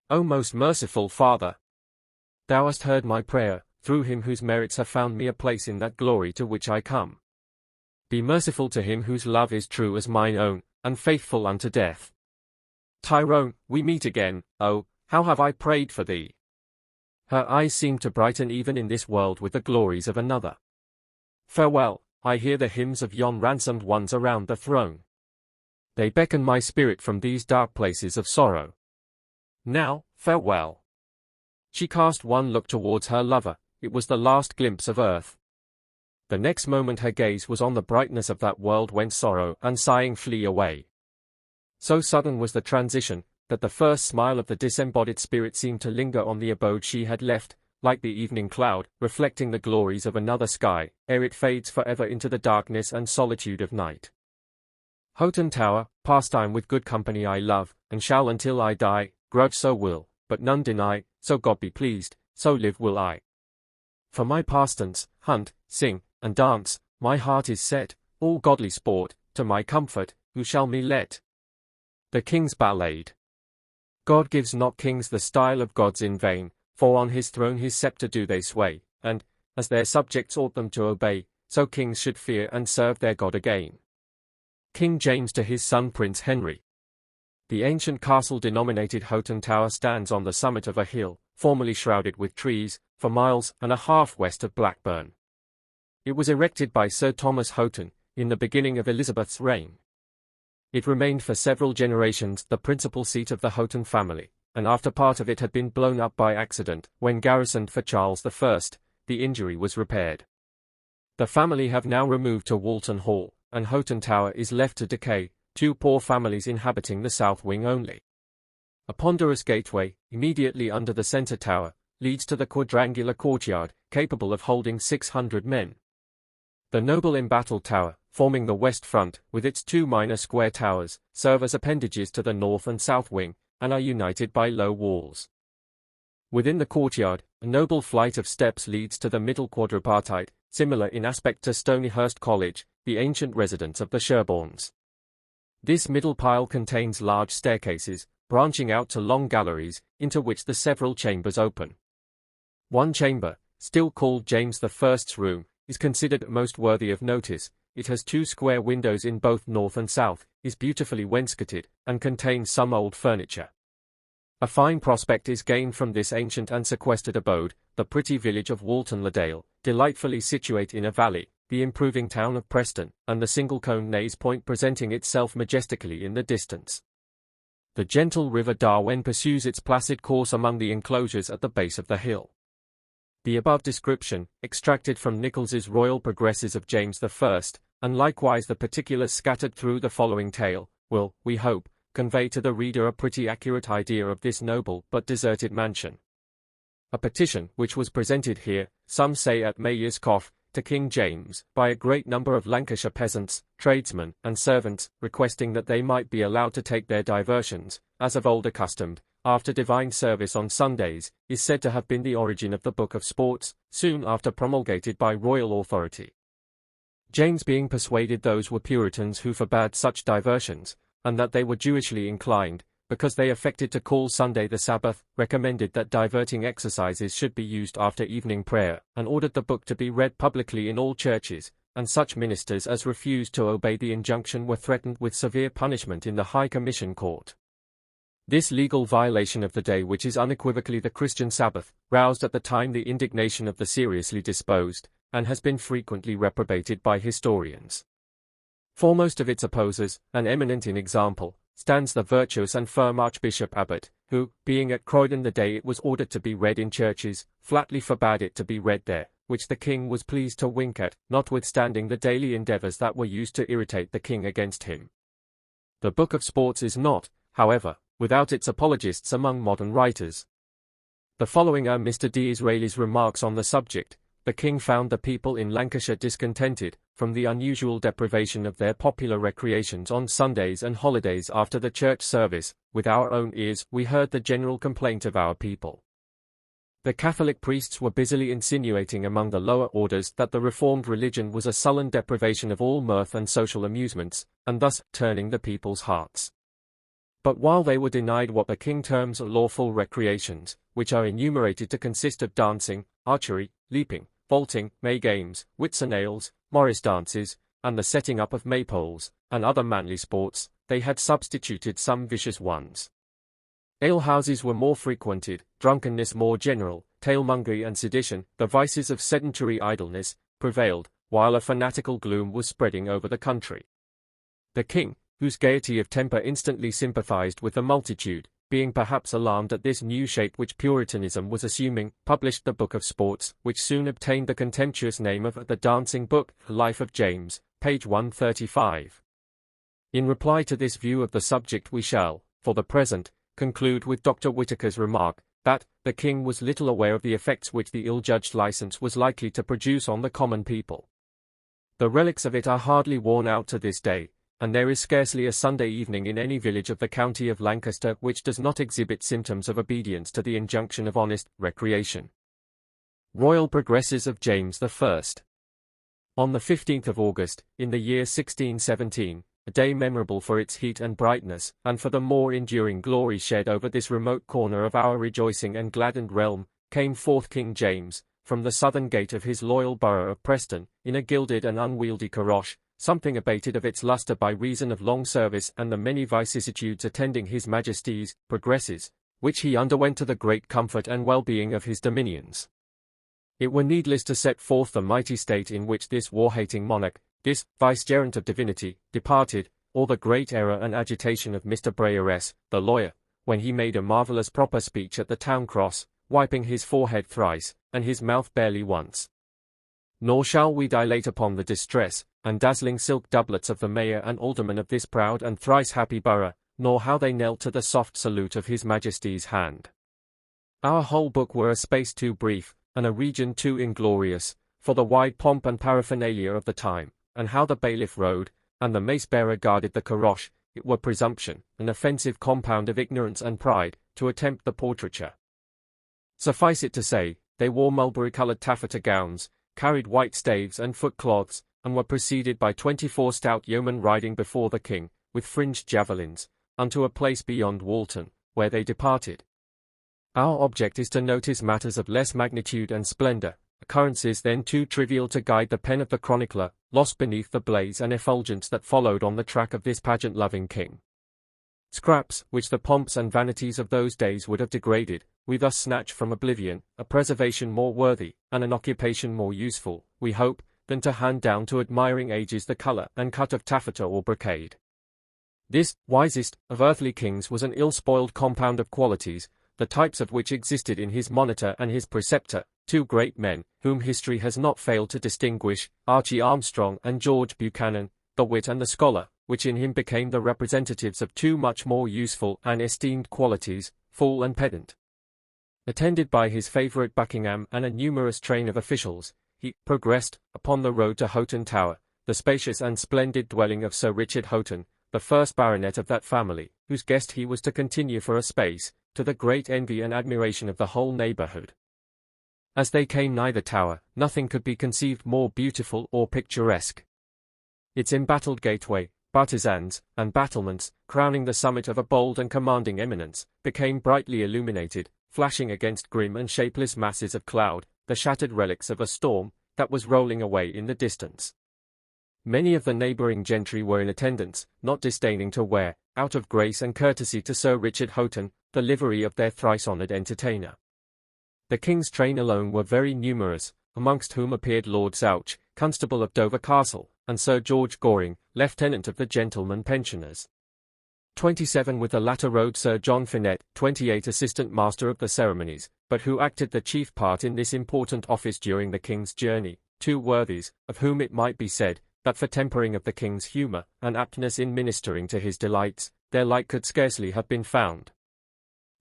O most merciful Father! Thou hast heard my prayer, through him whose merits have found me a place in that glory to which I come. Be merciful to him whose love is true as mine own, and faithful unto death. Tyrone, we meet again, oh, how have I prayed for thee! Her eyes seemed to brighten even in this world with the glories of another. Farewell, I hear the hymns of yon ransomed ones around the throne. They beckon my spirit from these dark places of sorrow. Now, farewell. She cast one look towards her lover, it was the last glimpse of earth. The next moment her gaze was on the brightness of that world whence sorrow and sighing flee away. So sudden was the transition, that the first smile of the disembodied spirit seemed to linger on the abode she had left, like the evening cloud, reflecting the glories of another sky, ere it fades forever into the darkness and solitude of night. Houghton Tower, pastime with good company I love, and shall until I die, grudge so will, but none deny, so God be pleased, so live will I. For my pastimes, hunt, sing, and dance, my heart is set, all godly sport, to my comfort, who shall me let? The King's Ballade. God gives not kings the style of gods in vain, for on his throne his sceptre do they sway, and, as their subjects ought them to obey, so kings should fear and serve their God again. King James to his son Prince Henry. The ancient castle denominated Houghton Tower stands on the summit of a hill, formerly shrouded with trees, for miles and a half west of Blackburn. It was erected by Sir Thomas Houghton, in the beginning of Elizabeth's reign. It remained for several generations the principal seat of the Houghton family, and after part of it had been blown up by accident, when garrisoned for Charles I, the injury was repaired. The family have now removed to Walton Hall, and Houghton Tower is left to decay, two poor families inhabiting the south wing only. A ponderous gateway, immediately under the centre tower, leads to the quadrangular courtyard, capable of holding 600 men. The noble embattled tower, forming the west front, with its two minor square towers, serve as appendages to the north and south wing, and are united by low walls. Within the courtyard, a noble flight of steps leads to the middle quadripartite, similar in aspect to Stonyhurst College, the ancient residence of the Sherbornes. This middle pile contains large staircases, branching out to long galleries, into which the several chambers open. One chamber, still called James I's room, is considered most worthy of notice. It has two square windows in both north and south, is beautifully wainscoted, and contains some old furniture. A fine prospect is gained from this ancient and sequestered abode, the pretty village of Walton-le-Dale, delightfully situate in a valley, the improving town of Preston, and the single-coned Naze Point presenting itself majestically in the distance. The gentle river Darwen pursues its placid course among the enclosures at the base of the hill. The above description, extracted from Nichols's Royal Progresses of James I, and likewise the particulars scattered through the following tale, will, we hope, convey to the reader a pretty accurate idea of this noble but deserted mansion. A petition which was presented here, some say at Mayor's Cough, to King James, by a great number of Lancashire peasants, tradesmen, and servants, requesting that they might be allowed to take their diversions, as of old accustomed, after divine service on Sundays, is said to have been the origin of the Book of Sports, soon after promulgated by royal authority. James being persuaded those were Puritans who forbade such diversions, and that they were Jewishly inclined, because they affected to call Sunday the Sabbath, recommended that diverting exercises should be used after evening prayer, and ordered the book to be read publicly in all churches, and such ministers as refused to obey the injunction were threatened with severe punishment in the High Commission Court. This legal violation of the day, which is unequivocally the Christian Sabbath, roused at the time the indignation of the seriously disposed, and has been frequently reprobated by historians. Foremost of its opposers, and eminent in example, stands the virtuous and firm Archbishop Abbot, who, being at Croydon the day it was ordered to be read in churches, flatly forbade it to be read there, which the king was pleased to wink at, notwithstanding the daily endeavours that were used to irritate the king against him. The Book of Sports is not, however, without its apologists among modern writers. The following are Mr. Disraeli's remarks on the subject. The king found the people in Lancashire discontented, from the unusual deprivation of their popular recreations on Sundays and holidays after the church service. With our own ears we heard the general complaint of our people. The Catholic priests were busily insinuating among the lower orders that the reformed religion was a sullen deprivation of all mirth and social amusements, and thus turning the people's hearts. But while they were denied what the king terms lawful recreations, which are enumerated to consist of dancing, archery, leaping, vaulting, May games, Whitsunnails, Morris dances, and the setting up of maypoles, and other manly sports, they had substituted some vicious ones. Alehouses were more frequented, drunkenness more general, tailmongery and sedition, the vices of sedentary idleness, prevailed, while a fanatical gloom was spreading over the country. The king, whose gaiety of temper instantly sympathized with the multitude, being perhaps alarmed at this new shape which Puritanism was assuming, published the Book of Sports, which soon obtained the contemptuous name of the Dancing Book. Life of James, page 135. In reply to this view of the subject we shall, for the present, conclude with Dr. Whitaker's remark, that the king was little aware of the effects which the ill-judged license was likely to produce on the common people. The relics of it are hardly worn out to this day, and there is scarcely a Sunday evening in any village of the county of Lancaster which does not exhibit symptoms of obedience to the injunction of honest recreation. Royal Progresses of James I. On the 15th of August, in the year 1617, a day memorable for its heat and brightness, and for the more enduring glory shed over this remote corner of our rejoicing and gladdened realm, came forth King James, from the southern gate of his loyal borough of Preston, in a gilded and unwieldy caroche, something abated of its lustre by reason of long service and the many vicissitudes attending his Majesty's progresses, which he underwent to the great comfort and well-being of his dominions. It were needless to set forth the mighty state in which this war-hating monarch, this vicegerent of divinity, departed, or the great error and agitation of Mr. Brayeres, the lawyer, when he made a marvellous proper speech at the town cross, wiping his forehead thrice, and his mouth barely once. Nor shall we dilate upon the distress and dazzling silk doublets of the mayor and aldermen of this proud and thrice happy borough, nor how they knelt to the soft salute of his Majesty's hand. Our whole book were a space too brief, and a region too inglorious, for the wide pomp and paraphernalia of the time, and how the bailiff rode, and the mace-bearer guarded the caroche. It were presumption, an offensive compound of ignorance and pride, to attempt the portraiture. Suffice it to say, they wore mulberry-coloured taffeta gowns, carried white staves and foot-cloths, and were preceded by 24 stout yeomen riding before the king, with fringed javelins, unto a place beyond Walton, where they departed. Our object is to notice matters of less magnitude and splendour, occurrences then too trivial to guide the pen of the chronicler, lost beneath the blaze and effulgence that followed on the track of this pageant-loving king. Scraps, which the pomps and vanities of those days would have degraded, we thus snatch from oblivion, a preservation more worthy, and an occupation more useful, we hope, than to hand down to admiring ages the colour and cut of taffeta or brocade. This, wisest, of earthly kings was an ill-spoiled compound of qualities, the types of which existed in his monitor and his preceptor, two great men, whom history has not failed to distinguish, Archie Armstrong and George Buchanan, the wit and the scholar, which in him became the representatives of two much more useful and esteemed qualities, fool and pedant. Attended by his favourite Buckingham and a numerous train of officials, he progressed upon the road to Houghton Tower, the spacious and splendid dwelling of Sir Richard Houghton, the first baronet of that family, whose guest he was to continue for a space, to the great envy and admiration of the whole neighbourhood. As they came nigh the tower, nothing could be conceived more beautiful or picturesque. Its embattled gateway, bartizans, and battlements, crowning the summit of a bold and commanding eminence, became brightly illuminated, flashing against grim and shapeless masses of cloud, the shattered relics of a storm that was rolling away in the distance. Many of the neighbouring gentry were in attendance, not disdaining to wear, out of grace and courtesy to Sir Richard Houghton, the livery of their thrice-honoured entertainer. The king's train alone were very numerous, amongst whom appeared Lord Zouch, Constable of Dover Castle, and Sir George Goring, Lieutenant of the Gentlemen Pensioners. 27 with the latter rode Sir John Finett, 28 Assistant Master of the Ceremonies, but who acted the chief part in this important office during the king's journey, two worthies, of whom it might be said, that for tempering of the king's humour, and aptness in ministering to his delights, their like could scarcely have been found.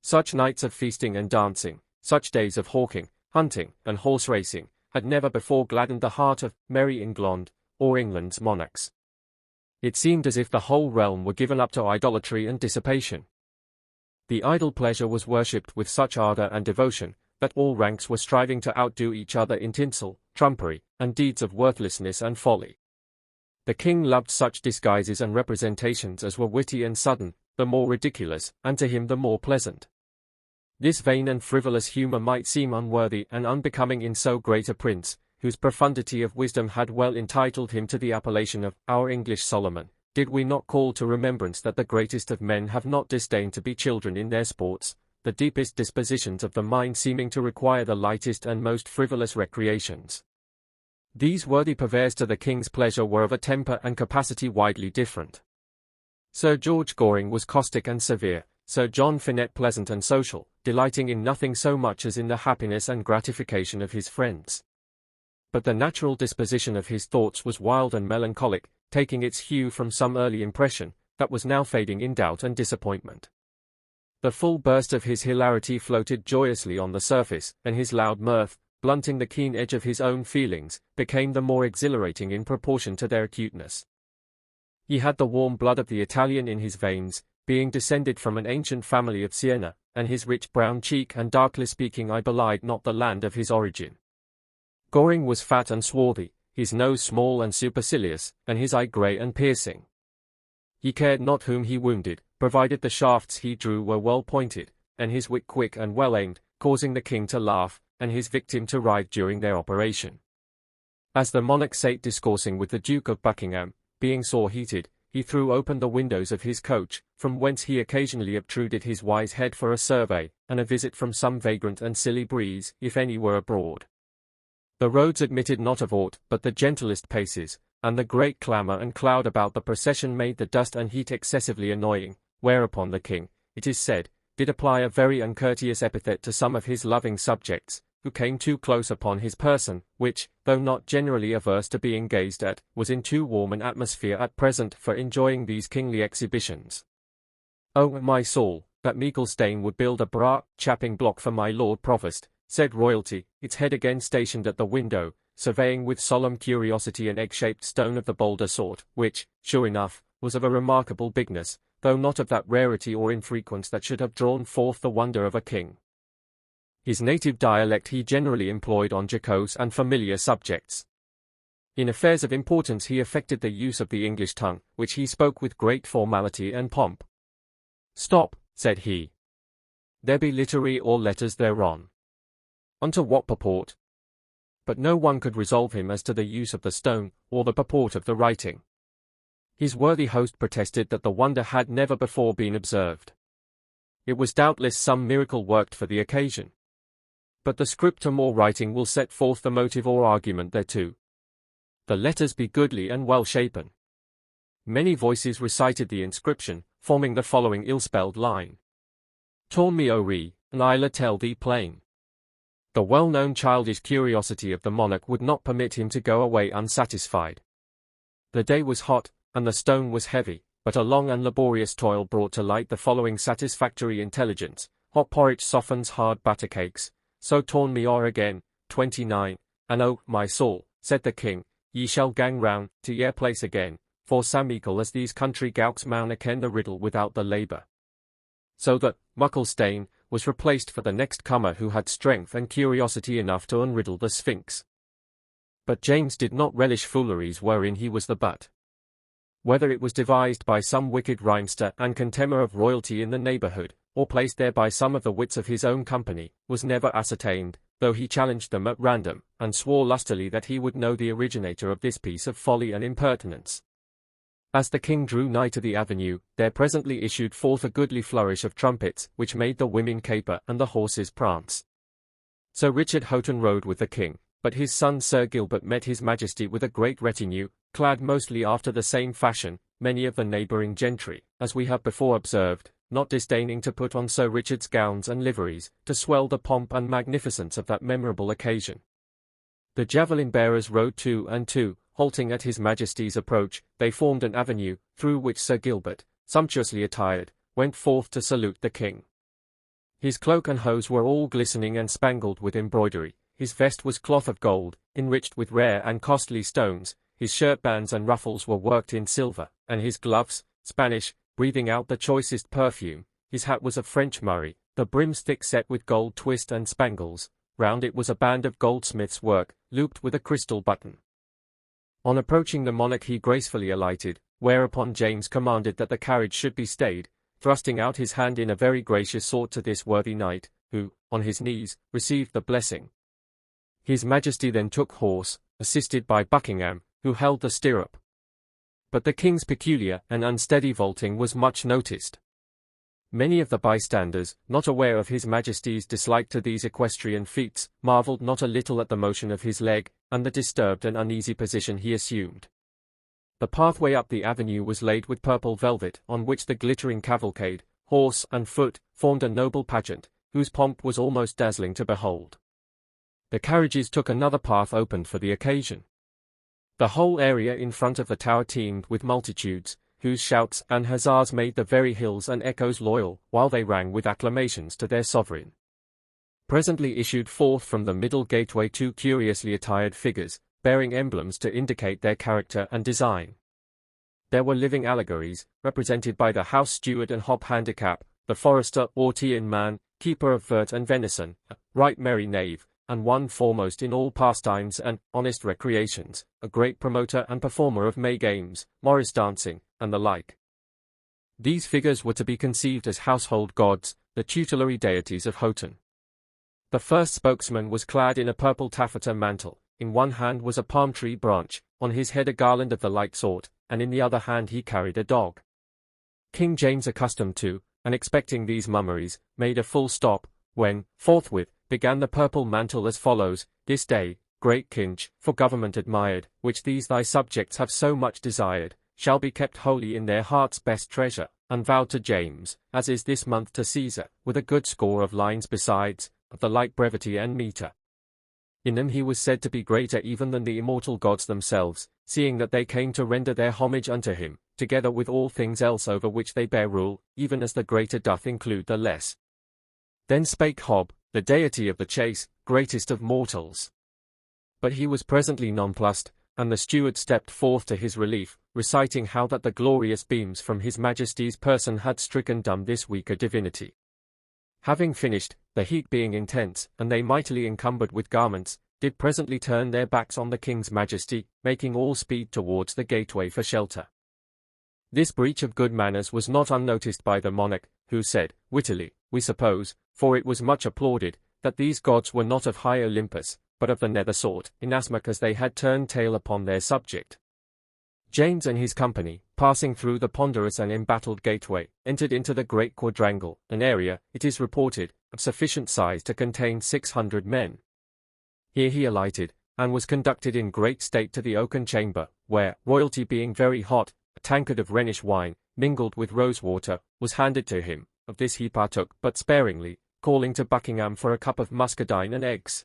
Such nights of feasting and dancing, such days of hawking, hunting, and horse-racing, had never before gladdened the heart of merry England, or England's monarchs. It seemed as if the whole realm were given up to idolatry and dissipation. The idle pleasure was worshipped with such ardour and devotion, that all ranks were striving to outdo each other in tinsel, trumpery, and deeds of worthlessness and folly. The king loved such disguises and representations as were witty and sudden, the more ridiculous, and to him the more pleasant. This vain and frivolous humour might seem unworthy and unbecoming in so great a prince, whose profundity of wisdom had well entitled him to the appellation of our English Solomon, did we not call to remembrance that the greatest of men have not disdained to be children in their sports, the deepest dispositions of the mind seeming to require the lightest and most frivolous recreations. These worthy purveyors to the king's pleasure were of a temper and capacity widely different. Sir George Goring was caustic and severe, Sir John Finett pleasant and social, delighting in nothing so much as in the happiness and gratification of his friends. But the natural disposition of his thoughts was wild and melancholic, taking its hue from some early impression, that was now fading in doubt and disappointment. The full burst of his hilarity floated joyously on the surface, and his loud mirth, blunting the keen edge of his own feelings, became the more exhilarating in proportion to their acuteness. He had the warm blood of the Italian in his veins, being descended from an ancient family of Siena, and his rich brown cheek and darkly speaking eye belied not the land of his origin. Goring was fat and swarthy, his nose small and supercilious, and his eye grey and piercing. He cared not whom he wounded, provided the shafts he drew were well pointed, and his wit quick and well aimed, causing the king to laugh, and his victim to writhe during their operation. As the monarch sate discoursing with the Duke of Buckingham, being sore heated, he threw open the windows of his coach, from whence he occasionally obtruded his wise head for a survey, and a visit from some vagrant and silly breeze, if any were abroad. The roads admitted not of aught but the gentlest paces, and the great clamour and cloud about the procession made the dust and heat excessively annoying, whereupon the king, it is said, did apply a very uncourteous epithet to some of his loving subjects, who came too close upon his person, which, though not generally averse to being gazed at, was in too warm an atmosphere at present for enjoying these kingly exhibitions. "Oh, my soul, that Meeklestane would build a chapping block for my Lord Provost," said royalty, its head again stationed at the window, surveying with solemn curiosity an egg-shaped stone of the bolder sort, which, sure enough, was of a remarkable bigness, though not of that rarity or infrequence that should have drawn forth the wonder of a king. His native dialect he generally employed on jocose and familiar subjects. In affairs of importance he affected the use of the English tongue, which he spoke with great formality and pomp. "Stop," said he. "There be literary or letters thereon. Unto what purport?" But no one could resolve him as to the use of the stone, or the purport of the writing. His worthy host protested that the wonder had never before been observed. It was doubtless some miracle worked for the occasion. But the scriptum or writing will set forth the motive or argument thereto. The letters be goodly and well shapen. Many voices recited the inscription, forming the following ill-spelled line. "Torn me o re, and I'll tell thee plain." The well-known childish curiosity of the monarch would not permit him to go away unsatisfied. The day was hot, and the stone was heavy, but a long and laborious toil brought to light the following satisfactory intelligence. hot porridge softens hard batter cakes, so torn me o'er again. 29. And oh, my soul, said the king, ye shall gang round to your place again, for sam equal as these country gowks maun ken the riddle without the labour. So that Mucklestane was replaced for the next comer who had strength and curiosity enough to unriddle the Sphinx. But James did not relish fooleries wherein he was the butt. Whether it was devised by some wicked rhymester and contemner of royalty in the neighbourhood, or placed there by some of the wits of his own company, was never ascertained, though he challenged them at random, and swore lustily that he would know the originator of this piece of folly and impertinence. As the king drew nigh to the avenue, there presently issued forth a goodly flourish of trumpets, which made the women caper and the horses prance. Sir Richard Houghton rode with the king, but his son Sir Gilbert met his majesty with a great retinue, clad mostly after the same fashion, many of the neighbouring gentry, as we have before observed, not disdaining to put on Sir Richard's gowns and liveries, to swell the pomp and magnificence of that memorable occasion. The javelin-bearers rode 2 and 2, halting at his majesty's approach. They formed an avenue, through which Sir Gilbert, sumptuously attired, went forth to salute the king. His cloak and hose were all glistening and spangled with embroidery, his vest was cloth of gold, enriched with rare and costly stones, his shirt-bands and ruffles were worked in silver, and his gloves, Spanish, breathing out the choicest perfume. His hat was of French murrey, the brims thick set with gold twist and spangles, round it was a band of goldsmith's work, looped with a crystal button. On approaching the monarch he gracefully alighted, whereupon James commanded that the carriage should be stayed, thrusting out his hand in a very gracious sort to this worthy knight, who, on his knees, received the blessing. His majesty then took horse, assisted by Buckingham, who held the stirrup. But the king's peculiar and unsteady vaulting was much noticed. Many of the bystanders, not aware of his majesty's dislike to these equestrian feats, marvelled not a little at the motion of his leg, and the disturbed and uneasy position he assumed. The pathway up the avenue was laid with purple velvet, on which the glittering cavalcade, horse and foot, formed a noble pageant, whose pomp was almost dazzling to behold. The carriages took another path opened for the occasion. The whole area in front of the tower teemed with multitudes, whose shouts and huzzas made the very hills and echoes loyal, while they rang with acclamations to their sovereign. Presently issued forth from the middle gateway 2 curiously attired figures, bearing emblems to indicate their character and design. There were living allegories, represented by the house steward and hop handicap, the forester or Tean man, keeper of vert and venison, a right merry knave, and one foremost in all pastimes and honest recreations, a great promoter and performer of May games, morris dancing, and the like. These figures were to be conceived as household gods, the tutelary deities of Houghton. The first spokesman was clad in a purple taffeta mantle, in one hand was a palm tree branch, on his head a garland of the like sort, and in the other hand he carried a dog. King James, accustomed to, and expecting these mummeries, made a full stop, when, forthwith, began the purple mantle as follows: This day, great king, for government admired, which these thy subjects have so much desired, shall be kept holy in their heart's best treasure, and vowed to James, as is this month to Caesar, with a good score of lines besides, of the like brevity and metre. In them he was said to be greater even than the immortal gods themselves, seeing that they came to render their homage unto him, together with all things else over which they bear rule, even as the greater doth include the less. Then spake Hob, the deity of the chase, greatest of mortals. But he was presently nonplussed, and the steward stepped forth to his relief, reciting how that the glorious beams from his majesty's person had stricken dumb this weaker divinity. Having finished, the heat being intense, and they mightily encumbered with garments, did presently turn their backs on the king's majesty, making all speed towards the gateway for shelter. This breach of good manners was not unnoticed by the monarch, who said, wittily, we suppose, for it was much applauded, that these gods were not of high Olympus, but of the nether sort, inasmuch as they had turned tail upon their subject. James and his company, passing through the ponderous and embattled gateway, entered into the great quadrangle, an area, it is reported, of sufficient size to contain 600 men. Here he alighted, and was conducted in great state to the oaken chamber, where, royalty being very hot, a tankard of Rhenish wine, mingled with rosewater, was handed to him. Of this he partook but sparingly, calling to Buckingham for a cup of muscadine and eggs.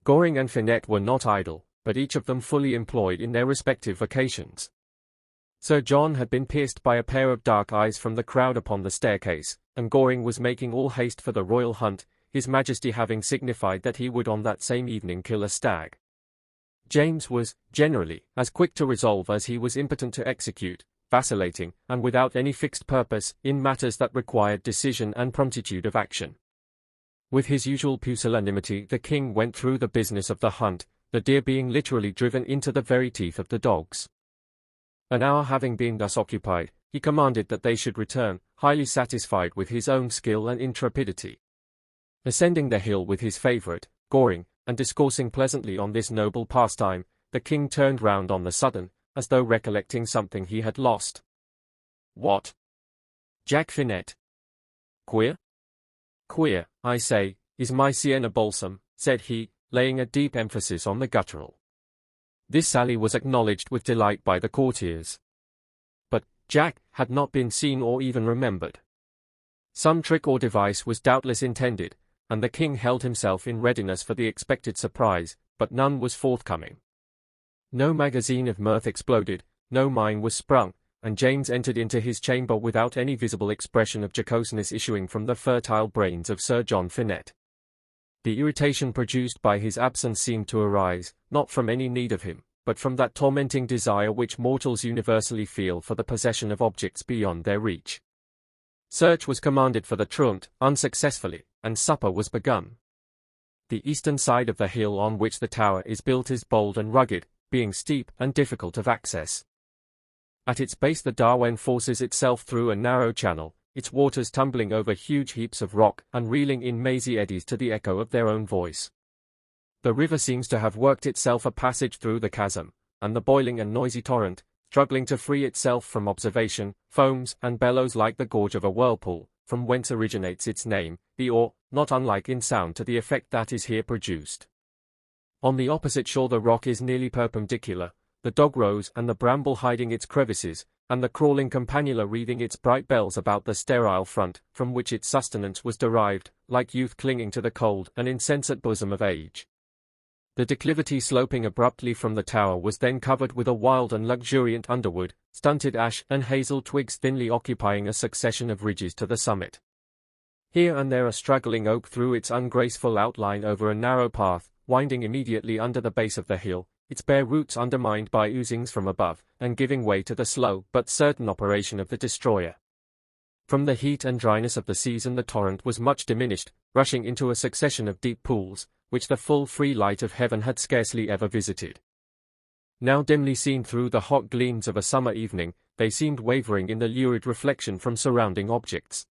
Goring and Finette were not idle, but each of them fully employed in their respective vocations. Sir John had been pierced by a pair of dark eyes from the crowd upon the staircase, and Goring was making all haste for the royal hunt, His Majesty having signified that he would on that same evening kill a stag. James was, generally, as quick to resolve as he was impotent to execute, vacillating, and without any fixed purpose, in matters that required decision and promptitude of action. With his usual pusillanimity the king went through the business of the hunt, the deer being literally driven into the very teeth of the dogs. An hour having been thus occupied, he commanded that they should return, highly satisfied with his own skill and intrepidity. Ascending the hill with his favourite, Goring, and discoursing pleasantly on this noble pastime, the king turned round on the sudden, as though recollecting something he had lost. "What? Jack Finette? Queer? Queer, I say, is my Sienna balsam," said he, laying a deep emphasis on the guttural. This sally was acknowledged with delight by the courtiers. But Jack had not been seen or even remembered. Some trick or device was doubtless intended, and the king held himself in readiness for the expected surprise, but none was forthcoming. No magazine of mirth exploded, no mine was sprung, and James entered into his chamber without any visible expression of jocoseness issuing from the fertile brains of Sir John Finette. The irritation produced by his absence seemed to arise, not from any need of him, but from that tormenting desire which mortals universally feel for the possession of objects beyond their reach. Search was commanded for the truant, unsuccessfully, and supper was begun. The eastern side of the hill on which the tower is built is bold and rugged, being steep and difficult of access. At its base the Darwen forces itself through a narrow channel, its waters tumbling over huge heaps of rock and reeling in mazy eddies to the echo of their own voice. The river seems to have worked itself a passage through the chasm, and the boiling and noisy torrent, struggling to free itself from observation, foams and bellows like the gorge of a whirlpool, from whence originates its name, the Or, not unlike in sound to the effect that is here produced. On the opposite shore the rock is nearly perpendicular, the dog rose and the bramble hiding its crevices, and the crawling campanula wreathing its bright bells about the sterile front, from which its sustenance was derived, like youth clinging to the cold and insensate bosom of age. The declivity sloping abruptly from the tower was then covered with a wild and luxuriant underwood, stunted ash and hazel twigs thinly occupying a succession of ridges to the summit. Here and there a straggling oak threw its ungraceful outline over a narrow path, winding immediately under the base of the hill, its bare roots undermined by oozings from above, and giving way to the slow but certain operation of the destroyer. From the heat and dryness of the season the torrent was much diminished, rushing into a succession of deep pools, which the full free light of heaven had scarcely ever visited. Now dimly seen through the hot gleams of a summer evening, they seemed wavering in the lurid reflection from surrounding objects.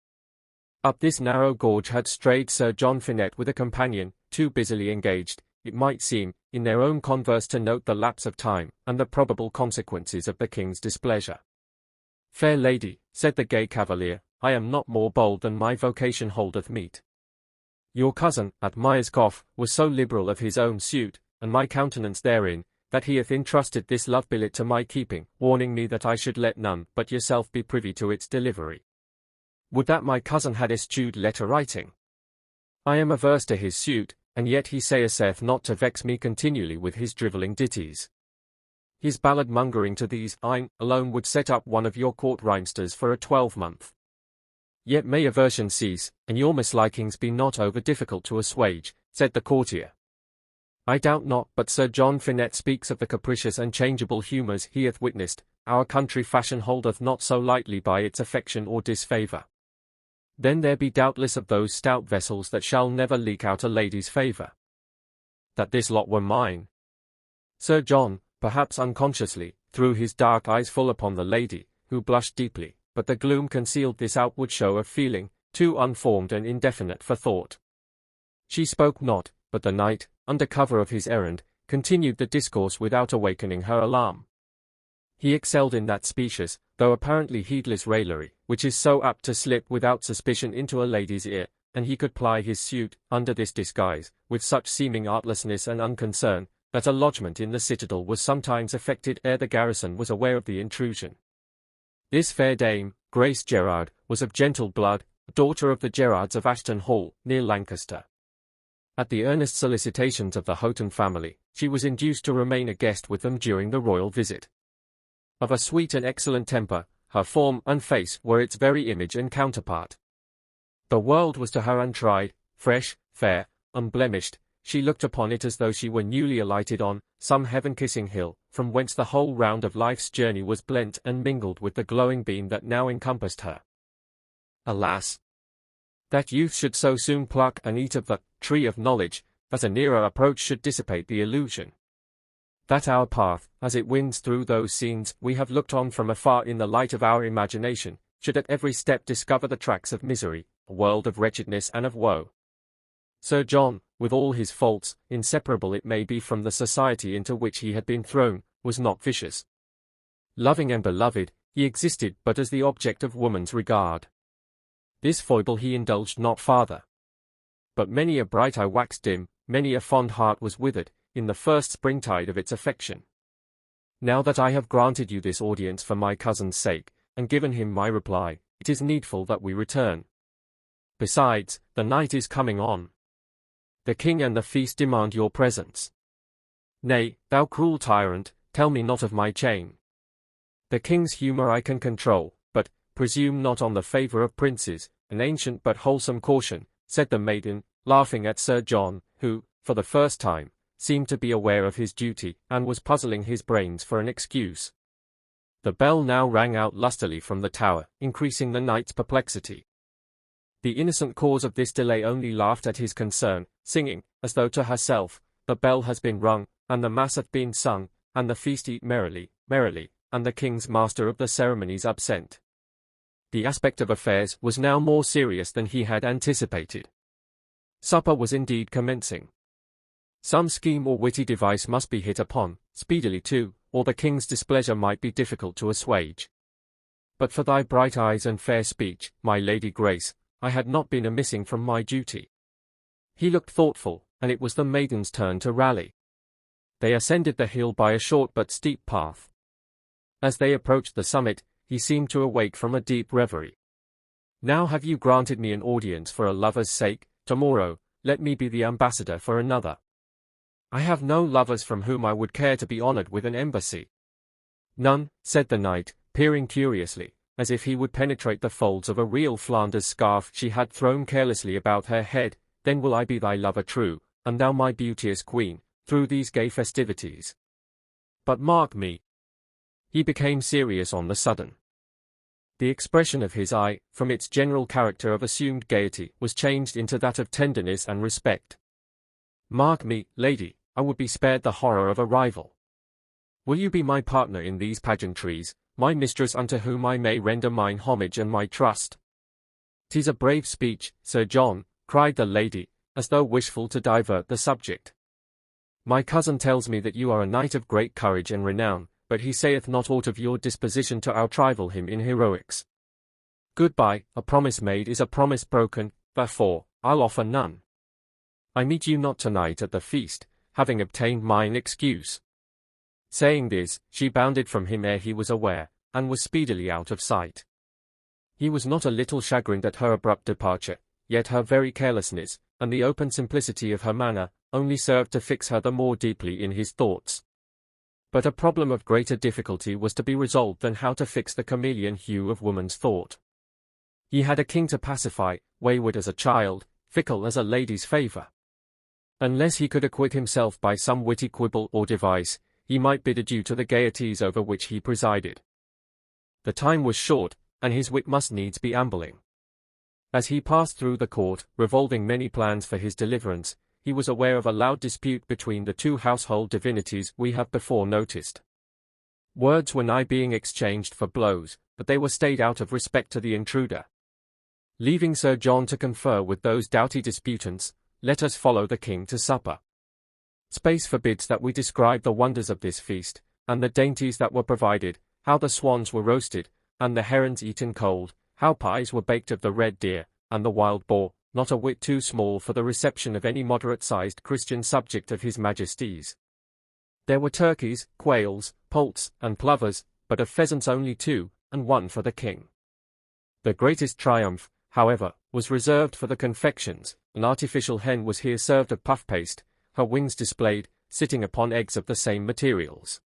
Up this narrow gorge had strayed Sir John Finette with a companion, too busily engaged, it might seem, in their own converse to note the lapse of time, and the probable consequences of the king's displeasure. "Fair lady," said the gay cavalier, "I am not more bold than my vocation holdeth meet. Your cousin, at Myerscough, was so liberal of his own suit, and my countenance therein, that he hath entrusted this love billet to my keeping, warning me that I should let none but yourself be privy to its delivery. Would that my cousin had eschewed letter writing. I am averse to his suit, and yet he saith not to vex me continually with his drivelling ditties. His ballad mongering to these alone would set up one of your court rhymesters for a 12-month. Yet may aversion cease, and your mislikings be not over difficult to assuage," said the courtier. "I doubt not but Sir John Finette speaks of the capricious and changeable humours he hath witnessed, our country fashion holdeth not so lightly by its affection or disfavour. Then there be doubtless of those stout vessels that shall never leak out a lady's favour. That this lot were mine." Sir John, perhaps unconsciously, threw his dark eyes full upon the lady, who blushed deeply, but the gloom concealed this outward show of feeling, too unformed and indefinite for thought. She spoke not, but the knight, under cover of his errand, continued the discourse without awakening her alarm. He excelled in that specious, though apparently heedless raillery, which is so apt to slip without suspicion into a lady's ear, and he could ply his suit, under this disguise, with such seeming artlessness and unconcern, that a lodgment in the citadel was sometimes effected ere the garrison was aware of the intrusion. This fair dame, Grace Gerard, was of gentle blood, daughter of the Gerards of Ashton Hall, near Lancaster. At the earnest solicitations of the Houghton family, she was induced to remain a guest with them during the royal visit. Of a sweet and excellent temper, her form and face were its very image and counterpart. The world was to her untried, fresh, fair, unblemished. She looked upon it as though she were newly alighted on some heaven-kissing hill, from whence the whole round of life's journey was blent and mingled with the glowing beam that now encompassed her. Alas! That youth should so soon pluck and eat of the tree of knowledge, as a nearer approach should dissipate the illusion. That our path, as it winds through those scenes we have looked on from afar in the light of our imagination, should at every step discover the tracks of misery, a world of wretchedness and of woe. Sir John, with all his faults, inseparable it may be from the society into which he had been thrown, was not vicious. Loving and beloved, he existed but as the object of woman's regard. This foible he indulged not farther. But many a bright eye waxed dim, many a fond heart was withered, in the first springtide of its affection. Now that I have granted you this audience for my cousin's sake, and given him my reply, it is needful that we return. Besides, the night is coming on. The king and the feast demand your presence. Nay, thou cruel tyrant, tell me not of my chain. The king's humour I can control, but presume not on the favour of princes. An ancient but wholesome caution, said the maiden, laughing at Sir John, who, for the first time, seemed to be aware of his duty, and was puzzling his brains for an excuse. The bell now rang out lustily from the tower, increasing the knight's perplexity. The innocent cause of this delay only laughed at his concern, singing, as though to herself, the bell has been rung, and the mass hath been sung, and the feast eat merrily, merrily, and the king's master of the ceremonies absent. The aspect of affairs was now more serious than he had anticipated. Supper was indeed commencing. Some scheme or witty device must be hit upon, speedily too, or the king's displeasure might be difficult to assuage. But for thy bright eyes and fair speech, my Lady Grace, I had not been a-missing from my duty. He looked thoughtful, and it was the maiden's turn to rally. They ascended the hill by a short but steep path. As they approached the summit, he seemed to awake from a deep reverie. Now have you granted me an audience for a lover's sake, tomorrow, let me be the ambassador for another. I have no lovers from whom I would care to be honoured with an embassy. None, said the knight, peering curiously, as if he would penetrate the folds of a real Flanders scarf she had thrown carelessly about her head. Then will I be thy lover true, and thou my beauteous queen, through these gay festivities. But mark me. He became serious on the sudden. The expression of his eye, from its general character of assumed gaiety, was changed into that of tenderness and respect. Mark me, lady, I would be spared the horror of a rival. Will you be my partner in these pageantries, my mistress unto whom I may render mine homage and my trust? 'Tis a brave speech, Sir John, cried the lady, as though wishful to divert the subject. My cousin tells me that you are a knight of great courage and renown, but he saith not aught of your disposition to outrival him in heroics. Goodbye, a promise made is a promise broken, therefore, I'll offer none. I meet you not tonight at the feast, having obtained mine excuse. Saying this, she bounded from him ere he was aware, and was speedily out of sight. He was not a little chagrined at her abrupt departure, yet her very carelessness, and the open simplicity of her manner, only served to fix her the more deeply in his thoughts. But a problem of greater difficulty was to be resolved than how to fix the chameleon hue of woman's thought. He had a king to pacify, wayward as a child, fickle as a lady's favour. Unless he could acquit himself by some witty quibble or device, he might bid adieu to the gaieties over which he presided. The time was short, and his wit must needs be ambling. As he passed through the court, revolving many plans for his deliverance, he was aware of a loud dispute between the two household divinities we have before noticed. Words were nigh being exchanged for blows, but they were stayed out of respect to the intruder. Leaving Sir John to confer with those doughty disputants, let us follow the king to supper. Space forbids that we describe the wonders of this feast, and the dainties that were provided, how the swans were roasted, and the herons eaten cold, how pies were baked of the red deer, and the wild boar, not a whit too small for the reception of any moderate-sized Christian subject of his Majesty's. There were turkeys, quails, poults, and plovers, but of pheasants only 2, and 1 for the king. The greatest triumph, however, was reserved for the confections. An artificial hen was here served of puff paste, her wings displayed, sitting upon eggs of the same materials.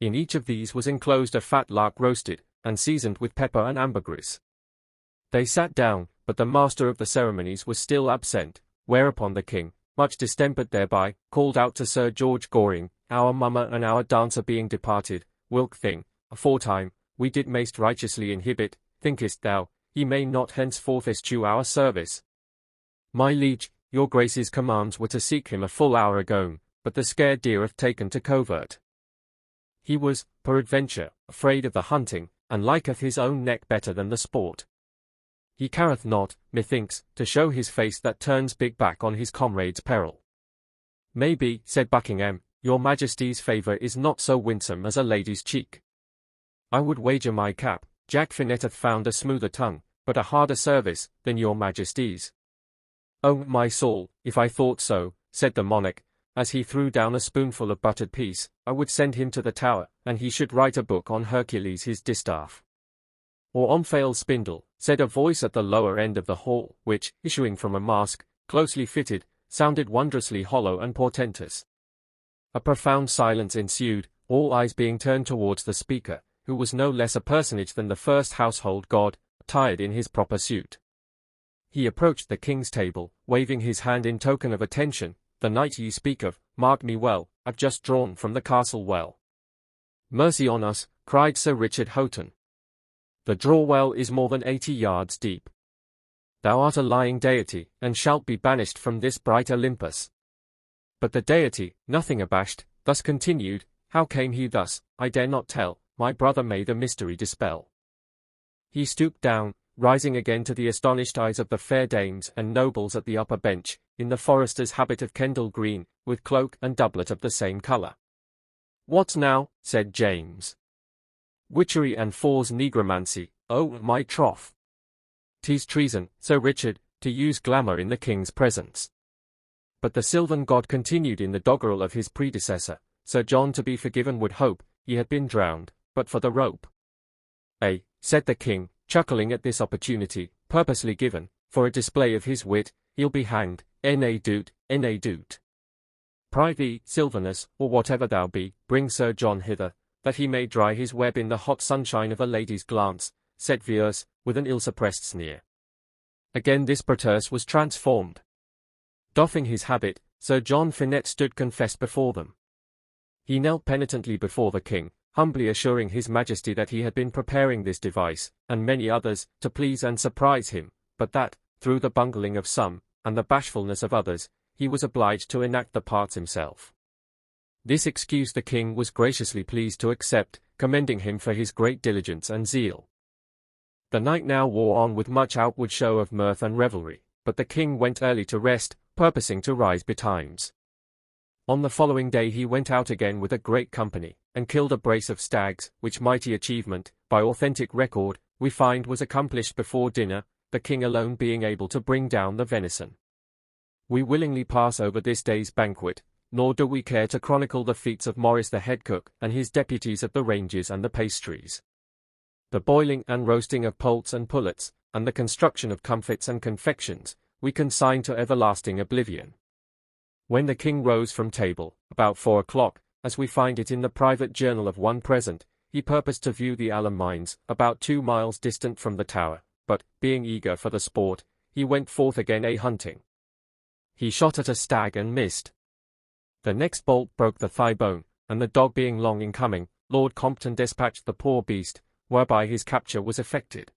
In each of these was enclosed a fat lark roasted, and seasoned with pepper and ambergris. They sat down, but the master of the ceremonies was still absent, whereupon the king, much distempered thereby, called out to Sir George Goring, "Our mummer and our dancer being departed, whilk thing, aforetime, we did most righteously inhibit, thinkest thou, he may not henceforth eschew our service?" "My liege, your grace's commands were to seek him a full hour ago, but the scared deer hath taken to covert. He was, peradventure, afraid of the hunting, and liketh his own neck better than the sport. He careth not, methinks, to show his face that turns big back on his comrade's peril." "Maybe," said Buckingham, "your majesty's favour is not so winsome as a lady's cheek. I would wager my cap, Jack Finette hath found a smoother tongue, but a harder service, than your majesty's." "Oh, my soul, if I thought so," said the monarch, as he threw down a spoonful of buttered peas, "I would send him to the Tower, and he should write a book on Hercules his distaff." "Or Omphale's spindle," said a voice at the lower end of the hall, which, issuing from a mask, closely fitted, sounded wondrously hollow and portentous. A profound silence ensued, all eyes being turned towards the speaker, who was no less a personage than the first household god, attired in his proper suit. He approached the king's table, waving his hand in token of attention. "The knight ye speak of, mark me well, I've just drawn from the castle well." "Mercy on us," cried Sir Richard Houghton. "The draw well is more than 80 yards deep. Thou art a lying deity, and shalt be banished from this bright Olympus." But the deity, nothing abashed, thus continued, "How came he thus, I dare not tell, my brother may the mystery dispel." He stooped down, rising again to the astonished eyes of the fair dames and nobles at the upper bench, in the forester's habit of Kendal green, with cloak and doublet of the same colour. "What now?" said James. "Witchery and fors negromancy, oh, my troth! 'Tis treason, Sir Richard, to use glamour in the king's presence." But the sylvan god continued in the doggerel of his predecessor, "Sir John to be forgiven would hope, he had been drowned, but for the rope." "Ay," said the king, chuckling at this opportunity, purposely given, for a display of his wit, "he'll be hanged, n.a. doot, n.a. doot. Prithee, Sylvanus, or whatever thou be, bring Sir John hither, that he may dry his web in the hot sunshine of a lady's glance," said Viers, with an ill-suppressed sneer. Again this preterse was transformed. Doffing his habit, Sir John Finette stood confessed before them. He knelt penitently before the king, humbly assuring his majesty that he had been preparing this device, and many others, to please and surprise him, but that, through the bungling of some, and the bashfulness of others, he was obliged to enact the parts himself. This excuse the king was graciously pleased to accept, commending him for his great diligence and zeal. The night now wore on with much outward show of mirth and revelry, but the king went early to rest, purposing to rise betimes. On the following day he went out again with a great company, and killed a brace of stags, which mighty achievement, by authentic record, we find was accomplished before dinner, the king alone being able to bring down the venison. We willingly pass over this day's banquet, nor do we care to chronicle the feats of Morris the head cook and his deputies at the ranges and the pastries. The boiling and roasting of poults and pullets, and the construction of comfits and confections, we consign to everlasting oblivion. When the king rose from table, about 4 o'clock, as we find it in the private journal of one present, he purposed to view the alum mines, about 2 miles distant from the Tower, but, being eager for the sport, he went forth again a-hunting. He shot at a stag and missed. The next bolt broke the thigh bone, and the dog being long in coming, Lord Compton despatched the poor beast, whereby his capture was effected.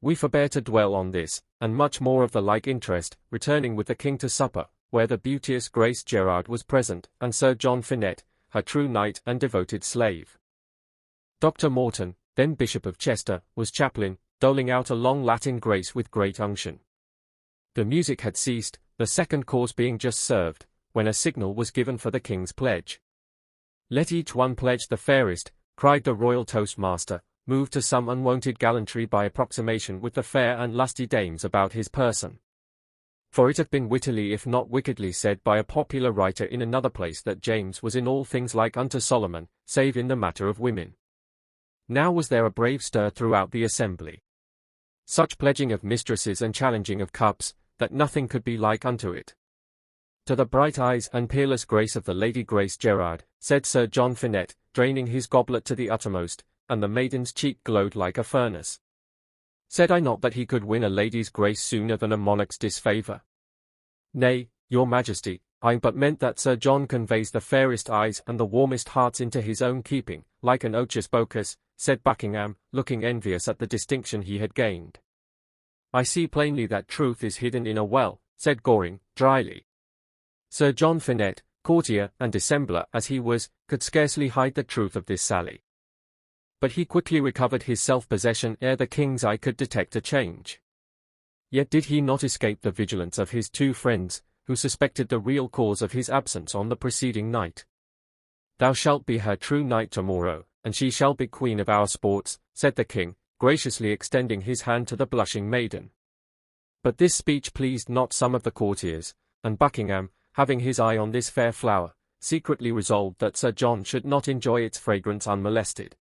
We forbear to dwell on this, and much more of the like interest, returning with the king to supper, where the beauteous Grace Gerard was present, and Sir John Finette, her true knight and devoted slave. Dr. Morton, then Bishop of Chester, was chaplain, doling out a long Latin grace with great unction. The music had ceased, the second course being just served, when a signal was given for the king's pledge. "Let each one pledge the fairest," cried the royal toastmaster, moved to some unwonted gallantry by approximation with the fair and lusty dames about his person. For it hath been wittily if not wickedly said by a popular writer in another place that James was in all things like unto Solomon, save in the matter of women. Now was there a brave stir throughout the assembly. Such pledging of mistresses and challenging of cups, that nothing could be like unto it. "To the bright eyes and peerless grace of the Lady Grace Gerard," said Sir John Finett, draining his goblet to the uttermost, and the maiden's cheek glowed like a furnace. "Said I not that he could win a lady's grace sooner than a monarch's disfavour?" "Nay, your Majesty, I but meant that Sir John conveys the fairest eyes and the warmest hearts into his own keeping, like an Hocus Pocus," said Buckingham, looking envious at the distinction he had gained. "I see plainly that truth is hidden in a well," said Goring, dryly. Sir John Finett, courtier and dissembler as he was, could scarcely hide the truth of this sally. But he quickly recovered his self-possession ere the king's eye could detect a change. Yet did he not escape the vigilance of his two friends, who suspected the real cause of his absence on the preceding night. "Thou shalt be her true knight tomorrow, and she shall be queen of our sports," said the king, graciously extending his hand to the blushing maiden. But this speech pleased not some of the courtiers, and Buckingham, having his eye on this fair flower, secretly resolved that Sir John should not enjoy its fragrance unmolested.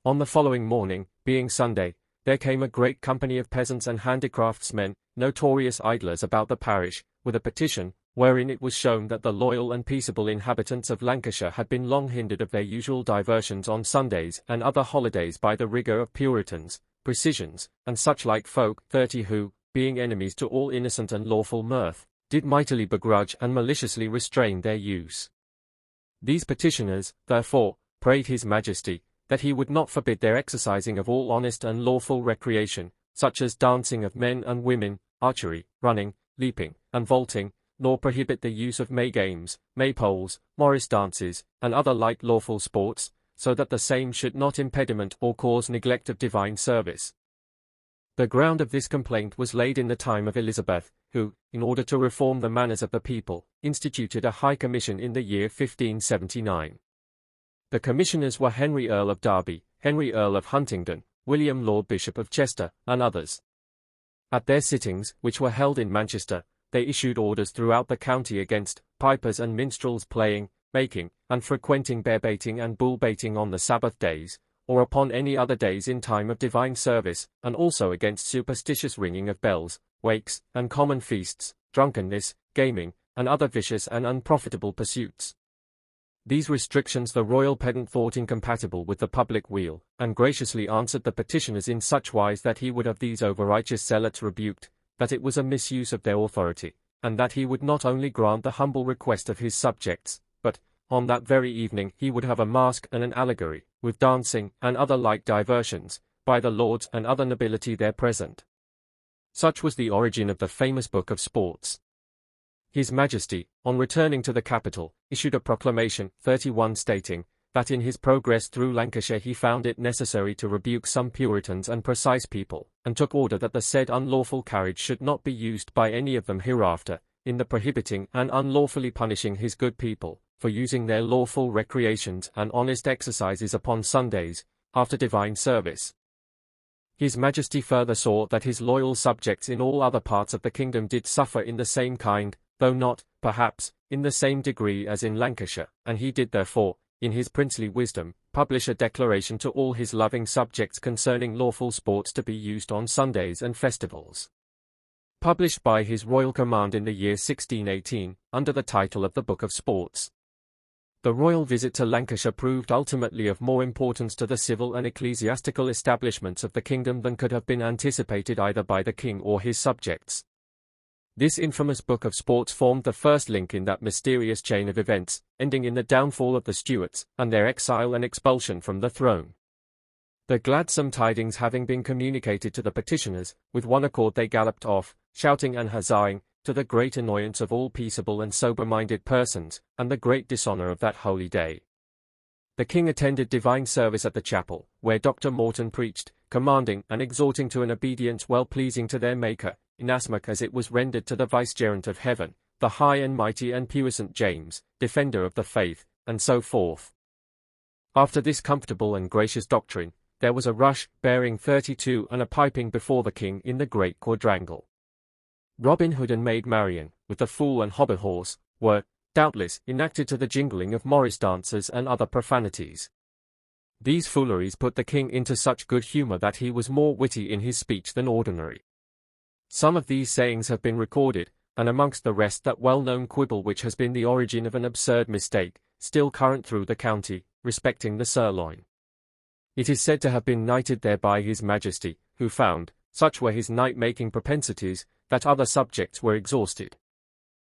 On the following morning, being Sunday, there came a great company of peasants and handicraftsmen, notorious idlers about the parish, with a petition, wherein it was shown that the loyal and peaceable inhabitants of Lancashire had been long hindered of their usual diversions on Sundays and other holidays by the rigour of Puritans, precisians, and such like folk, 30 who, being enemies to all innocent and lawful mirth, did mightily begrudge and maliciously restrain their use. These petitioners, therefore, prayed his Majesty, that he would not forbid their exercising of all honest and lawful recreation, such as dancing of men and women, archery, running, leaping, and vaulting, nor prohibit the use of May games, Maypoles, Morris dances, and other like lawful sports, so that the same should not impediment or cause neglect of divine service. The ground of this complaint was laid in the time of Elizabeth, who, in order to reform the manners of the people, instituted a High Commission in the year 1579. The commissioners were Henry Earl of Derby, Henry Earl of Huntingdon, William Lord Bishop of Chester, and others. At their sittings, which were held in Manchester, they issued orders throughout the county against pipers and minstrels playing, making, and frequenting bear-baiting and bull-baiting on the Sabbath days, or upon any other days in time of divine service, and also against superstitious ringing of bells, wakes, and common feasts, drunkenness, gaming, and other vicious and unprofitable pursuits. These restrictions the royal pedant thought incompatible with the public weal, and graciously answered the petitioners in such wise that he would have these overrighteous zealots rebuked, that it was a misuse of their authority, and that he would not only grant the humble request of his subjects, but, on that very evening he would have a masque and an allegory, with dancing and other like diversions, by the lords and other nobility there present. Such was the origin of the famous Book of Sports. His Majesty, on returning to the capital, issued a proclamation, 31 stating, that in his progress through Lancashire he found it necessary to rebuke some Puritans and precise people, and took order that the said unlawful carriage should not be used by any of them hereafter, in the prohibiting and unlawfully punishing his good people, for using their lawful recreations and honest exercises upon Sundays, after divine service. His Majesty further saw that his loyal subjects in all other parts of the kingdom did suffer in the same kind, though not, perhaps, in the same degree as in Lancashire, and he did therefore, in his princely wisdom, publish a declaration to all his loving subjects concerning lawful sports to be used on Sundays and festivals. Published by his royal command in the year 1618, under the title of the Book of Sports. The royal visit to Lancashire proved ultimately of more importance to the civil and ecclesiastical establishments of the kingdom than could have been anticipated either by the king or his subjects. This infamous Book of Sports formed the first link in that mysterious chain of events, ending in the downfall of the Stuarts, and their exile and expulsion from the throne. The gladsome tidings having been communicated to the petitioners, with one accord they galloped off, shouting and huzzahing, to the great annoyance of all peaceable and sober-minded persons, and the great dishonour of that holy day. The king attended divine service at the chapel, where Dr. Morton preached, commanding and exhorting to an obedience well pleasing to their Maker, inasmuch as it was rendered to the Vicegerent of heaven, the high and mighty and pure St. James, defender of the faith, and so forth. After this comfortable and gracious doctrine, there was a rush, bearing 32 and a piping before the king in the great quadrangle. Robin Hood and Maid Marian, with the Fool and Hobbyhorse, were, doubtless, enacted to the jingling of Morris dances and other profanities. These fooleries put the king into such good humour that he was more witty in his speech than ordinary. Some of these sayings have been recorded, and amongst the rest that well-known quibble which has been the origin of an absurd mistake, still current through the county, respecting the sirloin. It is said to have been knighted there by his Majesty, who found, such were his night-making propensities, that other subjects were exhausted.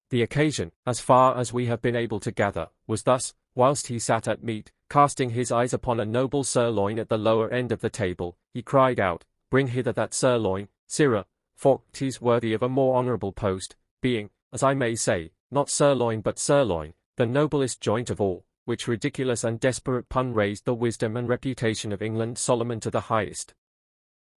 The occasion, as far as we have been able to gather, was thus, whilst he sat at meat, casting his eyes upon a noble sirloin at the lower end of the table, he cried out, "Bring hither that sirloin, sirrah, for 'tis worthy of a more honourable post, being, as I may say, not sirloin but sirloin, the noblest joint of all," which ridiculous and desperate pun raised the wisdom and reputation of England Solomon to the highest.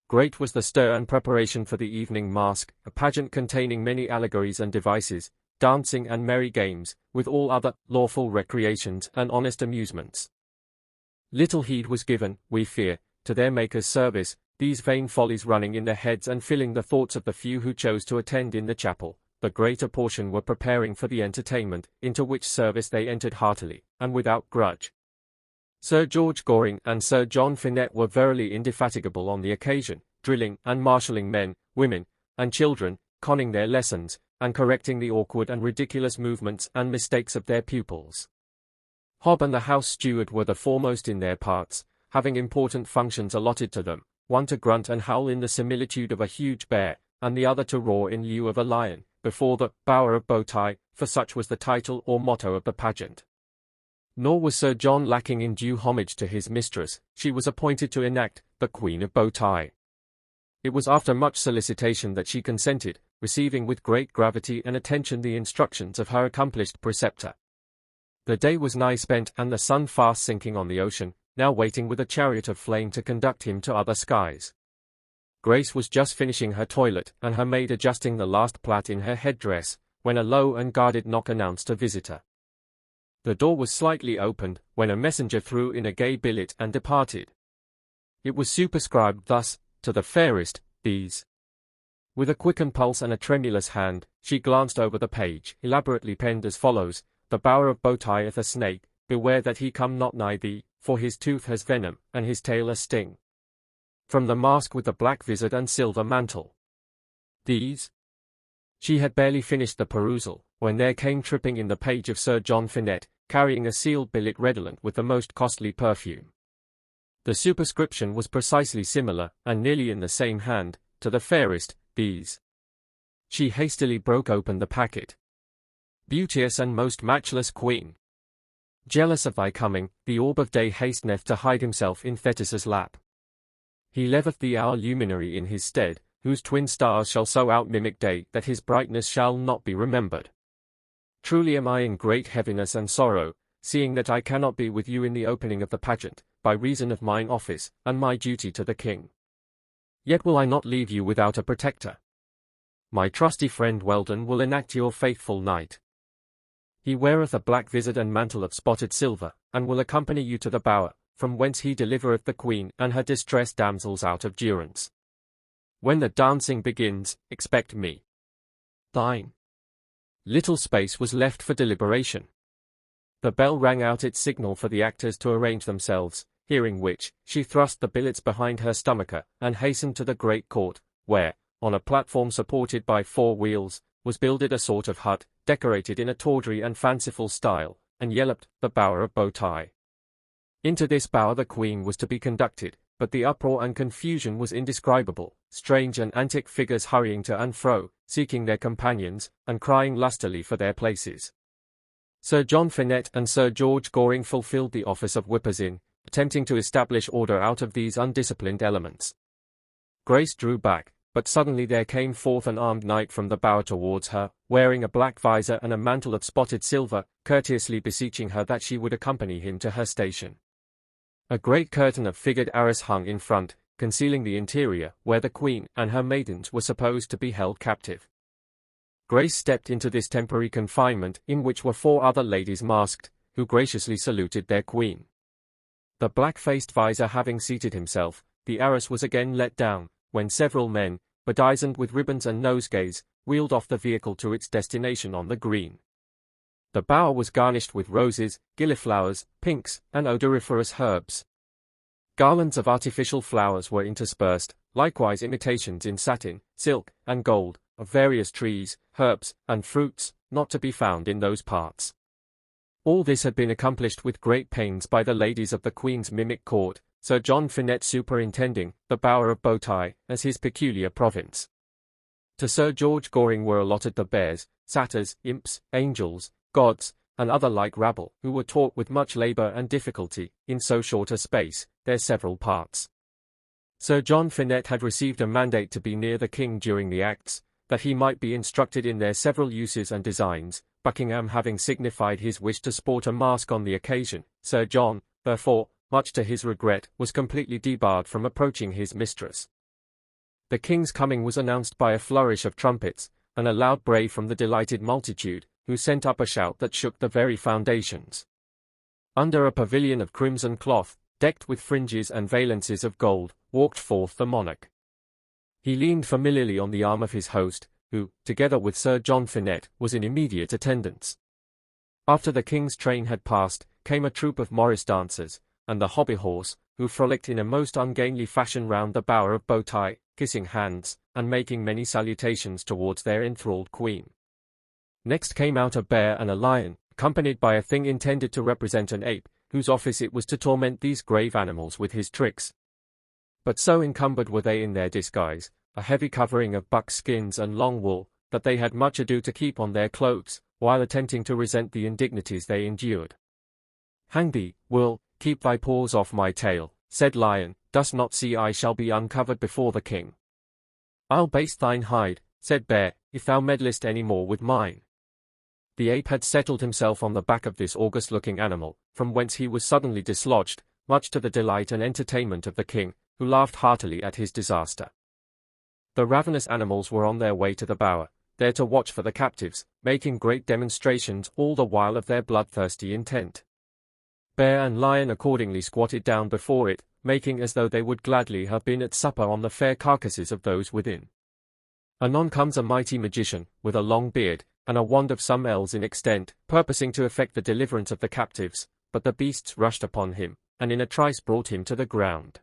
Great was the stir and preparation for the evening masque, a pageant containing many allegories and devices, dancing and merry games, with all other lawful recreations and honest amusements. Little heed was given, we fear, to their Maker's service, these vain follies running in their heads and filling the thoughts of the few who chose to attend in the chapel. The greater portion were preparing for the entertainment, into which service they entered heartily, and without grudge. Sir George Goring and Sir John Finett were verily indefatigable on the occasion, drilling and marshalling men, women, and children, conning their lessons, and correcting the awkward and ridiculous movements and mistakes of their pupils. Hob and the house steward were the foremost in their parts, having important functions allotted to them, one to grunt and howl in the similitude of a huge bear, and the other to roar in lieu of a lion, before the Bower of Bowtie, for such was the title or motto of the pageant. Nor was Sir John lacking in due homage to his mistress. She was appointed to enact the Queen of Bowtie. It was after much solicitation that she consented, receiving with great gravity and attention the instructions of her accomplished preceptor. The day was nigh spent and the sun fast sinking on the ocean, now waiting with a chariot of flame to conduct him to other skies. Grace was just finishing her toilet and her maid adjusting the last plait in her headdress, when a low and guarded knock announced a visitor. The door was slightly opened, when a messenger threw in a gay billet and departed. It was superscribed thus, "To the fairest, these." With a quickened pulse and a tremulous hand, she glanced over the page, elaborately penned as follows: "The Bower of Bowtie hath a snake, beware that he come not nigh thee, for his tooth has venom, and his tail a sting." From the mask with the black vizard and silver mantle. These? She had barely finished the perusal, when there came tripping in the page of Sir John Finett, carrying a sealed billet redolent with the most costly perfume. The superscription was precisely similar, and nearly in the same hand: "To the fairest, these." She hastily broke open the packet. "Beauteous and most matchless Queen, jealous of thy coming, the orb of day hasteneth to hide himself in Thetis's lap. He leaveth thee our luminary in his stead, whose twin stars shall so out-mimic day that his brightness shall not be remembered. Truly am I in great heaviness and sorrow, seeing that I cannot be with you in the opening of the pageant, by reason of mine office, and my duty to the king. Yet will I not leave you without a protector. My trusty friend Weldon will enact your faithful knight. He weareth a black vizard and mantle of spotted silver, and will accompany you to the bower, from whence he delivereth the queen and her distressed damsels out of durance. When the dancing begins, expect me. Thine." Little space was left for deliberation. The bell rang out its signal for the actors to arrange themselves, hearing which, she thrust the billets behind her stomacher, and hastened to the great court, where, on a platform supported by 4 wheels, was builded a sort of hut, decorated in a tawdry and fanciful style, and yelloped, "The Bower of Bowtie." Into this bower the queen was to be conducted, but the uproar and confusion was indescribable, strange and antic figures hurrying to and fro, seeking their companions, and crying lustily for their places. Sir John Finett and Sir George Goring fulfilled the office of whippers-in, attempting to establish order out of these undisciplined elements. Grace drew back, but suddenly there came forth an armed knight from the bower towards her, wearing a black visor and a mantle of spotted silver, courteously beseeching her that she would accompany him to her station. A great curtain of figured arras hung in front, concealing the interior, where the queen and her maidens were supposed to be held captive. Grace stepped into this temporary confinement, in which were 4 other ladies masked, who graciously saluted their queen. The black-faced visor having seated himself, the arras was again let down, when several men, bedizened with ribbons and nosegays, wheeled off the vehicle to its destination on the green. The bower was garnished with roses, gilliflowers, pinks, and odoriferous herbs. Garlands of artificial flowers were interspersed, likewise imitations in satin, silk, and gold, of various trees, herbs, and fruits, not to be found in those parts. All this had been accomplished with great pains by the ladies of the Queen's mimic court, Sir John Finett superintending the Bower of Bowtie as his peculiar province. To Sir George Goring were allotted the bears, satyrs, imps, angels, gods, and other like rabble, who were taught with much labour and difficulty, in so short a space, their several parts. Sir John Finett had received a mandate to be near the king during the acts, that he might be instructed in their several uses and designs, Buckingham having signified his wish to sport a mask on the occasion. Sir John, therefore, much to his regret, was completely debarred from approaching his mistress. The king's coming was announced by a flourish of trumpets, and a loud bray from the delighted multitude, who sent up a shout that shook the very foundations. Under a pavilion of crimson cloth, decked with fringes and valances of gold, walked forth the monarch. He leaned familiarly on the arm of his host, who, together with Sir John Finett, was in immediate attendance. After the king's train had passed, came a troop of morris dancers, and the hobby horse, who frolicked in a most ungainly fashion round the Bower of Bowtie, kissing hands, and making many salutations towards their enthralled queen. Next came out a bear and a lion, accompanied by a thing intended to represent an ape, whose office it was to torment these grave animals with his tricks. But so encumbered were they in their disguise, a heavy covering of buck skins and long wool, that they had much ado to keep on their clothes, while attempting to resent the indignities they endured. "Hang thee, Will, keep thy paws off my tail," said Lion, "dost not see I shall be uncovered before the king?" "I'll baste thine hide," said Bear, "if thou meddlest any more with mine." The ape had settled himself on the back of this august-looking animal, from whence he was suddenly dislodged, much to the delight and entertainment of the king, who laughed heartily at his disaster. The ravenous animals were on their way to the bower, there to watch for the captives, making great demonstrations all the while of their bloodthirsty intent. Bear and Lion accordingly squatted down before it, making as though they would gladly have been at supper on the fair carcasses of those within. Anon comes a mighty magician, with a long beard, and a wand of some ells in extent, purposing to effect the deliverance of the captives, but the beasts rushed upon him, and in a trice brought him to the ground.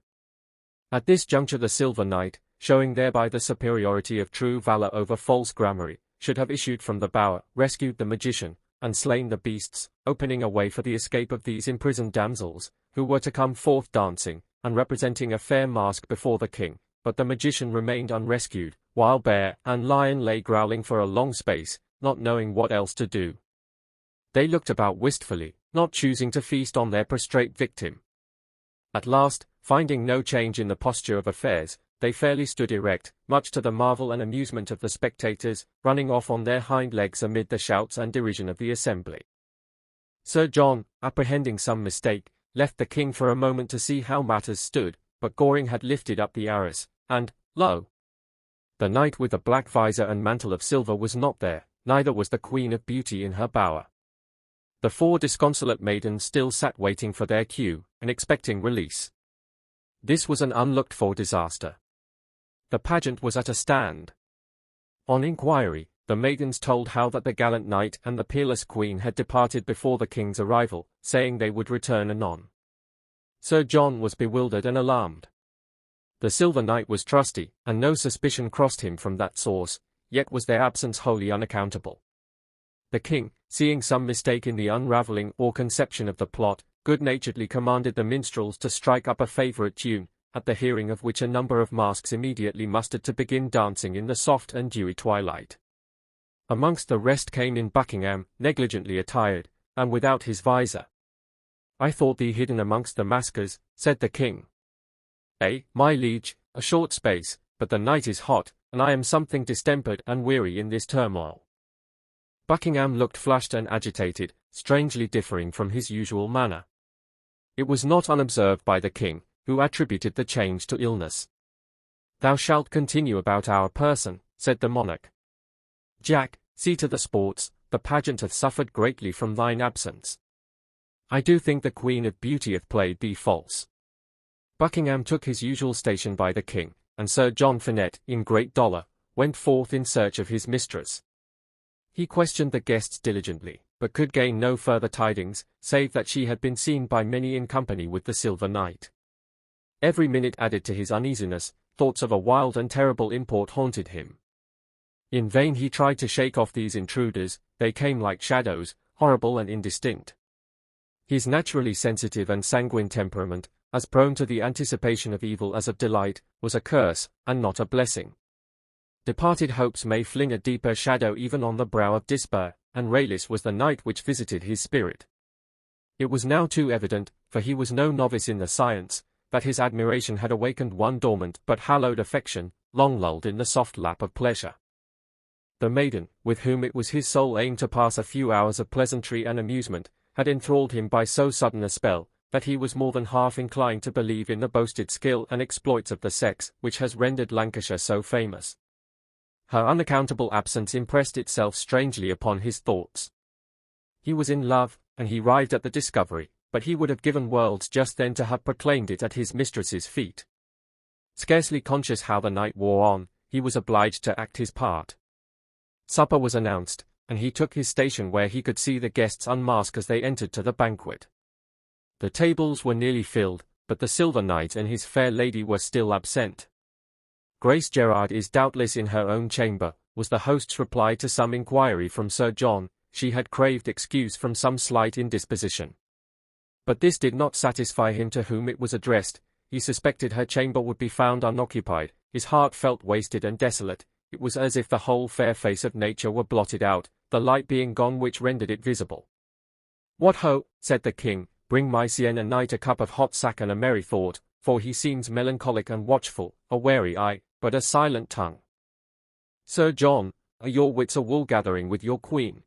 At this juncture the Silver Knight, showing thereby the superiority of true valour over false gramarye, should have issued from the bower, rescued the magician, and slain the beasts, opening a way for the escape of these imprisoned damsels, who were to come forth dancing, and representing a fair mask before the king, but the magician remained unrescued, while Bear and Lion lay growling for a long space, not knowing what else to do. They looked about wistfully, not choosing to feast on their prostrate victim. At last, finding no change in the posture of affairs, they fairly stood erect, much to the marvel and amusement of the spectators, running off on their hind legs amid the shouts and derision of the assembly. Sir John, apprehending some mistake, left the king for a moment to see how matters stood, but Goring had lifted up the arras, and, lo! The knight with the black visor and mantle of silver was not there, neither was the Queen of Beauty in her bower. The four disconsolate maidens still sat waiting for their cue, and expecting release. This was an unlooked-for disaster. The pageant was at a stand. On inquiry, the maidens told how that the gallant knight and the peerless queen had departed before the king's arrival, saying they would return anon. Sir John was bewildered and alarmed. The Silver Knight was trusty, and no suspicion crossed him from that source, yet was their absence wholly unaccountable. The king, seeing some mistake in the unravelling or conception of the plot, good-naturedly commanded the minstrels to strike up a favourite tune, at the hearing of which a number of masks immediately mustered to begin dancing in the soft and dewy twilight. Amongst the rest came in Buckingham, negligently attired, and without his visor. "I thought thee hidden amongst the maskers," said the king. My liege, a short space, but the night is hot, and I am something distempered and weary in this turmoil." Buckingham looked flushed and agitated, strangely differing from his usual manner. It was not unobserved by the king, who attributed the change to illness. "Thou shalt continue about our person," said the monarch. "Jack, see to the sports, the pageant hath suffered greatly from thine absence. I do think the Queen of Beauty hath played thee false." Buckingham took his usual station by the king, and Sir John Finett, in great dolour, went forth in search of his mistress. He questioned the guests diligently, but could gain no further tidings, save that she had been seen by many in company with the Silver Knight. Every minute added to his uneasiness, thoughts of a wild and terrible import haunted him. In vain he tried to shake off these intruders, they came like shadows, horrible and indistinct. His naturally sensitive and sanguine temperament, as prone to the anticipation of evil as of delight, was a curse, and not a blessing. Departed hopes may fling a deeper shadow even on the brow of despair, and rayless was the night which visited his spirit. It was now too evident, for he was no novice in the science, that his admiration had awakened one dormant but hallowed affection, long lulled in the soft lap of pleasure. The maiden, with whom it was his sole aim to pass a few hours of pleasantry and amusement, had enthralled him by so sudden a spell, that he was more than half inclined to believe in the boasted skill and exploits of the sex which has rendered Lancashire so famous. Her unaccountable absence impressed itself strangely upon his thoughts. He was in love, and he writhed at the discovery, but he would have given worlds just then to have proclaimed it at his mistress's feet. Scarcely conscious how the night wore on, he was obliged to act his part. Supper was announced, and he took his station where he could see the guests unmask as they entered to the banquet. The tables were nearly filled, but the Silver Knight and his fair lady were still absent. Grace Gerard is doubtless in her own chamber, was the host's reply to some inquiry from Sir John. She had craved excuse from some slight indisposition. But this did not satisfy him to whom it was addressed. He suspected her chamber would be found unoccupied. His heart felt wasted and desolate. It was as if the whole fair face of nature were blotted out, the light being gone which rendered it visible. "What ho!" said the king, "bring my Sienna knight a cup of hot sack and a merry thought, for he seems melancholic and watchful, a wary eye, but a silent tongue. Sir John, are your wits a wool-gathering with your queen?"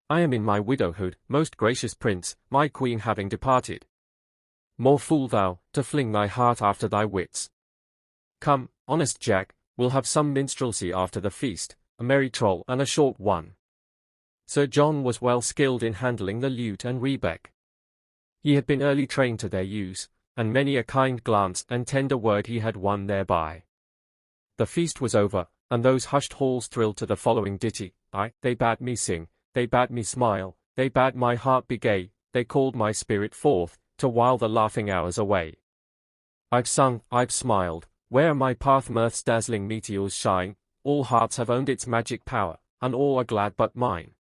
"I am in my widowhood, most gracious prince, my queen having departed." "More fool thou, to fling thy heart after thy wits. Come, honest Jack, we'll have some minstrelsy after the feast, a merry troll and a short one." Sir John was well skilled in handling the lute and rebeck. He had been early trained to their use, and many a kind glance and tender word he had won thereby. The feast was over, and those hushed halls thrilled to the following ditty. They bade me sing, they bade me smile, they bade my heart be gay, they called my spirit forth, to while the laughing hours away. I've sung, I've smiled, where my path mirth's dazzling meteors shine, all hearts have owned its magic power, and all are glad but mine.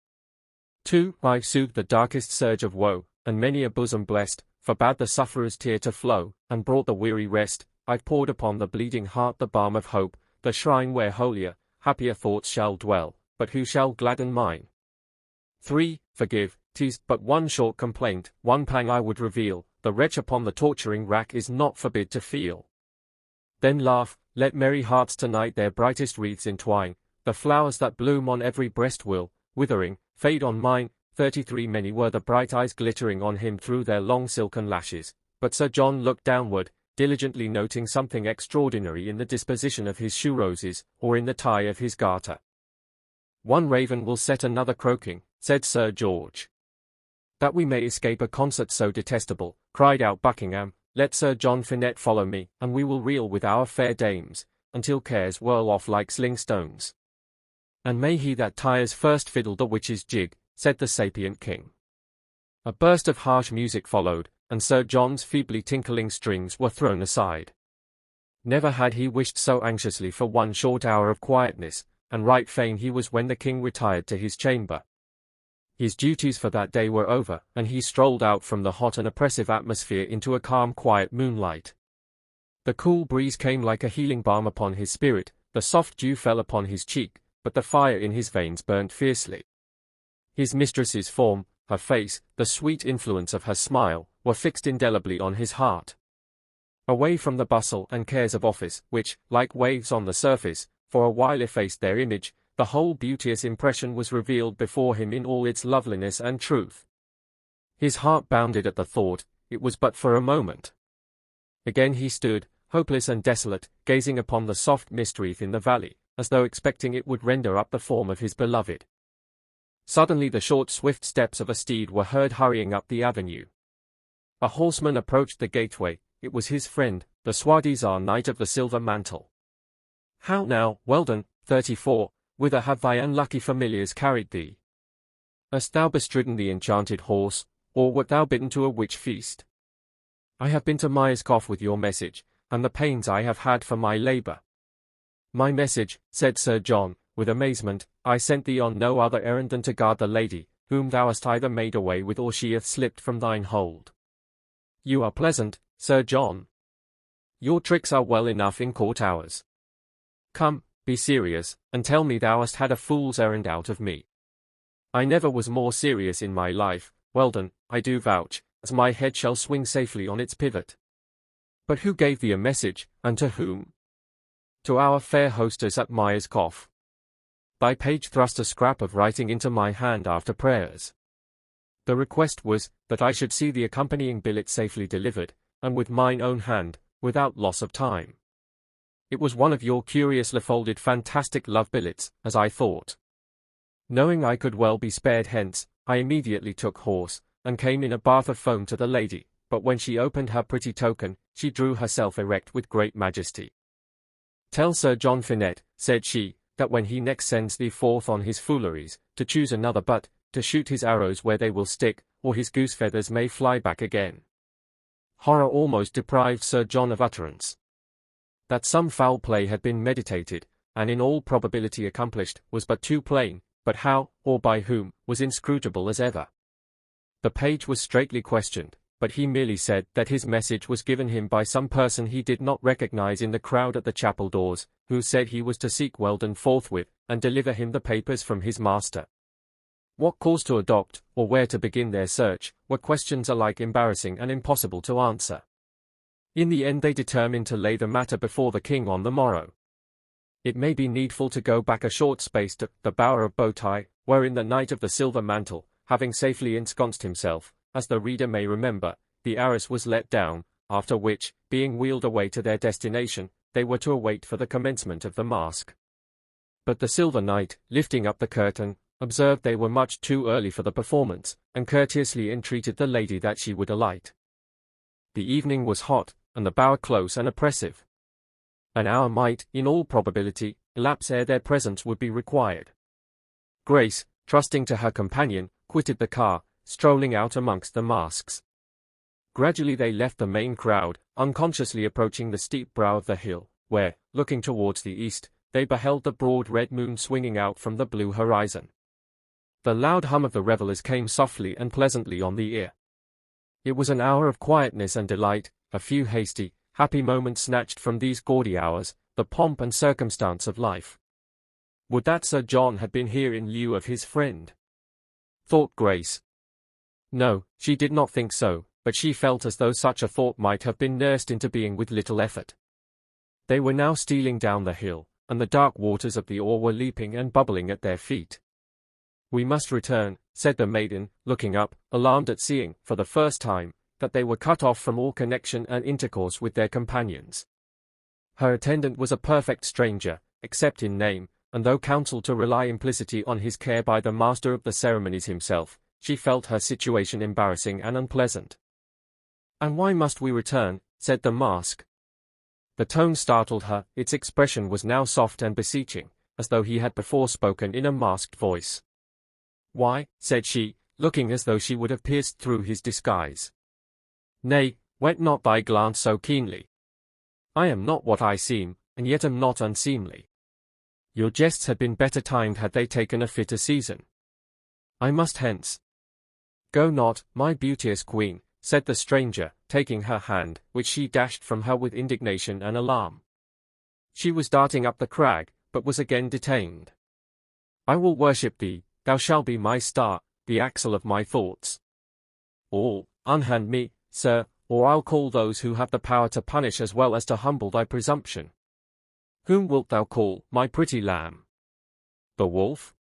2. I've soothed the darkest surge of woe, and many a bosom blessed, forbade the sufferer's tear to flow, and brought the weary rest. I've poured upon the bleeding heart the balm of hope, the shrine where holier, happier thoughts shall dwell, but who shall gladden mine? 3. Forgive, 'tis but one short complaint, one pang I would reveal, the wretch upon the torturing rack is not forbid to feel. Then laugh, let merry hearts tonight their brightest wreaths entwine, the flowers that bloom on every breast will, withering, fade on mine. 33. Many were the bright eyes glittering on him through their long silken lashes, but Sir John looked downward, diligently noting something extraordinary in the disposition of his shoe roses, or in the tie of his garter. "One raven will set another croaking," said Sir George. "That we may escape a concert so detestable," cried out Buckingham, "let Sir John Finette follow me, and we will reel with our fair dames, until cares whirl off like sling stones." "And may he that tires first fiddle the witch's jig," said the sapient king. A burst of harsh music followed, and Sir John's feebly tinkling strings were thrown aside. Never had he wished so anxiously for one short hour of quietness, and right fain he was when the king retired to his chamber. His duties for that day were over, and he strolled out from the hot and oppressive atmosphere into a calm, quiet moonlight. The cool breeze came like a healing balm upon his spirit, the soft dew fell upon his cheek, but the fire in his veins burnt fiercely. His mistress's form, her face, the sweet influence of her smile, were fixed indelibly on his heart. Away from the bustle and cares of office, which, like waves on the surface, for a while effaced their image, the whole beauteous impression was revealed before him in all its loveliness and truth. His heart bounded at the thought, it was but for a moment. Again he stood, hopeless and desolate, gazing upon the soft mist wreath in the valley, as though expecting it would render up the form of his beloved. Suddenly the short swift steps of a steed were heard hurrying up the avenue. A horseman approached the gateway. It was his friend, the soi-disant knight of the silver mantle. "How now, Weldon, 34, whither have thy unlucky familiars carried thee? Hast thou bestridden the enchanted horse, or wert thou bidden to a witch feast?" "I have been to Myerscough with your message, and the pains I have had for my labour." "My message," said Sir John, with amazement, I sent thee on no other errand than to guard the lady, whom thou hast either made away with or she hath slipped from thine hold. You are pleasant, Sir John. Your tricks are well enough in court hours. Come, be serious, and tell me thou hast had a fool's errand out of me. I never was more serious in my life, Weldon, I do vouch, as my head shall swing safely on its pivot. But who gave thee a message, and to whom? To our fair hostess at Myers Cough. Thy page thrust a scrap of writing into my hand after prayers. The request was, that I should see the accompanying billet safely delivered, and with mine own hand, without loss of time. It was one of your curiously folded fantastic love billets, as I thought. Knowing I could well be spared hence, I immediately took horse, and came in a bath of foam to the lady, but when she opened her pretty token, she drew herself erect with great majesty. Tell Sir John Finette, said she, that when he next sends thee forth on his fooleries, to choose another butt, to shoot his arrows where they will stick, or his goose feathers may fly back again. Horror almost deprived Sir John of utterance. That some foul play had been meditated, and in all probability accomplished, was but too plain, but how, or by whom, was inscrutable as ever. The page was straitly questioned, but he merely said that his message was given him by some person he did not recognize in the crowd at the chapel doors, who said he was to seek Weldon forthwith, and deliver him the papers from his master. What course to adopt, or where to begin their search, were questions alike embarrassing and impossible to answer. In the end they determined to lay the matter before the king on the morrow. It may be needful to go back a short space to the Bower of Bowtie, wherein the Knight of the Silver Mantle, having safely ensconced himself, as the reader may remember, the arras was let down, after which, being wheeled away to their destination, they were to await for the commencement of the masque. But the Silver Knight, lifting up the curtain, observed they were much too early for the performance, and courteously entreated the lady that she would alight. The evening was hot, and the bower close and oppressive. An hour might, in all probability, elapse ere their presence would be required. Grace, trusting to her companion, quitted the car, strolling out amongst the masks. Gradually they left the main crowd, unconsciously approaching the steep brow of the hill, where, looking towards the east, they beheld the broad red moon swinging out from the blue horizon. The loud hum of the revellers came softly and pleasantly on the ear. It was an hour of quietness and delight, a few hasty, happy moments snatched from these gaudy hours, the pomp and circumstance of life. Would that Sir John had been here in lieu of his friend, thought Grace. No, she did not think so, but she felt as though such a thought might have been nursed into being with little effort. They were now stealing down the hill, and the dark waters of the Aur were leaping and bubbling at their feet. We must return, said the maiden, looking up, alarmed at seeing, for the first time, that they were cut off from all connection and intercourse with their companions. Her attendant was a perfect stranger, except in name, and though counselled to rely implicitly on his care by the master of the ceremonies himself, she felt her situation embarrassing and unpleasant. And why must we return? Said the mask. The tone startled her, its expression was now soft and beseeching, as though he had before spoken in a masked voice. Why, said she, looking as though she would have pierced through his disguise. Nay, whet not thy glance so keenly. I am not what I seem, and yet am not unseemly. Your jests had been better timed had they taken a fitter season. I must hence. Go not, my beauteous queen, said the stranger, taking her hand, which she dashed from her with indignation and alarm. She was darting up the crag, but was again detained. I will worship thee, thou shalt be my star, the axle of my thoughts. All, unhand me, sir, or I'll call those who have the power to punish as well as to humble thy presumption. Whom wilt thou call, my pretty lamb? The wolf?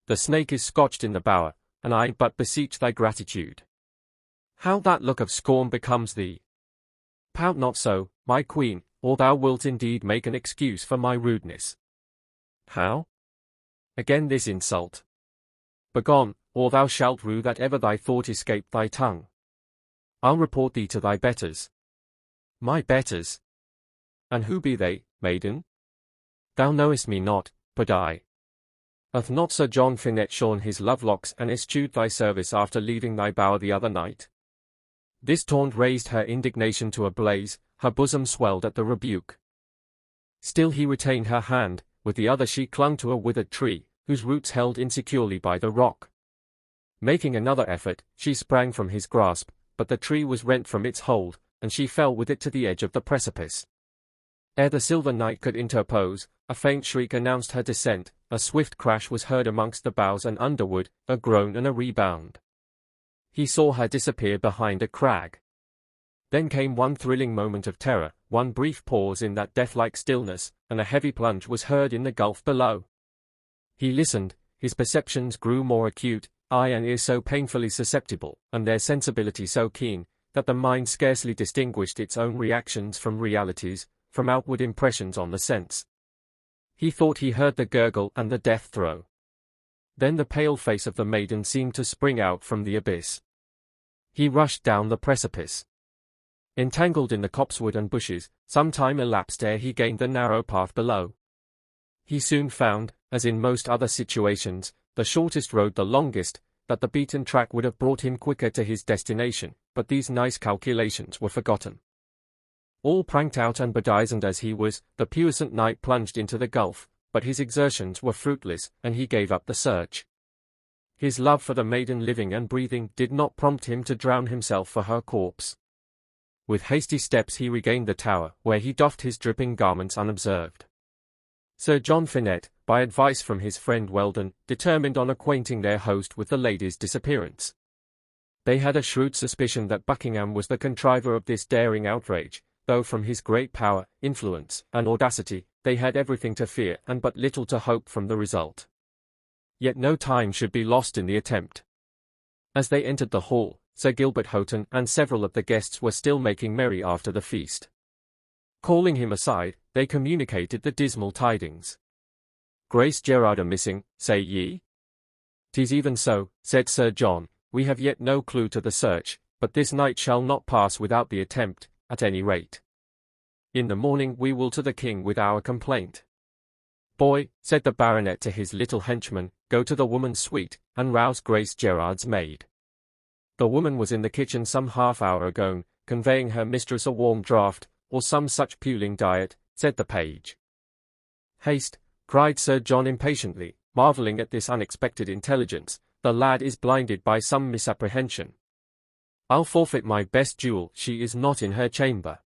The snake is scotched in the bower, and I but beseech thy gratitude. How that look of scorn becomes thee! Pout not so, my queen, or thou wilt indeed make an excuse for my rudeness. How? Again this insult. Begone, or thou shalt rue that ever thy thought escaped thy tongue. I'll report thee to thy betters. My betters? And who be they, maiden? Thou knowest me not, but I. Hath not Sir John Finette shorn his lovelocks and eschewed thy service after leaving thy bower the other night? This taunt raised her indignation to a blaze, her bosom swelled at the rebuke. Still he retained her hand, with the other she clung to a withered tree, whose roots held insecurely by the rock. Making another effort, she sprang from his grasp, but the tree was rent from its hold, and she fell with it to the edge of the precipice. Ere the Silver Knight could interpose, a faint shriek announced her descent, a swift crash was heard amongst the boughs and underwood, a groan and a rebound. He saw her disappear behind a crag. Then came one thrilling moment of terror, one brief pause in that death-like stillness, and a heavy plunge was heard in the gulf below. He listened, his perceptions grew more acute, eye and ear so painfully susceptible, and their sensibility so keen, that the mind scarcely distinguished its own reactions from realities, from outward impressions on the sense. He thought he heard the gurgle and the death throe. Then the pale face of the maiden seemed to spring out from the abyss. He rushed down the precipice. Entangled in the copsewood and bushes, some time elapsed ere he gained the narrow path below. He soon found, as in most other situations, the shortest road the longest, that the beaten track would have brought him quicker to his destination, but these nice calculations were forgotten. All pranked out and bedizened as he was, the puissant knight plunged into the gulf, but his exertions were fruitless, and he gave up the search. His love for the maiden living and breathing did not prompt him to drown himself for her corpse. With hasty steps he regained the tower, where he doffed his dripping garments unobserved. Sir John Finett, by advice from his friend Weldon, determined on acquainting their host with the lady's disappearance. They had a shrewd suspicion that Buckingham was the contriver of this daring outrage, though from his great power, influence, and audacity, they had everything to fear and but little to hope from the result. Yet no time should be lost in the attempt. As they entered the hall, Sir Gilbert Houghton and several of the guests were still making merry after the feast. Calling him aside, they communicated the dismal tidings. "Grace Gerard missing, say ye?" "'Tis even so," said Sir John, "we have yet no clue to the search, but this night shall not pass without the attempt, at any rate. In the morning we will to the king with our complaint." "Boy," said the baronet to his little henchman, "go to the woman's suite, and rouse Grace Gerard's maid." The woman was in the kitchen some half-hour ago, conveying her mistress a warm draught, or some such puling diet, said the page. "Haste," cried Sir John impatiently, marvelling at this unexpected intelligence, "the lad is blinded by some misapprehension. I'll forfeit my best jewel, she is not in her chamber."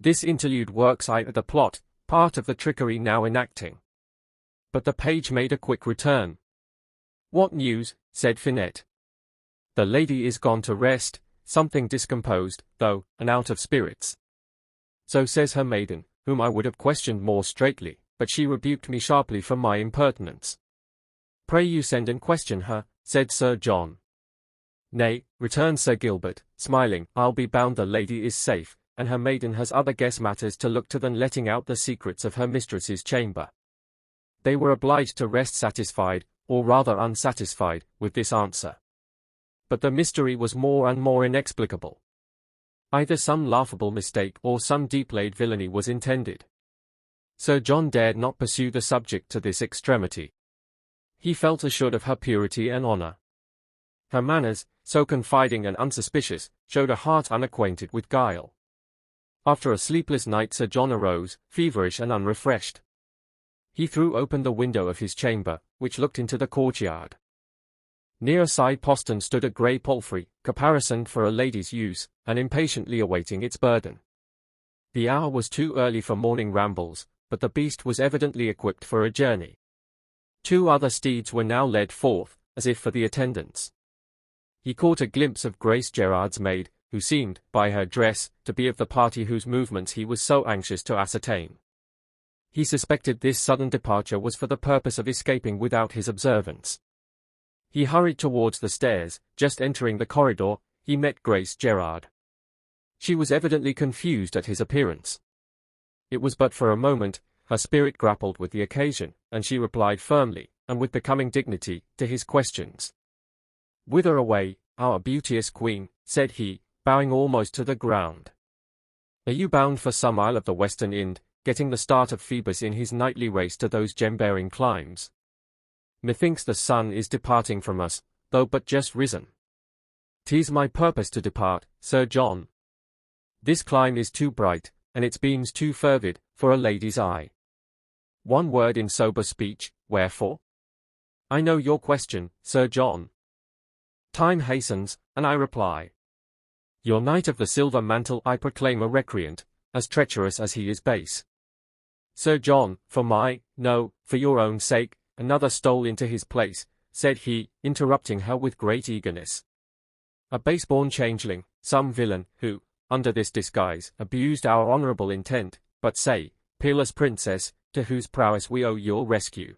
This interlude works at the plot, part of the trickery now enacting. But the page made a quick return. "What news?" said Finett. "The lady is gone to rest, something discomposed, though, and out of spirits. So says her maiden, whom I would have questioned more straitly, but she rebuked me sharply for my impertinence." "Pray you send and question her," said Sir John. "Nay," returned Sir Gilbert, smiling, "I'll be bound the lady is safe, and her maiden has other guess matters to look to than letting out the secrets of her mistress's chamber." They were obliged to rest satisfied, or rather unsatisfied, with this answer. But the mystery was more and more inexplicable. Either some laughable mistake or some deep-laid villainy was intended. Sir John dared not pursue the subject to this extremity. He felt assured of her purity and honour. Her manners, so confiding and unsuspicious, showed a heart unacquainted with guile. After a sleepless night Sir John arose, feverish and unrefreshed. He threw open the window of his chamber, which looked into the courtyard. Near a side postern stood a grey palfrey, caparisoned for a lady's use, and impatiently awaiting its burden. The hour was too early for morning rambles, but the beast was evidently equipped for a journey. 2 other steeds were now led forth, as if for the attendance. He caught a glimpse of Grace Gerard's maid, who seemed, by her dress, to be of the party whose movements he was so anxious to ascertain. He suspected this sudden departure was for the purpose of escaping without his observance. He hurried towards the stairs. Just entering the corridor, he met Grace Gerard. She was evidently confused at his appearance. It was but for a moment. Her spirit grappled with the occasion, and she replied firmly, and with becoming dignity, to his questions. "Whither away, our beauteous queen?" said he, bowing almost to the ground. "Are you bound for some isle of the western Ind, getting the start of Phoebus in his nightly race to those gem-bearing climes? Methinks the sun is departing from us, though but just risen." "'Tis my purpose to depart, Sir John. This clime is too bright, and its beams too fervid, for a lady's eye. One word in sober speech, wherefore? I know your question, Sir John. Time hastens, and I reply. Your knight of the silver mantle I proclaim a recreant, as treacherous as he is base. Sir John, for your own sake, another stole into his place, said he, interrupting her with great eagerness. A base-born changeling, some villain, who, under this disguise, abused our honourable intent, but say, peerless princess, to whose prowess we owe your rescue.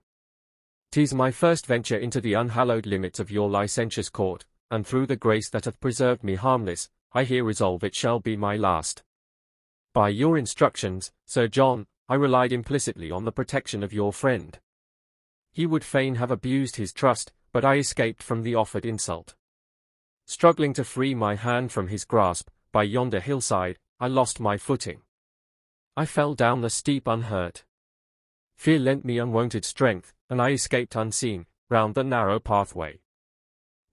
'Tis my first venture into the unhallowed limits of your licentious court, and through the grace that hath preserved me harmless, I here resolve it shall be my last. By your instructions, Sir John, I relied implicitly on the protection of your friend. He would fain have abused his trust, but I escaped from the offered insult. Struggling to free my hand from his grasp, by yonder hillside, I lost my footing. I fell down the steep unhurt. Fear lent me unwonted strength, and I escaped unseen, round the narrow pathway.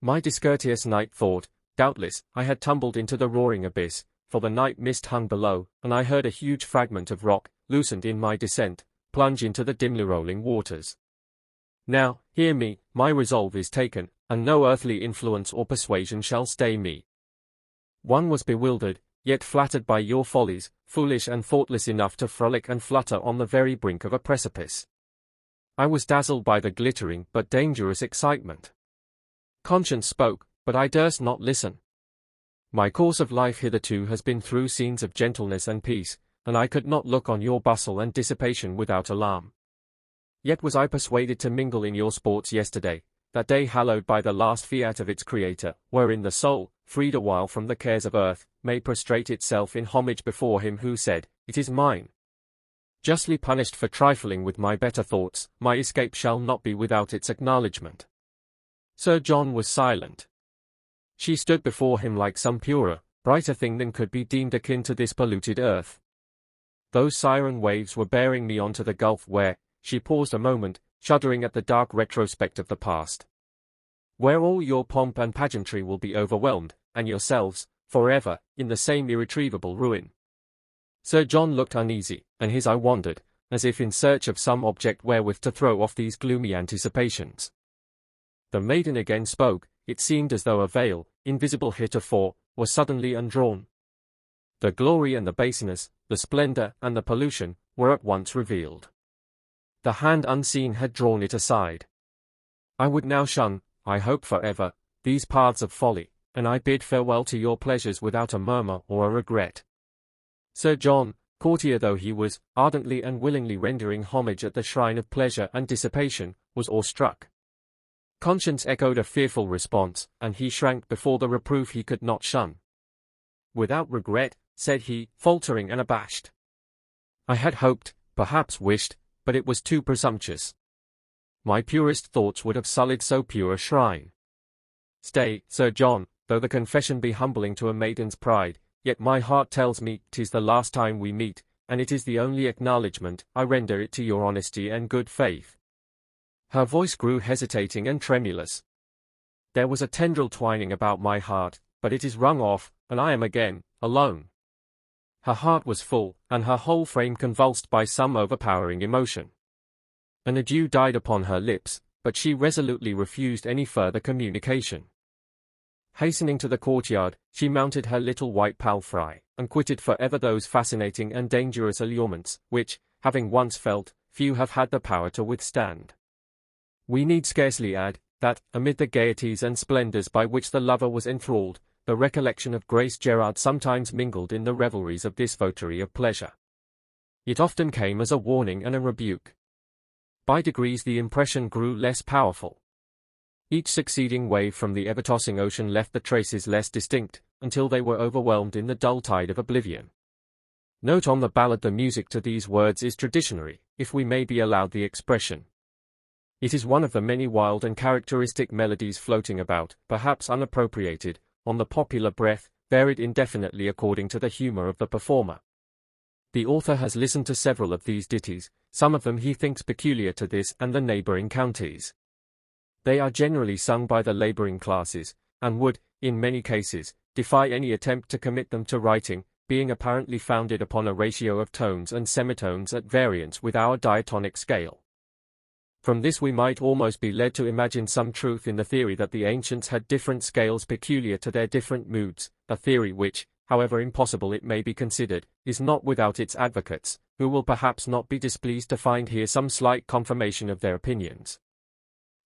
My discourteous knight thought, doubtless, I had tumbled into the roaring abyss, for the night mist hung below, and I heard a huge fragment of rock, loosened in my descent, plunge into the dimly rolling waters. Now, hear me, my resolve is taken, and no earthly influence or persuasion shall stay me. One was bewildered, yet flattered by your follies, foolish and thoughtless enough to frolic and flutter on the very brink of a precipice. I was dazzled by the glittering but dangerous excitement. Conscience spoke, but I durst not listen. My course of life hitherto has been through scenes of gentleness and peace, and I could not look on your bustle and dissipation without alarm. Yet was I persuaded to mingle in your sports yesterday, that day hallowed by the last fiat of its Creator, wherein the soul, freed awhile from the cares of earth, may prostrate itself in homage before him who said, "It is mine." Justly punished for trifling with my better thoughts, my escape shall not be without its acknowledgment. Sir John was silent. She stood before him like some purer, brighter thing than could be deemed akin to this polluted earth. Those siren waves were bearing me on to the gulf where, she paused a moment, shuddering at the dark retrospect of the past. Where all your pomp and pageantry will be overwhelmed, and yourselves, forever, in the same irretrievable ruin. Sir John looked uneasy, and his eye wandered, as if in search of some object wherewith to throw off these gloomy anticipations. The maiden again spoke. It seemed as though a veil, invisible heretofore, was suddenly undrawn. The glory and the baseness, the splendor and the pollution, were at once revealed. The hand unseen had drawn it aside. I would now shun, I hope forever, these paths of folly, and I bid farewell to your pleasures without a murmur or a regret. Sir John, courtier though he was, ardently and willingly rendering homage at the shrine of pleasure and dissipation, was awestruck. Conscience echoed a fearful response, and he shrank before the reproof he could not shun. Without regret, said he, faltering and abashed. I had hoped, perhaps wished, but it was too presumptuous. My purest thoughts would have sullied so pure a shrine. Stay, Sir John, though the confession be humbling to a maiden's pride, yet my heart tells me 'tis the last time we meet, and it is the only acknowledgment I render it to your honesty and good faith. Her voice grew hesitating and tremulous. There was a tendril twining about my heart, but it is wrung off, and I am again, alone. Her heart was full, and her whole frame convulsed by some overpowering emotion. An adieu died upon her lips, but she resolutely refused any further communication. Hastening to the courtyard, she mounted her little white palfrey, and quitted for ever those fascinating and dangerous allurements, which, having once felt, few have had the power to withstand. We need scarcely add, that, amid the gaieties and splendors by which the lover was enthralled, the recollection of Grace Gerard sometimes mingled in the revelries of this votary of pleasure. It often came as a warning and a rebuke. By degrees the impression grew less powerful. Each succeeding wave from the ever-tossing ocean left the traces less distinct, until they were overwhelmed in the dull tide of oblivion. Note on the ballad: the music to these words is traditionary, if we may be allowed the expression. It is one of the many wild and characteristic melodies floating about, perhaps unappropriated, on the popular breath, varied indefinitely according to the humor of the performer. The author has listened to several of these ditties, some of them he thinks peculiar to this and the neighboring counties. They are generally sung by the laboring classes, and would, in many cases, defy any attempt to commit them to writing, being apparently founded upon a ratio of tones and semitones at variance with our diatonic scale. From this we might almost be led to imagine some truth in the theory that the ancients had different scales peculiar to their different moods, a theory which, however impossible it may be considered, is not without its advocates, who will perhaps not be displeased to find here some slight confirmation of their opinions.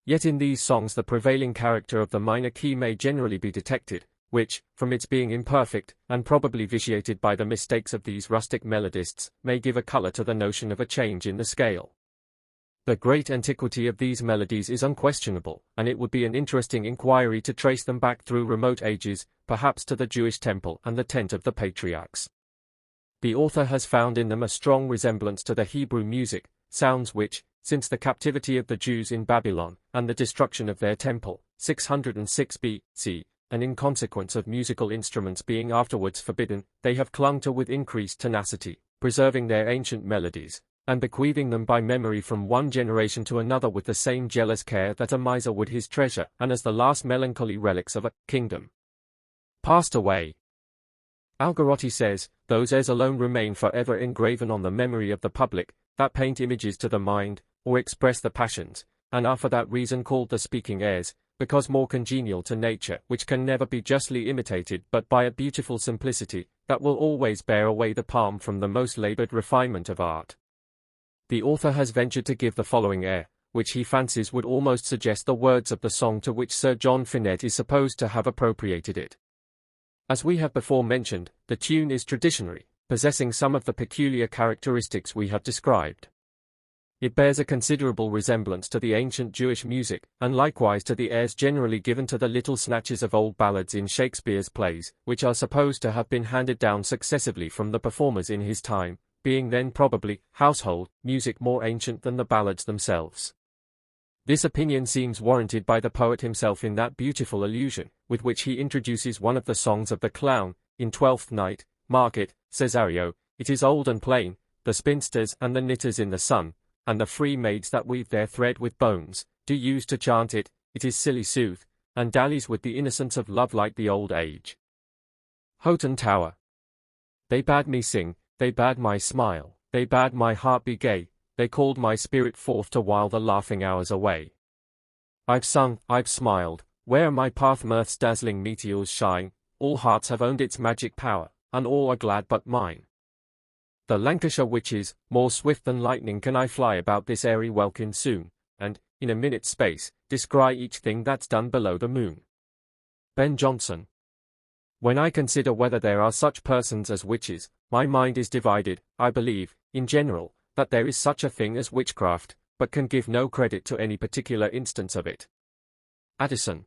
Yet in these songs the prevailing character of the minor key may generally be detected, which, from its being imperfect, and probably vitiated by the mistakes of these rustic melodists, may give a colour to the notion of a change in the scale. The great antiquity of these melodies is unquestionable, and it would be an interesting inquiry to trace them back through remote ages, perhaps to the Jewish temple and the tent of the patriarchs. The author has found in them a strong resemblance to the Hebrew music, sounds which, since the captivity of the Jews in Babylon, and the destruction of their temple, 606 B.C., and in consequence of musical instruments being afterwards forbidden, they have clung to with increased tenacity, preserving their ancient melodies, and bequeathing them by memory from one generation to another with the same jealous care that a miser would his treasure, and as the last melancholy relics of a kingdom passed away. Algarotti says, those airs alone remain forever engraven on the memory of the public, that paint images to the mind, or express the passions, and are for that reason called the speaking airs, because more congenial to nature, which can never be justly imitated but by a beautiful simplicity, that will always bear away the palm from the most laboured refinement of art. The author has ventured to give the following air, which he fancies would almost suggest the words of the song to which Sir John Finett is supposed to have appropriated it. As we have before mentioned, the tune is traditionary, possessing some of the peculiar characteristics we have described. It bears a considerable resemblance to the ancient Jewish music, and likewise to the airs generally given to the little snatches of old ballads in Shakespeare's plays, which are supposed to have been handed down successively from the performers in his time, being then probably household music more ancient than the ballads themselves. This opinion seems warranted by the poet himself in that beautiful allusion, with which he introduces one of the songs of the clown, in Twelfth Night, Mark it, Cesario, it is old and plain, the spinsters and the knitters in the sun, and the free maids that weave their thread with bones, do use to chant it, it is silly sooth, and dallies with the innocence of love like the old age. Houghton Tower. They bade me sing, they bade my smile, they bade my heart be gay, they called my spirit forth to while the laughing hours away. I've sung, I've smiled, where my path mirth's dazzling meteors shine, all hearts have owned its magic power, and all are glad but mine. The Lancashire witches, more swift than lightning can I fly about this airy welkin soon, and, in a minute's space, descry each thing that's done below the moon. Ben Jonson. When I consider whether there are such persons as witches, my mind is divided. I believe, in general, that there is such a thing as witchcraft, but can give no credit to any particular instance of it. Addison.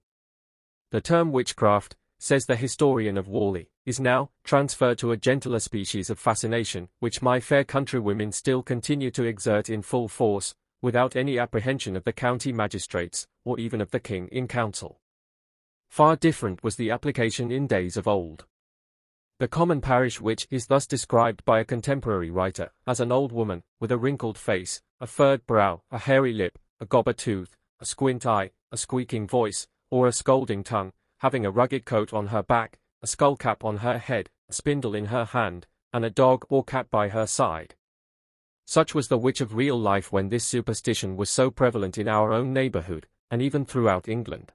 The term witchcraft, says the historian of Worley, is now transferred to a gentler species of fascination, which my fair countrywomen still continue to exert in full force, without any apprehension of the county magistrates, or even of the king in council. Far different was the application in days of old. The common parish witch is thus described by a contemporary writer, as an old woman, with a wrinkled face, a furred brow, a hairy lip, a gobber tooth, a squint eye, a squeaking voice, or a scolding tongue, having a rugged coat on her back, a skull cap on her head, a spindle in her hand, and a dog or cat by her side. Such was the witch of real life when this superstition was so prevalent in our own neighbourhood, and even throughout England.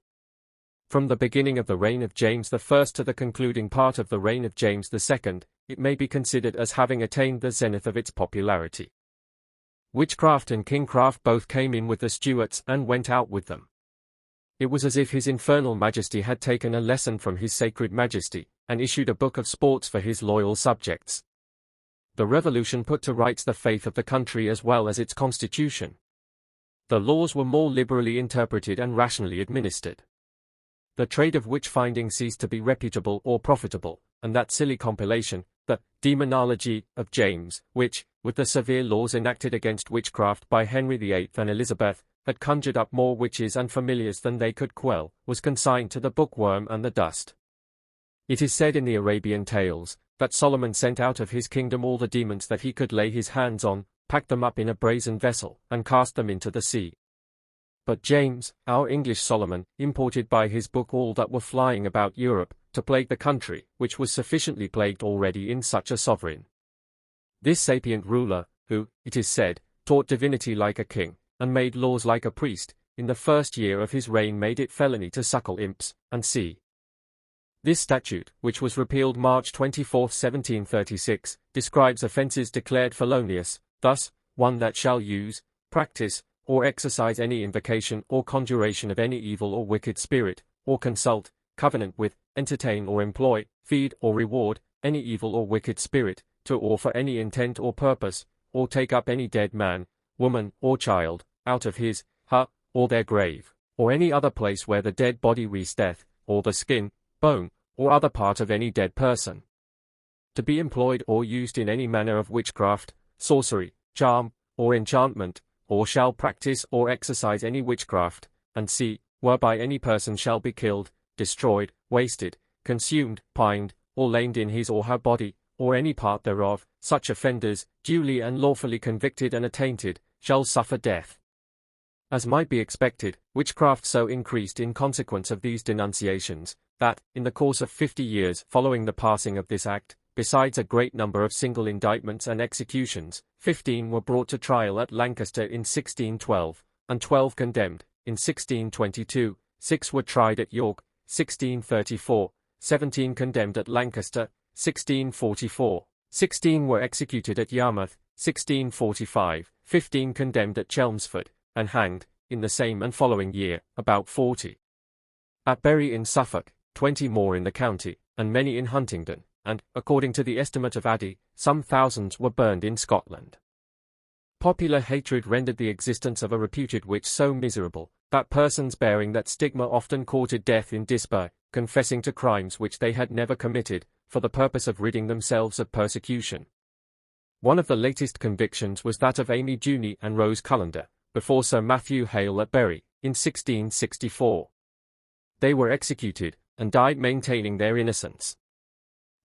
From the beginning of the reign of James I to the concluding part of the reign of James II, it may be considered as having attained the zenith of its popularity. Witchcraft and kingcraft both came in with the Stuarts and went out with them. It was as if His Infernal Majesty had taken a lesson from His Sacred Majesty, and issued a book of sports for his loyal subjects. The Revolution put to rights the faith of the country as well as its constitution. The laws were more liberally interpreted and rationally administered. The trade of witch-finding ceased to be reputable or profitable, and that silly compilation, the Demonology of James, which, with the severe laws enacted against witchcraft by Henry VIII and Elizabeth, had conjured up more witches and familiars than they could quell, was consigned to the bookworm and the dust. It is said in the Arabian Tales, that Solomon sent out of his kingdom all the demons that he could lay his hands on, packed them up in a brazen vessel, and cast them into the sea. But James, our English Solomon, imported by his book all that were flying about Europe, to plague the country, which was sufficiently plagued already in such a sovereign. This sapient ruler, who, it is said, taught divinity like a king, and made laws like a priest, in the first year of his reign made it felony to suckle imps, and see. This statute, which was repealed March 24, 1736, describes offences declared felonious, thus, one that shall use, practice, or exercise any invocation or conjuration of any evil or wicked spirit, or consult, covenant with, entertain or employ, feed or reward, any evil or wicked spirit, to or for any intent or purpose, or take up any dead man, woman, or child, out of his, her, or their grave, or any other place where the dead body resteth, or the skin, bone, or other part of any dead person. To be employed or used in any manner of witchcraft, sorcery, charm, or enchantment, or shall practice or exercise any witchcraft, and see, whereby any person shall be killed, destroyed, wasted, consumed, pined, or lamed in his or her body, or any part thereof, such offenders, duly and lawfully convicted and attainted, shall suffer death. As might be expected, witchcraft so increased in consequence of these denunciations, that, in the course of 50 years following the passing of this act, besides a great number of single indictments and executions, 15 were brought to trial at Lancaster in 1612, and 12 condemned, in 1622, 6 were tried at York, 1634, 17 condemned at Lancaster, 1644, 16 were executed at Yarmouth, 1645, 15 condemned at Chelmsford, and hanged, in the same and following year, about 40. At Bury in Suffolk, 20 more in the county, and many in Huntingdon, and, according to the estimate of Addy, some thousands were burned in Scotland. Popular hatred rendered the existence of a reputed witch so miserable, that persons bearing that stigma often courted death in despair, confessing to crimes which they had never committed, for the purpose of ridding themselves of persecution. One of the latest convictions was that of Amy Juney and Rose Cullender, before Sir Matthew Hale at Bury, in 1664. They were executed, and died maintaining their innocence.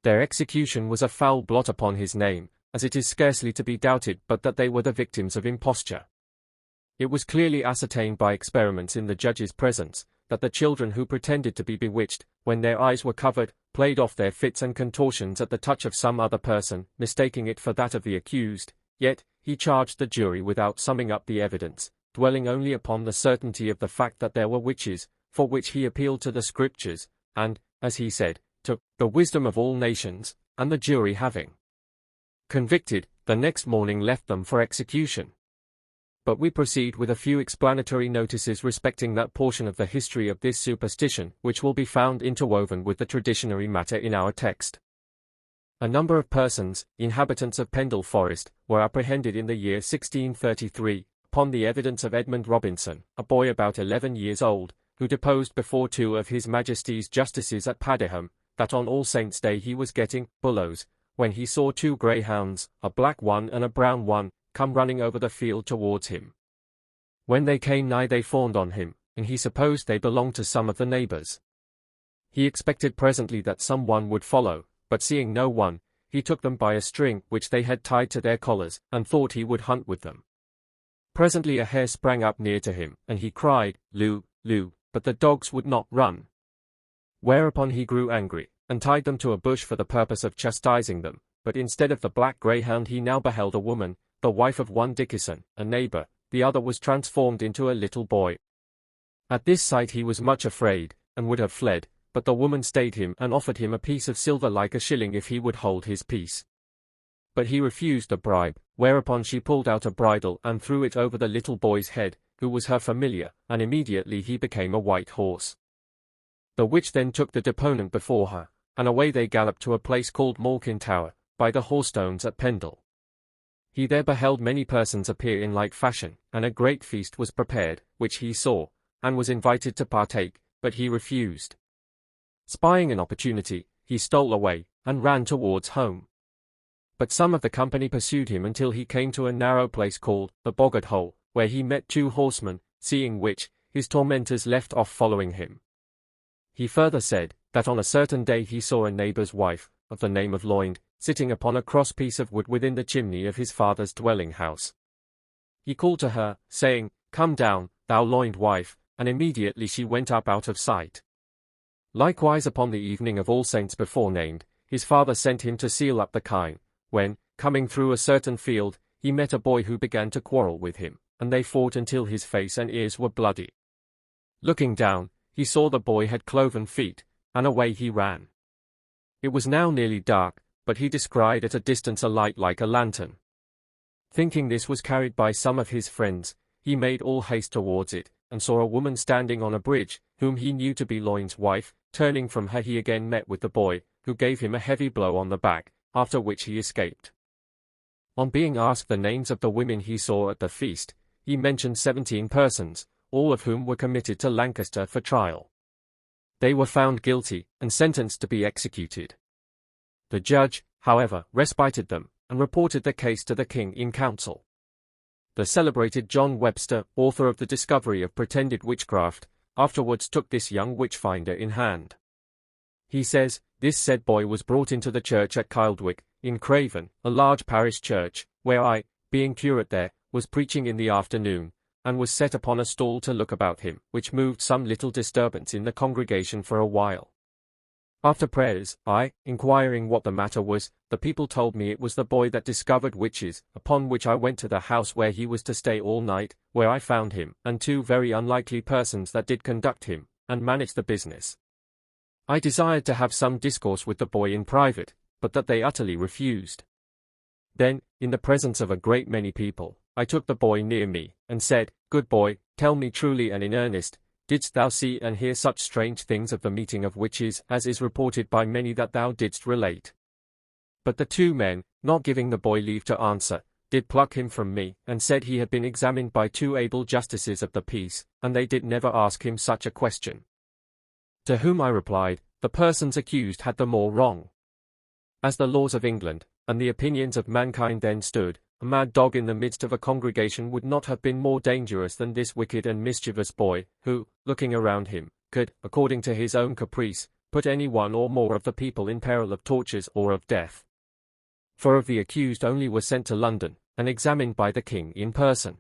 Their execution was a foul blot upon his name, as it is scarcely to be doubted but that they were the victims of imposture. It was clearly ascertained by experiments in the judge's presence, that the children who pretended to be bewitched, when their eyes were covered, played off their fits and contortions at the touch of some other person, mistaking it for that of the accused, yet, he charged the jury without summing up the evidence, dwelling only upon the certainty of the fact that there were witches, for which he appealed to the Scriptures, and, as he said, to the wisdom of all nations, and the jury having convicted, the next morning left them for execution. But we proceed with a few explanatory notices respecting that portion of the history of this superstition which will be found interwoven with the traditionary matter in our text. A number of persons, inhabitants of Pendle Forest, were apprehended in the year 1633, upon the evidence of Edmund Robinson, a boy about 11 years old, who deposed before 2 of His Majesty's justices at Padiham, that on All Saints' Day he was getting bullows, when he saw 2 greyhounds, a black one and a brown one, come running over the field towards him. When they came nigh they fawned on him, and he supposed they belonged to some of the neighbours. He expected presently that some one would follow, but seeing no one, he took them by a string which they had tied to their collars, and thought he would hunt with them. Presently a hare sprang up near to him, and he cried, "Loo, loo," but the dogs would not run. Whereupon he grew angry, and tied them to a bush for the purpose of chastising them, but instead of the black greyhound he now beheld a woman, the wife of one Dickerson, a neighbour, the other was transformed into a little boy. At this sight he was much afraid, and would have fled, but the woman stayed him and offered him a piece of silver like a shilling if he would hold his peace. But he refused the bribe, whereupon she pulled out a bridle and threw it over the little boy's head, who was her familiar, and immediately he became a white horse. The witch then took the deponent before her, and away they galloped to a place called Malkin Tower, by the Horstones at Pendle. He there beheld many persons appear in like fashion, and a great feast was prepared, which he saw, and was invited to partake, but he refused. Spying an opportunity, he stole away, and ran towards home. But some of the company pursued him until he came to a narrow place called the Boggart Hole, where he met 2 horsemen, seeing which, his tormentors left off following him. He further said, that on a certain day he saw a neighbour's wife, of the name of Loynd, sitting upon a cross piece of wood within the chimney of his father's dwelling house. He called to her, saying, "Come down, thou Loynd wife," and immediately she went up out of sight. Likewise upon the evening of All Saints before named, his father sent him to seal up the kine, when, coming through a certain field, he met a boy who began to quarrel with him, and they fought until his face and ears were bloody. Looking down, he saw the boy had cloven feet, and away he ran. It was now nearly dark, but he descried at a distance a light like a lantern. Thinking this was carried by some of his friends, he made all haste towards it, and saw a woman standing on a bridge, whom he knew to be Loin's wife. Turning from her he again met with the boy, who gave him a heavy blow on the back, after which he escaped. On being asked the names of the women he saw at the feast, he mentioned 17 persons, all of whom were committed to Lancaster for trial. They were found guilty, and sentenced to be executed. The judge, however, respited them, and reported the case to the king in council. The celebrated John Webster, author of the discovery of pretended witchcraft, afterwards took this young witch-finder in hand. He says, this said boy was brought into the church at Kildwick, in Craven, a large parish church, where I, being curate there, was preaching in the afternoon, and was set upon a stall to look about him, which moved some little disturbance in the congregation for a while. After prayers, I, inquiring what the matter was, the people told me it was the boy that discovered witches, upon which I went to the house where he was to stay all night, where I found him, and 2 very unlikely persons that did conduct him, and manage the business. I desired to have some discourse with the boy in private, but that they utterly refused. Then, in the presence of a great many people, I took the boy near me, and said, Good boy, tell me truly and in earnest, didst thou see and hear such strange things of the meeting of witches as is reported by many that thou didst relate? But the 2 men, not giving the boy leave to answer, did pluck him from me, and said he had been examined by 2 able justices of the peace, and they did never ask him such a question. To whom I replied, the persons accused had the more wrong. As the laws of England, and the opinions of mankind then stood, a mad dog in the midst of a congregation would not have been more dangerous than this wicked and mischievous boy, who, looking around him, could, according to his own caprice, put any one or more of the people in peril of tortures or of death. 4 of the accused only were sent to London, and examined by the king in person.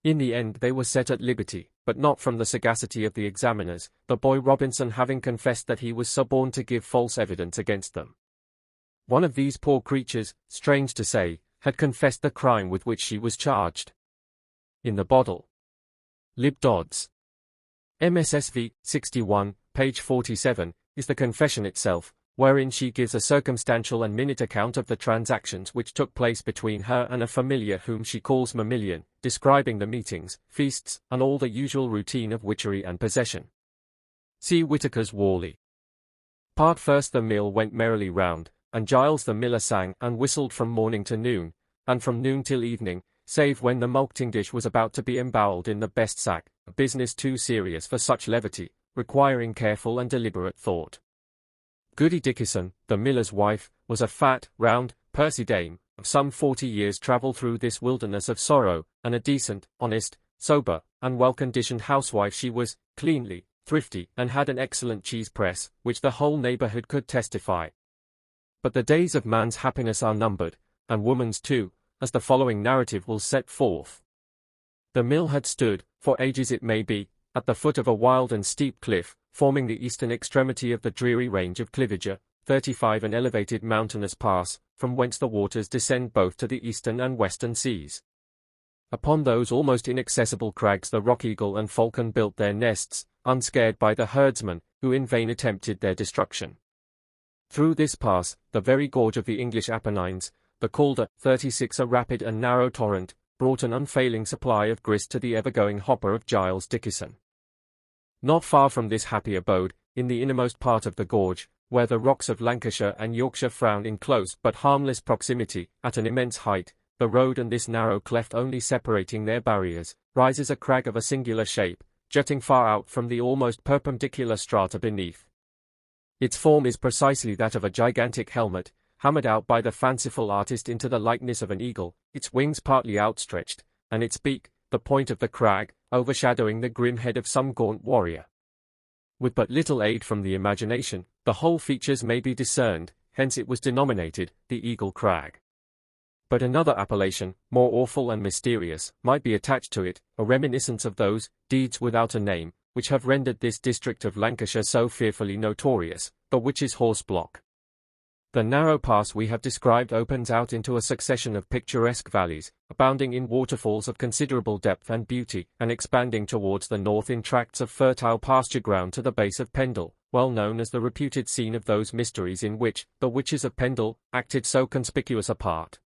In the end they were set at liberty, but not from the sagacity of the examiners, the boy Robinson having confessed that he was suborned to give false evidence against them. One of these poor creatures, strange to say, had confessed the crime with which she was charged. In the bottle. Lib Dodds. MSSV, 61, page 47, is the confession itself, wherein she gives a circumstantial and minute account of the transactions which took place between her and a familiar whom she calls Mamillion, describing the meetings, feasts, and all the usual routine of witchery and possession. See Whitaker's Worley. Part first. The mill went merrily round, and Giles the miller sang and whistled from morning to noon, and from noon till evening, save when the malting dish was about to be embowelled in the best sack, a business too serious for such levity, requiring careful and deliberate thought. Goody Dickison, the miller's wife, was a fat, round, pursy dame, of some 40 years' travel through this wilderness of sorrow, and a decent, honest, sober, and well-conditioned housewife she was, cleanly, thrifty, and had an excellent cheese press, which the whole neighbourhood could testify. But the days of man's happiness are numbered, and woman's too, as the following narrative will set forth. The mill had stood, for ages it may be, at the foot of a wild and steep cliff, forming the eastern extremity of the dreary range of Cliviger, 35, an elevated mountainous pass, from whence the waters descend both to the eastern and western seas. Upon those almost inaccessible crags the rock-eagle and falcon built their nests, unscared by the herdsmen, who in vain attempted their destruction. Through this pass, the very gorge of the English Apennines, the Calder, 36, a rapid and narrow torrent, brought an unfailing supply of grist to the ever-going hopper of Giles Dickison. Not far from this happy abode, in the innermost part of the gorge, where the rocks of Lancashire and Yorkshire frown in close but harmless proximity, at an immense height, the road and this narrow cleft only separating their barriers, rises a crag of a singular shape, jutting far out from the almost perpendicular strata beneath. Its form is precisely that of a gigantic helmet, hammered out by the fanciful artist into the likeness of an eagle, its wings partly outstretched, and its beak, the point of the crag, overshadowing the grim head of some gaunt warrior. With but little aid from the imagination, the whole features may be discerned, hence it was denominated the Eagle Crag. But another appellation, more awful and mysterious, might be attached to it, a reminiscence of those deeds without a name, which have rendered this district of Lancashire so fearfully notorious, the Witch's Horse Block. The narrow pass we have described opens out into a succession of picturesque valleys, abounding in waterfalls of considerable depth and beauty, and expanding towards the north in tracts of fertile pasture ground to the base of Pendle, well known as the reputed scene of those mysteries in which the witches of Pendle acted so conspicuous a part.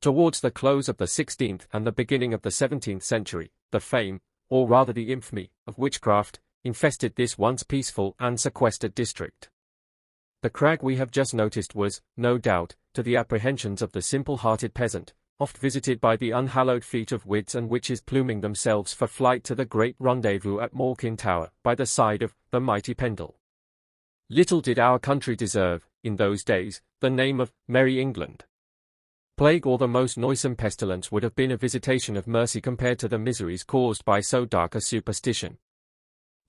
Towards the close of the 16th and the beginning of the 17th century, the fame, or rather the infamy, of witchcraft infested this once peaceful and sequestered district. The crag we have just noticed was, no doubt, to the apprehensions of the simple-hearted peasant, oft visited by the unhallowed feet of wids and witches pluming themselves for flight to the great rendezvous at Moorkin Tower, by the side of the mighty Pendle. Little did our country deserve, in those days, the name of Merry England. Plague or the most noisome pestilence would have been a visitation of mercy compared to the miseries caused by so dark a superstition.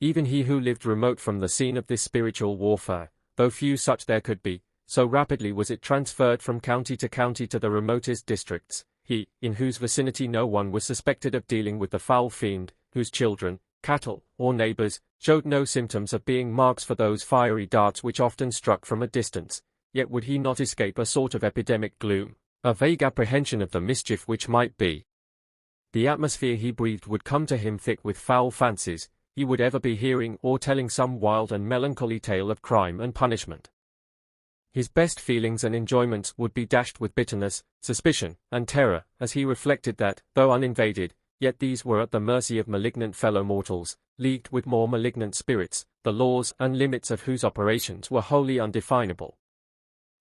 Even he who lived remote from the scene of this spiritual warfare, though few such there could be, so rapidly was it transferred from county to the remotest districts, he, in whose vicinity no one was suspected of dealing with the foul fiend, whose children, cattle, or neighbours, showed no symptoms of being marks for those fiery darts which often struck from a distance, yet would he not escape a sort of epidemic gloom, a vague apprehension of the mischief which might be. The atmosphere he breathed would come to him thick with foul fancies, he would ever be hearing or telling some wild and melancholy tale of crime and punishment. His best feelings and enjoyments would be dashed with bitterness, suspicion, and terror, as he reflected that, though uninvaded, yet these were at the mercy of malignant fellow-mortals, leagued with more malignant spirits, the laws and limits of whose operations were wholly undefinable.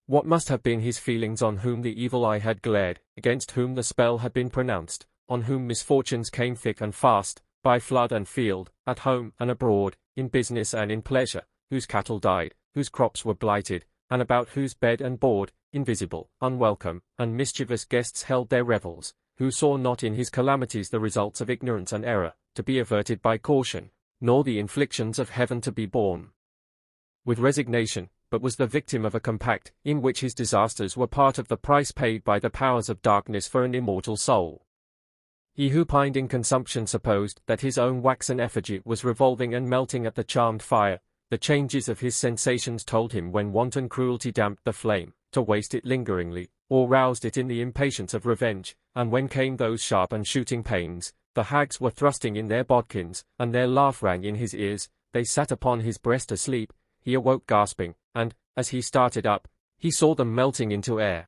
What must have been his feelings on whom the evil eye had glared, against whom the spell had been pronounced, on whom misfortunes came thick and fast, by flood and field, at home and abroad, in business and in pleasure, whose cattle died, whose crops were blighted, and about whose bed and board, invisible, unwelcome, and mischievous guests held their revels, who saw not in his calamities the results of ignorance and error, to be averted by caution, nor the inflictions of heaven to be borne with resignation, but was the victim of a compact, in which his disasters were part of the price paid by the powers of darkness for an immortal soul. He who pined in consumption supposed that his own waxen effigy was revolving and melting at the charmed fire. The changes of his sensations told him when wanton cruelty damped the flame, to waste it lingeringly, or roused it in the impatience of revenge, and when came those sharp and shooting pains, the hags were thrusting in their bodkins, and their laugh rang in his ears, they sat upon his breast asleep, he awoke gasping, and, as he started up, he saw them melting into air.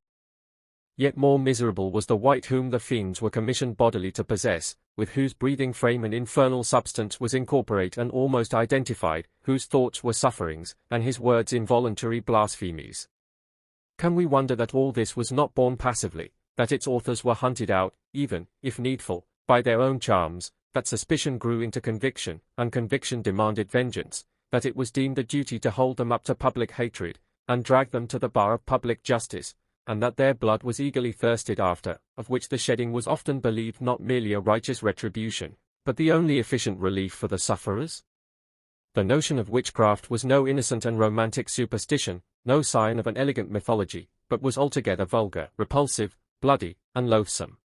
Yet more miserable was the wight whom the fiends were commissioned bodily to possess, with whose breathing frame an infernal substance was incorporate and almost identified, whose thoughts were sufferings, and his words involuntary blasphemies. Can we wonder that all this was not borne passively, that its authors were hunted out, even, if needful, by their own charms, that suspicion grew into conviction, and conviction demanded vengeance, that it was deemed a duty to hold them up to public hatred, and drag them to the bar of public justice, and that their blood was eagerly thirsted after, of which the shedding was often believed not merely a righteous retribution, but the only efficient relief for the sufferers? The notion of witchcraft was no innocent and romantic superstition, no sign of an elegant mythology, but was altogether vulgar, repulsive, bloody, and loathsome.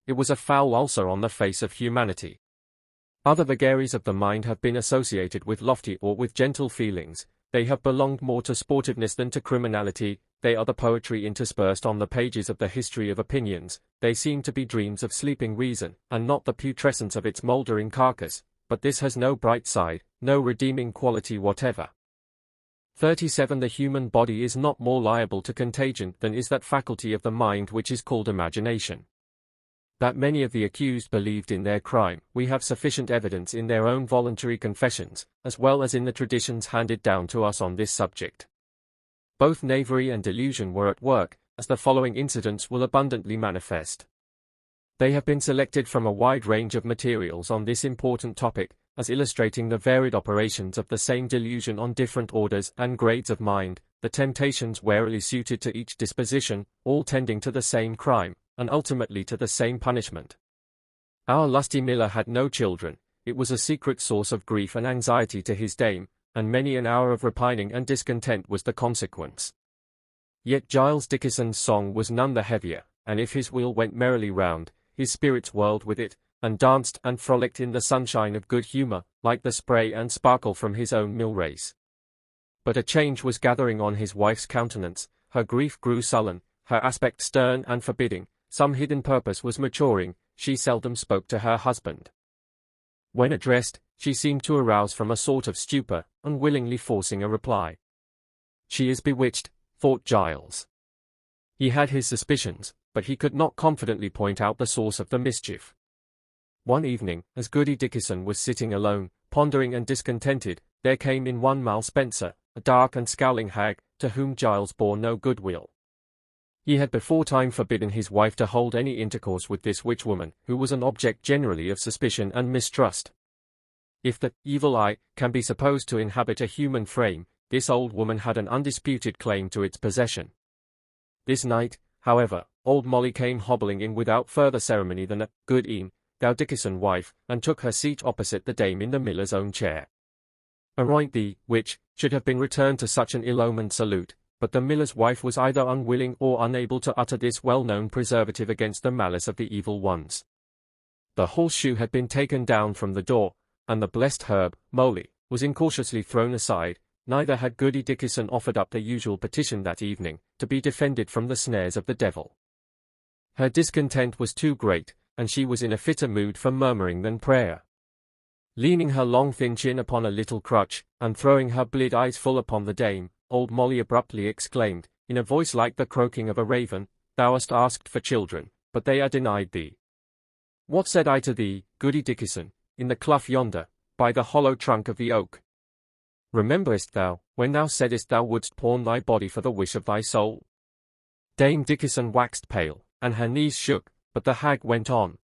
It was a foul ulcer on the face of humanity. Other vagaries of the mind have been associated with lofty or with gentle feelings, they have belonged more to sportiveness than to criminality, they are the poetry interspersed on the pages of the history of opinions, they seem to be dreams of sleeping reason, and not the putrescence of its mouldering carcass, but this has no bright side, no redeeming quality whatever. 37. The human body is not more liable to contagion than is that faculty of the mind which is called imagination. That many of the accused believed in their crime, we have sufficient evidence in their own voluntary confessions, as well as in the traditions handed down to us on this subject. Both knavery and delusion were at work, as the following incidents will abundantly manifest. They have been selected from a wide range of materials on this important topic, as illustrating the varied operations of the same delusion on different orders and grades of mind, the temptations warily suited to each disposition, all tending to the same crime, and ultimately to the same punishment. Our lusty miller had no children, it was a secret source of grief and anxiety to his dame, and many an hour of repining and discontent was the consequence. Yet Giles Dickerson's song was none the heavier, and if his wheel went merrily round, his spirits whirled with it, and danced and frolicked in the sunshine of good humor, like the spray and sparkle from his own mill race. But a change was gathering on his wife's countenance, her grief grew sullen, her aspect stern and forbidding, some hidden purpose was maturing, she seldom spoke to her husband. When addressed, she seemed to arouse from a sort of stupor, unwillingly forcing a reply. She is bewitched, thought Giles. He had his suspicions, but he could not confidently point out the source of the mischief. One evening, as Goody Dickinson was sitting alone, pondering and discontented, there came in one Mal Spencer, a dark and scowling hag, to whom Giles bore no goodwill. He had beforetime forbidden his wife to hold any intercourse with this witch-woman, who was an object generally of suspicion and mistrust. If the evil eye can be supposed to inhabit a human frame, this old woman had an undisputed claim to its possession. This night, however, old Molly came hobbling in without further ceremony than a "Good e'en, thou Dickinson wife," and took her seat opposite the dame in the miller's own chair. Aroint thee, which should have been returned to such an ill-omened salute, but the miller's wife was either unwilling or unable to utter this well-known preservative against the malice of the evil ones. The horseshoe had been taken down from the door, and the blessed herb, moly, was incautiously thrown aside. Neither had Goody Dickinson offered up the usual petition that evening, to be defended from the snares of the devil. Her discontent was too great, and she was in a fitter mood for murmuring than prayer. Leaning her long thin chin upon a little crutch, and throwing her bleed eyes full upon the dame, old Molly abruptly exclaimed, in a voice like the croaking of a raven, "Thou hast asked for children, but they are denied thee. What said I to thee, Goody Dickinson, in the clough yonder, by the hollow trunk of the oak? Rememberest thou, when thou saidst thou wouldst pawn thy body for the wish of thy soul?" Dame Dickinson waxed pale, and her knees shook, but the hag went on.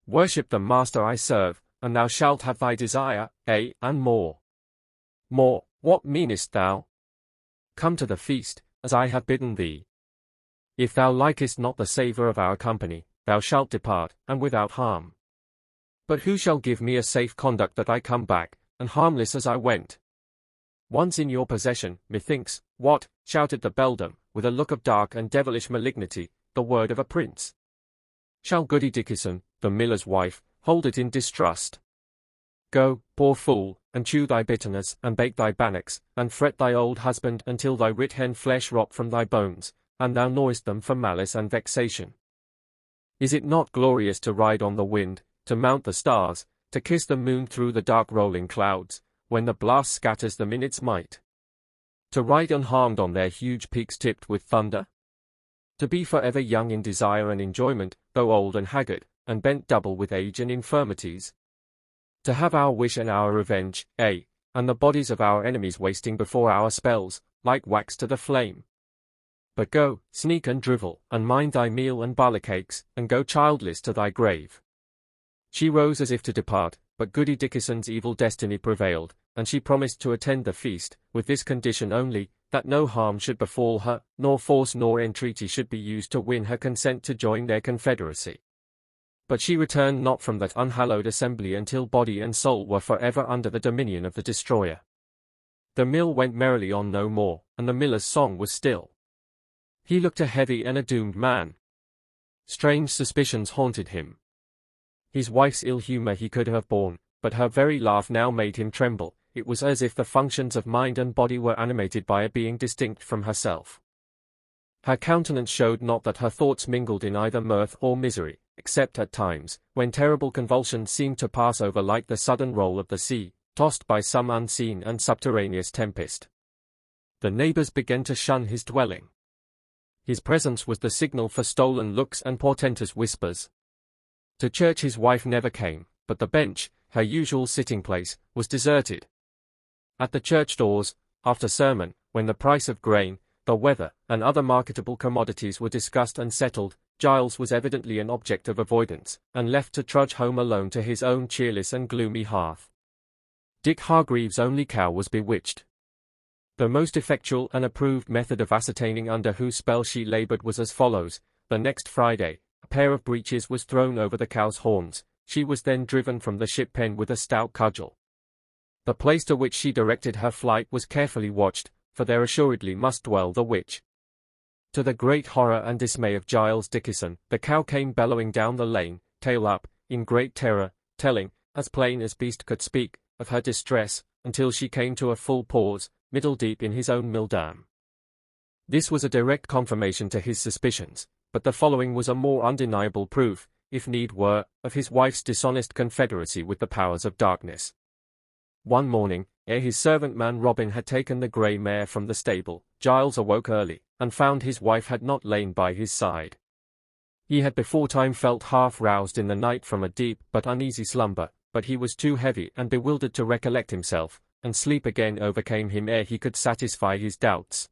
"Worship the master I serve, and thou shalt have thy desire, and more. More, what meanest thou? Come to the feast, as I have bidden thee. If thou likest not the savour of our company, thou shalt depart, and without harm. But who shall give me a safe conduct that I come back, and harmless as I went? Once in your possession, methinks, what?" shouted the beldam, with a look of dark and devilish malignity, "the word of a prince? Shall Goody Dickinson, the miller's wife, hold it in distrust? Go, poor fool, and chew thy bitterness, and bake thy bannocks, and fret thy old husband until thy writ hen flesh rot from thy bones, and thou gnawest them for malice and vexation. Is it not glorious to ride on the wind, to mount the stars, to kiss the moon through the dark rolling clouds, when the blast scatters them in its might? To ride unharmed on their huge peaks tipped with thunder? To be forever young in desire and enjoyment, though old and haggard, and bent double with age and infirmities? To have our wish and our revenge, and the bodies of our enemies wasting before our spells, like wax to the flame? But go, sneak and drivel, and mind thy meal and barley cakes, and go childless to thy grave." She rose as if to depart, but Goody Dickinson's evil destiny prevailed, and she promised to attend the feast, with this condition only, that no harm should befall her, nor force nor entreaty should be used to win her consent to join their confederacy. But she returned not from that unhallowed assembly until body and soul were forever under the dominion of the destroyer. The mill went merrily on no more, and the miller's song was still. He looked a heavy and a doomed man. Strange suspicions haunted him. His wife's ill humor he could have borne, but her very laugh now made him tremble. It was as if the functions of mind and body were animated by a being distinct from herself. Her countenance showed not that her thoughts mingled in either mirth or misery, except at times, when terrible convulsions seemed to pass over like the sudden roll of the sea, tossed by some unseen and subterraneous tempest. The neighbors began to shun his dwelling. His presence was the signal for stolen looks and portentous whispers. To church his wife never came, but the bench, her usual sitting place, was deserted. At the church doors, after sermon, when the price of grain, the weather, and other marketable commodities were discussed and settled, Giles was evidently an object of avoidance, and left to trudge home alone to his own cheerless and gloomy hearth. Dick Hargreaves' only cow was bewitched. The most effectual and approved method of ascertaining under whose spell she laboured was as follows. The next Friday, a pair of breeches was thrown over the cow's horns. She was then driven from the ship pen with a stout cudgel. The place to which she directed her flight was carefully watched, for there assuredly must dwell the witch. To the great horror and dismay of Giles Dickinson, the cow came bellowing down the lane, tail up, in great terror, telling, as plain as beast could speak, of her distress, until she came to a full pause, middle deep in his own mill dam. This was a direct confirmation to his suspicions, but the following was a more undeniable proof, if need were, of his wife's dishonest confederacy with the powers of darkness. One morning, ere his servant man Robin had taken the grey mare from the stable, Giles awoke early, and found his wife had not lain by his side. He had beforetime felt half roused in the night from a deep but uneasy slumber, but he was too heavy and bewildered to recollect himself, and sleep again overcame him ere he could satisfy his doubts.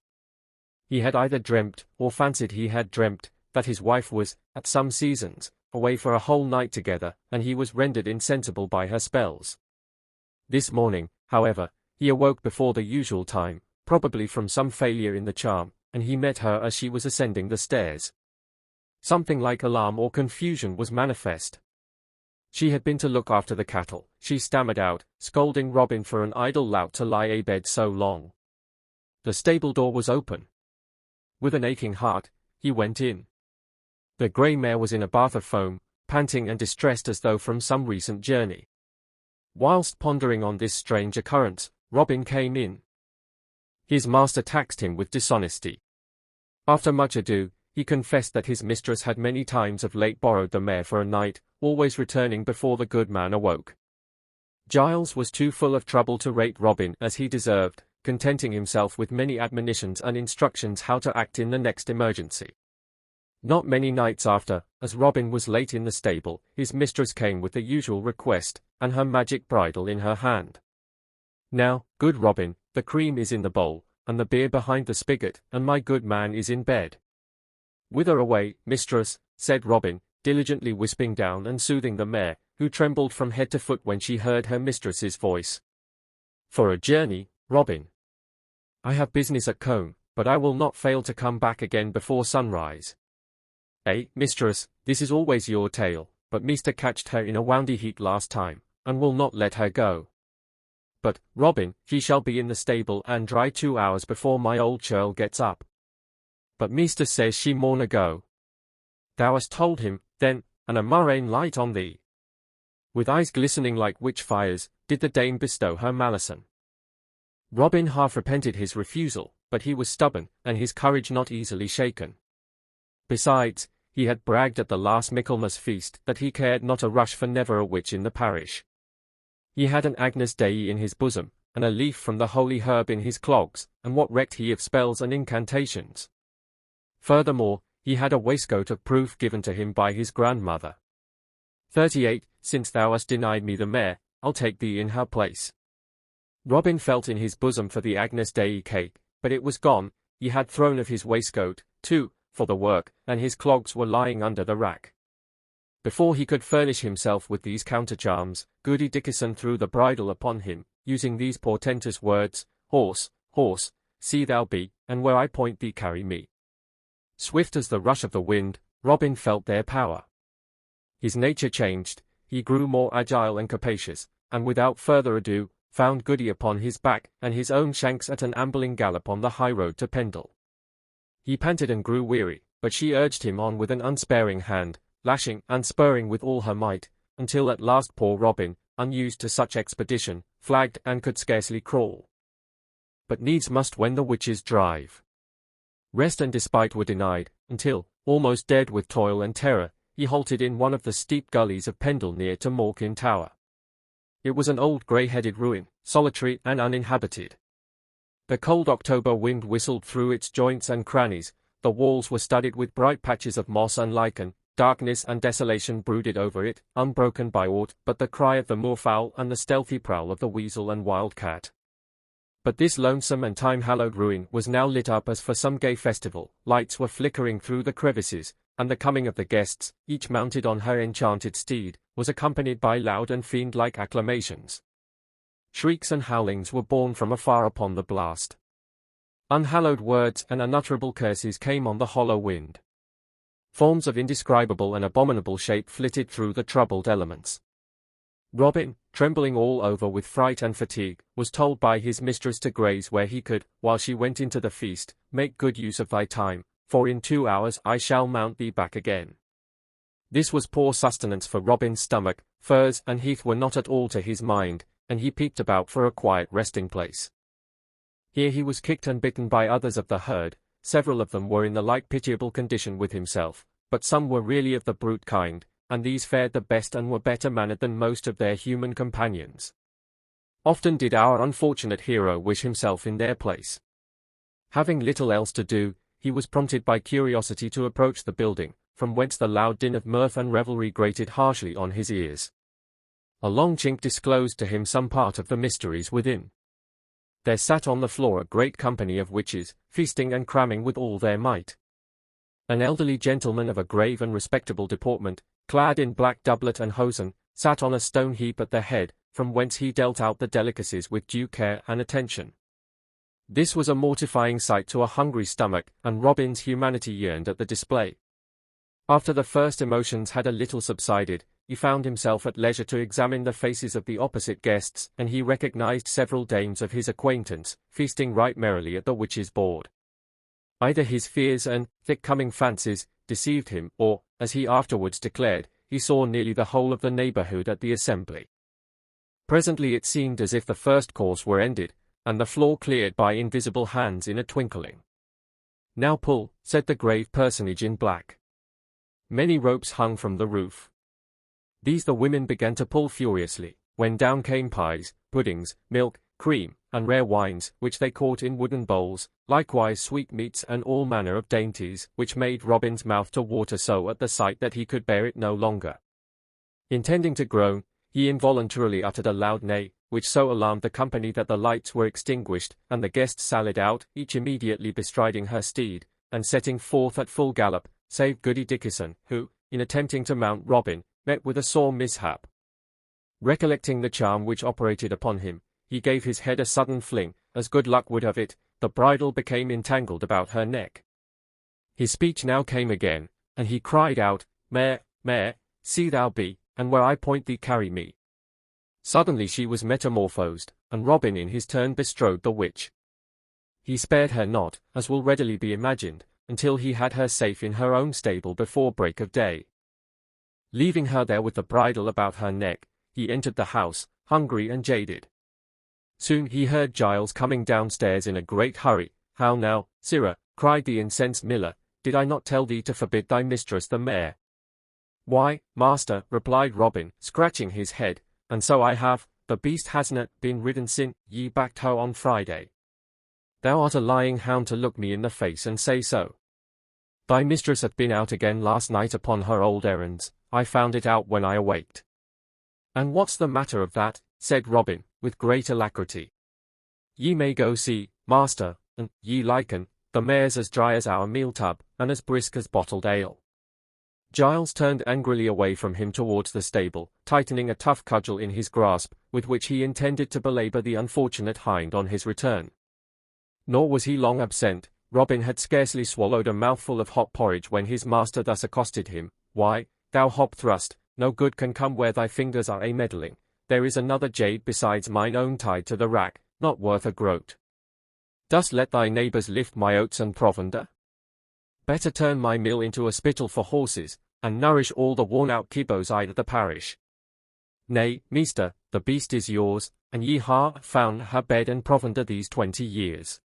He had either dreamt, or fancied he had dreamt, that his wife was, at some seasons, away for a whole night together, and he was rendered insensible by her spells. This morning, however, he awoke before the usual time, probably from some failure in the charm, and he met her as she was ascending the stairs. Something like alarm or confusion was manifest. She had been to look after the cattle, she stammered out, scolding Robin for an idle lout to lie abed so long. The stable door was open. With an aching heart, he went in. The grey mare was in a bath of foam, panting and distressed as though from some recent journey. Whilst pondering on this strange occurrence, Robin came in. His master taxed him with dishonesty. After much ado, he confessed that his mistress had many times of late borrowed the mare for a night, always returning before the good man awoke. Giles was too full of trouble to rate Robin as he deserved, contenting himself with many admonitions and instructions how to act in the next emergency. Not many nights after, as Robin was late in the stable, his mistress came with the usual request, and her magic bridle in her hand. "Now, good Robin, the cream is in the bowl, and the beer behind the spigot, and my good man is in bed." "Whither away, mistress?" said Robin, diligently wisping down and soothing the mare, who trembled from head to foot when she heard her mistress's voice. "For a journey, Robin. I have business at Combe, but I will not fail to come back again before sunrise." "Eh, mistress, this is always your tale, but meester catched her in a woundy heat last time, and will not let her go. But, Robin, she shall be in the stable and dry 2 hours before my old churl gets up." "But meester says she mauna go." "Thou hast told him, then, and a murrain light on thee." With eyes glistening like witch fires, did the dame bestow her malison. Robin half repented his refusal, but he was stubborn, and his courage not easily shaken. Besides, he had bragged at the last Michaelmas feast that he cared not a rush for never a witch in the parish. He had an Agnus Dei in his bosom, and a leaf from the holy herb in his clogs, and what recked he of spells and incantations? Furthermore, he had a waistcoat of proof given to him by his grandmother. 38, since thou hast denied me the mare, I'll take thee in her place. Robin felt in his bosom for the Agnus Dei cake, but it was gone. He had thrown off his waistcoat, too, for the work, and his clogs were lying under the rack. Before he could furnish himself with these countercharms, Goody Dickerson threw the bridle upon him, using these portentous words, "Horse, horse, see thou be, and where I point thee carry me." Swift as the rush of the wind, Robin felt their power. His nature changed, he grew more agile and capacious, and without further ado, found Goody upon his back, and his own shanks at an ambling gallop on the high road to Pendle. He panted and grew weary, but she urged him on with an unsparing hand, lashing and spurring with all her might, until at last poor Robin, unused to such expedition, flagged and could scarcely crawl. But needs must when the witches drive. Rest and despite were denied, until, almost dead with toil and terror, he halted in one of the steep gullies of Pendle near to Moorkin Tower. It was an old grey-headed ruin, solitary and uninhabited. The cold October wind whistled through its joints and crannies, the walls were studded with bright patches of moss and lichen, darkness and desolation brooded over it, unbroken by aught but the cry of the moorfowl and the stealthy prowl of the weasel and wild cat. But this lonesome and time-hallowed ruin was now lit up as for some gay festival, lights were flickering through the crevices, and the coming of the guests, each mounted on her enchanted steed, was accompanied by loud and fiend-like acclamations. Shrieks and howlings were borne from afar upon the blast. Unhallowed words and unutterable curses came on the hollow wind. Forms of indescribable and abominable shape flitted through the troubled elements. Robin, trembling all over with fright and fatigue, was told by his mistress to graze where he could, while she went into the feast. "Make good use of thy time, for in 2 hours I shall mount thee back again." This was poor sustenance for Robin's stomach. Furze and heath were not at all to his mind, and he peeped about for a quiet resting place. Here he was kicked and bitten by others of the herd. Several of them were in the like pitiable condition with himself, but some were really of the brute kind, and these fared the best and were better mannered than most of their human companions. Often did our unfortunate hero wish himself in their place. Having little else to do, he was prompted by curiosity to approach the building, from whence the loud din of mirth and revelry grated harshly on his ears. A long chink disclosed to him some part of the mysteries within. There sat on the floor a great company of witches, feasting and cramming with all their might. An elderly gentleman of a grave and respectable deportment, clad in black doublet and hosen, sat on a stone heap at their head, from whence he dealt out the delicacies with due care and attention. This was a mortifying sight to a hungry stomach, and Robin's humanity yearned at the display. After the first emotions had a little subsided, he found himself at leisure to examine the faces of the opposite guests, and he recognized several dames of his acquaintance, feasting right merrily at the witches' board. Either his fears and thick-coming fancies deceived him, or, as he afterwards declared, he saw nearly the whole of the neighborhood at the assembly. Presently it seemed as if the first course were ended, and the floor cleared by invisible hands in a twinkling. "Now pull," said the grave personage in black. Many ropes hung from the roof. These the women began to pull furiously, when down came pies, puddings, milk, cream, and rare wines, which they caught in wooden bowls, likewise sweetmeats and all manner of dainties, which made Robin's mouth to water so at the sight that he could bear it no longer. Intending to groan, he involuntarily uttered a loud neigh, which so alarmed the company that the lights were extinguished, and the guests sallied out, each immediately bestriding her steed, and setting forth at full gallop, save Goody Dickerson, who, in attempting to mount Robin, met with a sore mishap. Recollecting the charm which operated upon him, he gave his head a sudden fling, as good luck would have it, the bridle became entangled about her neck. His speech now came again, and he cried out, "Mare, mare, see thou be, and where I point thee carry me." Suddenly she was metamorphosed, and Robin in his turn bestrode the witch. He spared her not, as will readily be imagined, until he had her safe in her own stable before break of day. Leaving her there with the bridle about her neck, he entered the house, hungry and jaded. Soon he heard Giles coming downstairs in a great hurry. "How now, sirrah," cried the incensed miller, "did I not tell thee to forbid thy mistress the mare?" "Why, master," replied Robin, scratching his head, "and so I have. The beast hasna been ridden sin ye backed her on Friday." "Thou art a lying hound to look me in the face and say so. Thy mistress hath been out again last night upon her old errands. I found it out when I awaked." "And what's the matter of that?" said Robin, with great alacrity. "Ye may go see, master, and, ye liken, the mare's as dry as our meal tub, and as brisk as bottled ale." Giles turned angrily away from him towards the stable, tightening a tough cudgel in his grasp, with which he intended to belabor the unfortunate hind on his return. Nor was he long absent. Robin had scarcely swallowed a mouthful of hot porridge when his master thus accosted him. "Why, thou hop thrust, no good can come where thy fingers are a-meddling. There is another jade besides mine own tied to the rack, not worth a groat. Dost let thy neighbours lift my oats and provender? Better turn my mill into a spittle for horses, and nourish all the worn-out kibbos of the parish. Nay, measter, the beast is yours, and ye ha found her bed and provender these 20 years.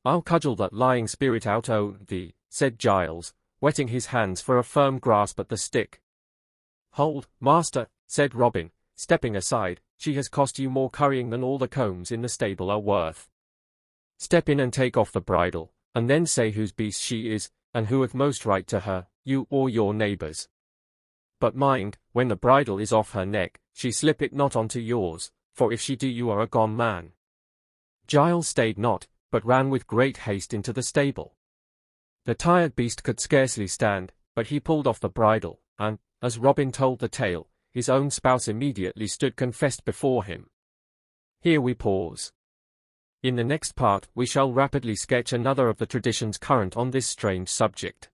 I'll cudgel that lying spirit out o' thee," said Giles, wetting his hands for a firm grasp at the stick. "Hold, master," said Robin, stepping aside, "she has cost you more currying than all the combs in the stable are worth. Step in and take off the bridle, and then say whose beast she is, and who hath most right to her, you or your neighbours. But mind, when the bridle is off her neck, she slip it not onto yours, for if she do you are a gone man." Giles stayed not, but ran with great haste into the stable. The tired beast could scarcely stand, but he pulled off the bridle, and, as Robin told the tale, his own spouse immediately stood confessed before him. Here we pause. In the next part we shall rapidly sketch another of the traditions current on this strange subject.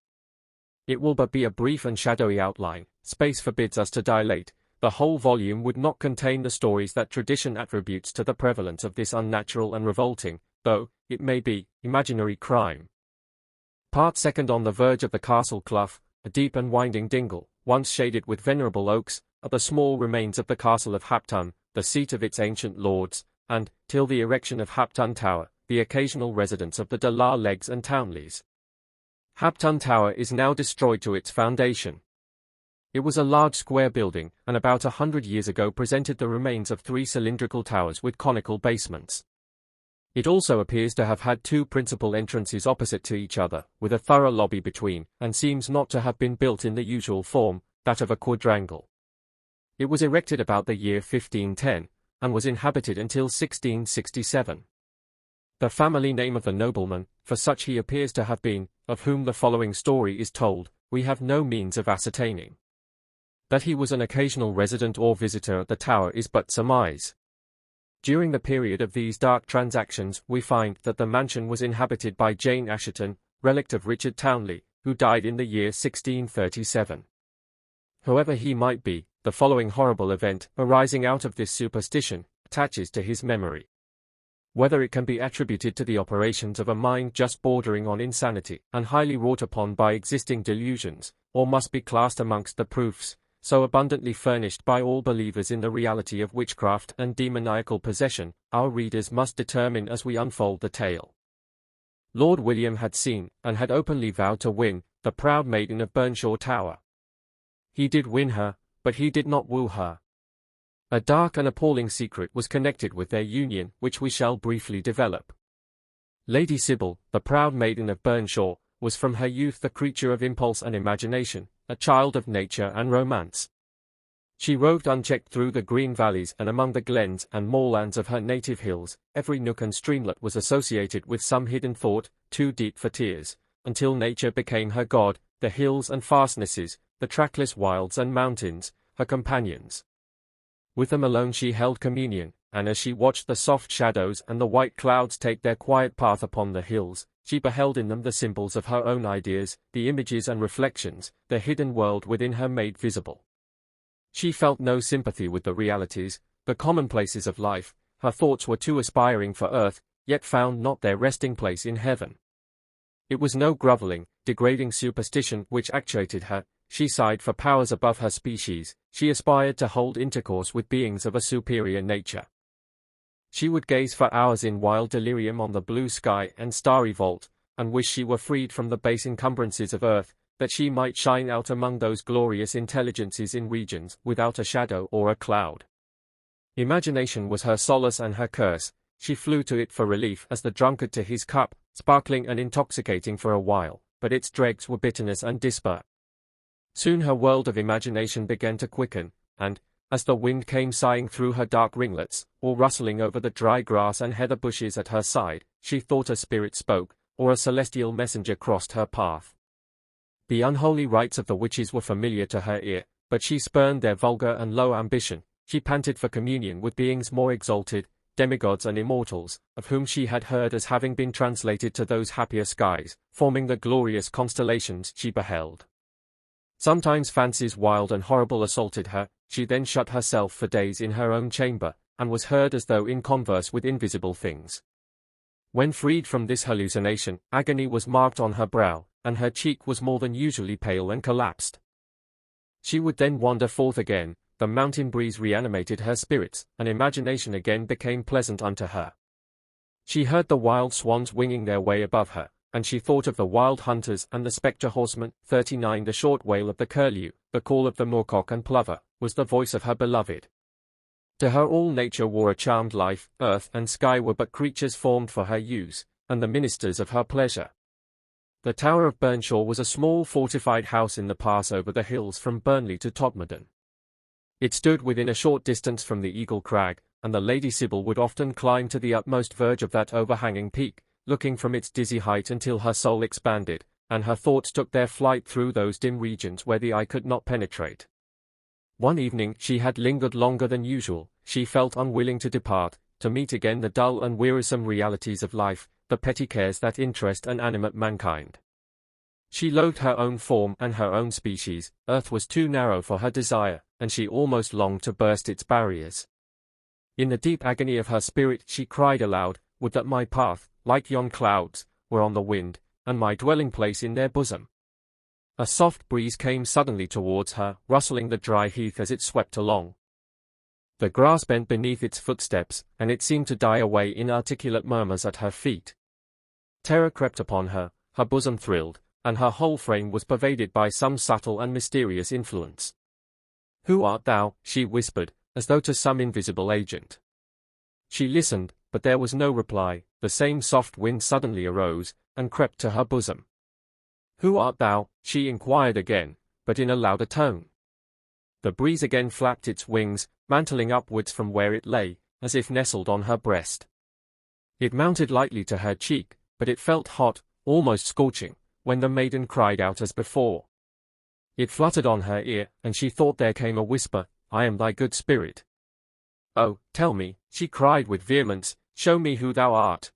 It will but be a brief and shadowy outline, space forbids us to dilate. The whole volume would not contain the stories that tradition attributes to the prevalence of this unnatural and revolting, though, it may be, imaginary crime. Part second. On the verge of the castle clough, a deep and winding dingle, once shaded with venerable oaks, are the small remains of the castle of Hapton, the seat of its ancient lords, and, till the erection of Hapton Tower, the occasional residence of the de la Legs and Townleys. Hapton Tower is now destroyed to its foundation. It was a large square building, and about 100 years ago presented the remains of 3 cylindrical towers with conical basements. It also appears to have had 2 principal entrances opposite to each other, with a thorough lobby between, and seems not to have been built in the usual form, that of a quadrangle. It was erected about the year 1510, and was inhabited until 1667. The family name of the nobleman, for such he appears to have been, of whom the following story is told, we have no means of ascertaining. That he was an occasional resident or visitor at the tower is but surmise. During the period of these dark transactions, we find that the mansion was inhabited by Jane Asherton, relict of Richard Townley, who died in the year 1637. Whoever he might be, the following horrible event, arising out of this superstition, attaches to his memory. Whether it can be attributed to the operations of a mind just bordering on insanity, and highly wrought upon by existing delusions, or must be classed amongst the proofs, so abundantly furnished by all believers in the reality of witchcraft and demoniacal possession, our readers must determine as we unfold the tale. Lord William had seen, and had openly vowed to win, the proud maiden of Burnshaw Tower. He did win her, but he did not woo her. A dark and appalling secret was connected with their union, which we shall briefly develop. Lady Sybil, the proud maiden of Burnshaw, was from her youth the creature of impulse and imagination, a child of nature and romance. She roved unchecked through the green valleys and among the glens and moorlands of her native hills. Every nook and streamlet was associated with some hidden thought, too deep for tears, until nature became her god, the hills and fastnesses, the trackless wilds and mountains, her companions. With them alone she held communion, and as she watched the soft shadows and the white clouds take their quiet path upon the hills, she beheld in them the symbols of her own ideas, the images and reflections, the hidden world within her made visible. She felt no sympathy with the realities, the commonplaces of life. Her thoughts were too aspiring for earth, yet found not their resting place in heaven. It was no grovelling, degrading superstition which actuated her. She sighed for powers above her species. She aspired to hold intercourse with beings of a superior nature. She would gaze for hours in wild delirium on the blue sky and starry vault, and wish she were freed from the base encumbrances of earth, that she might shine out among those glorious intelligences in regions without a shadow or a cloud. Imagination was her solace and her curse. She flew to it for relief as the drunkard to his cup, sparkling and intoxicating for a while, but its dregs were bitterness and despair. Soon her world of imagination began to quicken, and, as the wind came sighing through her dark ringlets, or rustling over the dry grass and heather bushes at her side, she thought a spirit spoke, or a celestial messenger crossed her path. The unholy rites of the witches were familiar to her ear, but she spurned their vulgar and low ambition. She panted for communion with beings more exalted, demigods and immortals, of whom she had heard as having been translated to those happier skies, forming the glorious constellations she beheld. Sometimes fancies wild and horrible assaulted her. She then shut herself for days in her own chamber, and was heard as though in converse with invisible things. When freed from this hallucination, agony was marked on her brow, and her cheek was more than usually pale and collapsed. She would then wander forth again. The mountain breeze reanimated her spirits, and imagination again became pleasant unto her. She heard the wild swans winging their way above her, and she thought of the wild hunters and the spectre horsemen. 39 The short wail of the curlew, the call of the moorcock and plover, was the voice of her beloved. To her all nature wore a charmed life. Earth and sky were but creatures formed for her use, and the ministers of her pleasure. The Tower of Burnshaw was a small fortified house in the pass over the hills from Burnley to Todmorden. It stood within a short distance from the Eagle Crag, and the Lady Sybil would often climb to the utmost verge of that overhanging peak, looking from its dizzy height until her soul expanded, and her thoughts took their flight through those dim regions where the eye could not penetrate. One evening she had lingered longer than usual. She felt unwilling to depart, to meet again the dull and wearisome realities of life, the petty cares that interest and animate mankind. She loathed her own form and her own species. Earth was too narrow for her desire, and she almost longed to burst its barriers. In the deep agony of her spirit she cried aloud, "Would that my path, like yon clouds, were on the wind, and my dwelling place in their bosom." A soft breeze came suddenly towards her, rustling the dry heath as it swept along. The grass bent beneath its footsteps, and it seemed to die away in articulate murmurs at her feet. Terror crept upon her, her bosom thrilled, and her whole frame was pervaded by some subtle and mysterious influence. "Who art thou?" she whispered, as though to some invisible agent. She listened, but there was no reply. The same soft wind suddenly arose, and crept to her bosom. "Who art thou?" she inquired again, but in a louder tone. The breeze again flapped its wings, mantling upwards from where it lay, as if nestled on her breast. It mounted lightly to her cheek, but it felt hot, almost scorching, when the maiden cried out as before. It fluttered on her ear, and she thought there came a whisper, "I am thy good spirit." "Oh, tell me," she cried with vehemence, "show me who thou art."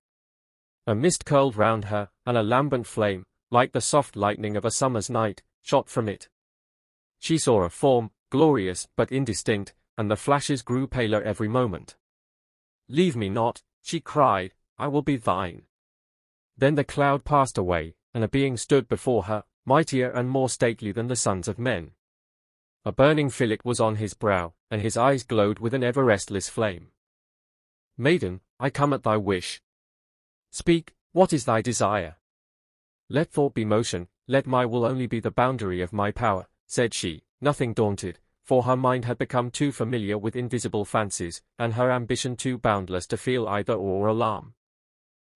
A mist curled round her, and a lambent flame, like the soft lightning of a summer's night, shot from it. She saw a form, glorious but indistinct, and the flashes grew paler every moment. "Leave me not," she cried, "I will be thine." Then the cloud passed away, and a being stood before her, mightier and more stately than the sons of men. A burning fillet was on his brow, and his eyes glowed with an ever-restless flame. "Maiden, I come at thy wish. Speak, what is thy desire?" "Let thought be motion, let my will only be the boundary of my power," said she, nothing daunted, for her mind had become too familiar with invisible fancies, and her ambition too boundless to feel either awe or alarm.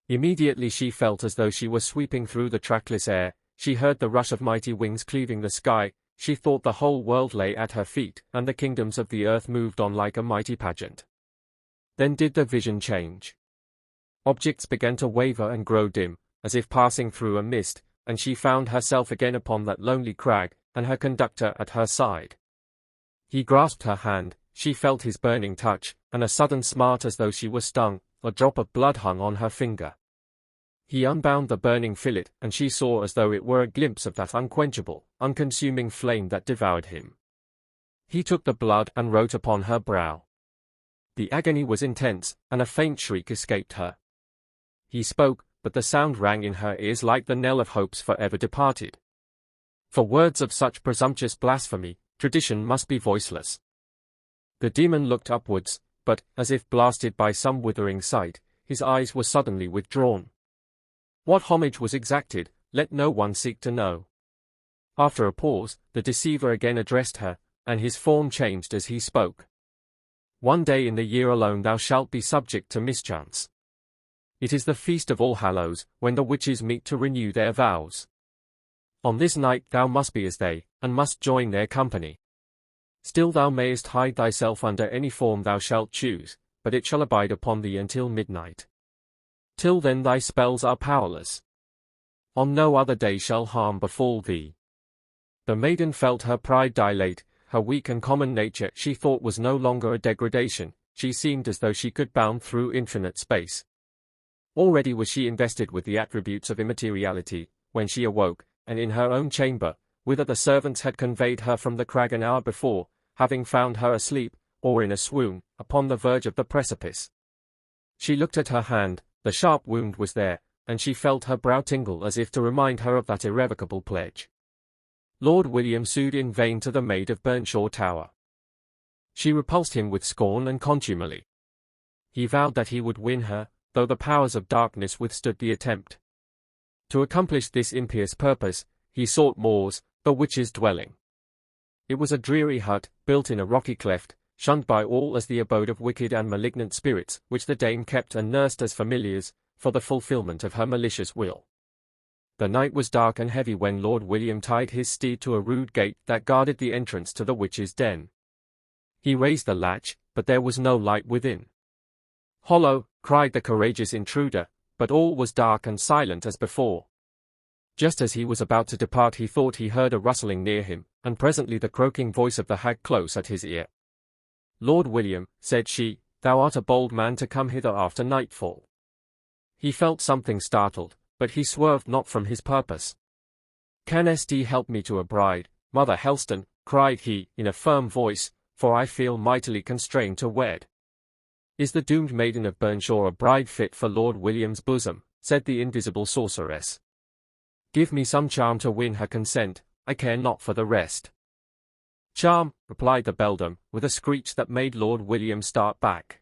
Immediately she felt as though she were sweeping through the trackless air, she heard the rush of mighty wings cleaving the sky, she thought the whole world lay at her feet, and the kingdoms of the earth moved on like a mighty pageant. Then did the vision change. Objects began to waver and grow dim, as if passing through a mist, and she found herself again upon that lonely crag, and her conductor at her side. He grasped her hand, she felt his burning touch, and a sudden smart as though she were stung, a drop of blood hung on her finger. He unbound the burning fillet, and she saw as though it were a glimpse of that unquenchable, unconsuming flame that devoured him. He took the blood and wrote upon her brow. The agony was intense, and a faint shriek escaped her. He spoke, but the sound rang in her ears like the knell of hopes forever departed. For words of such presumptuous blasphemy, tradition must be voiceless. The demon looked upwards, but, as if blasted by some withering sight, his eyes were suddenly withdrawn. What homage was exacted, let no one seek to know. After a pause, the deceiver again addressed her, and his form changed as he spoke. "One day in the year alone thou shalt be subject to mischance. It is the feast of All Hallows, when the witches meet to renew their vows. On this night thou must be as they, and must join their company. Still thou mayest hide thyself under any form thou shalt choose, but it shall abide upon thee until midnight. Till then thy spells are powerless. On no other day shall harm befall thee." The maiden felt her pride dilate, her weak and common nature she thought was no longer a degradation, she seemed as though she could bound through infinite space. Already was she invested with the attributes of immateriality, when she awoke, and in her own chamber, whither the servants had conveyed her from the crag an hour before, having found her asleep, or in a swoon, upon the verge of the precipice. She looked at her hand, the sharp wound was there, and she felt her brow tingle as if to remind her of that irrevocable pledge. Lord William sued in vain to the maid of Burnshire Tower. She repulsed him with scorn and contumely. He vowed that he would win her, though the powers of darkness withstood the attempt. To accomplish this impious purpose, he sought Moors, the witch's dwelling. It was a dreary hut, built in a rocky cleft, shunned by all as the abode of wicked and malignant spirits, which the dame kept and nursed as familiars, for the fulfilment of her malicious will. The night was dark and heavy when Lord William tied his steed to a rude gate that guarded the entrance to the witch's den. He raised the latch, but there was no light within. "Hollow!" cried the courageous intruder, but all was dark and silent as before. Just as he was about to depart he thought he heard a rustling near him, and presently the croaking voice of the hag close at his ear. "Lord William," said she, "thou art a bold man to come hither after nightfall." He felt something startled, but he swerved not from his purpose. "Canst help me to a bride, Mother Helston?" cried he, in a firm voice, "for I feel mightily constrained to wed." "Is the doomed maiden of Burnshire a bride fit for Lord William's bosom?" said the invisible sorceress. "Give me some charm to win her consent, I care not for the rest. Charm, replied the beldam, with a screech that made Lord William start back.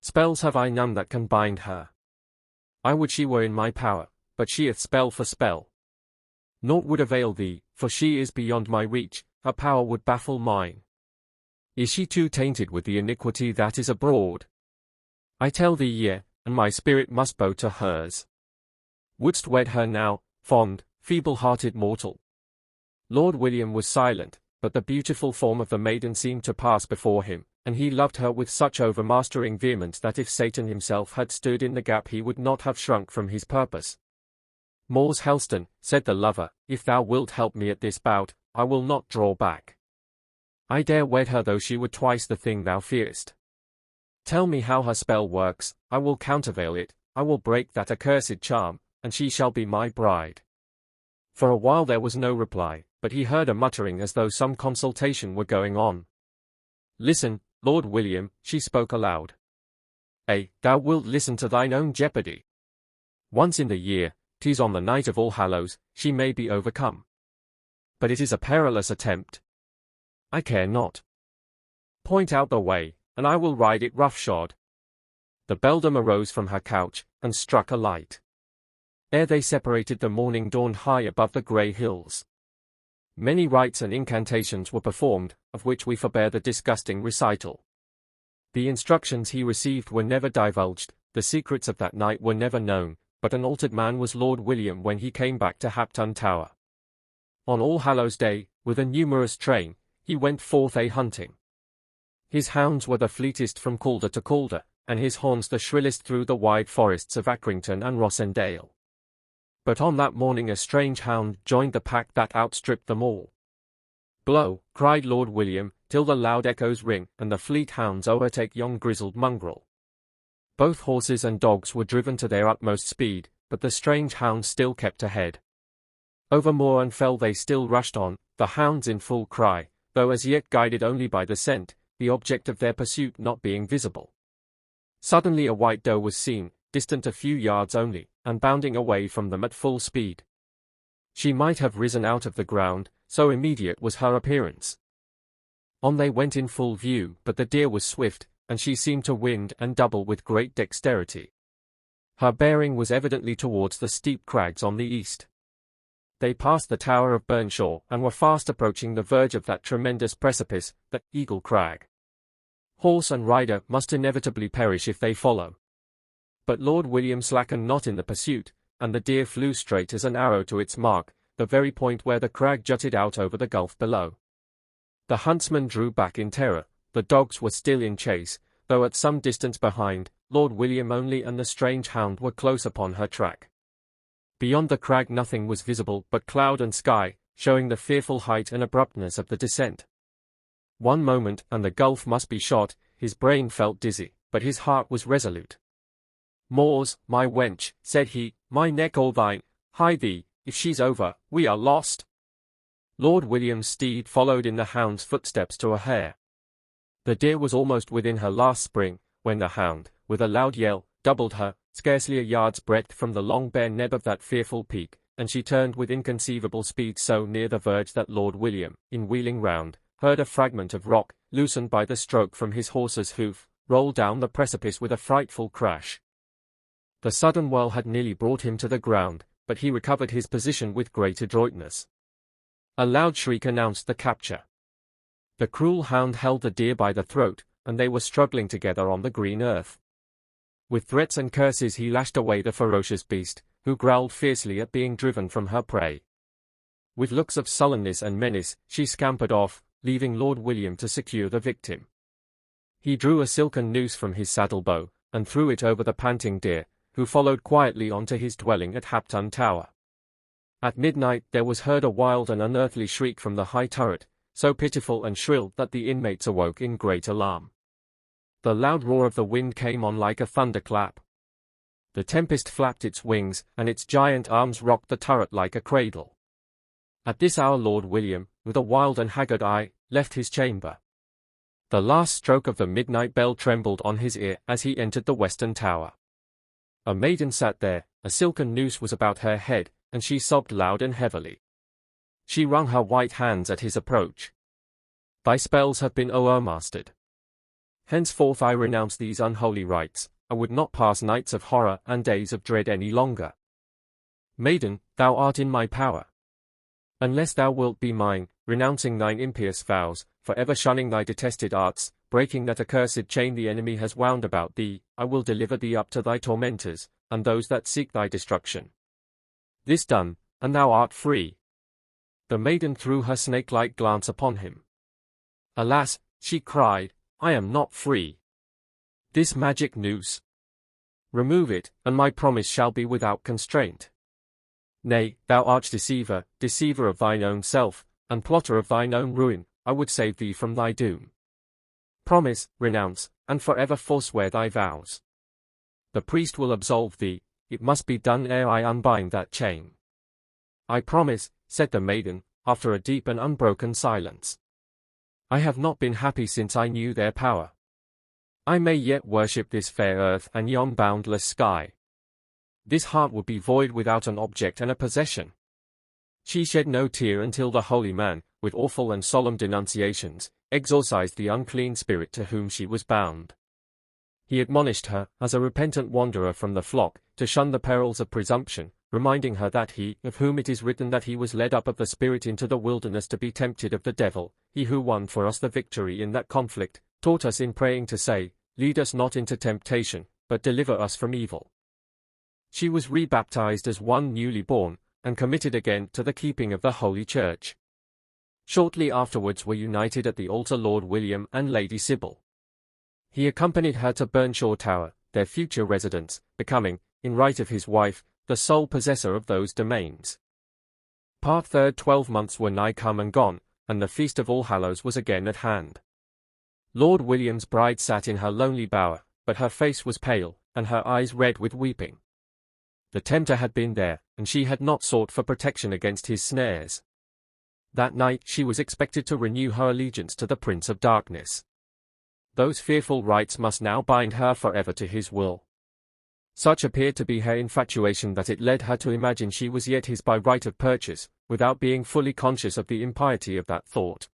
Spells have I none that can bind her. I would she were in my power, but she hath spell for spell. Naught would avail thee, for she is beyond my reach, her power would baffle mine. Is she too tainted with the iniquity that is abroad? I tell thee yea, and my spirit must bow to hers. Wouldst wed her now, fond, feeble-hearted mortal? Lord William was silent, but the beautiful form of the maiden seemed to pass before him, and he loved her with such overmastering vehemence that if Satan himself had stood in the gap he would not have shrunk from his purpose. Mors Helston, said the lover, if thou wilt help me at this bout, I will not draw back. I dare wed her though she were twice the thing thou fearest. Tell me how her spell works, I will countervail it, I will break that accursed charm, and she shall be my bride. For a while there was no reply, but he heard a muttering as though some consultation were going on. Listen, Lord William, she spoke aloud. Thou wilt listen to thine own jeopardy. Once in the year, 'tis on the night of All Hallows, she may be overcome. But it is a perilous attempt. I care not. Point out the way, and I will ride it roughshod. The beldam arose from her couch, and struck a light. Ere they separated the morning dawned high above the grey hills. Many rites and incantations were performed, of which we forbear the disgusting recital. The instructions he received were never divulged, the secrets of that night were never known, but an altered man was Lord William when he came back to Hapton Tower. On All Hallows Day, with a numerous train, he went forth a-hunting. His hounds were the fleetest from Calder to Calder, and his horns the shrillest through the wide forests of Accrington and Rossendale. But on that morning a strange hound joined the pack that outstripped them all. Blow, cried Lord William, till the loud echoes ring, and the fleet hounds overtake yon grizzled mongrel. Both horses and dogs were driven to their utmost speed, but the strange hound still kept ahead. Over moor and fell they still rushed on, the hounds in full cry, though as yet guided only by the scent, the object of their pursuit not being visible. Suddenly a white doe was seen, distant a few yards only, and bounding away from them at full speed. She might have risen out of the ground, so immediate was her appearance. On they went in full view, but the deer was swift, and she seemed to wind and double with great dexterity. Her bearing was evidently towards the steep crags on the east. They passed the tower of Burnshaw, and were fast approaching the verge of that tremendous precipice, the Eagle Crag. Horse and rider must inevitably perish if they follow. But Lord William slackened not in the pursuit, and the deer flew straight as an arrow to its mark, the very point where the crag jutted out over the gulf below. The huntsman drew back in terror, the dogs were still in chase, though at some distance behind, Lord William only and the strange hound were close upon her track. Beyond the crag nothing was visible but cloud and sky, showing the fearful height and abruptness of the descent. One moment, and the gulf must be shot, his brain felt dizzy, but his heart was resolute. Mors, my wench, said he, my neck all thine, hie thee, if she's over, we are lost. Lord William's steed followed in the hound's footsteps to a hair. The deer was almost within her last spring, when the hound, with a loud yell, doubled her, scarcely a yard's breadth from the long bare neb of that fearful peak, and she turned with inconceivable speed so near the verge that Lord William, in wheeling round, heard a fragment of rock, loosened by the stroke from his horse's hoof, roll down the precipice with a frightful crash. The sudden whirl had nearly brought him to the ground, but he recovered his position with great adroitness. A loud shriek announced the capture. The cruel hound held the deer by the throat, and they were struggling together on the green earth. With threats and curses he lashed away the ferocious beast, who growled fiercely at being driven from her prey. With looks of sullenness and menace, she scampered off, leaving Lord William to secure the victim. He drew a silken noose from his saddle bow, and threw it over the panting deer, who followed quietly on to his dwelling at Hapton Tower. At midnight there was heard a wild and unearthly shriek from the high turret, so pitiful and shrill that the inmates awoke in great alarm. The loud roar of the wind came on like a thunderclap. The tempest flapped its wings, and its giant arms rocked the turret like a cradle. At this hour Lord William, with a wild and haggard eye, left his chamber. The last stroke of the midnight bell trembled on his ear as he entered the western tower. A maiden sat there, a silken noose was about her head, and she sobbed loud and heavily. She wrung her white hands at his approach. Thy spells have been o'ermastered. Henceforth I renounce these unholy rites. I would not pass nights of horror and days of dread any longer. Maiden, thou art in my power. Unless thou wilt be mine, renouncing thine impious vows, forever shunning thy detested arts, breaking that accursed chain the enemy has wound about thee, I will deliver thee up to thy tormentors, and those that seek thy destruction. This done, and thou art free. The maiden threw her snake-like glance upon him. Alas, she cried, I am not free. This magic noose. Remove it, and my promise shall be without constraint. Nay, thou arch-deceiver, deceiver of thine own self, and plotter of thine own ruin, I would save thee from thy doom. Promise, renounce, and forever forswear thy vows. The priest will absolve thee. It must be done ere I unbind that chain. I promise, said the maiden, after a deep and unbroken silence. I have not been happy since I knew their power. I may yet worship this fair earth and yon boundless sky. This heart would be void without an object and a possession. She shed no tear until the holy man, with awful and solemn denunciations, exorcised the unclean spirit to whom she was bound. He admonished her, as a repentant wanderer from the flock, to shun the perils of presumption, reminding her that he, of whom it is written that he was led up of the Spirit into the wilderness to be tempted of the devil, he who won for us the victory in that conflict, taught us in praying to say, Lead us not into temptation, but deliver us from evil. She was rebaptized as one newly born, and committed again to the keeping of the Holy Church. Shortly afterwards were united at the altar Lord William and Lady Sybil. He accompanied her to Burnshaw Tower, their future residence, becoming, in right of his wife, the sole possessor of those domains. Part third. 12 months were nigh come and gone, and the feast of All Hallows was again at hand. Lord William's bride sat in her lonely bower, but her face was pale, and her eyes red with weeping. The tempter had been there, and she had not sought for protection against his snares. That night she was expected to renew her allegiance to the Prince of Darkness. Those fearful rites must now bind her forever to his will. Such appeared to be her infatuation that it led her to imagine she was yet his by right of purchase, without being fully conscious of the impiety of that thought.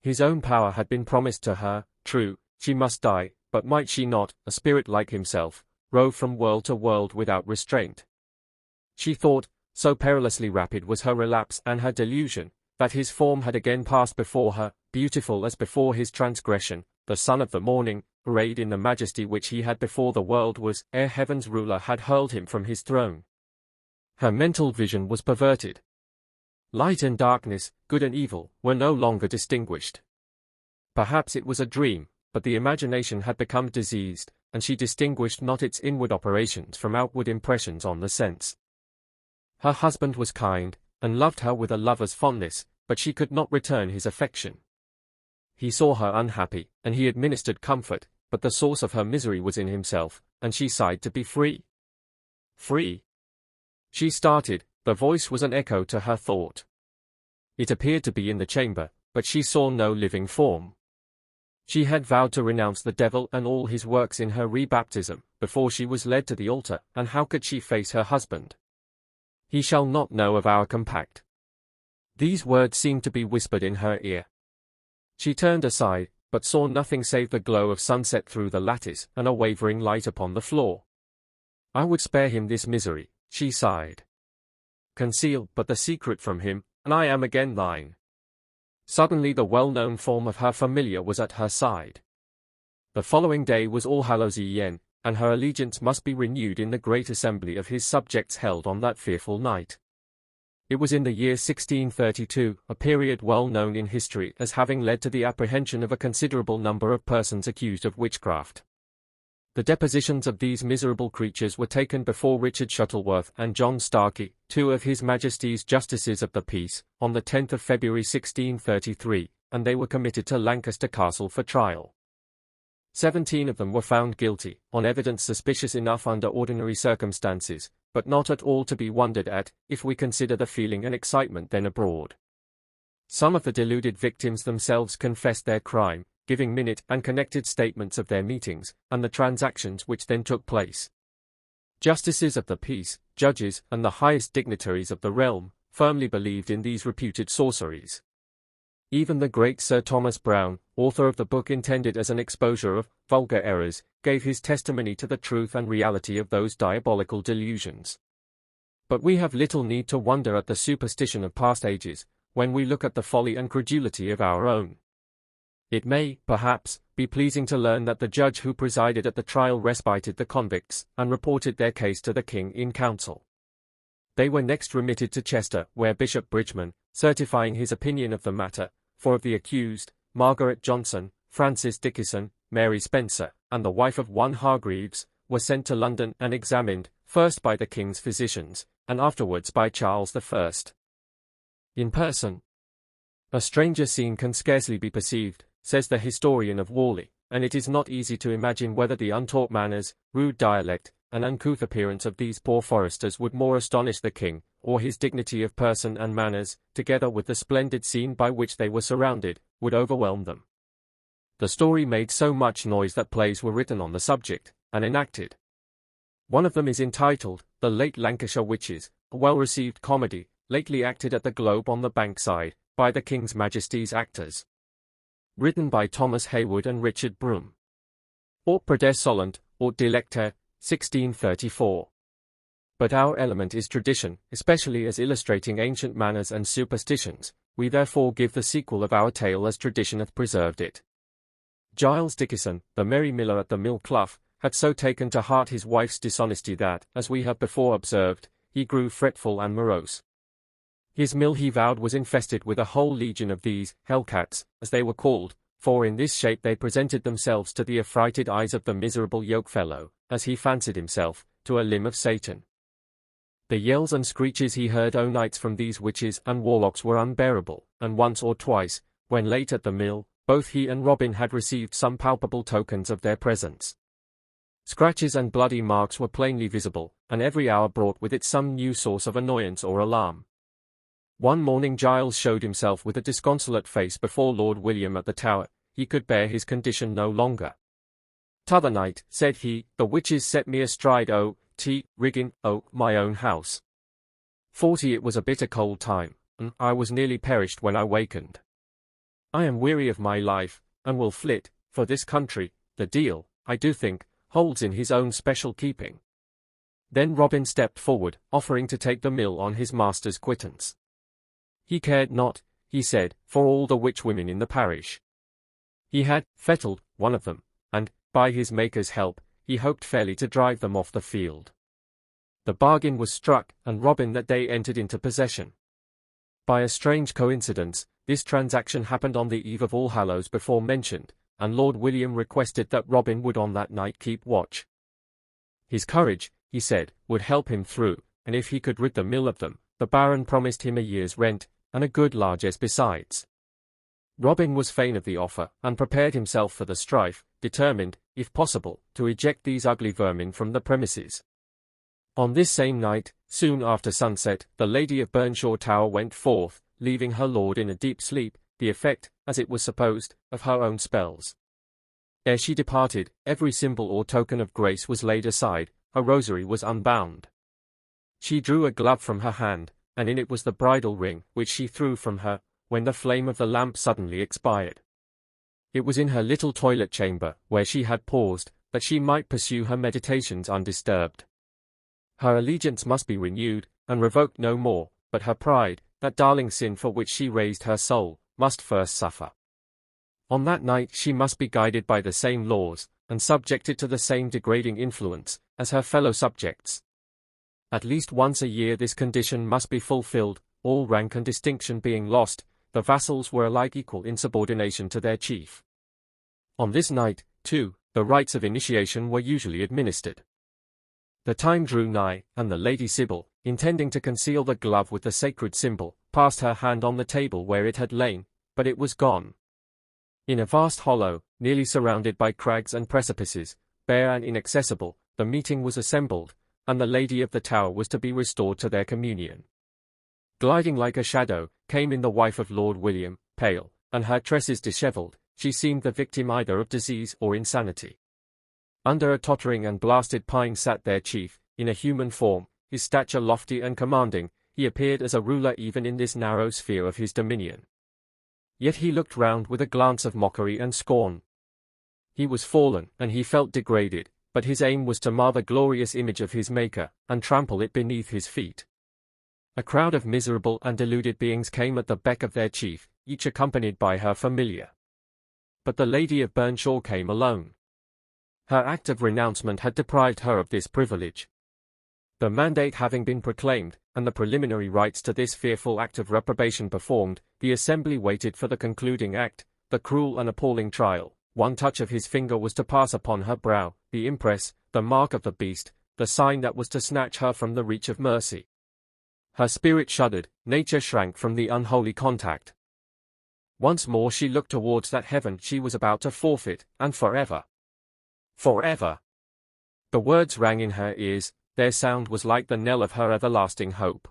His own power had been promised to her. True, she must die, but might she not, a spirit like himself, rove from world to world without restraint? She thought, so perilously rapid was her relapse and her delusion, that his form had again passed before her, beautiful as before his transgression, the son of the morning, arrayed in the majesty which he had before the world was, ere heaven's ruler had hurled him from his throne. Her mental vision was perverted. Light and darkness, good and evil, were no longer distinguished. Perhaps it was a dream, but the imagination had become diseased, and she distinguished not its inward operations from outward impressions on the sense. Her husband was kind, and loved her with a lover's fondness, but she could not return his affection. He saw her unhappy, and he administered comfort, but the source of her misery was in himself, and she sighed to be free. Free? She started, the voice was an echo to her thought. It appeared to be in the chamber, but she saw no living form. She had vowed to renounce the devil and all his works in her rebaptism, before she was led to the altar, and how could she face her husband? He shall not know of our compact. These words seemed to be whispered in her ear. She turned aside, but saw nothing save the glow of sunset through the lattice, and a wavering light upon the floor. I would spare him this misery, she sighed. Conceal but the secret from him, and I am again thine. Suddenly the well-known form of her familiar was at her side. The following day was All Hallows Eve, and her allegiance must be renewed in the great assembly of his subjects held on that fearful night. It was in the year 1632, a period well known in history as having led to the apprehension of a considerable number of persons accused of witchcraft. The depositions of these miserable creatures were taken before Richard Shuttleworth and John Starkey, two of His Majesty's Justices of the Peace, on the 10th of February 1633, and they were committed to Lancaster Castle for trial. 17 of them were found guilty, on evidence suspicious enough under ordinary circumstances, but not at all to be wondered at, if we consider the feeling and excitement then abroad. Some of the deluded victims themselves confessed their crime, giving minute and connected statements of their meetings, and the transactions which then took place. Justices of the peace, judges, and the highest dignitaries of the realm, firmly believed in these reputed sorceries. Even the great Sir Thomas Browne, author of the book intended as an exposure of vulgar errors, gave his testimony to the truth and reality of those diabolical delusions. But we have little need to wonder at the superstition of past ages, when we look at the folly and credulity of our own. It may, perhaps, be pleasing to learn that the judge who presided at the trial respited the convicts, and reported their case to the king in council. They were next remitted to Chester, where Bishop Bridgman, certifying his opinion of the matter, four of the accused, Margaret Johnson, Francis Dickinson, Mary Spencer, and the wife of one Hargreaves, were sent to London and examined, first by the king's physicians, and afterwards by Charles I. In person. A stranger scene can scarcely be perceived, says the historian of Worley, and it is not easy to imagine whether the untaught manners, rude dialect, and uncouth appearance of these poor foresters would more astonish the king, or his dignity of person and manners, together with the splendid scene by which they were surrounded, would overwhelm them. The story made so much noise that plays were written on the subject, and enacted. One of them is entitled, The Late Lancashire Witches, a well-received comedy, lately acted at the Globe on the Bankside, by the King's Majesty's actors. Written by Thomas Heywood and Richard Broom. Aut Praeder Solent, Aut Delecter, 1634. But our element is tradition, especially as illustrating ancient manners and superstitions. We therefore give the sequel of our tale as tradition hath preserved it. Giles Dickinson, the merry miller at the mill clough, had so taken to heart his wife's dishonesty that, as we have before observed, he grew fretful and morose. His mill, he vowed, was infested with a whole legion of these hellcats, as they were called, for in this shape they presented themselves to the affrighted eyes of the miserable yokefellow, as he fancied himself, to a limb of Satan. The yells and screeches he heard o' nights from these witches and warlocks were unbearable, and once or twice, when late at the mill, both he and Robin had received some palpable tokens of their presence. Scratches and bloody marks were plainly visible, and every hour brought with it some new source of annoyance or alarm. One morning Giles showed himself with a disconsolate face before Lord William at the Tower. He could bear his condition no longer. "T'other night," said he, "the witches set me astride rigging my own house. 40 it was a bitter cold time, and I was nearly perished when I wakened. I am weary of my life, and will flit, for this country, the deal, I do think, holds in his own special keeping." Then Robin stepped forward, offering to take the mill on his master's quittance. He cared not, he said, for all the witch women in the parish. He had fettled one of them, and, by his Maker's help, he hoped fairly to drive them off the field. The bargain was struck, and Robin that day entered into possession. By a strange coincidence, this transaction happened on the eve of All Hallows before mentioned, and Lord William requested that Robin would on that night keep watch. His courage, he said, would help him through, and if he could rid the mill of them, the Baron promised him a year's rent, and a good largesse besides. Robin was fain of the offer, and prepared himself for the strife, determined, if possible, to eject these ugly vermin from the premises. On this same night, soon after sunset, the Lady of Burnshaw Tower went forth, leaving her lord in a deep sleep, the effect, as it was supposed, of her own spells. Ere she departed, every symbol or token of grace was laid aside, her rosary was unbound. She drew a glove from her hand, and in it was the bridal ring, which she threw from her, when the flame of the lamp suddenly expired. It was in her little toilet chamber, where she had paused, that she might pursue her meditations undisturbed. Her allegiance must be renewed, and revoked no more, but her pride, that darling sin for which she raised her soul, must first suffer. On that night she must be guided by the same laws, and subjected to the same degrading influence, as her fellow subjects. At least once a year this condition must be fulfilled, all rank and distinction being lost, the vassals were alike equal in subordination to their chief. On this night, too, the rites of initiation were usually administered. The time drew nigh, and the Lady Sybil, intending to conceal the glove with the sacred symbol, passed her hand on the table where it had lain, but it was gone. In a vast hollow, nearly surrounded by crags and precipices, bare and inaccessible, the meeting was assembled, and the Lady of the Tower was to be restored to their communion. Gliding like a shadow, came in the wife of Lord William, pale, and her tresses dishevelled. She seemed the victim either of disease or insanity. Under a tottering and blasted pine sat their chief, in a human form, his stature lofty and commanding, he appeared as a ruler even in this narrow sphere of his dominion. Yet he looked round with a glance of mockery and scorn. He was fallen, and he felt degraded, but his aim was to mar the glorious image of his Maker, and trample it beneath his feet. A crowd of miserable and deluded beings came at the beck of their chief, each accompanied by her familiar. But the Lady of Burnshaw came alone. Her act of renouncement had deprived her of this privilege. The mandate having been proclaimed, and the preliminary rites to this fearful act of reprobation performed, the assembly waited for the concluding act, the cruel and appalling trial. One touch of his finger was to pass upon her brow, the impress, the mark of the beast, the sign that was to snatch her from the reach of mercy. Her spirit shuddered, nature shrank from the unholy contact. Once more she looked towards that heaven she was about to forfeit, and forever. Forever! The words rang in her ears, their sound was like the knell of her everlasting hope.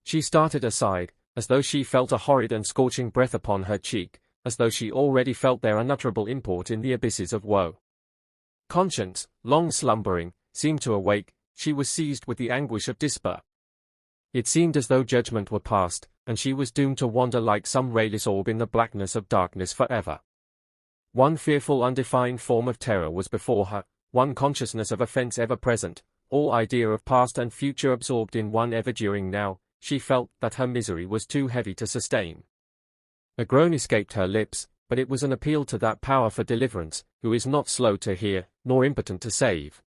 She started aside, as though she felt a horrid and scorching breath upon her cheek, as though she already felt their unutterable import in the abysses of woe. Conscience, long slumbering, seemed to awake, she was seized with the anguish of despair. It seemed as though judgment were past, and she was doomed to wander like some rayless orb in the blackness of darkness forever. One fearful undefined form of terror was before her, one consciousness of offense ever present, all idea of past and future absorbed in one ever-during now. She felt that her misery was too heavy to sustain. A groan escaped her lips, but it was an appeal to that power for deliverance, who is not slow to hear, nor impotent to save.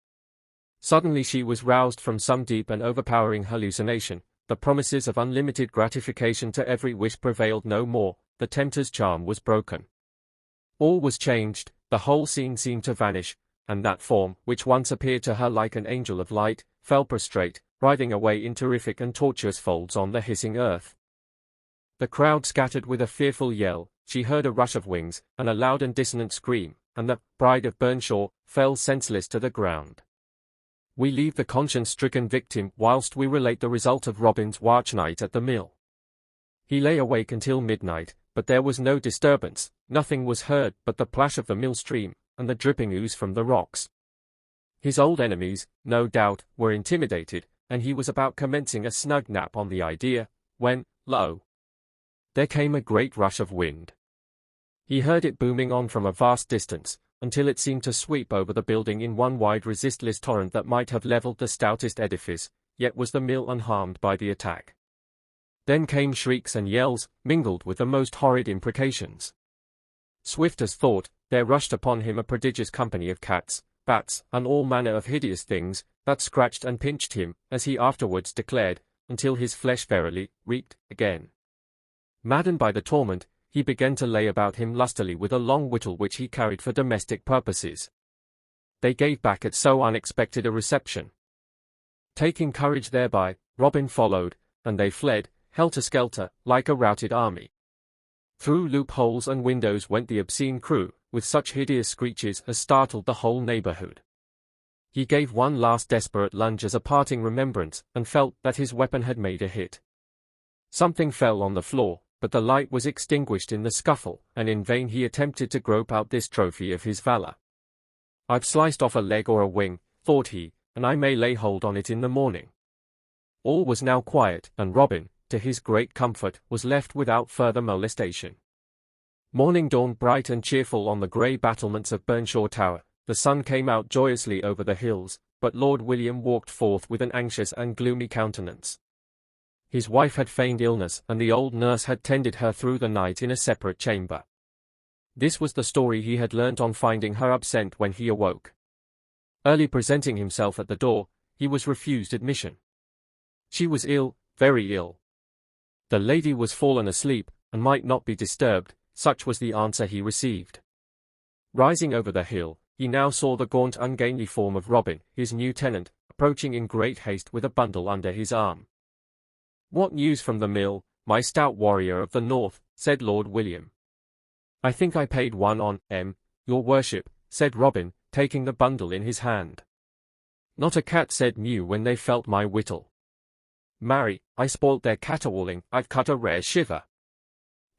Suddenly she was roused from some deep and overpowering hallucination. The promises of unlimited gratification to every wish prevailed no more, the tempter's charm was broken. All was changed, the whole scene seemed to vanish, and that form, which once appeared to her like an angel of light, fell prostrate, writhing away in terrific and tortuous folds on the hissing earth. The crowd scattered with a fearful yell, she heard a rush of wings, and a loud and dissonant scream, and the Bride of Burnshaw fell senseless to the ground. We leave the conscience-stricken victim whilst we relate the result of Robin's watch night at the mill. He lay awake until midnight, but there was no disturbance, nothing was heard but the plash of the mill stream, and the dripping ooze from the rocks. His old enemies, no doubt, were intimidated, and he was about commencing a snug nap on the idea, when, lo! There came a great rush of wind. He heard it booming on from a vast distance, until it seemed to sweep over the building in one wide resistless torrent that might have levelled the stoutest edifice, yet was the mill unharmed by the attack. Then came shrieks and yells, mingled with the most horrid imprecations. Swift as thought, there rushed upon him a prodigious company of cats, bats, and all manner of hideous things, that scratched and pinched him, as he afterwards declared, until his flesh verily reeked again. Maddened by the torment, he began to lay about him lustily with a long whittle which he carried for domestic purposes. They gave back at so unexpected a reception. Taking courage thereby, Robin followed, and they fled, helter-skelter, like a routed army. Through loopholes and windows went the obscene crew, with such hideous screeches as startled the whole neighborhood. He gave one last desperate lunge as a parting remembrance, and felt that his weapon had made a hit. Something fell on the floor, but the light was extinguished in the scuffle, and in vain he attempted to grope out this trophy of his valor. "I've sliced off a leg or a wing," thought he, "and I may lay hold on it in the morning." All was now quiet, and Robin, to his great comfort, was left without further molestation. Morning dawned bright and cheerful on the grey battlements of Burnshaw Tower. The sun came out joyously over the hills, but Lord William walked forth with an anxious and gloomy countenance. His wife had feigned illness, and the old nurse had tended her through the night in a separate chamber. This was the story he had learnt on finding her absent when he awoke. Early presenting himself at the door, he was refused admission. She was ill, very ill. The lady was fallen asleep, and might not be disturbed, such was the answer he received. Rising over the hill, he now saw the gaunt, ungainly form of Robin, his new tenant, approaching in great haste with a bundle under his arm. "What news from the mill, my stout warrior of the north?" said Lord William. "I think I paid one on, your worship," said Robin, taking the bundle in his hand. "Not a cat said mew when they felt my whittle. Marry, I spoilt their caterwauling, I've cut a rare shiver."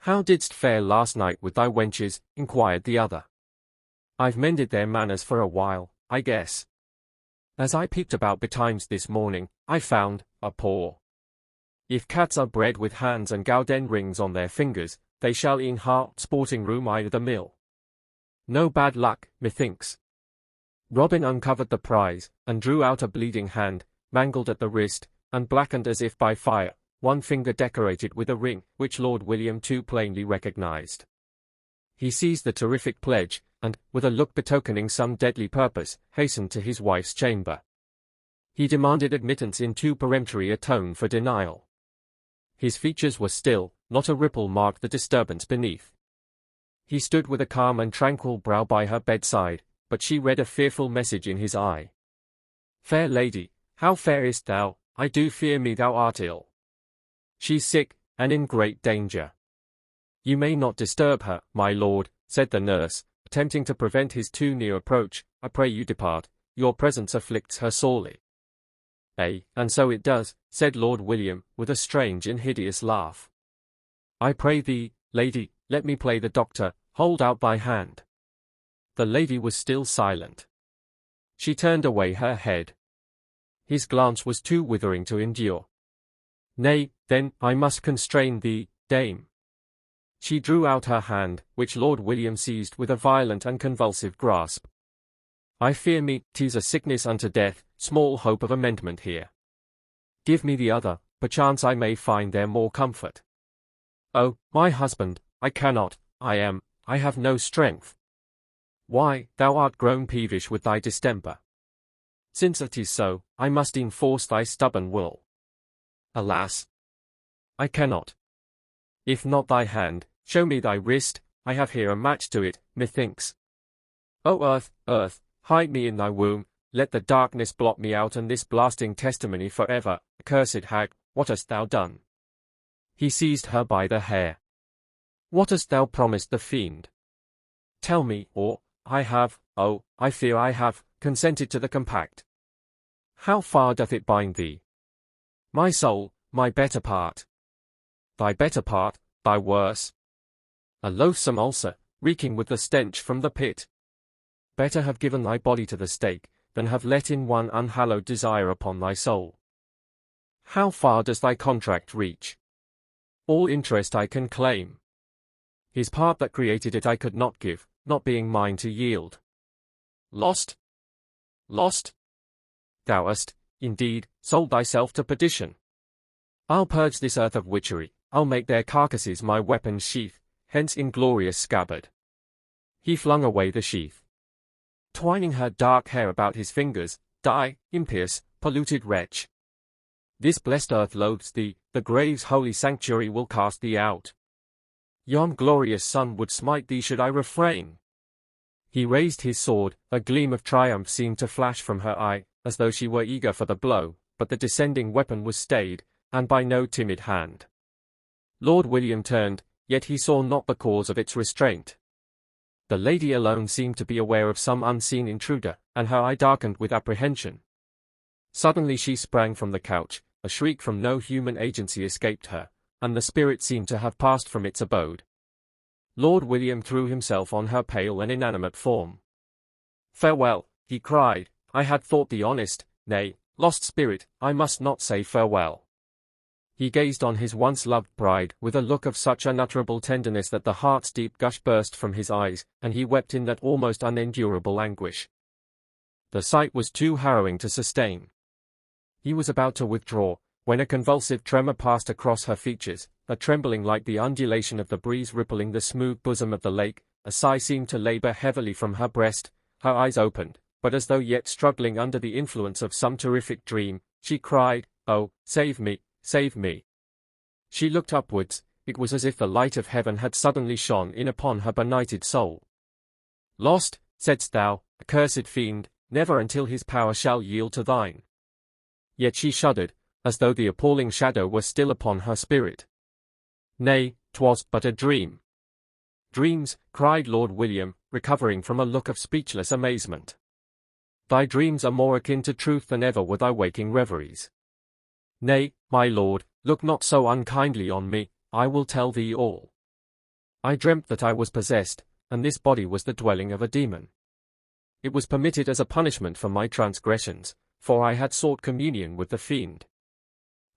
"How didst fare last night with thy wenches?" inquired the other. "I've mended their manners for a while, I guess. As I peeped about betimes this morning, I found a paw." If cats are bred with hands and Gowden rings on their fingers, they shall in Hart sporting room either the mill. No bad luck, methinks. Robin uncovered the prize, and drew out a bleeding hand, mangled at the wrist, and blackened as if by fire, one finger decorated with a ring, which Lord William too plainly recognized. He seized the terrific pledge, and, with a look betokening some deadly purpose, hastened to his wife's chamber. He demanded admittance in too peremptory a tone for denial. His features were still, not a ripple marked the disturbance beneath. He stood with a calm and tranquil brow by her bedside, but she read a fearful message in his eye. Fair lady, how farest thou? I do fear me thou art ill. She's sick, and in great danger. You may not disturb her, my lord, said the nurse, attempting to prevent his too near approach. I pray you depart, your presence afflicts her sorely. And so it does, said Lord William, with a strange and hideous laugh. I pray thee, lady, let me play the doctor, hold out thy hand. The lady was still silent. She turned away her head. His glance was too withering to endure. Nay, then, I must constrain thee, dame. She drew out her hand, which Lord William seized with a violent and convulsive grasp. I fear me, 'tis a sickness unto death, small hope of amendment here. Give me the other, perchance I may find there more comfort. Oh, my husband, I cannot, I have no strength. Why, thou art grown peevish with thy distemper. Since it is so, I must enforce thy stubborn will. Alas! I cannot. If not thy hand, show me thy wrist, I have here a match to it, methinks. O earth, earth, hide me in thy womb, let the darkness blot me out and this blasting testimony forever. Accursed hag, what hast thou done? He seized her by the hair. What hast thou promised the fiend? Tell me, or I have, I fear I have, consented to the compact. How far doth it bind thee? My soul, my better part. Thy better part, thy worse. A loathsome ulcer, reeking with the stench from the pit. Better have given thy body to the stake, than have let in one unhallowed desire upon thy soul. How far does thy contract reach? All interest I can claim. His part that created it I could not give, not being mine to yield. Lost? Lost? Thou hast, indeed, sold thyself to perdition. I'll purge this earth of witchery, I'll make their carcasses my weapon's sheath, hence inglorious scabbard. He flung away the sheath. Twining her dark hair about his fingers, die, impious, polluted wretch. This blessed earth loathes thee, the grave's holy sanctuary will cast thee out. Yon glorious sun would smite thee should I refrain. He raised his sword, a gleam of triumph seemed to flash from her eye, as though she were eager for the blow, but the descending weapon was stayed, and by no timid hand. Lord William turned, yet he saw not the cause of its restraint. The lady alone seemed to be aware of some unseen intruder, and her eye darkened with apprehension. Suddenly she sprang from the couch, a shriek from no human agency escaped her, and the spirit seemed to have passed from its abode. Lord William threw himself on her pale and inanimate form. Farewell, he cried, I had thought thee honest, nay, lost spirit, I must not say farewell. He gazed on his once loved bride with a look of such unutterable tenderness that the heart's deep gush burst from his eyes, and he wept in that almost unendurable anguish. The sight was too harrowing to sustain. He was about to withdraw, when a convulsive tremor passed across her features, a trembling like the undulation of the breeze rippling the smooth bosom of the lake. A sigh seemed to labor heavily from her breast, her eyes opened, but as though yet struggling under the influence of some terrific dream, she cried, Oh, save me, save me. She looked upwards, it was as if the light of heaven had suddenly shone in upon her benighted soul. Lost, saidst thou, accursed fiend, never until his power shall yield to thine. Yet she shuddered, as though the appalling shadow were still upon her spirit. Nay, 'twas but a dream. Dreams, cried Lord William, recovering from a look of speechless amazement. Thy dreams are more akin to truth than ever were thy waking reveries. Nay, my lord, look not so unkindly on me, I will tell thee all. I dreamt that I was possessed, and this body was the dwelling of a demon. It was permitted as a punishment for my transgressions, for I had sought communion with the fiend.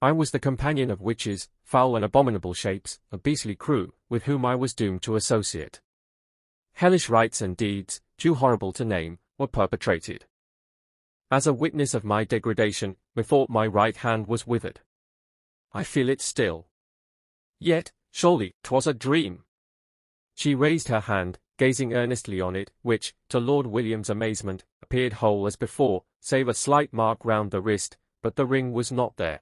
I was the companion of witches, foul and abominable shapes, a beastly crew, with whom I was doomed to associate. Hellish rites and deeds, too horrible to name, were perpetrated. As a witness of my degradation, methought my right hand was withered. I feel it still. Yet, surely, 'twas a dream. She raised her hand, gazing earnestly on it, which, to Lord William's amazement, appeared whole as before, save a slight mark round the wrist, but the ring was not there.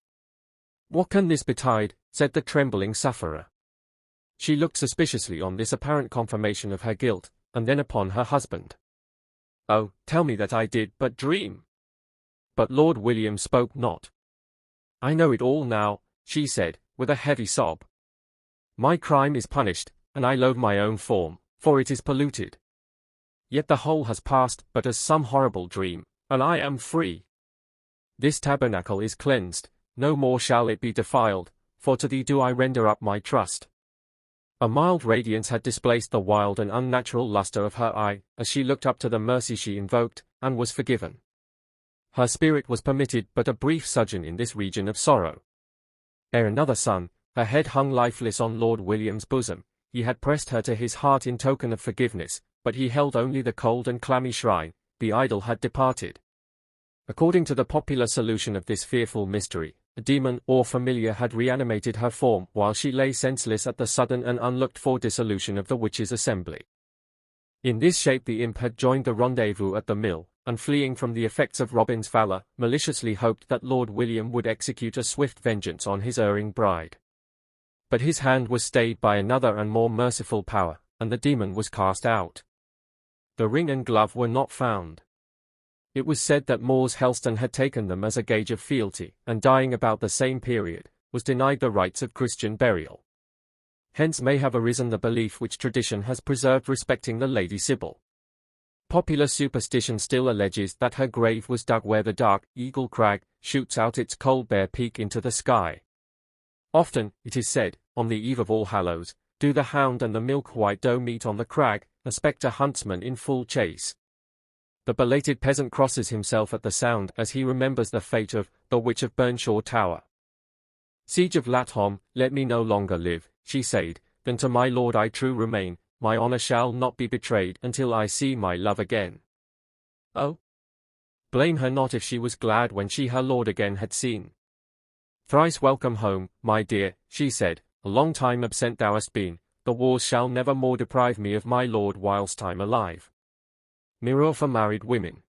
"What can this betide?" said the trembling sufferer. She looked suspiciously on this apparent confirmation of her guilt, and then upon her husband. "Oh, tell me that I did but dream." But Lord William spoke not. "I know it all now," she said, with a heavy sob. "My crime is punished, and I loathe my own form, for it is polluted. Yet the whole has passed but as some horrible dream, and I am free. This tabernacle is cleansed, no more shall it be defiled, for to thee do I render up my trust." A mild radiance had displaced the wild and unnatural luster of her eye, as she looked up to the mercy she invoked, and was forgiven. Her spirit was permitted but a brief sojourn in this region of sorrow. Ere another sun, her head hung lifeless on Lord William's bosom. He had pressed her to his heart in token of forgiveness, but he held only the cold and clammy shrine. The idol had departed. According to the popular solution of this fearful mystery, a demon or familiar had reanimated her form while she lay senseless at the sudden and unlooked-for dissolution of the witches' assembly. In this shape the imp had joined the rendezvous at the mill, and fleeing from the effects of Robin's valour, maliciously hoped that Lord William would execute a swift vengeance on his erring bride. But his hand was stayed by another and more merciful power, and the demon was cast out. The ring and glove were not found. It was said that Moors Helston had taken them as a gauge of fealty, and dying about the same period, was denied the rites of Christian burial. Hence may have arisen the belief which tradition has preserved respecting the Lady Sybil. Popular superstition still alleges that her grave was dug where the dark Eagle Crag shoots out its cold bare peak into the sky. Often, it is said, on the eve of All Hallows, do the hound and the milk-white doe meet on the crag, a spectre huntsman in full chase. The belated peasant crosses himself at the sound as he remembers the fate of the Witch of Burnshaw Tower. "Siege of Lathom, let me no longer live," she said, "than to my lord I true remain, my honour shall not be betrayed until I see my love again." Oh! Blame her not if she was glad when she her lord again had seen. "Thrice welcome home, my dear," she said, "a long time absent thou hast been, the wars shall never more deprive me of my lord whilst I'm alive." Mirror for married women.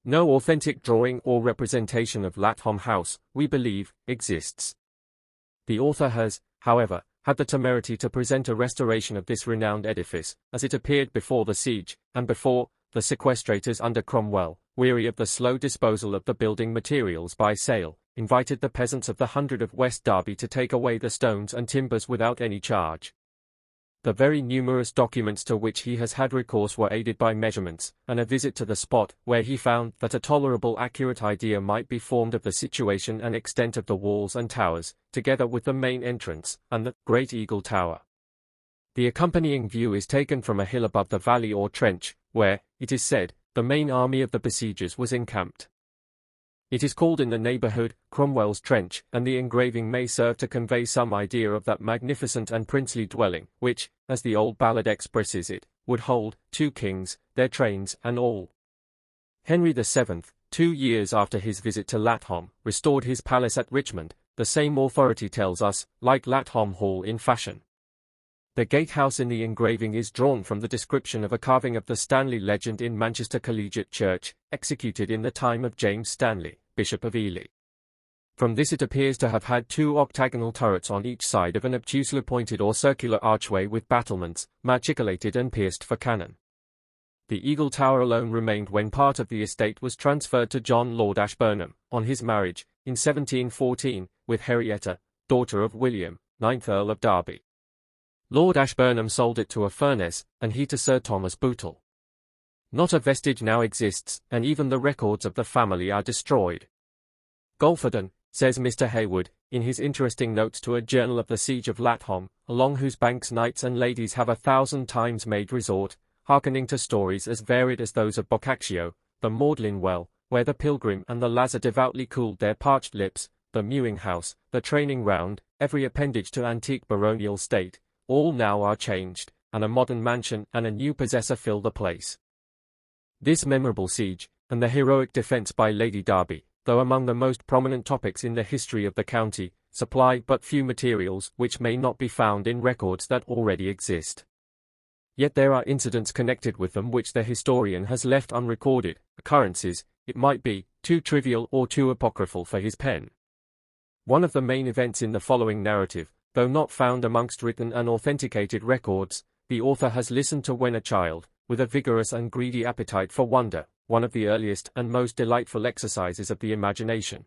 No authentic drawing or representation of Lathom House, we believe, exists. The author has, however, had the temerity to present a restoration of this renowned edifice, as it appeared before the siege, and before the sequestrators under Cromwell, weary of the slow disposal of the building materials by sale, invited the peasants of the 100 of West Derby to take away the stones and timbers without any charge. The very numerous documents to which he has had recourse were aided by measurements, and a visit to the spot, where he found that a tolerable accurate idea might be formed of the situation and extent of the walls and towers, together with the main entrance, and the Great Eagle Tower. The accompanying view is taken from a hill above the valley or trench, where, it is said, the main army of the besiegers was encamped. It is called in the neighbourhood Cromwell's Trench, and the engraving may serve to convey some idea of that magnificent and princely dwelling, which, as the old ballad expresses it, would hold 2 kings, their trains, and all. Henry VII, 2 years after his visit to Lathom, restored his palace at Richmond, the same authority tells us, like Lathom Hall in fashion. The gatehouse in the engraving is drawn from the description of a carving of the Stanley legend in Manchester Collegiate Church, executed in the time of James Stanley, Bishop of Ely. From this it appears to have had 2 octagonal turrets on each side of an obtusely pointed or circular archway with battlements, machicolated and pierced for cannon. The Eagle Tower alone remained when part of the estate was transferred to John Lord Ashburnham, on his marriage, in 1714, with Henrietta, daughter of William, 9th Earl of Derby. Lord Ashburnham sold it to a Furness, and he to Sir Thomas Bootle. Not a vestige now exists, and even the records of the family are destroyed. Golferdon, says Mr. Haywood, in his interesting notes to a journal of the siege of Lathom, along whose banks knights and ladies have 1,000 times made resort, hearkening to stories as varied as those of Boccaccio, the Magdalen Well, where the pilgrim and the lazar devoutly cooled their parched lips, the mewing house, the training ground, every appendage to antique baronial state, all now are changed, and a modern mansion and a new possessor fill the place. This memorable siege, and the heroic defence by Lady Derby, though among the most prominent topics in the history of the county, supply but few materials which may not be found in records that already exist. Yet there are incidents connected with them which the historian has left unrecorded, occurrences, it might be, too trivial or too apocryphal for his pen. One of the main events in the following narrative, though not found amongst written and authenticated records, the author has listened to when a child, with a vigorous and greedy appetite for wonder, one of the earliest and most delightful exercises of the imagination.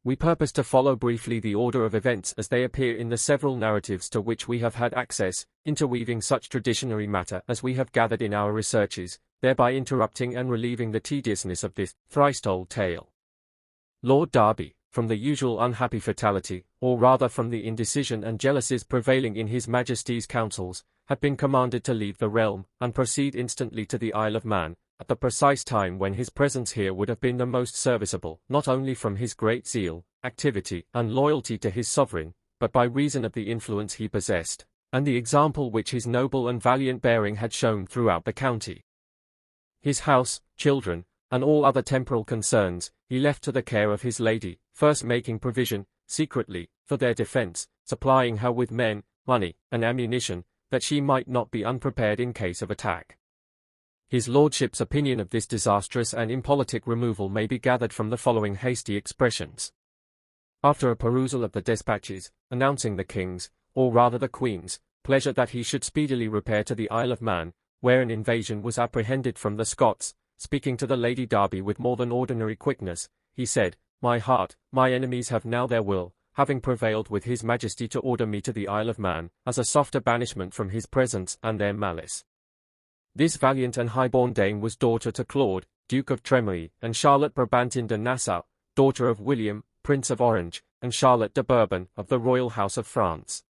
We purpose to follow briefly the order of events as they appear in the several narratives to which we have had access, interweaving such traditionary matter as we have gathered in our researches, thereby interrupting and relieving the tediousness of this thrice-told tale. Lord Derby, from the usual unhappy fatality, or rather from the indecision and jealousies prevailing in His Majesty's councils, had been commanded to leave the realm, and proceed instantly to the Isle of Man, at the precise time when his presence here would have been the most serviceable, not only from his great zeal, activity, and loyalty to his sovereign, but by reason of the influence he possessed, and the example which his noble and valiant bearing had shown throughout the county. His house, children, and all other temporal concerns, he left to the care of his lady, first making provision, secretly, for their defence, supplying her with men, money, and ammunition, that she might not be unprepared in case of attack. His lordship's opinion of this disastrous and impolitic removal may be gathered from the following hasty expressions. After a perusal of the despatches, announcing the king's, or rather the queen's, pleasure that he should speedily repair to the Isle of Man, where an invasion was apprehended from the Scots, speaking to the Lady Derby with more than ordinary quickness, he said, "My heart, my enemies have now their will, having prevailed with His Majesty to order me to the Isle of Man, as a softer banishment from his presence and their malice." This valiant and high-born dame was daughter to Claude, Duke of Tremouille, and Charlotte Brabantin de Nassau, daughter of William, Prince of Orange, and Charlotte de Bourbon, of the royal house of France.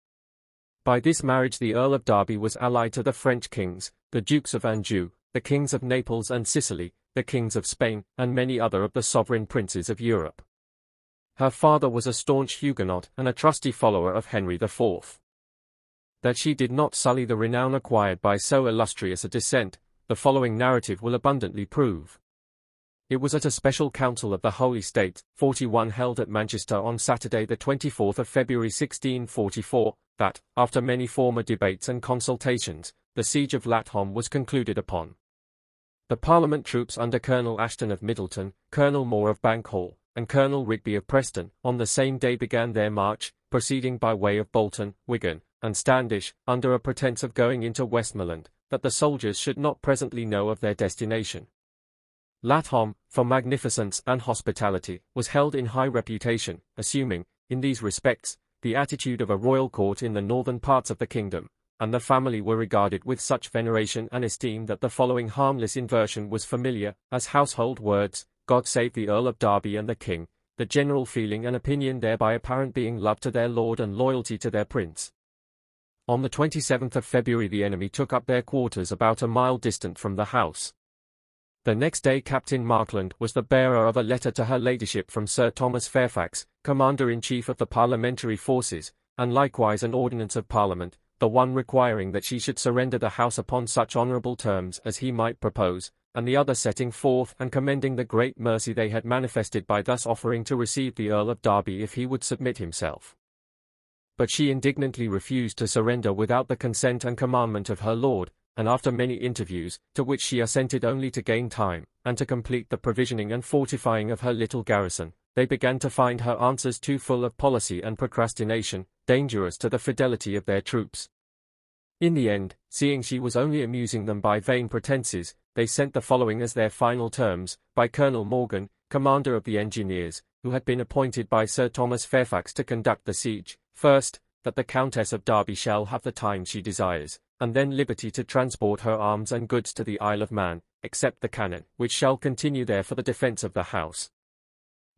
By this marriage the Earl of Derby was allied to the French kings, the Dukes of Anjou, the kings of Naples and Sicily, the kings of Spain, and many other of the sovereign princes of Europe. Her father was a staunch Huguenot and a trusty follower of Henry IV. That she did not sully the renown acquired by so illustrious a descent, the following narrative will abundantly prove. It was at a special council of the Holy State, 41 held at Manchester on Saturday the 24th of February 1644, that, after many former debates and consultations, the siege of Lathom was concluded upon. The Parliament troops under Colonel Ashton of Middleton, Colonel Moore of Bankhall, and Colonel Rigby of Preston, on the same day began their march, proceeding by way of Bolton, Wigan, and Standish, under a pretence of going into Westmoreland, that the soldiers should not presently know of their destination. Lathom, for magnificence and hospitality, was held in high reputation, assuming, in these respects, the attitude of a royal court in the northern parts of the kingdom, and the family were regarded with such veneration and esteem that the following harmless inversion was familiar, as household words, "God save the Earl of Derby and the King," the general feeling and opinion thereby apparent being love to their lord and loyalty to their prince. On the 27th of February the enemy took up their quarters about a mile distant from the house. The next day Captain Markland was the bearer of a letter to her ladyship from Sir Thomas Fairfax, Commander-in-Chief of the Parliamentary Forces, and likewise an ordinance of Parliament, the one requiring that she should surrender the house upon such honourable terms as he might propose, and the other setting forth and commending the great mercy they had manifested by thus offering to receive the Earl of Derby if he would submit himself. But she indignantly refused to surrender without the consent and commandment of her lord, and after many interviews, to which she assented only to gain time, and to complete the provisioning and fortifying of her little garrison, they began to find her answers too full of policy and procrastination, dangerous to the fidelity of their troops. In the end, seeing she was only amusing them by vain pretences, they sent the following as their final terms, by Colonel Morgan, commander of the engineers, who had been appointed by Sir Thomas Fairfax to conduct the siege: first, that the Countess of Derby shall have the time she desires, and then liberty to transport her arms and goods to the Isle of Man, except the cannon, which shall continue there for the defence of the house.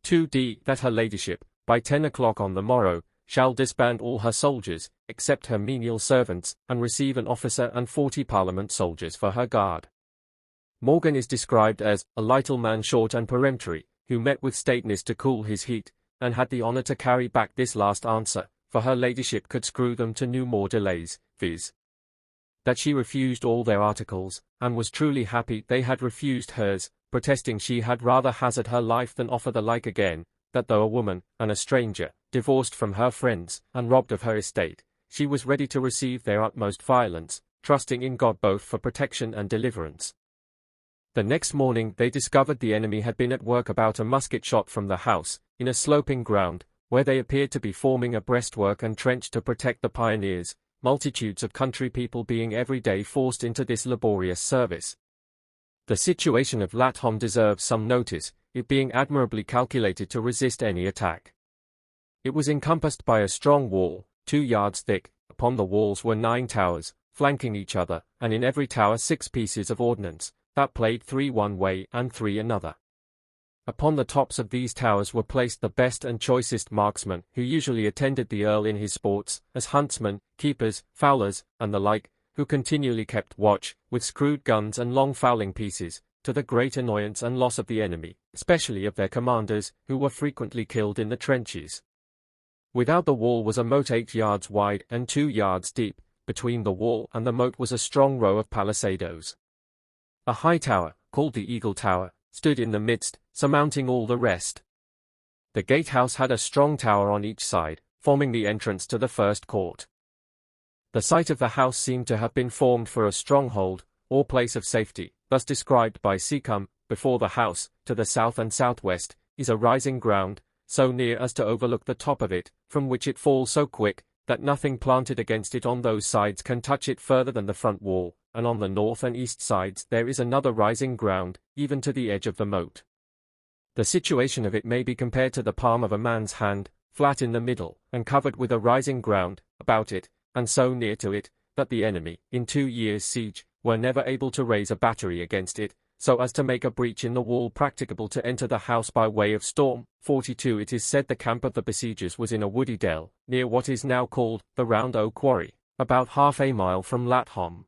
2d. That her ladyship, by 10 o'clock on the morrow, shall disband all her soldiers, except her menial servants, and receive an officer and 40 Parliament soldiers for her guard. Morgan is described as a little man short and peremptory, who met with stateness to cool his heat, and had the honour to carry back this last answer, for her ladyship could screw them to no more delays, viz. That she refused all their articles, and was truly happy they had refused hers, protesting she had rather hazard her life than offer the like again, that though a woman, and a stranger, divorced from her friends, and robbed of her estate, she was ready to receive their utmost violence, trusting in God both for protection and deliverance. The next morning they discovered the enemy had been at work about a musket shot from the house, in a sloping ground, where they appeared to be forming a breastwork and trench to protect the pioneers, multitudes of country people being every day forced into this laborious service. The situation of Lathom deserves some notice, it being admirably calculated to resist any attack. It was encompassed by a strong wall, 2 yards thick. Upon the walls were 9 towers, flanking each other, and in every tower 6 pieces of ordnance, that played 3 one way and 3 another. Upon the tops of these towers were placed the best and choicest marksmen, who usually attended the Earl in his sports, as huntsmen, keepers, fowlers, and the like, who continually kept watch, with screwed guns and long fowling pieces, to the great annoyance and loss of the enemy, especially of their commanders, who were frequently killed in the trenches. Without the wall was a moat 8 yards wide and 2 yards deep. Between the wall and the moat was a strong row of palisadoes. A high tower, called the Eagle Tower, stood in the midst, surmounting all the rest. The gatehouse had a strong tower on each side, forming the entrance to the first court. The site of the house seemed to have been formed for a stronghold, or place of safety, thus described by Seacombe. Before the house, to the south and southwest, is a rising ground, so near as to overlook the top of it, from which it falls so quick, that nothing planted against it on those sides can touch it further than the front wall, and on the north and east sides there is another rising ground, even to the edge of the moat. The situation of it may be compared to the palm of a man's hand, flat in the middle, and covered with a rising ground about it, and so near to it, that the enemy, in 2 years' siege, were never able to raise a battery against it, so as to make a breach in the wall practicable to enter the house by way of storm. 42 It is said the camp of the besiegers was in a woody dell, near what is now called the Round Oak Quarry, about half a mile from Lathom.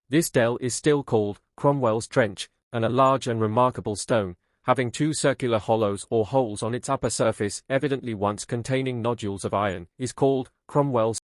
This dell is still called Cromwell's Trench, and a large and remarkable stone, having 2 circular hollows or holes on its upper surface, evidently once containing nodules of iron, is called Cromwell's